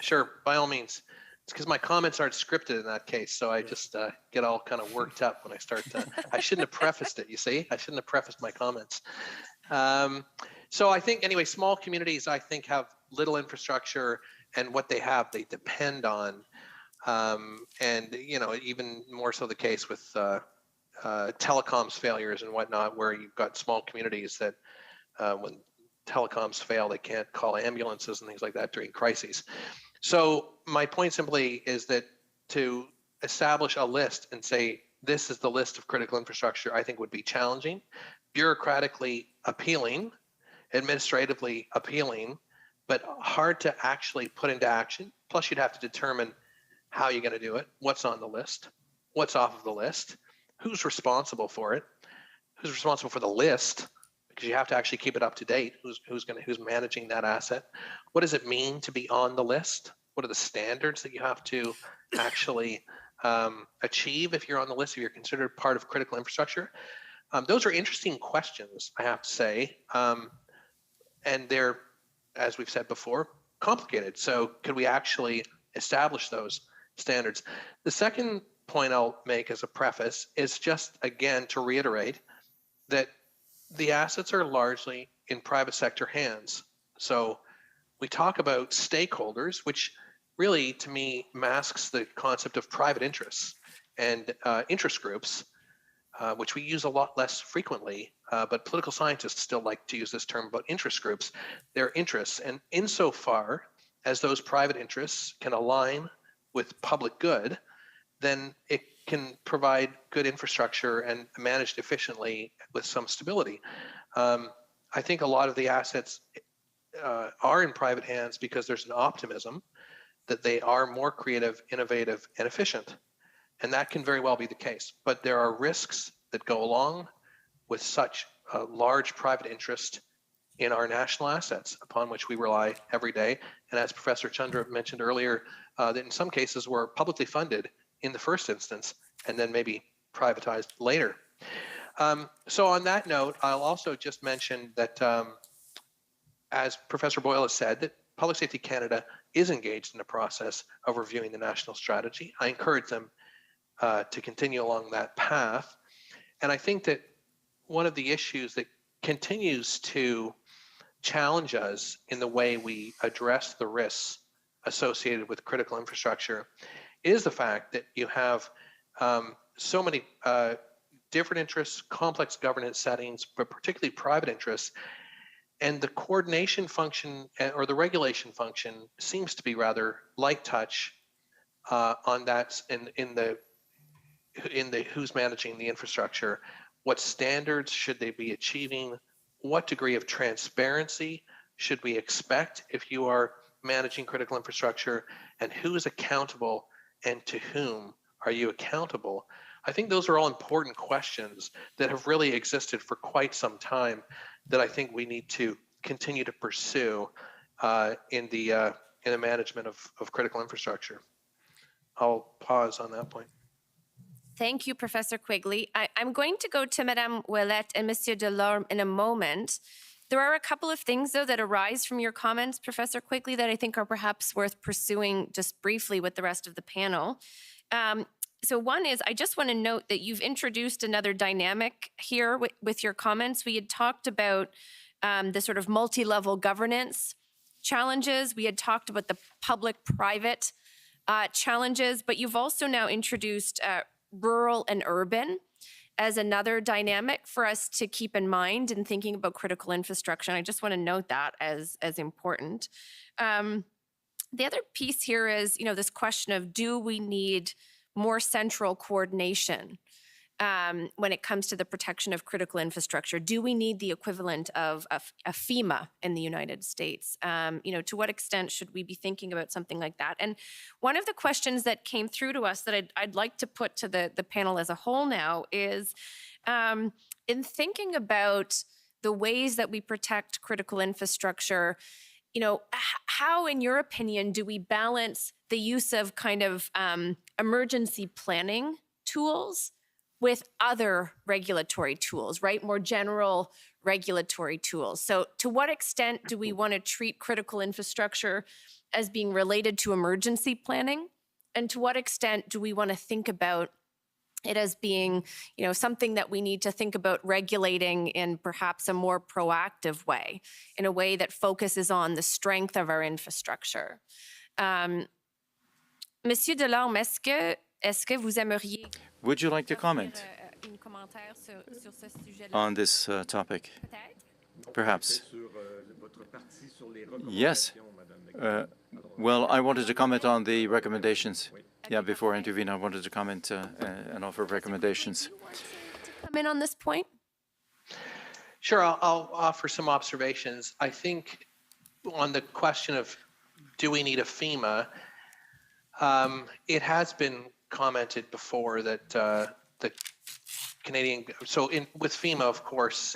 Sure, by all means. It's because my comments aren't scripted in that case, so I just get all kind of worked up when I start to. I shouldn't have prefaced it, you see? I shouldn't have prefaced my comments. So I think, anyway, small communities, I think, have little infrastructure, and what they have, they depend on. And, even more so the case with telecoms failures and whatnot, where you've got small communities that when telecoms fail, they can't call ambulances and things like that during crises. So my point simply is that to establish a list and say, this is the list of critical infrastructure, I think would be challenging, bureaucratically appealing, administratively appealing, but hard to actually put into action. Plus, you'd have to determine how you're going to do it, what's on the list, what's off of the list, who's responsible for it, who's responsible for the list, because you have to actually keep it up to date. Who's managing that asset? What does it mean to be on the list? What are the standards that you have to actually achieve if you're on the list, if you're considered part of critical infrastructure? Those are interesting questions, I have to say, and they're, as we've said before, complicated. So could we actually establish those standards? The second point I'll make as a preface is just, again, to reiterate that the assets are largely in private sector hands. So we talk about stakeholders, which really, to me, masks the concept of private interests and interest groups, which we use a lot less frequently, but political scientists still like to use this term about interest groups. Their interests, and insofar as those private interests can align with public good, then it can provide good infrastructure and managed efficiently with some stability. I think a lot of the assets are in private hands because there's an optimism that they are more creative, innovative, and efficient. And that can very well be the case. But there are risks that go along with such a large private interest in our national assets upon which we rely every day. And as Professor Chandra mentioned earlier, that in some cases were publicly funded in the first instance and then maybe privatized later. So on that note, I'll also just mention that as Professor Boyle has said, that Public Safety Canada is engaged in a process of reviewing the national strategy. I encourage them to continue along that path. And I think that one of the issues that continues to challenge us in the way we address the risks associated with critical infrastructure is the fact that you have so many different interests, complex governance settings, but particularly private interests. And the coordination function or the regulation function seems to be rather light touch on that in the who's managing the infrastructure. What standards should they be achieving? What degree of transparency should we expect if you are managing critical infrastructure? And who is accountable and to whom are you accountable? I think those are all important questions that have really existed for quite some time that I think we need to continue to pursue in the management of critical infrastructure. I'll pause on that point. Thank you, Professor Quigley. I'm going to go to Madame Ouellette and Monsieur Delorme in a moment. There are a couple of things, though, that arise from your comments, Professor Quigley, that I think are perhaps worth pursuing just briefly with the rest of the panel. So one is, I just want to note that you've introduced another dynamic here with your comments. We had talked about the sort of multi-level governance challenges. We had talked about the public-private challenges, but you've also now introduced rural and urban as another dynamic for us to keep in mind in thinking about critical infrastructure. And I just want to note that as important. The other piece here is, this question of, do we need more central coordination when it comes to the protection of critical infrastructure? Do we need the equivalent of a FEMA in the United States? To what extent should we be thinking about something like that? And one of the questions that came through to us that I'd like to put to the panel as a whole now is, in thinking about the ways that we protect critical infrastructure, how, in your opinion, do we balance the use of kind of emergency planning tools with other regulatory tools, right? More general regulatory tools. So to what extent do we want to treat critical infrastructure as being related to emergency planning? And to what extent do we want to think about it as being, something that we need to think about regulating in perhaps a more proactive way, in a way that focuses on the strength of our infrastructure? Monsieur Delorme, est-ce que vous aimeriez... Would you like to comment on this topic? Perhaps. Yes. Well, I wanted to comment on the recommendations. Yeah, before I intervene, I wanted to comment and offer recommendations. Come in on this point? Sure, I'll offer some observations. I think on the question of do we need a FEMA, it has been commented before that the Canadian, with FEMA, of course,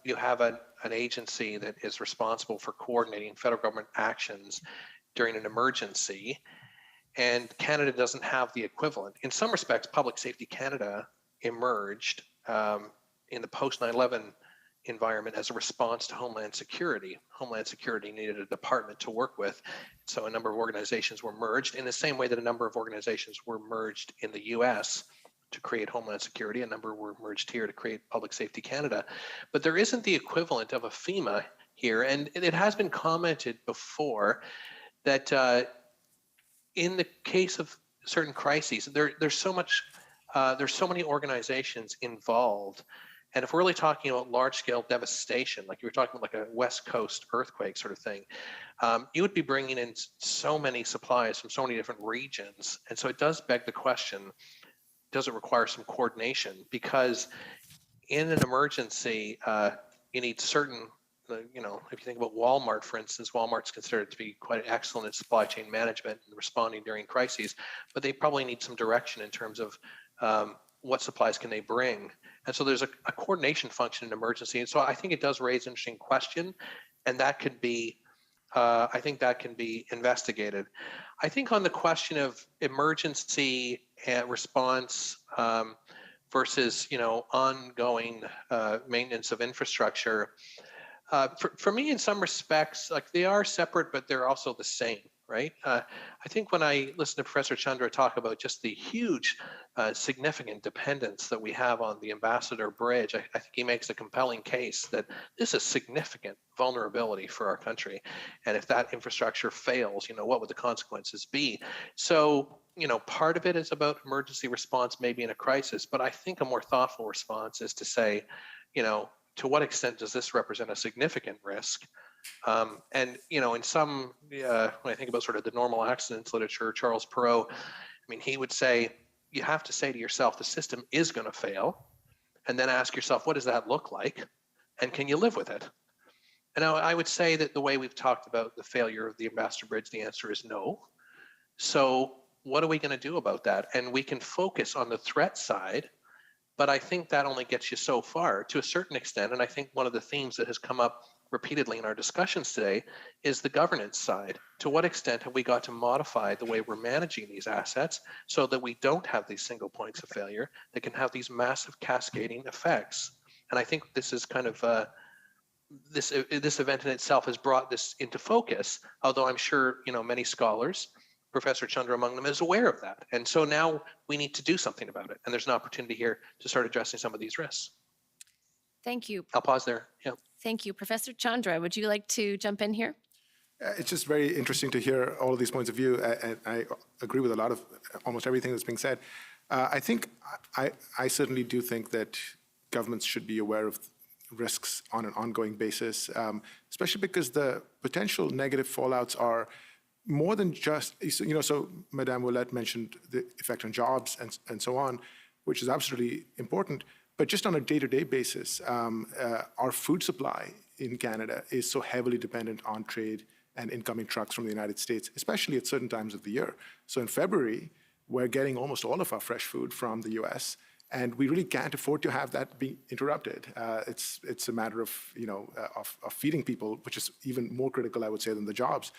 you have an agency that is responsible for coordinating federal government actions during an emergency, and Canada doesn't have the equivalent. In some respects, Public Safety Canada emerged in the post 9/11 environment as a response to Homeland Security. Homeland Security needed a department to work with, so a number of organizations were merged in the same way that a number of organizations were merged in the US to create Homeland Security. A number were merged here to create Public Safety Canada. But there isn't the equivalent of a FEMA here, and it has been commented before that in the case of certain crises, there's so many organizations involved. And if we're really talking about large-scale devastation, like you were talking about, like a West Coast earthquake sort of thing, you would be bringing in so many supplies from so many different regions. And so it does beg the question, does it require some coordination? Because in an emergency, you need certain, if you think about Walmart, for instance, Walmart's considered to be quite excellent at supply chain management and responding during crises, but they probably need some direction in terms of what supplies can they bring. And so there's a coordination function in emergency. And so I think it does raise an interesting question, and that could be, I think that can be investigated. I think on the question of emergency response versus, ongoing maintenance of infrastructure, for me, in some respects, like they are separate, but they're also the same, right? I think when I listen to Professor Chandra talk about just the huge, significant dependence that we have on the Ambassador Bridge, I think he makes a compelling case that this is significant vulnerability for our country. And if that infrastructure fails, what would the consequences be? So, part of it is about emergency response, maybe in a crisis, but I think a more thoughtful response is to say, to what extent does this represent a significant risk? And, in some, when I think about sort of the normal accidents literature, Charles Perrault, he would say, you have to say to yourself, the system is going to fail, and then ask yourself, what does that look like? And can you live with it? And I would say that the way we've talked about the failure of the Ambassador Bridge, the answer is no. So what are we going to do about that? And we can focus on the threat side, but I think that only gets you so far to a certain extent. And I think one of the themes that has come up repeatedly in our discussions today is the governance side. To what extent have we got to modify the way we're managing these assets so that we don't have these single points of failure that can have these massive cascading effects? And I think this is kind of this event in itself has brought this into focus, although I'm sure many scholars, Professor Chandra among them, is aware of that. And so now we need to do something about it. And there's an opportunity here to start addressing some of these risks. Thank you. I'll pause there. Yeah. Thank you. Professor Chandra, would you like to jump in here? It's just very interesting to hear all of these points of view, and I agree with a lot of almost everything that's being said. I think I certainly do think that governments should be aware of risks on an ongoing basis, especially because the potential negative fallouts are more than just, so Madame Ouellette mentioned the effect on jobs and so on. which is absolutely important. But just on a day-to-day basis, our food supply in Canada is so heavily dependent on trade and incoming trucks from the United States, especially at certain times of the year. So in February, we're getting almost all of our fresh food from the US, and we really can't afford to have that be interrupted. It's a matter of, of feeding people, which is even more critical, I would say, than the jobs.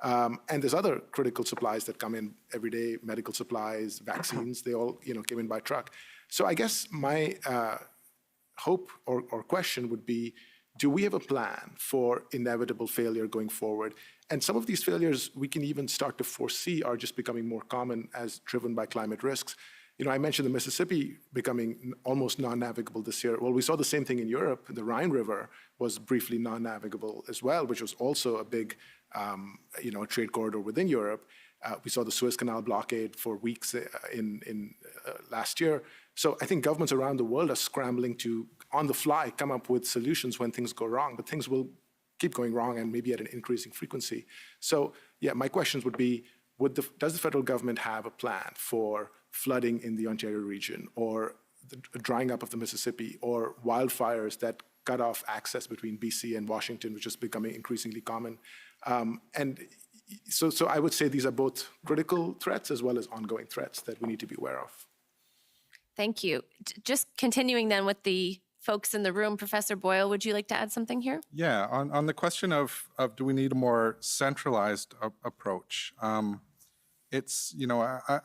And there's other critical supplies that come in every day, medical supplies, vaccines, they all, came in by truck. So I guess my hope or question would be, do we have a plan for inevitable failure going forward? And some of these failures we can even start to foresee are just becoming more common as driven by climate risks. I mentioned the Mississippi becoming almost non-navigable this year. Well, we saw the same thing in Europe. The Rhine River was briefly non-navigable as well, which was also a big, trade corridor within Europe. We saw the Suez Canal blockade for weeks in last year. So I think governments around the world are scrambling to, on the fly, come up with solutions when things go wrong, but things will keep going wrong and maybe at an increasing frequency. So yeah, my questions would be, does the federal government have a plan for flooding in the Ontario region, or the drying up of the Mississippi, or wildfires that cut off access between BC and Washington, which is becoming increasingly common? So I would say these are both critical threats as well as ongoing threats that we need to be aware of. Thank you. Just continuing then with the folks in the room, Professor Boyle, would you like to add something here? Yeah, on the question of do we need a more centralized approach? It's,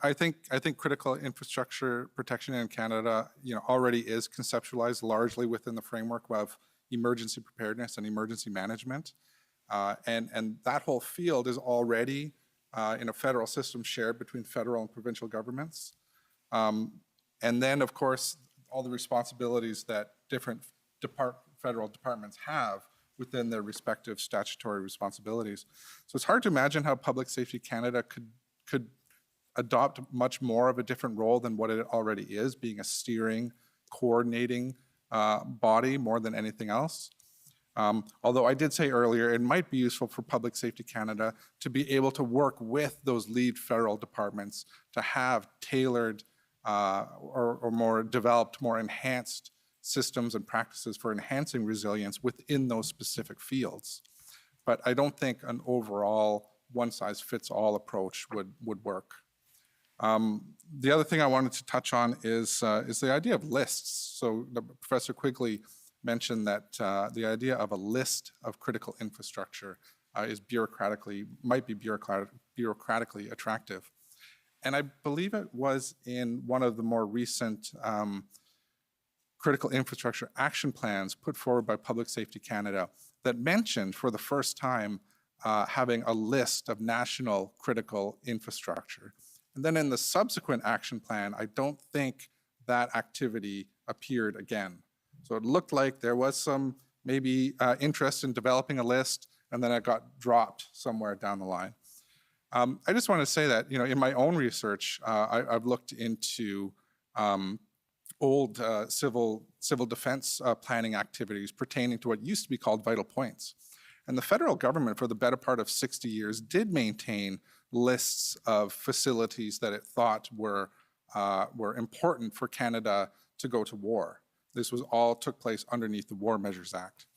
I think critical infrastructure protection in Canada, already is conceptualized largely within the framework of emergency preparedness and emergency management. And that whole field is already in a federal system shared between federal and provincial governments. And then, of course, all the responsibilities that different federal departments have within their respective statutory responsibilities. So it's hard to imagine how Public Safety Canada could adopt much more of a different role than what it already is, being a steering, coordinating body more than anything else. Although I did say earlier, it might be useful for Public Safety Canada to be able to work with those lead federal departments to have tailored or more developed, more enhanced systems and practices for enhancing resilience within those specific fields. But I don't think an overall one-size-fits-all approach would work. The other thing I wanted to touch on is the idea of lists. So Professor Quigley mentioned that the idea of a list of critical infrastructure might be bureaucratically attractive. And I believe it was in one of the more recent critical infrastructure action plans put forward by Public Safety Canada that mentioned for the first time having a list of national critical infrastructure. And then in the subsequent action plan, I don't think that activity appeared again. So it looked like there was some maybe interest in developing a list, and then it got dropped somewhere down the line. I just want to say that, in my own research, I've looked into old civil defense planning activities pertaining to what used to be called vital points. And the federal government, for the better part of 60 years, did maintain lists of facilities that it thought were important for Canada to go to war. This all took place underneath the War Measures Act.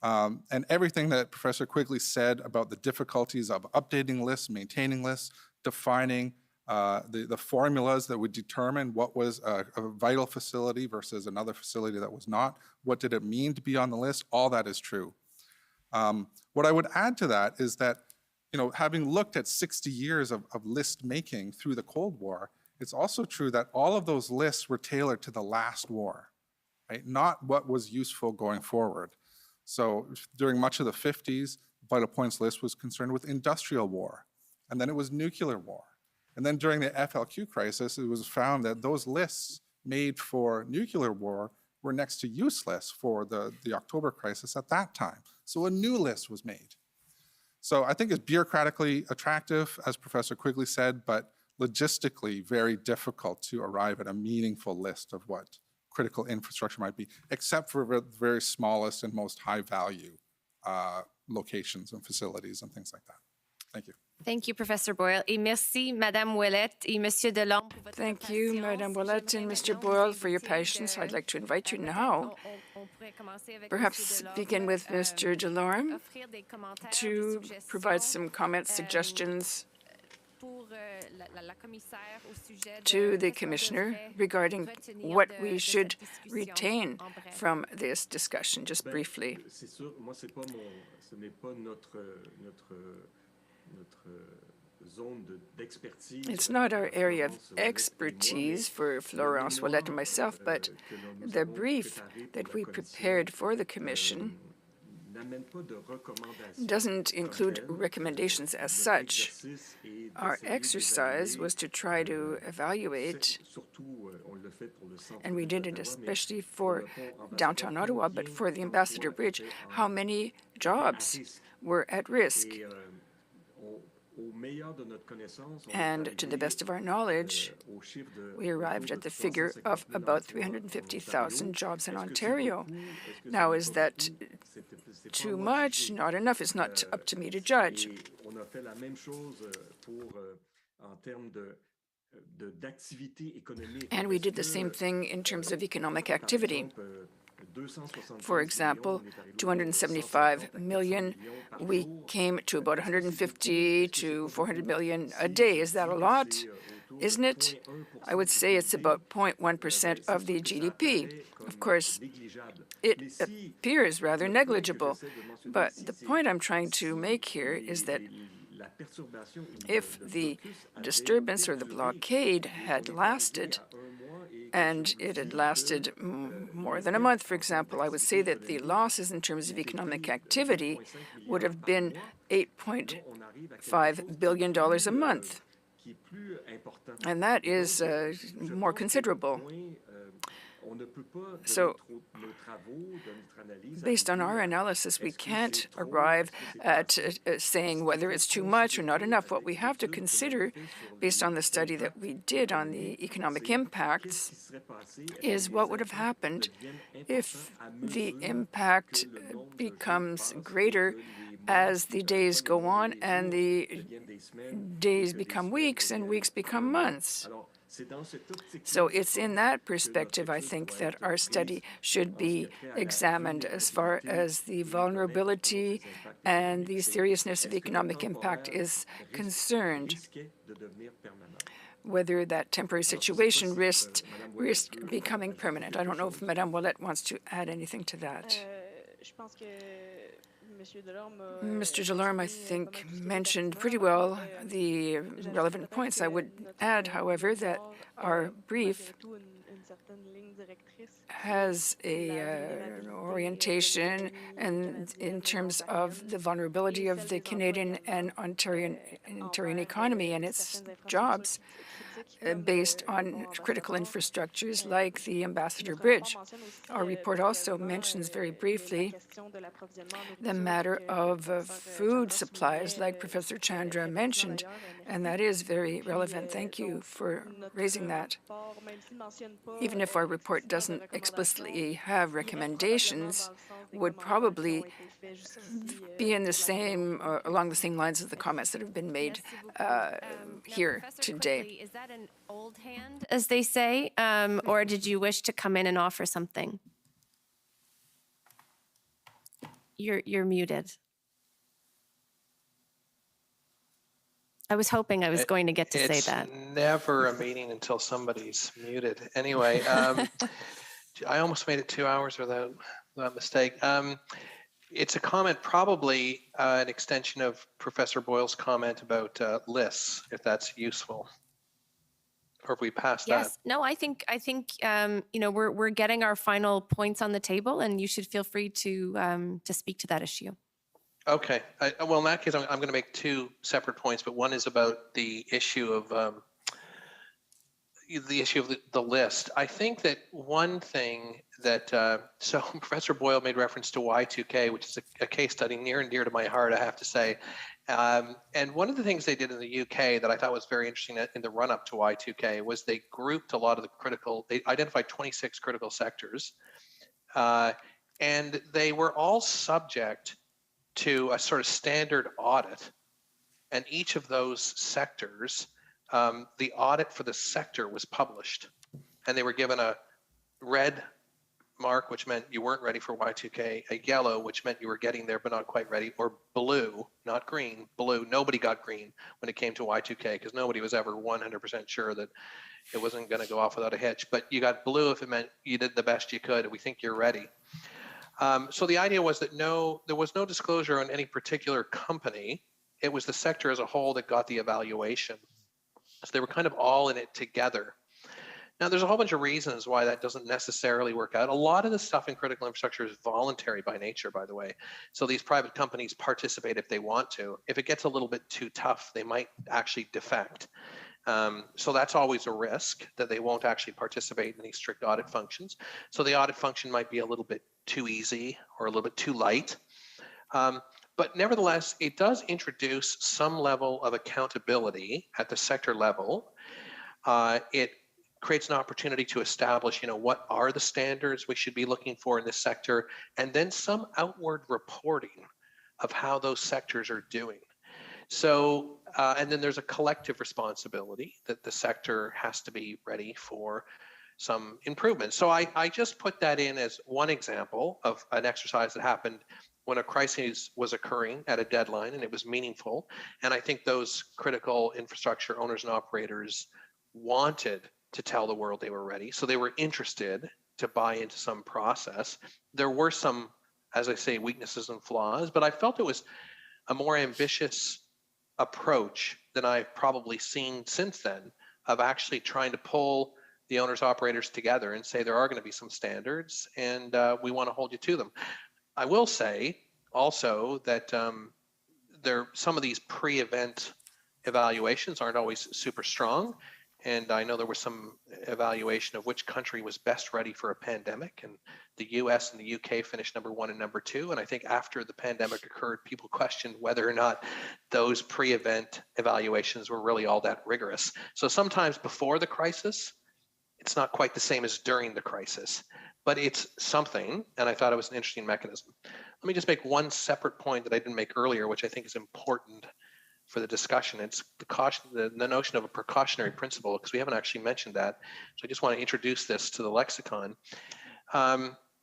And everything that Professor Quigley said about the difficulties of updating lists, maintaining lists, defining the formulas that would determine what was a vital facility versus another facility that was not, what did it mean to be on the list, all that is true. What I would add to that is that, having looked at 60 years of list making through the Cold War, it's also true that all of those lists were tailored to the last war, right? Not what was useful going forward. So during much of the 50s, Vital Points list was concerned with industrial war, and then it was nuclear war. And then during the FLQ crisis, it was found that those lists made for nuclear war were next to useless for the October crisis at that time. So a new list was made. So I think it's bureaucratically attractive, as Professor Quigley said, but logistically very difficult to arrive at a meaningful list of what critical infrastructure might be, except for the very smallest and most high value locations and facilities and things like that. Thank you. Thank you, Professor Boyle. Et merci, Madame Ouellette et Monsieur Delorme. Thank you, Madame Ouellette and Mr. Boyle, for your patience. I'd like to invite you now, perhaps begin with Mr. Delorme, to provide some comments, suggestions to the Commissioner regarding what we should retain from this discussion, just briefly. It's not our area of expertise for Florence Ouellette and myself, but the brief that we prepared for the Commission doesn't include recommendations as such. Our exercise was to try to evaluate, and we did it especially for downtown Ottawa, but for the Ambassador Bridge, how many jobs were at risk. And to the best of our knowledge, we arrived at the figure of about 350,000 jobs in Ontario. Now, is that too much? Not enough? It's not up to me to judge. And we did the same thing in terms of economic activity. For example, 275 million, we came to about 150 to 400 million a day. Is that a lot? Isn't it? I would say it's about 0.1% of the GDP. Of course, it appears rather negligible, but the point I'm trying to make here is that if the disturbance or the blockade had lasted, and it had lasted more than a month, for example, I would say that the losses in terms of economic activity would have been $8.5 billion a month. And that is more considerable. So, based on our analysis, we can't arrive at saying whether it's too much or not enough. What we have to consider, based on the study that we did on the economic impacts, is what would have happened if the impact becomes greater as the days go on and the days become weeks and weeks become months. So it's in that perspective, I think, that our study should be examined as far as the vulnerability and the seriousness of economic impact is concerned, whether that temporary situation risked becoming permanent. I don't know if Madame Ouellette wants to add anything to that. Mr. Delorme, I think, mentioned pretty well the relevant points. I would add, however, that our brief has an orientation and in terms of the vulnerability of the Canadian and Ontarian economy and its jobs based on critical infrastructures like the Ambassador Bridge. Our report also mentions very briefly the matter of food supplies, like Professor Chandra mentioned, and that is very relevant. Thank you for raising that. Even if our report doesn't explicitly have recommendations, would probably be in the same, along the same lines of the comments that have been made here today. Is that an old hand, as they say, or did you wish to come in and offer something? You're muted. I was hoping I was going to get to say that. It's never a meeting until somebody's muted. Anyway, I almost made it 2 hours without mistake. It's a comment, probably an extension of Professor Boyle's comment about lists, if that's useful. Or if we pass that. Yes. No, I think you know, we're getting our final points on the table, and you should feel free to speak to that issue. Okay. Well, in that case, I'm going to make two separate points, but one is about the issue of the list. I think that one thing that so Professor Boyle made reference to Y2K, which is a case study near and dear to my heart, I have to say. And one of the things they did in the UK that I thought was very interesting in the run-up to Y2K was they grouped a lot of they identified 26 critical sectors, and they were all subject to a sort of standard audit. And each of those sectors, the audit for the sector was published, and they were given a red mark, which meant you weren't ready for Y2K, a yellow, which meant you were getting there but not quite ready, or blue, not green, blue. Nobody got green when it came to Y2K because nobody was ever 100% sure that it wasn't going to go off without a hitch. But you got blue if it meant you did the best you could. We think you're ready. So the idea was that there was no disclosure on any particular company. It was the sector as a whole that got the evaluation. So they were kind of all in it together. Now, there's a whole bunch of reasons why that doesn't necessarily work out. A lot of the stuff in critical infrastructure is voluntary by nature, by the way. So these private companies participate if they want to. If it gets a little bit too tough, they might actually defect. So that's always a risk that they won't actually participate in these strict audit functions. So the audit function might be a little bit too easy or a little bit too light. But nevertheless, it does introduce some level of accountability at the sector level. It creates an opportunity to establish, what are the standards we should be looking for in this sector, and then some outward reporting of how those sectors are doing. So, and then there's a collective responsibility that the sector has to be ready for some improvement. So I just put that in as one example of an exercise that happened when a crisis was occurring at a deadline and it was meaningful. And I think those critical infrastructure owners and operators wanted to tell the world they were ready. So they were interested to buy into some process. There were some, as I say, weaknesses and flaws, but I felt it was a more ambitious approach than I've probably seen since then of actually trying to pull the owners operators together and say there are going to be some standards and we want to hold you to them. I will say also that some of these pre-event evaluations aren't always super strong. And I know there was some evaluation of which country was best ready for a pandemic, and the US and the UK finished number 1 and number 2. And I think after the pandemic occurred, people questioned whether or not those pre-event evaluations were really all that rigorous. So sometimes before the crisis, it's not quite the same as during the crisis, but it's something, and I thought it was an interesting mechanism. Let me just make one separate point that I didn't make earlier, which I think is important for the discussion. It's the notion of a precautionary principle, because we haven't actually mentioned that. So I just want to introduce this to the lexicon.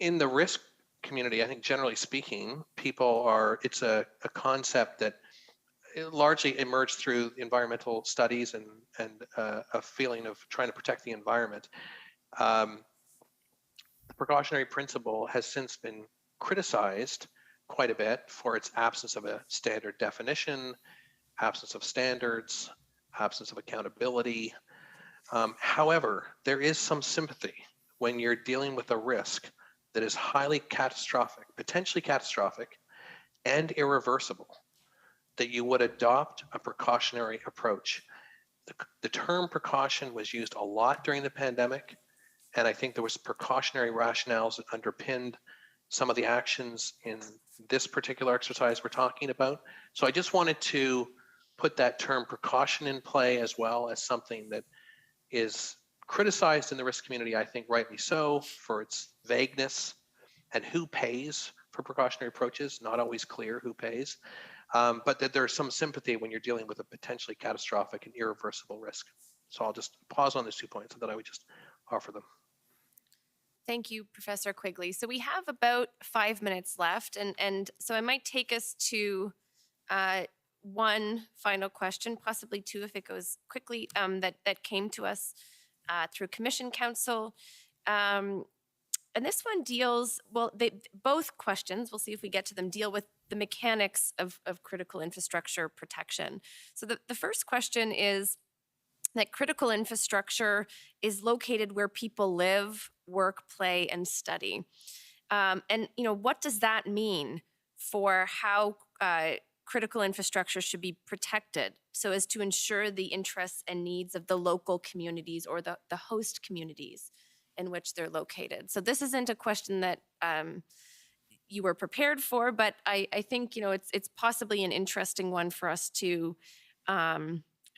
In the risk community, I think generally speaking, it's a concept that largely emerged through environmental studies and a feeling of trying to protect the environment. The precautionary principle has since been criticized quite a bit for its absence of a standard definition, absence of standards, absence of accountability. However, there is some sympathy when you're dealing with a risk that is highly catastrophic, potentially catastrophic, and irreversible, that you would adopt a precautionary approach. The term precaution was used a lot during the pandemic, and I think there was precautionary rationales that underpinned some of the actions in this particular exercise we're talking about. So I just wanted to put that term precaution in play, as well as something that is criticized in the risk community, I think rightly so, for its vagueness and who pays for precautionary approaches, not always clear who pays, but that there's some sympathy when you're dealing with a potentially catastrophic and irreversible risk. So I'll just pause on those 2 points and then I would just offer them. Thank you, Professor Quigley. So we have about 5 minutes left, and so I might take us to one final question, possibly two if it goes quickly, that came to us through Commission Council. And this one deals, both questions, we'll see if we get to them, deal with the mechanics of critical infrastructure protection. So the first question is that critical infrastructure is located where people live, work, play, and study. And what does that mean for how critical infrastructure should be protected so as to ensure the interests and needs of the local communities or the host communities in which they're located? So this isn't a question that you were prepared for, but I think it's possibly an interesting one for us to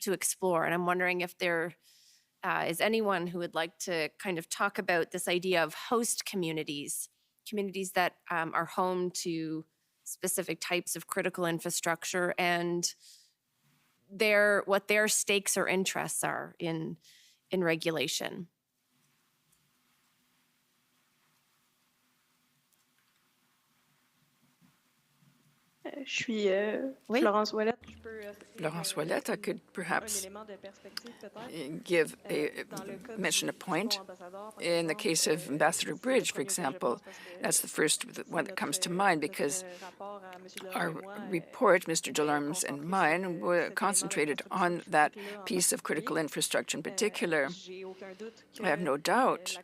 explore. And I'm wondering if there is anyone who would like to kind of talk about this idea of host communities, communities that are home to specific types of critical infrastructure, and their stakes or interests are in regulation. Je suis Florence Ouellette. Je peux Florence Ouellette, I could perhaps mention a point. In the case of Ambassador Bridge, for example, that's the first one that comes to mind because our report, Mr. Delorme's and mine, were concentrated on that piece of critical infrastructure in particular. I have no doubt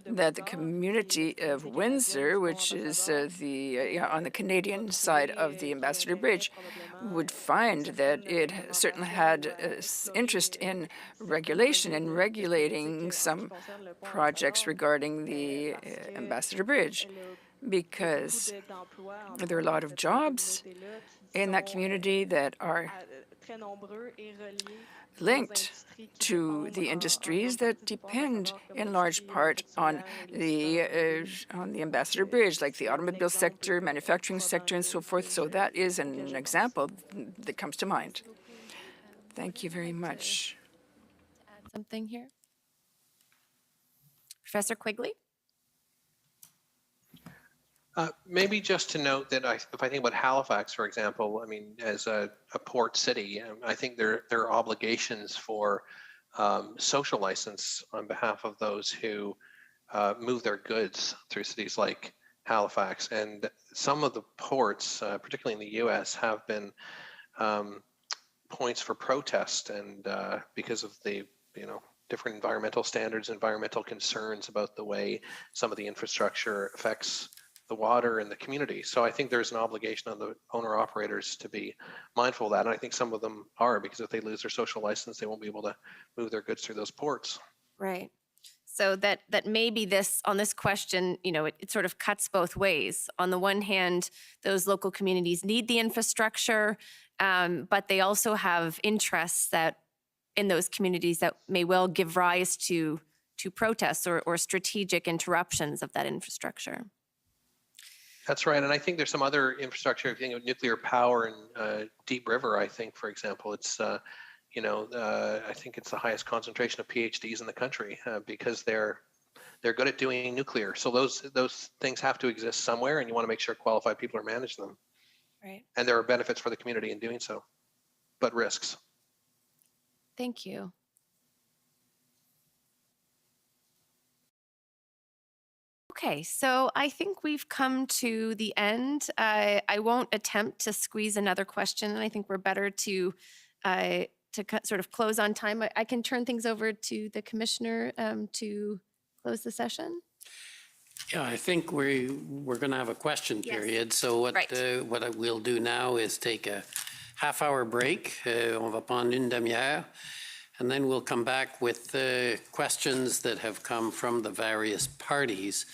that the community of Windsor, which is on the Canadian side of the Ambassador Bridge, would find that it certainly had interest in regulation and regulating some projects regarding the Ambassador Bridge, because there are a lot of jobs in that community that are linked to the industries that depend in large part on the Ambassador Bridge, like the automobile sector, manufacturing sector, and so forth. So that is an example that comes to mind. Thank you very much. Add something here? Professor Quigley? Maybe just to note that if I think about Halifax, for example, I mean, as a port city, I think there are obligations for social license on behalf of those who move their goods through cities like Halifax. And some of the ports, particularly in the U.S., have been points for protest, and because of the different environmental standards, environmental concerns about the way some of the infrastructure affects the water and the community. So I think there's an obligation on the owner-operators to be mindful of that. And I think some of them are, because if they lose their social license, they won't be able to move their goods through those ports. Right. So that maybe on this question, it sort of cuts both ways. On the one hand, those local communities need the infrastructure, but they also have interests that in those communities that may well give rise to protests or strategic interruptions of that infrastructure. That's right. And I think there's some other infrastructure, if you think of nuclear power in Deep River, I think, for example, it's, I think it's the highest concentration of PhDs in the country because they're good at doing nuclear. So those things have to exist somewhere, and you want to make sure qualified people are managing them. Right. And there are benefits for the community in doing so, but risks. Thank you. Okay, so I think we've come to the end. I won't attempt to squeeze another question, and I think we're better to sort of close on time. I can turn things over to the commissioner to close the session. Yeah, I think we're going to have a question period. So what we'll do now is take a half-hour break. On va prendre une demi-heure. And then we'll come back with questions that have come from the various parties,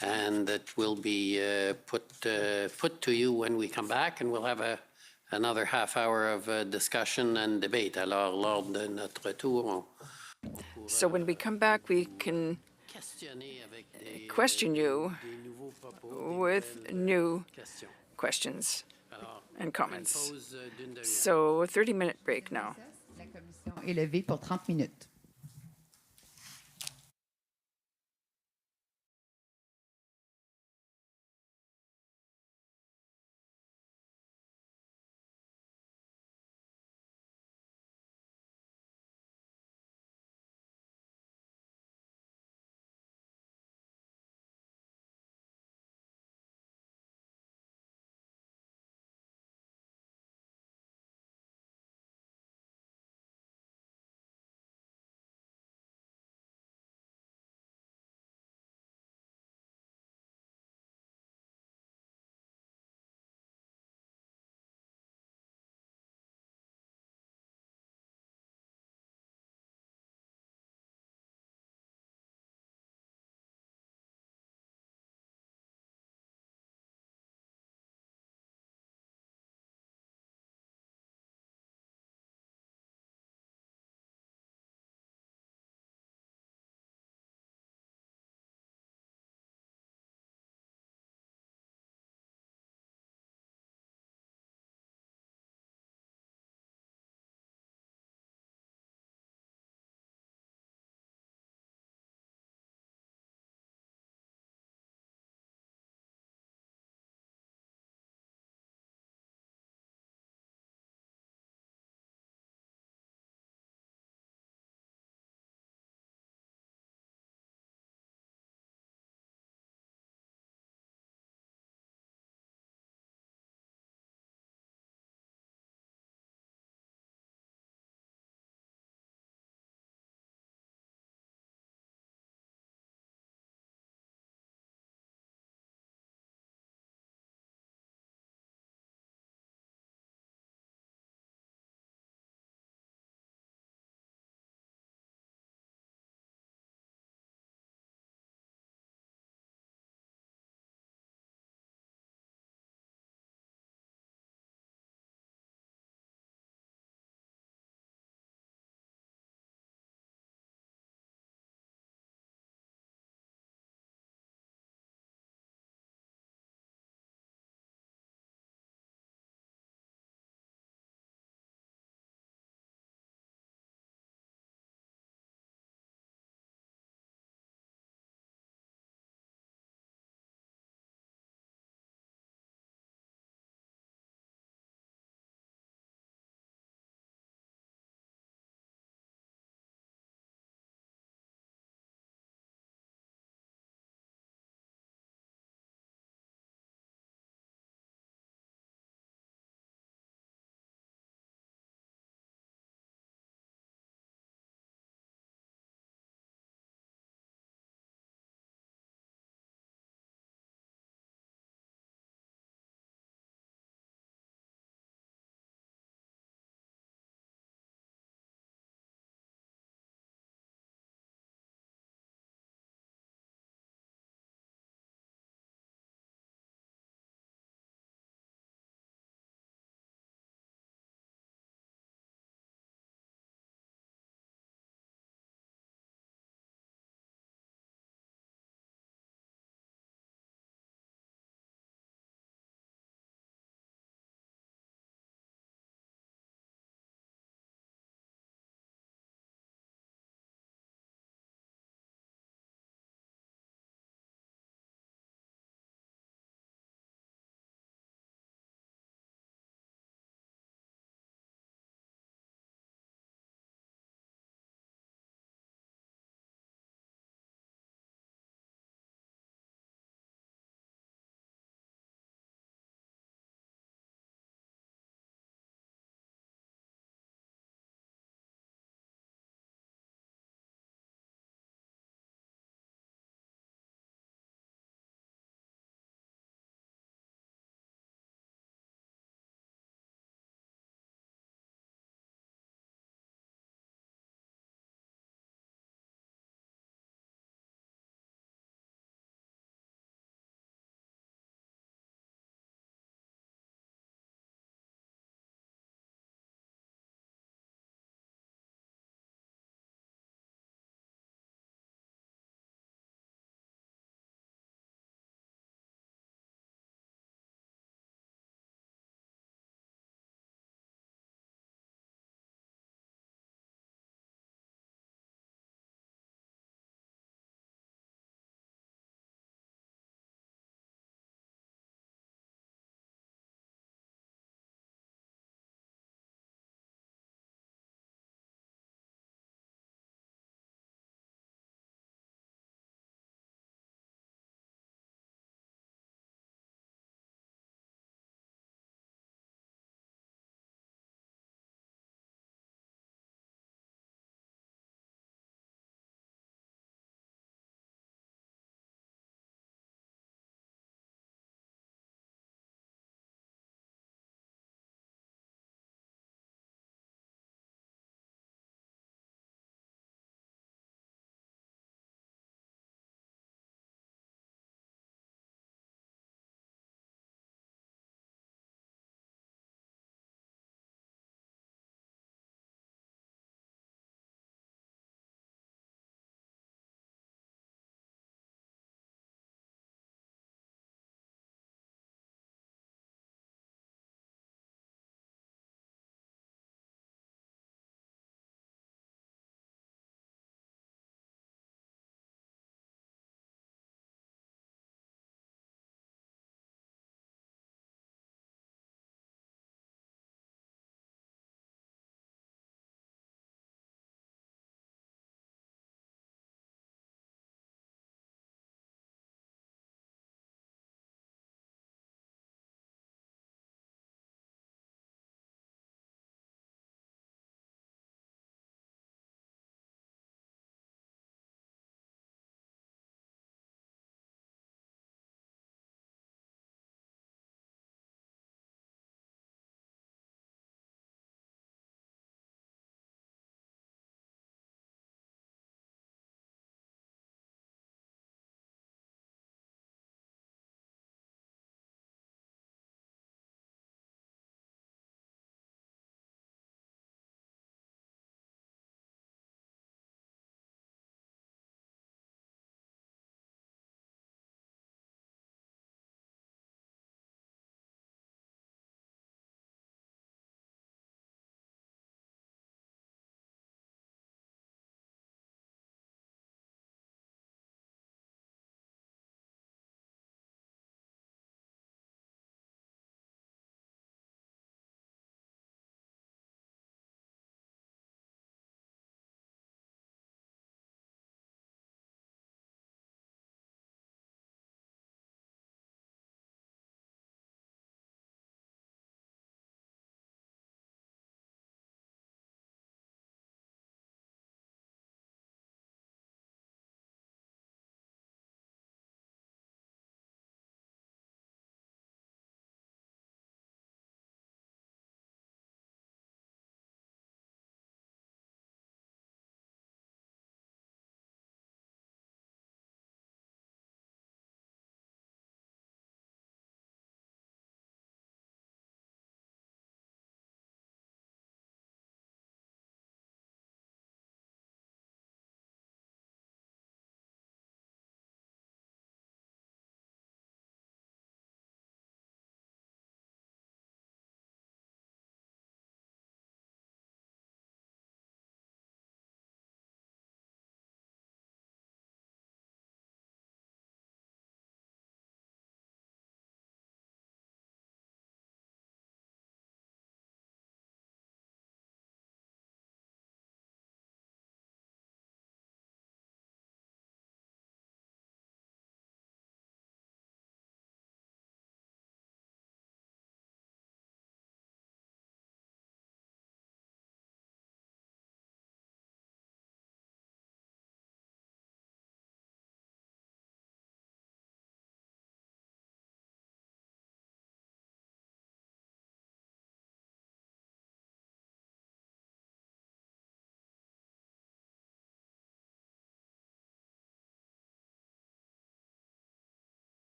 and that will be put to you when we come back, and we'll have another half hour of discussion and debate. Alors, lors de notre tour, so when we come back, we can question you with new questions and comments. So a 30-minute break now. La commission est levée pour 30 minutes.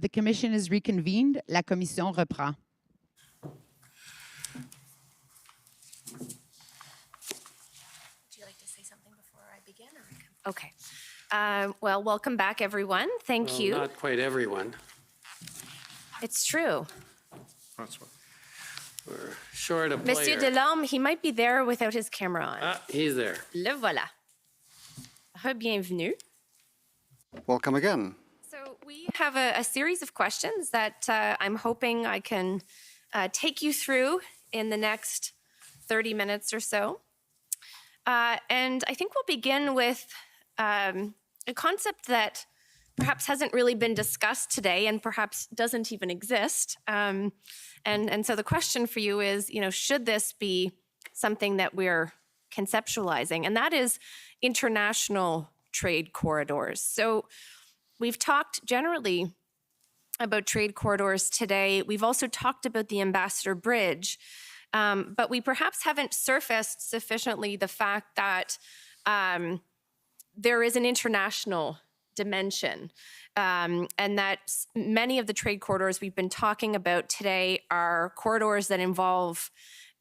The commission is reconvened. La commission reprend. Would you like to say something before I begin? Okay. Well, welcome back, everyone. Thank you. Not quite everyone. It's true. We're short a player. Monsieur Delorme, he might be there without his camera on. Ah, he's there. Le voilà. Re-bienvenue. Welcome again. So we have a series of questions that I'm hoping I can take you through in the next 30 minutes or so. And I think we'll begin with a concept that perhaps hasn't really been discussed today and perhaps doesn't even exist. And so the question for you is, should this be something that we're conceptualizing? And that is international trade corridors. So we've talked generally about trade corridors today. We've also talked about the Ambassador Bridge, but we perhaps haven't surfaced sufficiently the fact that there is an international dimension, and that many of the trade corridors we've been talking about today are corridors that involve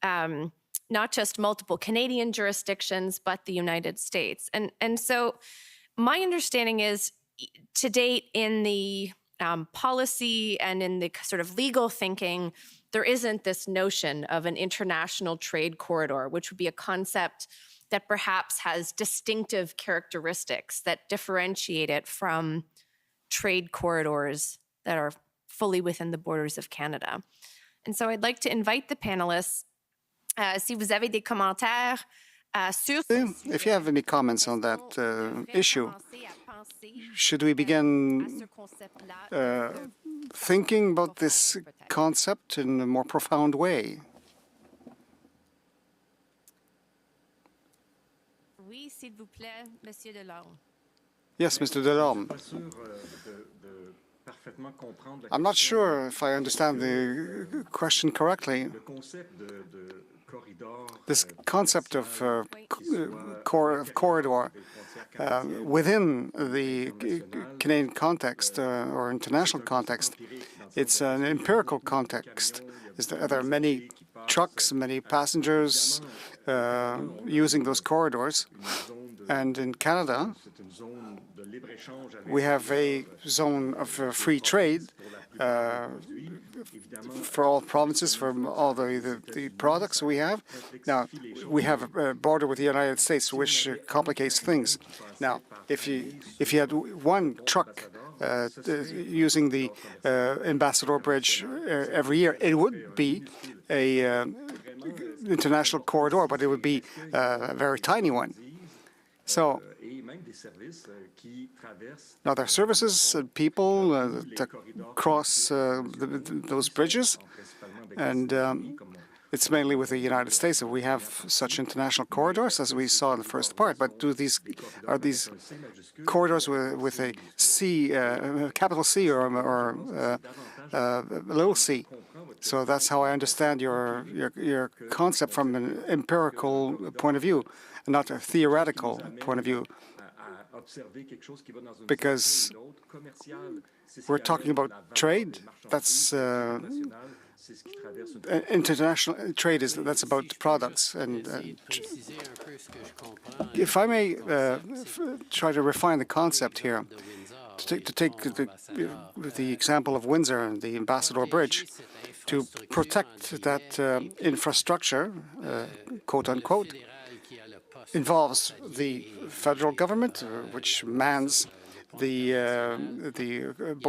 not just multiple Canadian jurisdictions, but the United States. And so my understanding is, to date, in the policy and in the sort of legal thinking, there isn't this notion of an international trade corridor, which would be a concept that perhaps has distinctive characteristics that differentiate it from trade corridors that are fully within the borders of Canada. And so I'd like to invite the panelists, si vous avez des commentaires sur... If you have any comments on that issue, should we begin thinking about this concept in a more profound way? Oui, s'il vous plaît, Monsieur Delorme. Yes, Mr. Delorme. I'm not sure if I understand the question correctly. This concept of corridor within the Canadian context or international context, it's an empirical context. There are many trucks, many passengers using those corridors. And in Canada, we have a zone of free trade for all provinces, for all the products we have. Now, we have a border with the United States, which complicates things. Now, if you had one truck using the Ambassador Bridge every year, it would be a international corridor, but it would be a very tiny one. So now there are services and people that cross those bridges, and it's mainly with the United States that we have such international corridors, as we saw in the first part. But are these corridors with a C, capital C, or a little c? So that's how I understand your concept from an empirical point of view, not a theoretical point of view, because we're talking about trade. That's international trade that's about products. And if I may try to refine the concept here, to take the example of Windsor and the Ambassador Bridge, to protect that infrastructure, quote unquote, involves the federal government, which mans the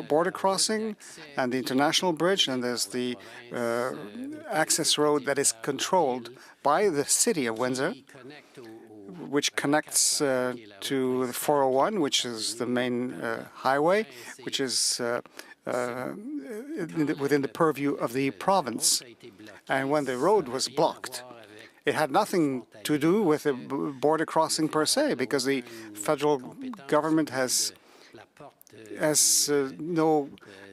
border crossing and the international bridge, and there's the access road that is controlled by the city of Windsor, which connects to the 401, which is the main highway, which is within the purview of the province. And when the road was blocked, it had nothing to do with a border crossing per se, because the federal government has no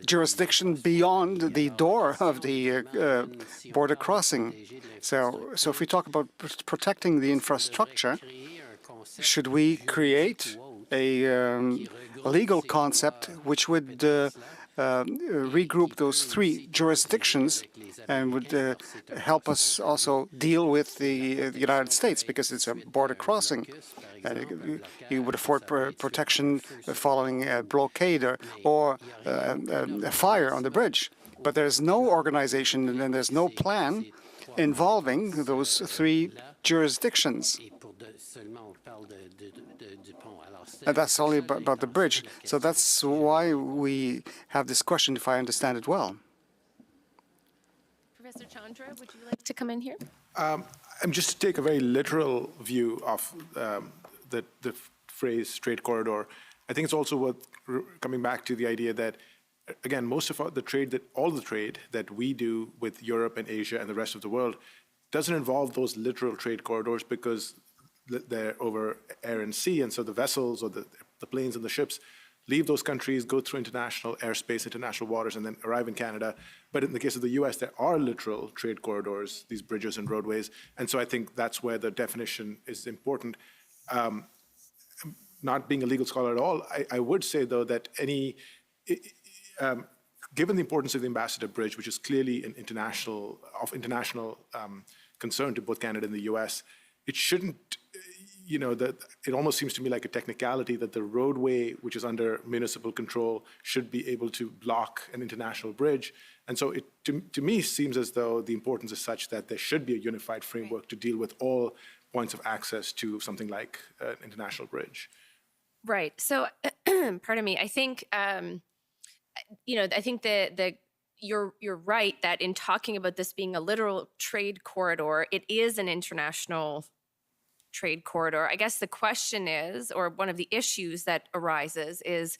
jurisdiction beyond the door of the border crossing. So if we talk about protecting the infrastructure, should we create a legal concept which would regroup those three jurisdictions and would help us also deal with the United States, because it's a border crossing. You would afford protection following a blockade or a fire on the bridge. But there's no organization and there's no plan involving those three jurisdictions. And that's only about the bridge. So that's why we have this question, if I understand it well. Professor Chandra, would you like to come in here? Just to take a very literal view of the phrase trade corridor, I think it's also worth coming back to the idea that, again, most of all the trade that we do with Europe and Asia and the rest of the world doesn't involve those literal trade corridors, because they're over air and sea, and so the vessels or the planes and the ships leave those countries, go through international airspace, international waters, and then arrive in Canada. But in the case of the US, there are literal trade corridors, these bridges and roadways, and so I think that's where the definition is important. Not being a legal scholar at all, I would say, though, that given the importance of the Ambassador Bridge, which is clearly of international concern to both Canada and the US, it shouldn't, that it almost seems to me like a technicality that the roadway, which is under municipal control, should be able to block an international bridge. And so it, to me, seems as though the importance is such that there should be a unified framework to deal with all points of access to something like an international bridge. Right. So, pardon me. I think, I think you're right that in talking about this being a literal trade corridor, it is an international trade corridor. I guess the question is, or one of the issues that arises is,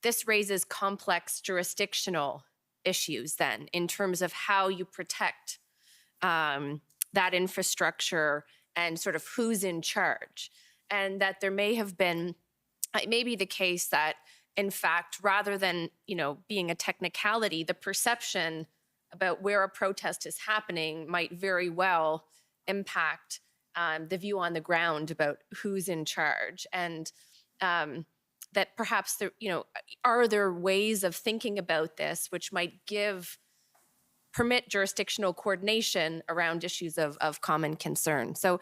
this raises complex jurisdictional issues then in terms of how you protect that infrastructure and sort of who's in charge. And that there may have been, it may be the case that, in fact, rather than, being a technicality, the perception about where a protest is happening might very well impact the view on the ground about who's in charge. And that perhaps there, are there ways of thinking about this which might permit jurisdictional coordination around issues of common concern. So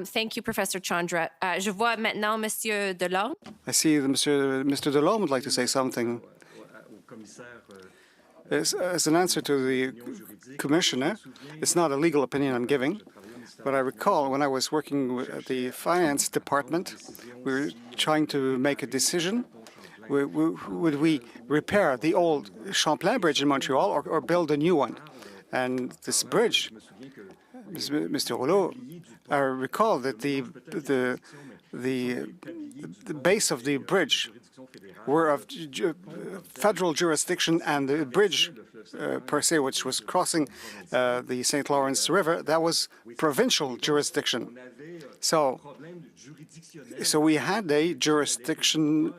thank you, Professor Chandra. Je vois maintenant Monsieur Delorme. I see that Mr. Delorme would like to say something. As an answer to the Commissioner, it's not a legal opinion I'm giving, but I recall when I was working at the Finance Department, we were trying to make a decision. Would we repair the old Champlain Bridge in Montreal or build a new one? And this bridge, Mr. Rouleau, I recall that the base of the bridge were of federal jurisdiction, and the bridge per se, which was crossing the St. Lawrence River, that was provincial jurisdiction. So we had a jurisdictional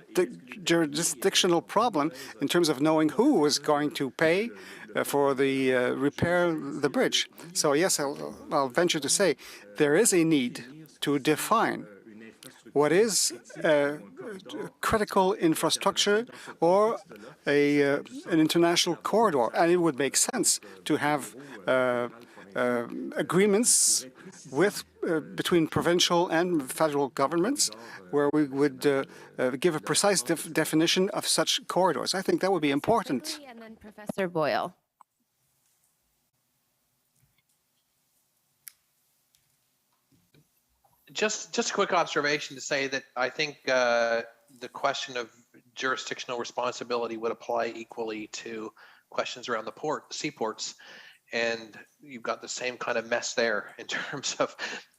problem in terms of knowing who was going to pay for the repair the bridge. So yes, I'll venture to say there is a need to define what is critical infrastructure or an international corridor, and it would make sense to have agreements between provincial and federal governments where we would give a precise definition of such corridors. I think that would be important. And then Professor Boyle. Just a quick observation to say that I think the question of jurisdictional responsibility would apply equally to questions around the seaports. And you've got the same kind of mess there in terms of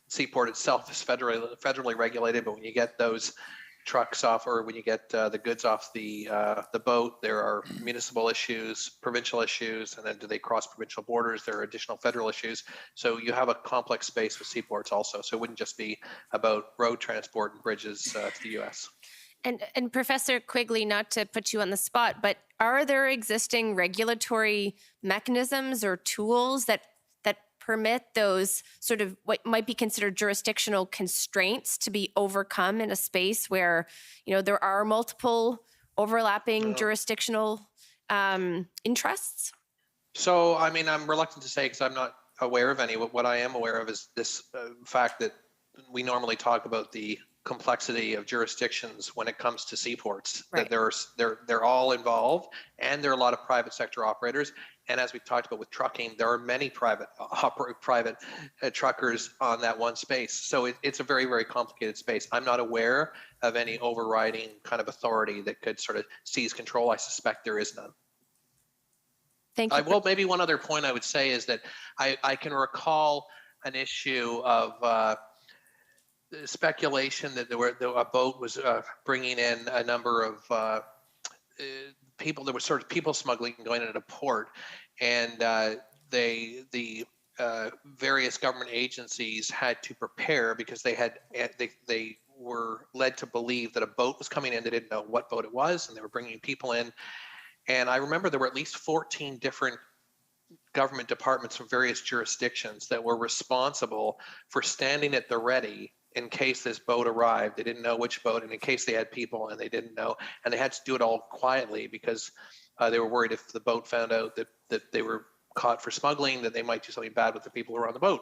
seaport itself is federally regulated, but when you get those trucks off, or when you get the goods off the boat, there are municipal issues, provincial issues, and then do they cross provincial borders? There are additional federal issues. So you have a complex space with seaports also. So it wouldn't just be about road transport and bridges to the U.S. And Professor Quigley, not to put you on the spot, but are there existing regulatory mechanisms or tools that permit those sort of what might be considered jurisdictional constraints to be overcome in a space where, there are multiple overlapping jurisdictional interests? So, I mean, I'm reluctant to say because I'm not aware of any. What I am aware of is this fact that we normally talk about the complexity of jurisdictions when it comes to seaports. Right. That they're all involved, and there are a lot of private sector operators. And as we've talked about with trucking, there are many private truckers on that one space. So it's a very, very complicated space. I'm not aware of any overriding kind of authority that could sort of seize control. I suspect there is none. Thank you. Well, maybe one other point I would say is that I can recall an issue of speculation that a boat was bringing in a number of people. There was sort of people smuggling going into port, and the various government agencies had to prepare because they were led to believe that a boat was coming in. They didn't know what boat it was, and they were bringing people in. And I remember there were at least 14 different government departments from various jurisdictions that were responsible for standing at the ready in case this boat arrived. They didn't know which boat, and in case they had people and they didn't know. And they had to do it all quietly because they were worried if the boat found out that they were caught for smuggling, that they might do something bad with the people who were on the boat.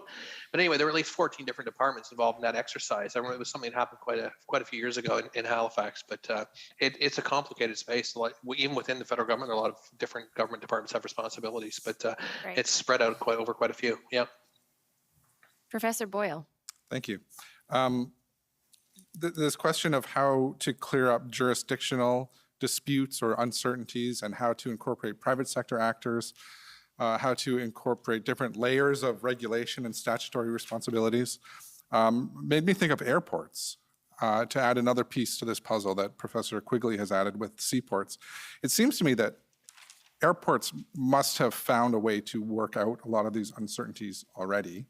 But anyway, there were at least 14 different departments involved in that exercise. I remember it was something that happened quite a few years ago in Halifax, but it's a complicated space. Like, even within the federal government, a lot of different government departments have responsibilities, but Right. it's spread out over quite a few. Yeah. Professor Boyle. Thank you. This question of how to clear up jurisdictional disputes or uncertainties and how to incorporate private sector actors, how to incorporate different layers of regulation and statutory responsibilities, made me think of airports, to add another piece to this puzzle that Professor Quigley has added with seaports. It seems to me that airports must have found a way to work out a lot of these uncertainties already.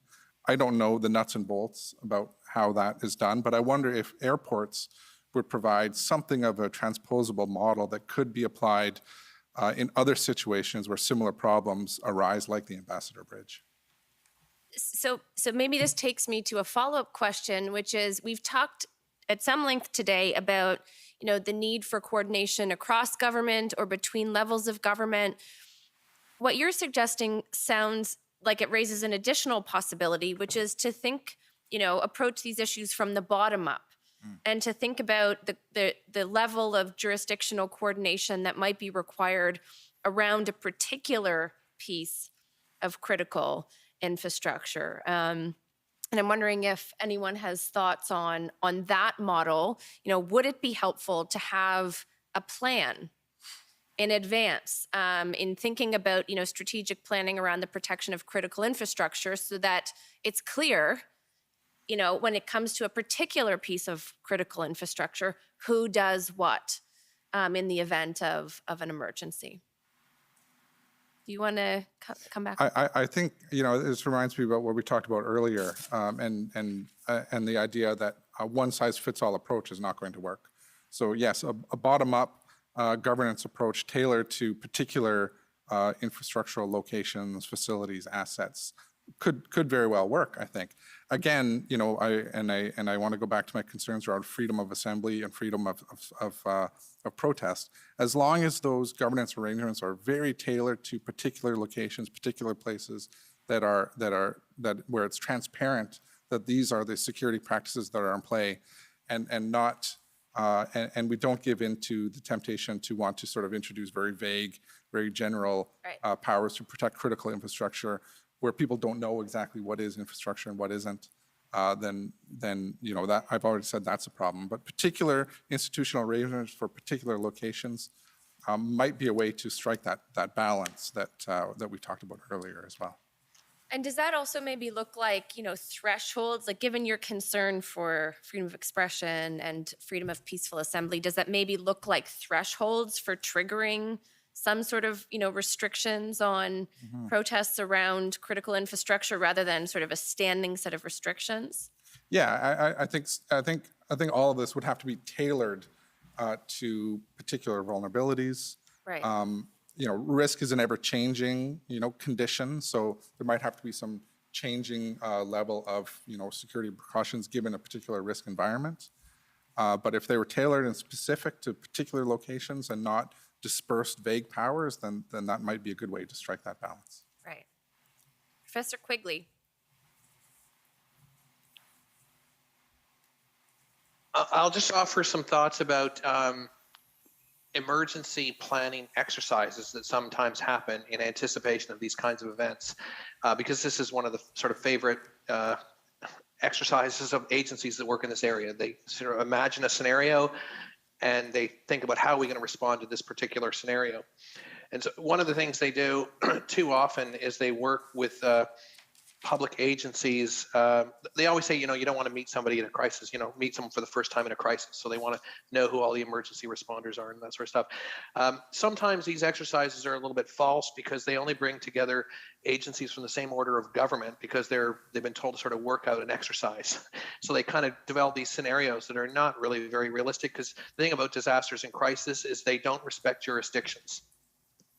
I don't know the nuts and bolts about how that is done, but I wonder if airports would provide something of a transposable model that could be applied in other situations where similar problems arise, like the Ambassador Bridge. So maybe this takes me to a follow-up question, which is, we've talked at some length today about, the need for coordination across government or between levels of government. What you're suggesting sounds like it raises an additional possibility, which is to think, approach these issues from the bottom up. And to think about the level of jurisdictional coordination that might be required around a particular piece of critical infrastructure. And I'm wondering if anyone has thoughts on that model. Would it be helpful to have a plan in advance in thinking about, strategic planning around the protection of critical infrastructure so that it's clear, when it comes to a particular piece of critical infrastructure, who does what in the event of an emergency? Do you want to come back? I think, this reminds me about what we talked about earlier, and the idea that a one-size-fits-all approach is not going to work. So yes, a bottom-up governance approach tailored to particular infrastructural locations, facilities, assets could very well work, I think. Again, I want to go back to my concerns around freedom of assembly and freedom of protest. As long as those governance arrangements are very tailored to particular locations, particular places where it's transparent that these are the security practices that are in play, and we don't give in to the temptation to want to sort of introduce very vague, very general powers to protect critical infrastructure, where people don't know exactly what is infrastructure and what isn't, then that I've already said that's a problem. But particular institutional arrangements for particular locations might be a way to strike that balance that we talked about earlier as well. And does that also maybe look like, thresholds, like given your concern for freedom of expression and freedom of peaceful assembly, does that maybe look like thresholds for triggering some sort of, restrictions on protests around critical infrastructure rather than sort of a standing set of restrictions? Yeah, I think all of this would have to be tailored to particular vulnerabilities. Right. Risk is an ever-changing, condition, so there might have to be some changing level of, security precautions given a particular risk environment. But if they were tailored and specific to particular locations and not dispersed vague powers, then that might be a good way to strike that balance. Right. Professor Quigley. I'll just offer some thoughts about emergency planning exercises that sometimes happen in anticipation of these kinds of events, because this is one of the sort of favorite exercises of agencies that work in this area. They sort of imagine a scenario and they think about how are we going to respond to this particular scenario. And so one of the things they do too often is they work with public agencies. They always say, you don't want to meet somebody in a crisis, meet someone for the first time in a crisis. So they want to know who all the emergency responders are and that sort of stuff. Sometimes these exercises are a little bit false because they only bring together agencies from the same order of government because they've been told to sort of work out an exercise. So they kind of develop these scenarios that are not really very realistic, because the thing about disasters and crisis is they don't respect jurisdictions.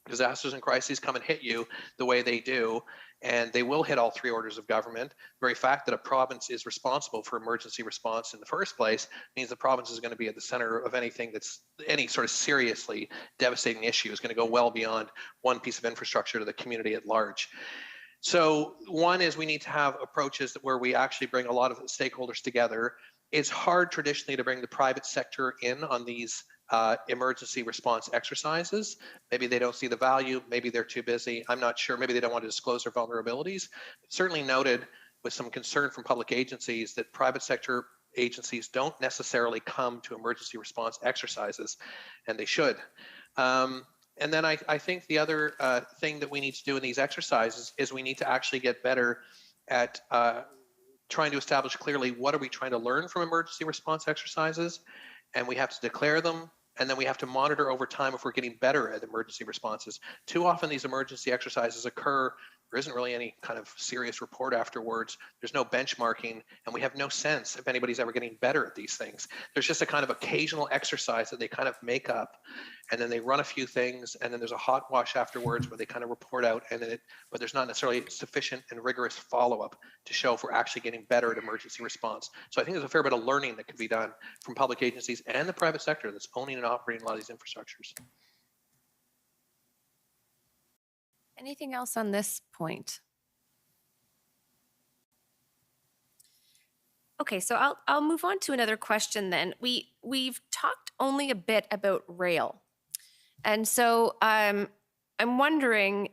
Disasters and crises come and hit you the way they do, and they will hit all three orders of government. The very fact that a province is responsible for emergency response in the first place means the province is going to be at the center of anything that's any sort of seriously devastating issue is going to go well beyond one piece of infrastructure to the community at large. So one is we need to have approaches where we actually bring a lot of stakeholders together. It's hard traditionally to bring the private sector in on these emergency response exercises. Maybe they don't see the value, maybe they're too busy, I'm not sure, maybe they don't want to disclose their vulnerabilities. It's certainly noted with some concern from public agencies that private sector agencies don't necessarily come to emergency response exercises, and they should. And then I think the other thing that we need to do in these exercises is we need to actually get better at trying to establish clearly what are we trying to learn from emergency response exercises, and we have to declare them. And then we have to monitor over time if we're getting better at emergency responses. Too often these emergency exercises occur, there isn't really any kind of serious report afterwards, there's no benchmarking, and we have no sense if anybody's ever getting better at these things. There's just a kind of occasional exercise that they kind of make up, and then they run a few things, and then there's a hot wash afterwards where they kind of report out, but there's not necessarily sufficient and rigorous follow-up to show if we're actually getting better at emergency response. So I think there's a fair bit of learning that can be done from public agencies and the private sector that's owning and operating a lot of these infrastructures. Anything else on this point? Okay, so I'll move on to another question then. We've talked only a bit about rail. And so I'm wondering,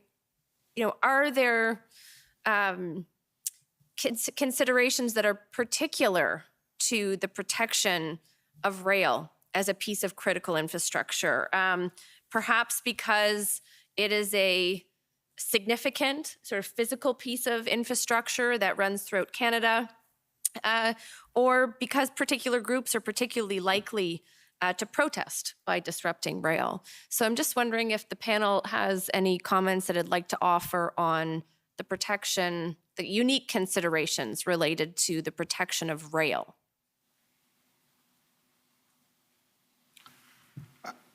are there considerations that are particular to the protection of rail as a piece of critical infrastructure? Perhaps because it is a significant sort of physical piece of infrastructure that runs throughout Canada, or because particular groups are particularly likely to protest by disrupting rail. So I'm just wondering if the panel has any comments that it'd like to offer on the protection, the unique considerations related to the protection of rail.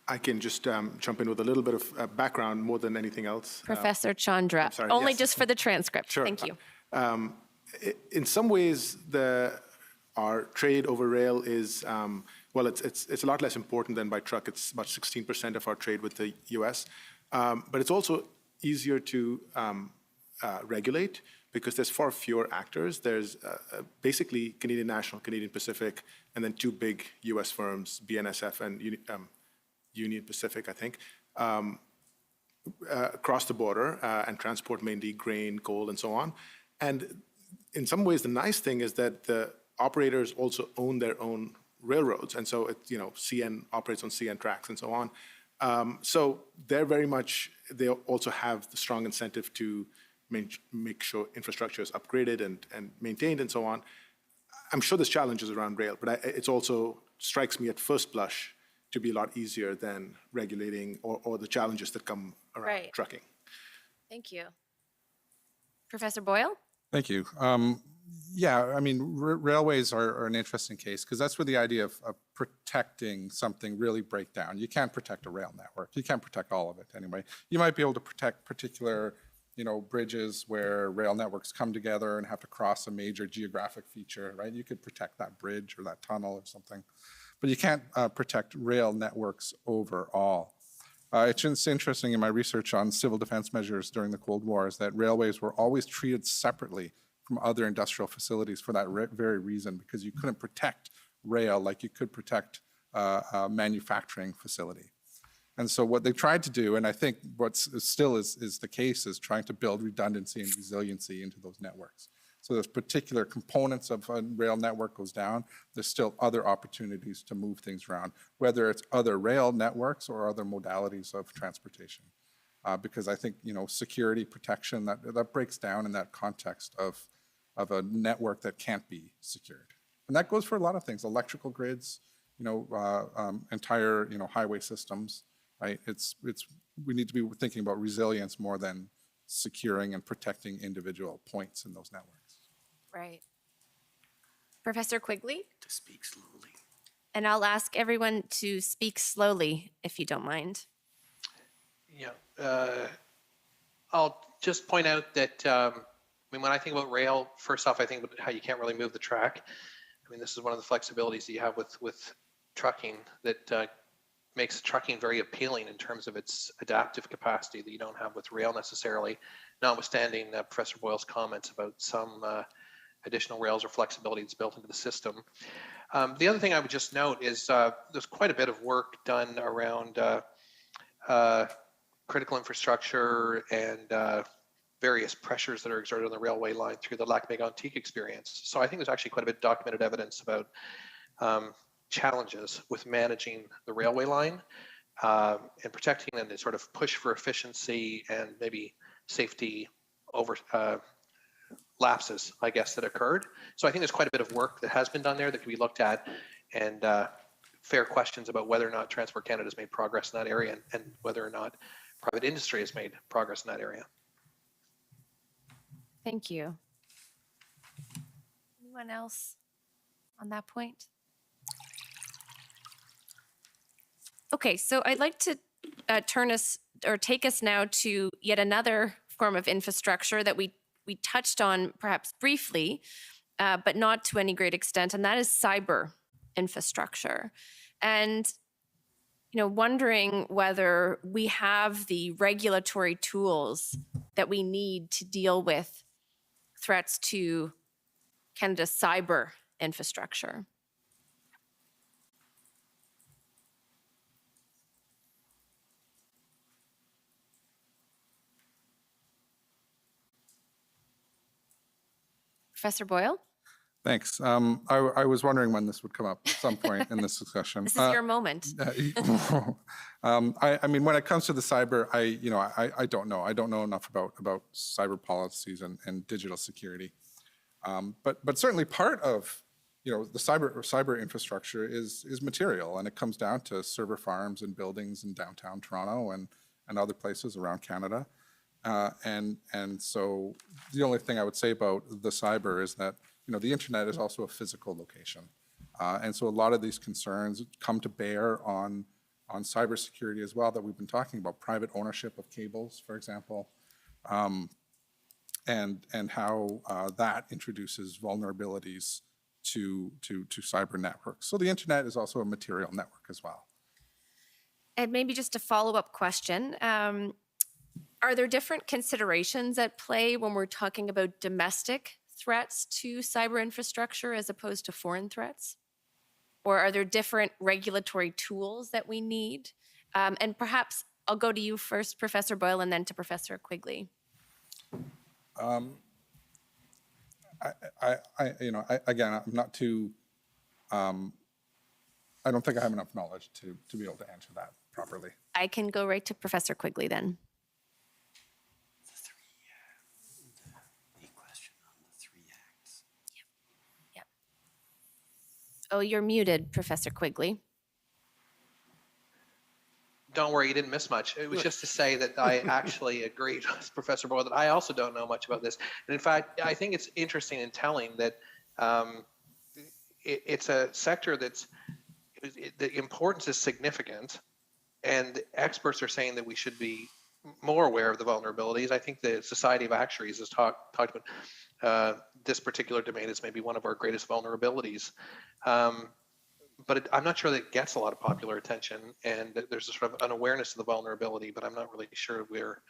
I can just jump in with a little bit of background more than anything else. Professor Chandra, sorry, only yes. just for the transcript. Sure. Thank you. In some ways, our trade over rail is, it's a lot less important than by truck. It's about 16% of our trade with the US. But it's also easier to regulate because there's far fewer actors. There's basically Canadian National, Canadian Pacific, and then two big US firms, BNSF and Union Pacific, I think, across the border and transport mainly grain, coal, and so on. And in some ways, the nice thing is that the operators also own their own railroads. And so, CN operates on CN tracks and so on. So they're they also have the strong incentive to make sure infrastructure is upgraded and maintained and so on. I'm sure there's challenges around rail, but it's also strikes me at first blush to be a lot easier than regulating or the challenges that come around trucking. Thank you. Professor Boyle? Thank you. Railways are an interesting case because that's where the idea of protecting something really break down. You can't protect a rail network. You can't protect all of it anyway. You might be able to protect particular, bridges where rail networks come together and have to cross a major geographic feature, right? You could protect that bridge or that tunnel or something. but you can't protect rail networks overall. It's interesting in my research on civil defense measures during the Cold War is that railways were always treated separately from other industrial facilities for that very reason, because you couldn't protect rail like you could protect a manufacturing facility. And so what they tried to do, and I think what still is the case, is trying to build redundancy and resiliency into those networks. So there's particular components of a rail network goes down, there's still other opportunities to move things around, whether it's other rail networks or other modalities of transportation. Because I think, security, protection, that breaks down in that context of a network that can't be secured. And that goes for a lot of things, electrical grids, entire, highway systems, right? We need to be thinking about resilience more than securing and protecting individual points in those networks. Right. Professor Quigley? To speak slowly. And I'll ask everyone to speak slowly, if you don't mind. Yeah. I'll just point out that, when I think about rail, first off, I think about how you can't really move the track. This is one of the flexibilities that you have with trucking that makes trucking very appealing in terms of its adaptive capacity that you don't have with rail necessarily, notwithstanding Professor Boyle's comments about some additional rails or flexibility that's built into the system. The other thing I would just note is there's quite a bit of work done around critical infrastructure and various pressures that are exerted on the railway line through the Lac-Mégantic experience. So I think there's actually quite a bit of documented evidence about challenges with managing the railway line and protecting and the sort of push for efficiency and maybe safety over lapses, I guess, that occurred. So I think there's quite a bit of work that has been done there that can be looked at, and fair questions about whether or not Transport Canada has made progress in that area and whether or not private industry has made progress in that area. Thank you. Anyone else on that point? Okay, so I'd like to take us now to yet another form of infrastructure that we touched on perhaps briefly, but not to any great extent, and that is cyber infrastructure. And wondering whether we have the regulatory tools that we need to deal with threats to Canada's cyber infrastructure. Professor Boyle? Thanks. I was wondering when this would come up at some point in this discussion. This is your moment. When it comes to the cyber, I don't know. I don't know enough about cyber policies and digital security. But certainly part of the cyber infrastructure is material, and it comes down to server farms and buildings in downtown Toronto and other places around Canada. And so the only thing I would say about the cyber is that the internet is also a physical location. And so a lot of these concerns come to bear on cybersecurity as well that we've been talking about, private ownership of cables, for example, and how that introduces vulnerabilities to cyber networks. So the internet is also a material network as well. And maybe just a follow-up question. Are there different considerations at play when we're talking about domestic threats to cyber infrastructure as opposed to foreign threats? Or are there different regulatory tools that we need? And perhaps I'll go to you first, Professor Boyle, and then to Professor Quigley. Again, I'm not too. I don't think I have enough knowledge to be able to answer that properly. I can go right to Professor Quigley then. Oh, you're muted, Professor Quigley. Don't worry, you didn't miss much. It was just to say that I actually agreed with Professor Boyle that I also don't know much about this. And in fact, I think it's interesting and telling that it's a sector the importance is significant, and experts are saying that we should be more aware of the vulnerabilities. I think the Society of Actuaries has talked about this particular domain as maybe one of our greatest vulnerabilities. but I'm not sure that it gets a lot of popular attention, and that there's a sort of an awareness of the vulnerability, but I'm not really sure we're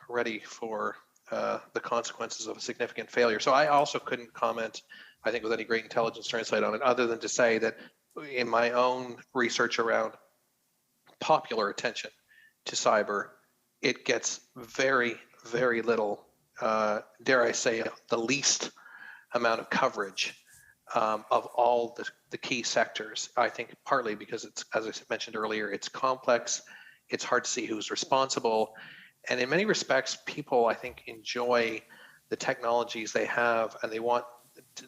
ready for the consequences of a significant failure. So I also couldn't comment, I think, with any great intelligence or insight on it, other than to say that in my own research around popular attention to cyber, it gets very, very little, dare I say, the least amount of coverage of all the key sectors. I think partly because it's, as I mentioned earlier, it's complex, it's hard to see who's responsible, and in many respects, people, I think, enjoy the technologies they have, and they want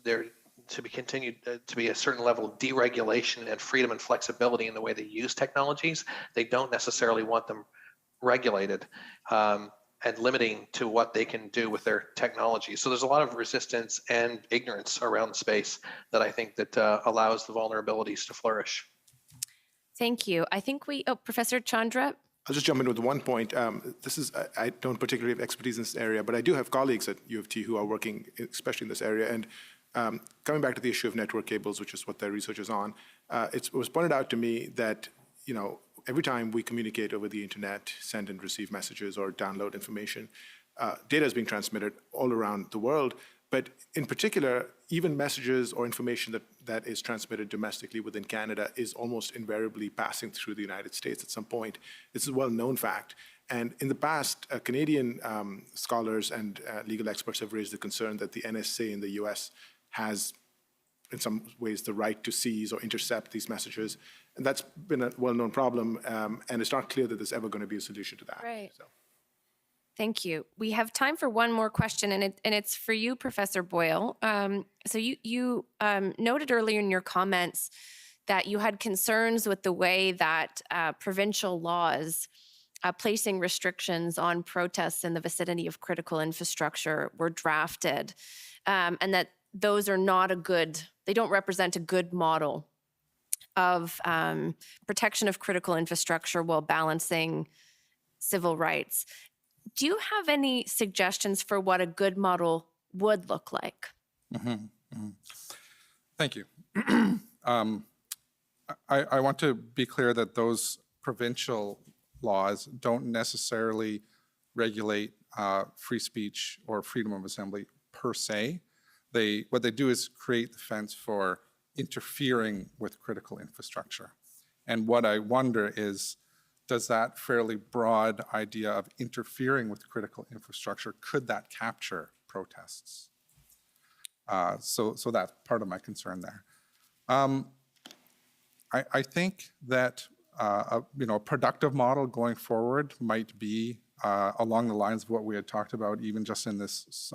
there to be continued to be a certain level of deregulation and freedom and flexibility in the way they use technologies. They don't necessarily want them regulated and limiting to what they can do with their technology. So there's a lot of resistance and ignorance around the space that I think that allows the vulnerabilities to flourish. Thank you. I think Professor Chandra. I'll just jump in with one point. I don't particularly have expertise in this area, but I do have colleagues at U of T who are working, especially in this area. And coming back to the issue of network cables, which is what their research is on, it was pointed out to me that, every time we communicate over the internet, send and receive messages or download information, data is being transmitted all around the world. But in particular, even messages or information that is transmitted domestically within Canada is almost invariably passing through the United States at some point. It's a well-known fact. And in the past, Canadian scholars and legal experts have raised the concern that the NSA in the US has, in some ways, the right to seize or intercept these messages. And that's been a well-known problem, and it's not clear that there's ever going to be a solution to that. Right. So. Thank you. We have time for one more question, and it's for you, Professor Boyle. So you noted earlier in your comments that you had concerns with the way that provincial laws placing restrictions on protests in the vicinity of critical infrastructure were drafted, and that those are not they don't represent a good model of protection of critical infrastructure while balancing civil rights. Do you have any suggestions for what a good model would look like? Thank you. I want to be clear that those provincial laws don't necessarily regulate free speech or freedom of assembly per se. What they do is create the fence for interfering with critical infrastructure. And what I wonder is, does that fairly broad idea of interfering with critical infrastructure, could that capture protests? So that's part of my concern there. I think that a productive model going forward might be along the lines of what we had talked about, even just in this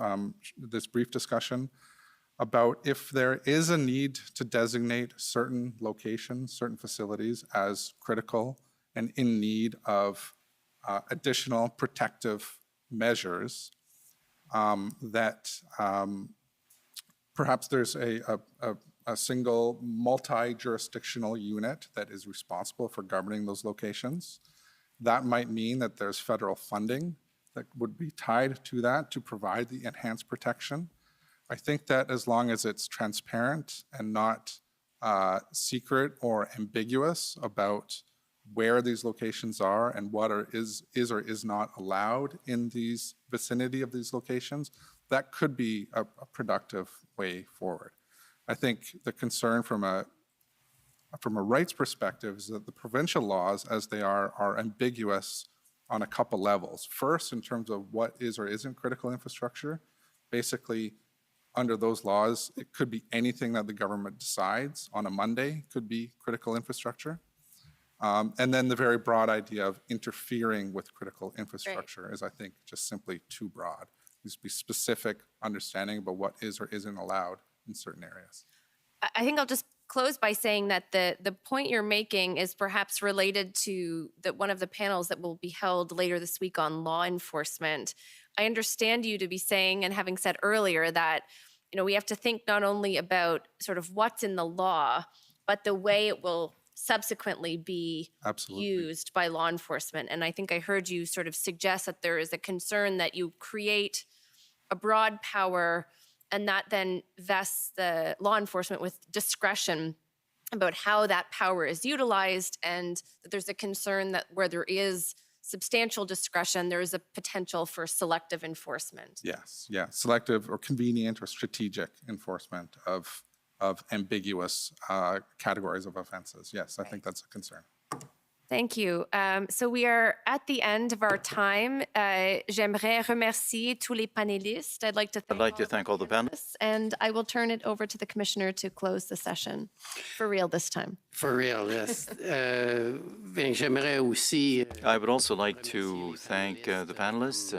brief discussion, about if there is a need to designate certain locations, certain facilities as critical and in need of additional protective measures, that perhaps there's a single multi-jurisdictional unit that is responsible for governing those locations. That might mean that there's federal funding that would be tied to that to provide the enhanced protection. I think that as long as it's transparent and not secret or ambiguous about where these locations are and what is or is not allowed in these vicinity of these locations, that could be a productive way forward. I think the concern from a rights perspective is that the provincial laws, as they are ambiguous on a couple levels. First, in terms of what is or isn't critical infrastructure. Basically, under those laws, it could be anything that the government decides on a Monday could be critical infrastructure. And then the very broad idea of interfering with critical infrastructure is, I think, just simply too broad. There needs to be specific understanding about what is or isn't allowed in certain areas. I think I'll just close by saying that the point you're making is perhaps related to one of the panels that will be held later this week on law enforcement. I understand you to be saying, and having said earlier, that we have to think not only about sort of what's in the law, but the way it will subsequently be used by law enforcement. And I think I heard you sort of suggest that there is a concern that you create a broad power and that then vests the law enforcement with discretion about how that power is utilized, and that there's a concern that where there is substantial discretion, there is a potential for selective enforcement. Yes, yeah, selective or convenient or strategic enforcement of ambiguous categories of offenses. Yes, I think that's a concern. Thank you. So we are at the end of our time. J'aimerais remercier tous les panélistes. I'd like to thank all the panelists. And I will turn it over to the commissioner to close the session. For real this time. For real, yes. J'aimerais aussi. I would also like to thank the panelists,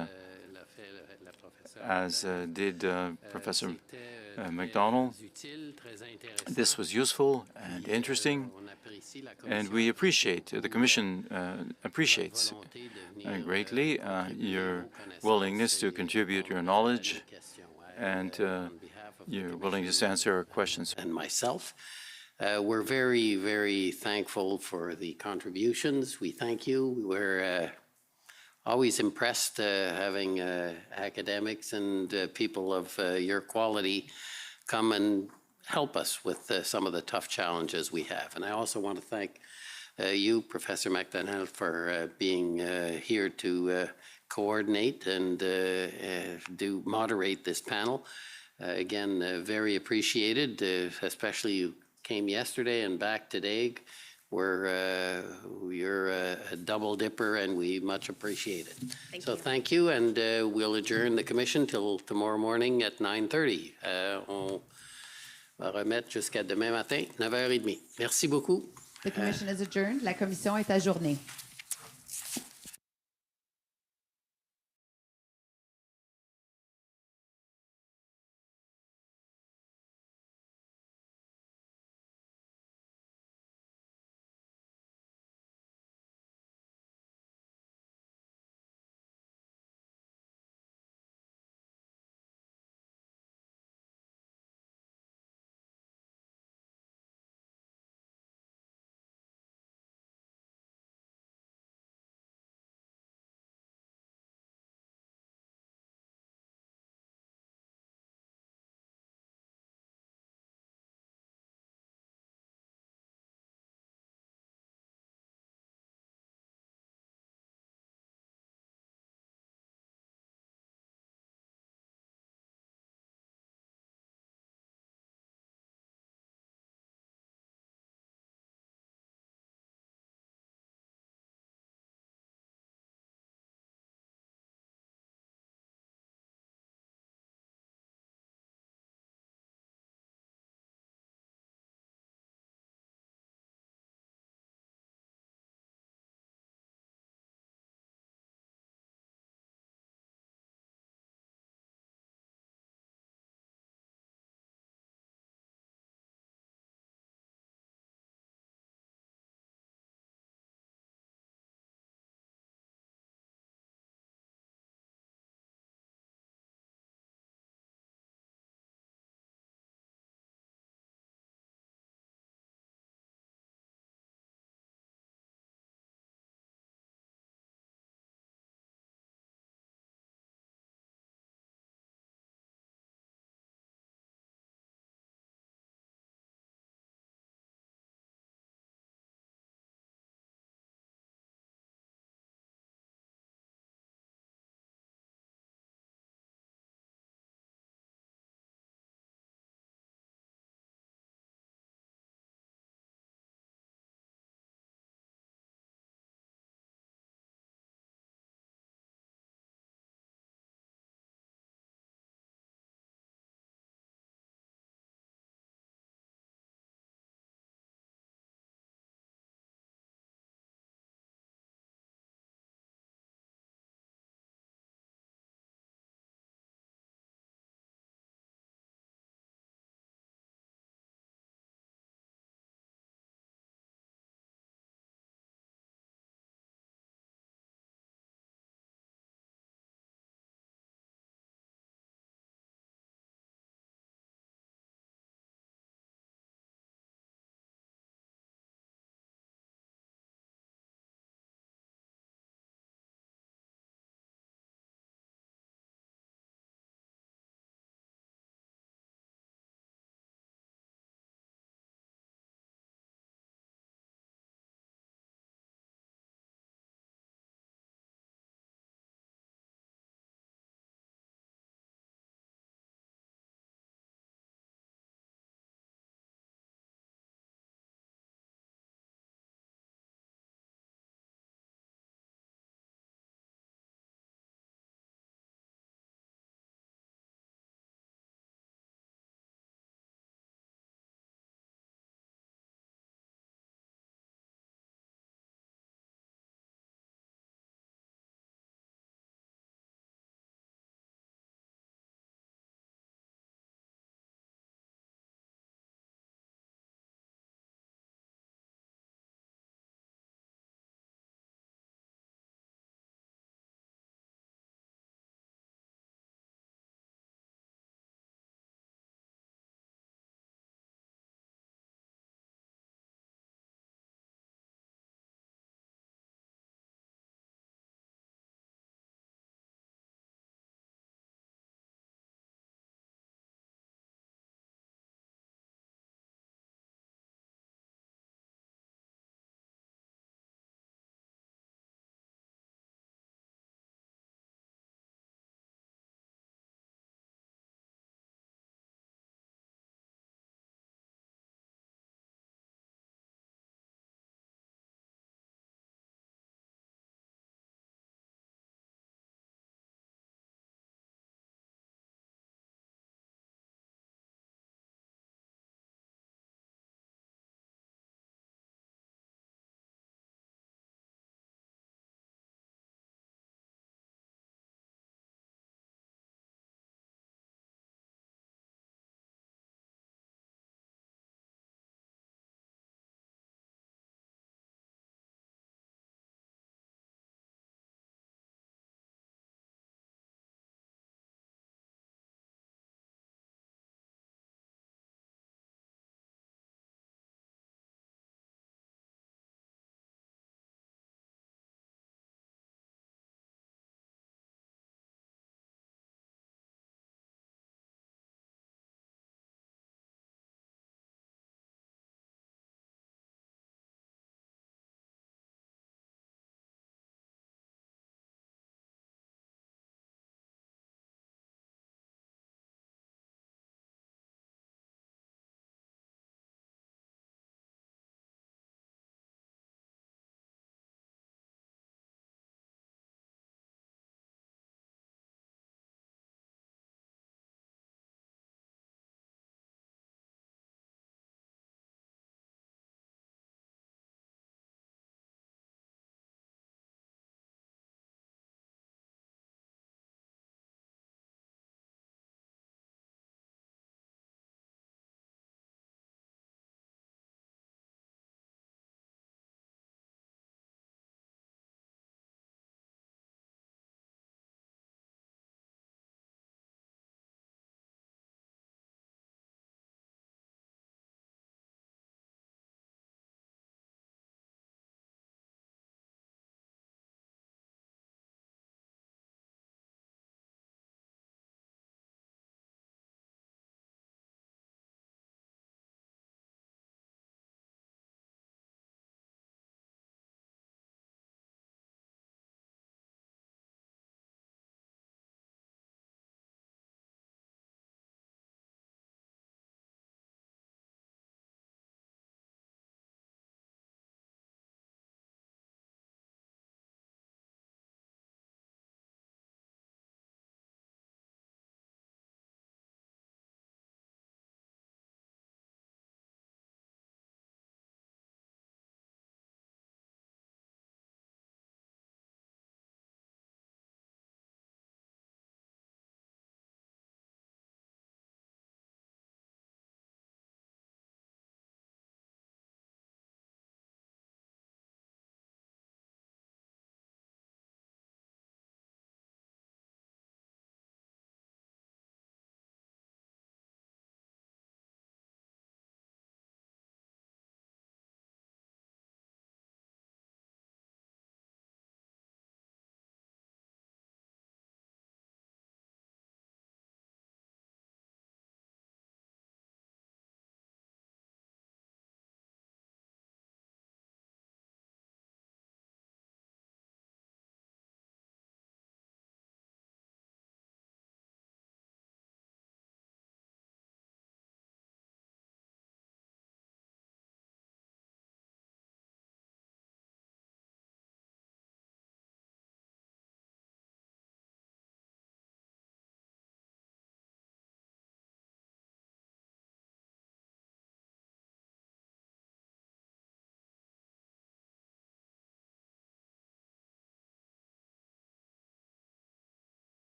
as did Professor McDonald. This was useful and interesting, and we appreciate, the Commission appreciates greatly your willingness to contribute your knowledge and your willingness to answer our questions. And myself. We're very, very thankful for the contributions. We thank you. We're always impressed having academics and people of your quality come and help us with some of the tough challenges we have. And I also want to thank you, Professor McDonald, for being here to coordinate and moderate this panel. Again, very appreciated, especially you came yesterday and back today. You're a double dipper, and we much appreciate it. Thank you, and we'll adjourn the commission till tomorrow morning at 9:30. On va remettre jusqu'à demain matin, 9h30. Merci beaucoup. The commission is adjourned. La commission est ajournée.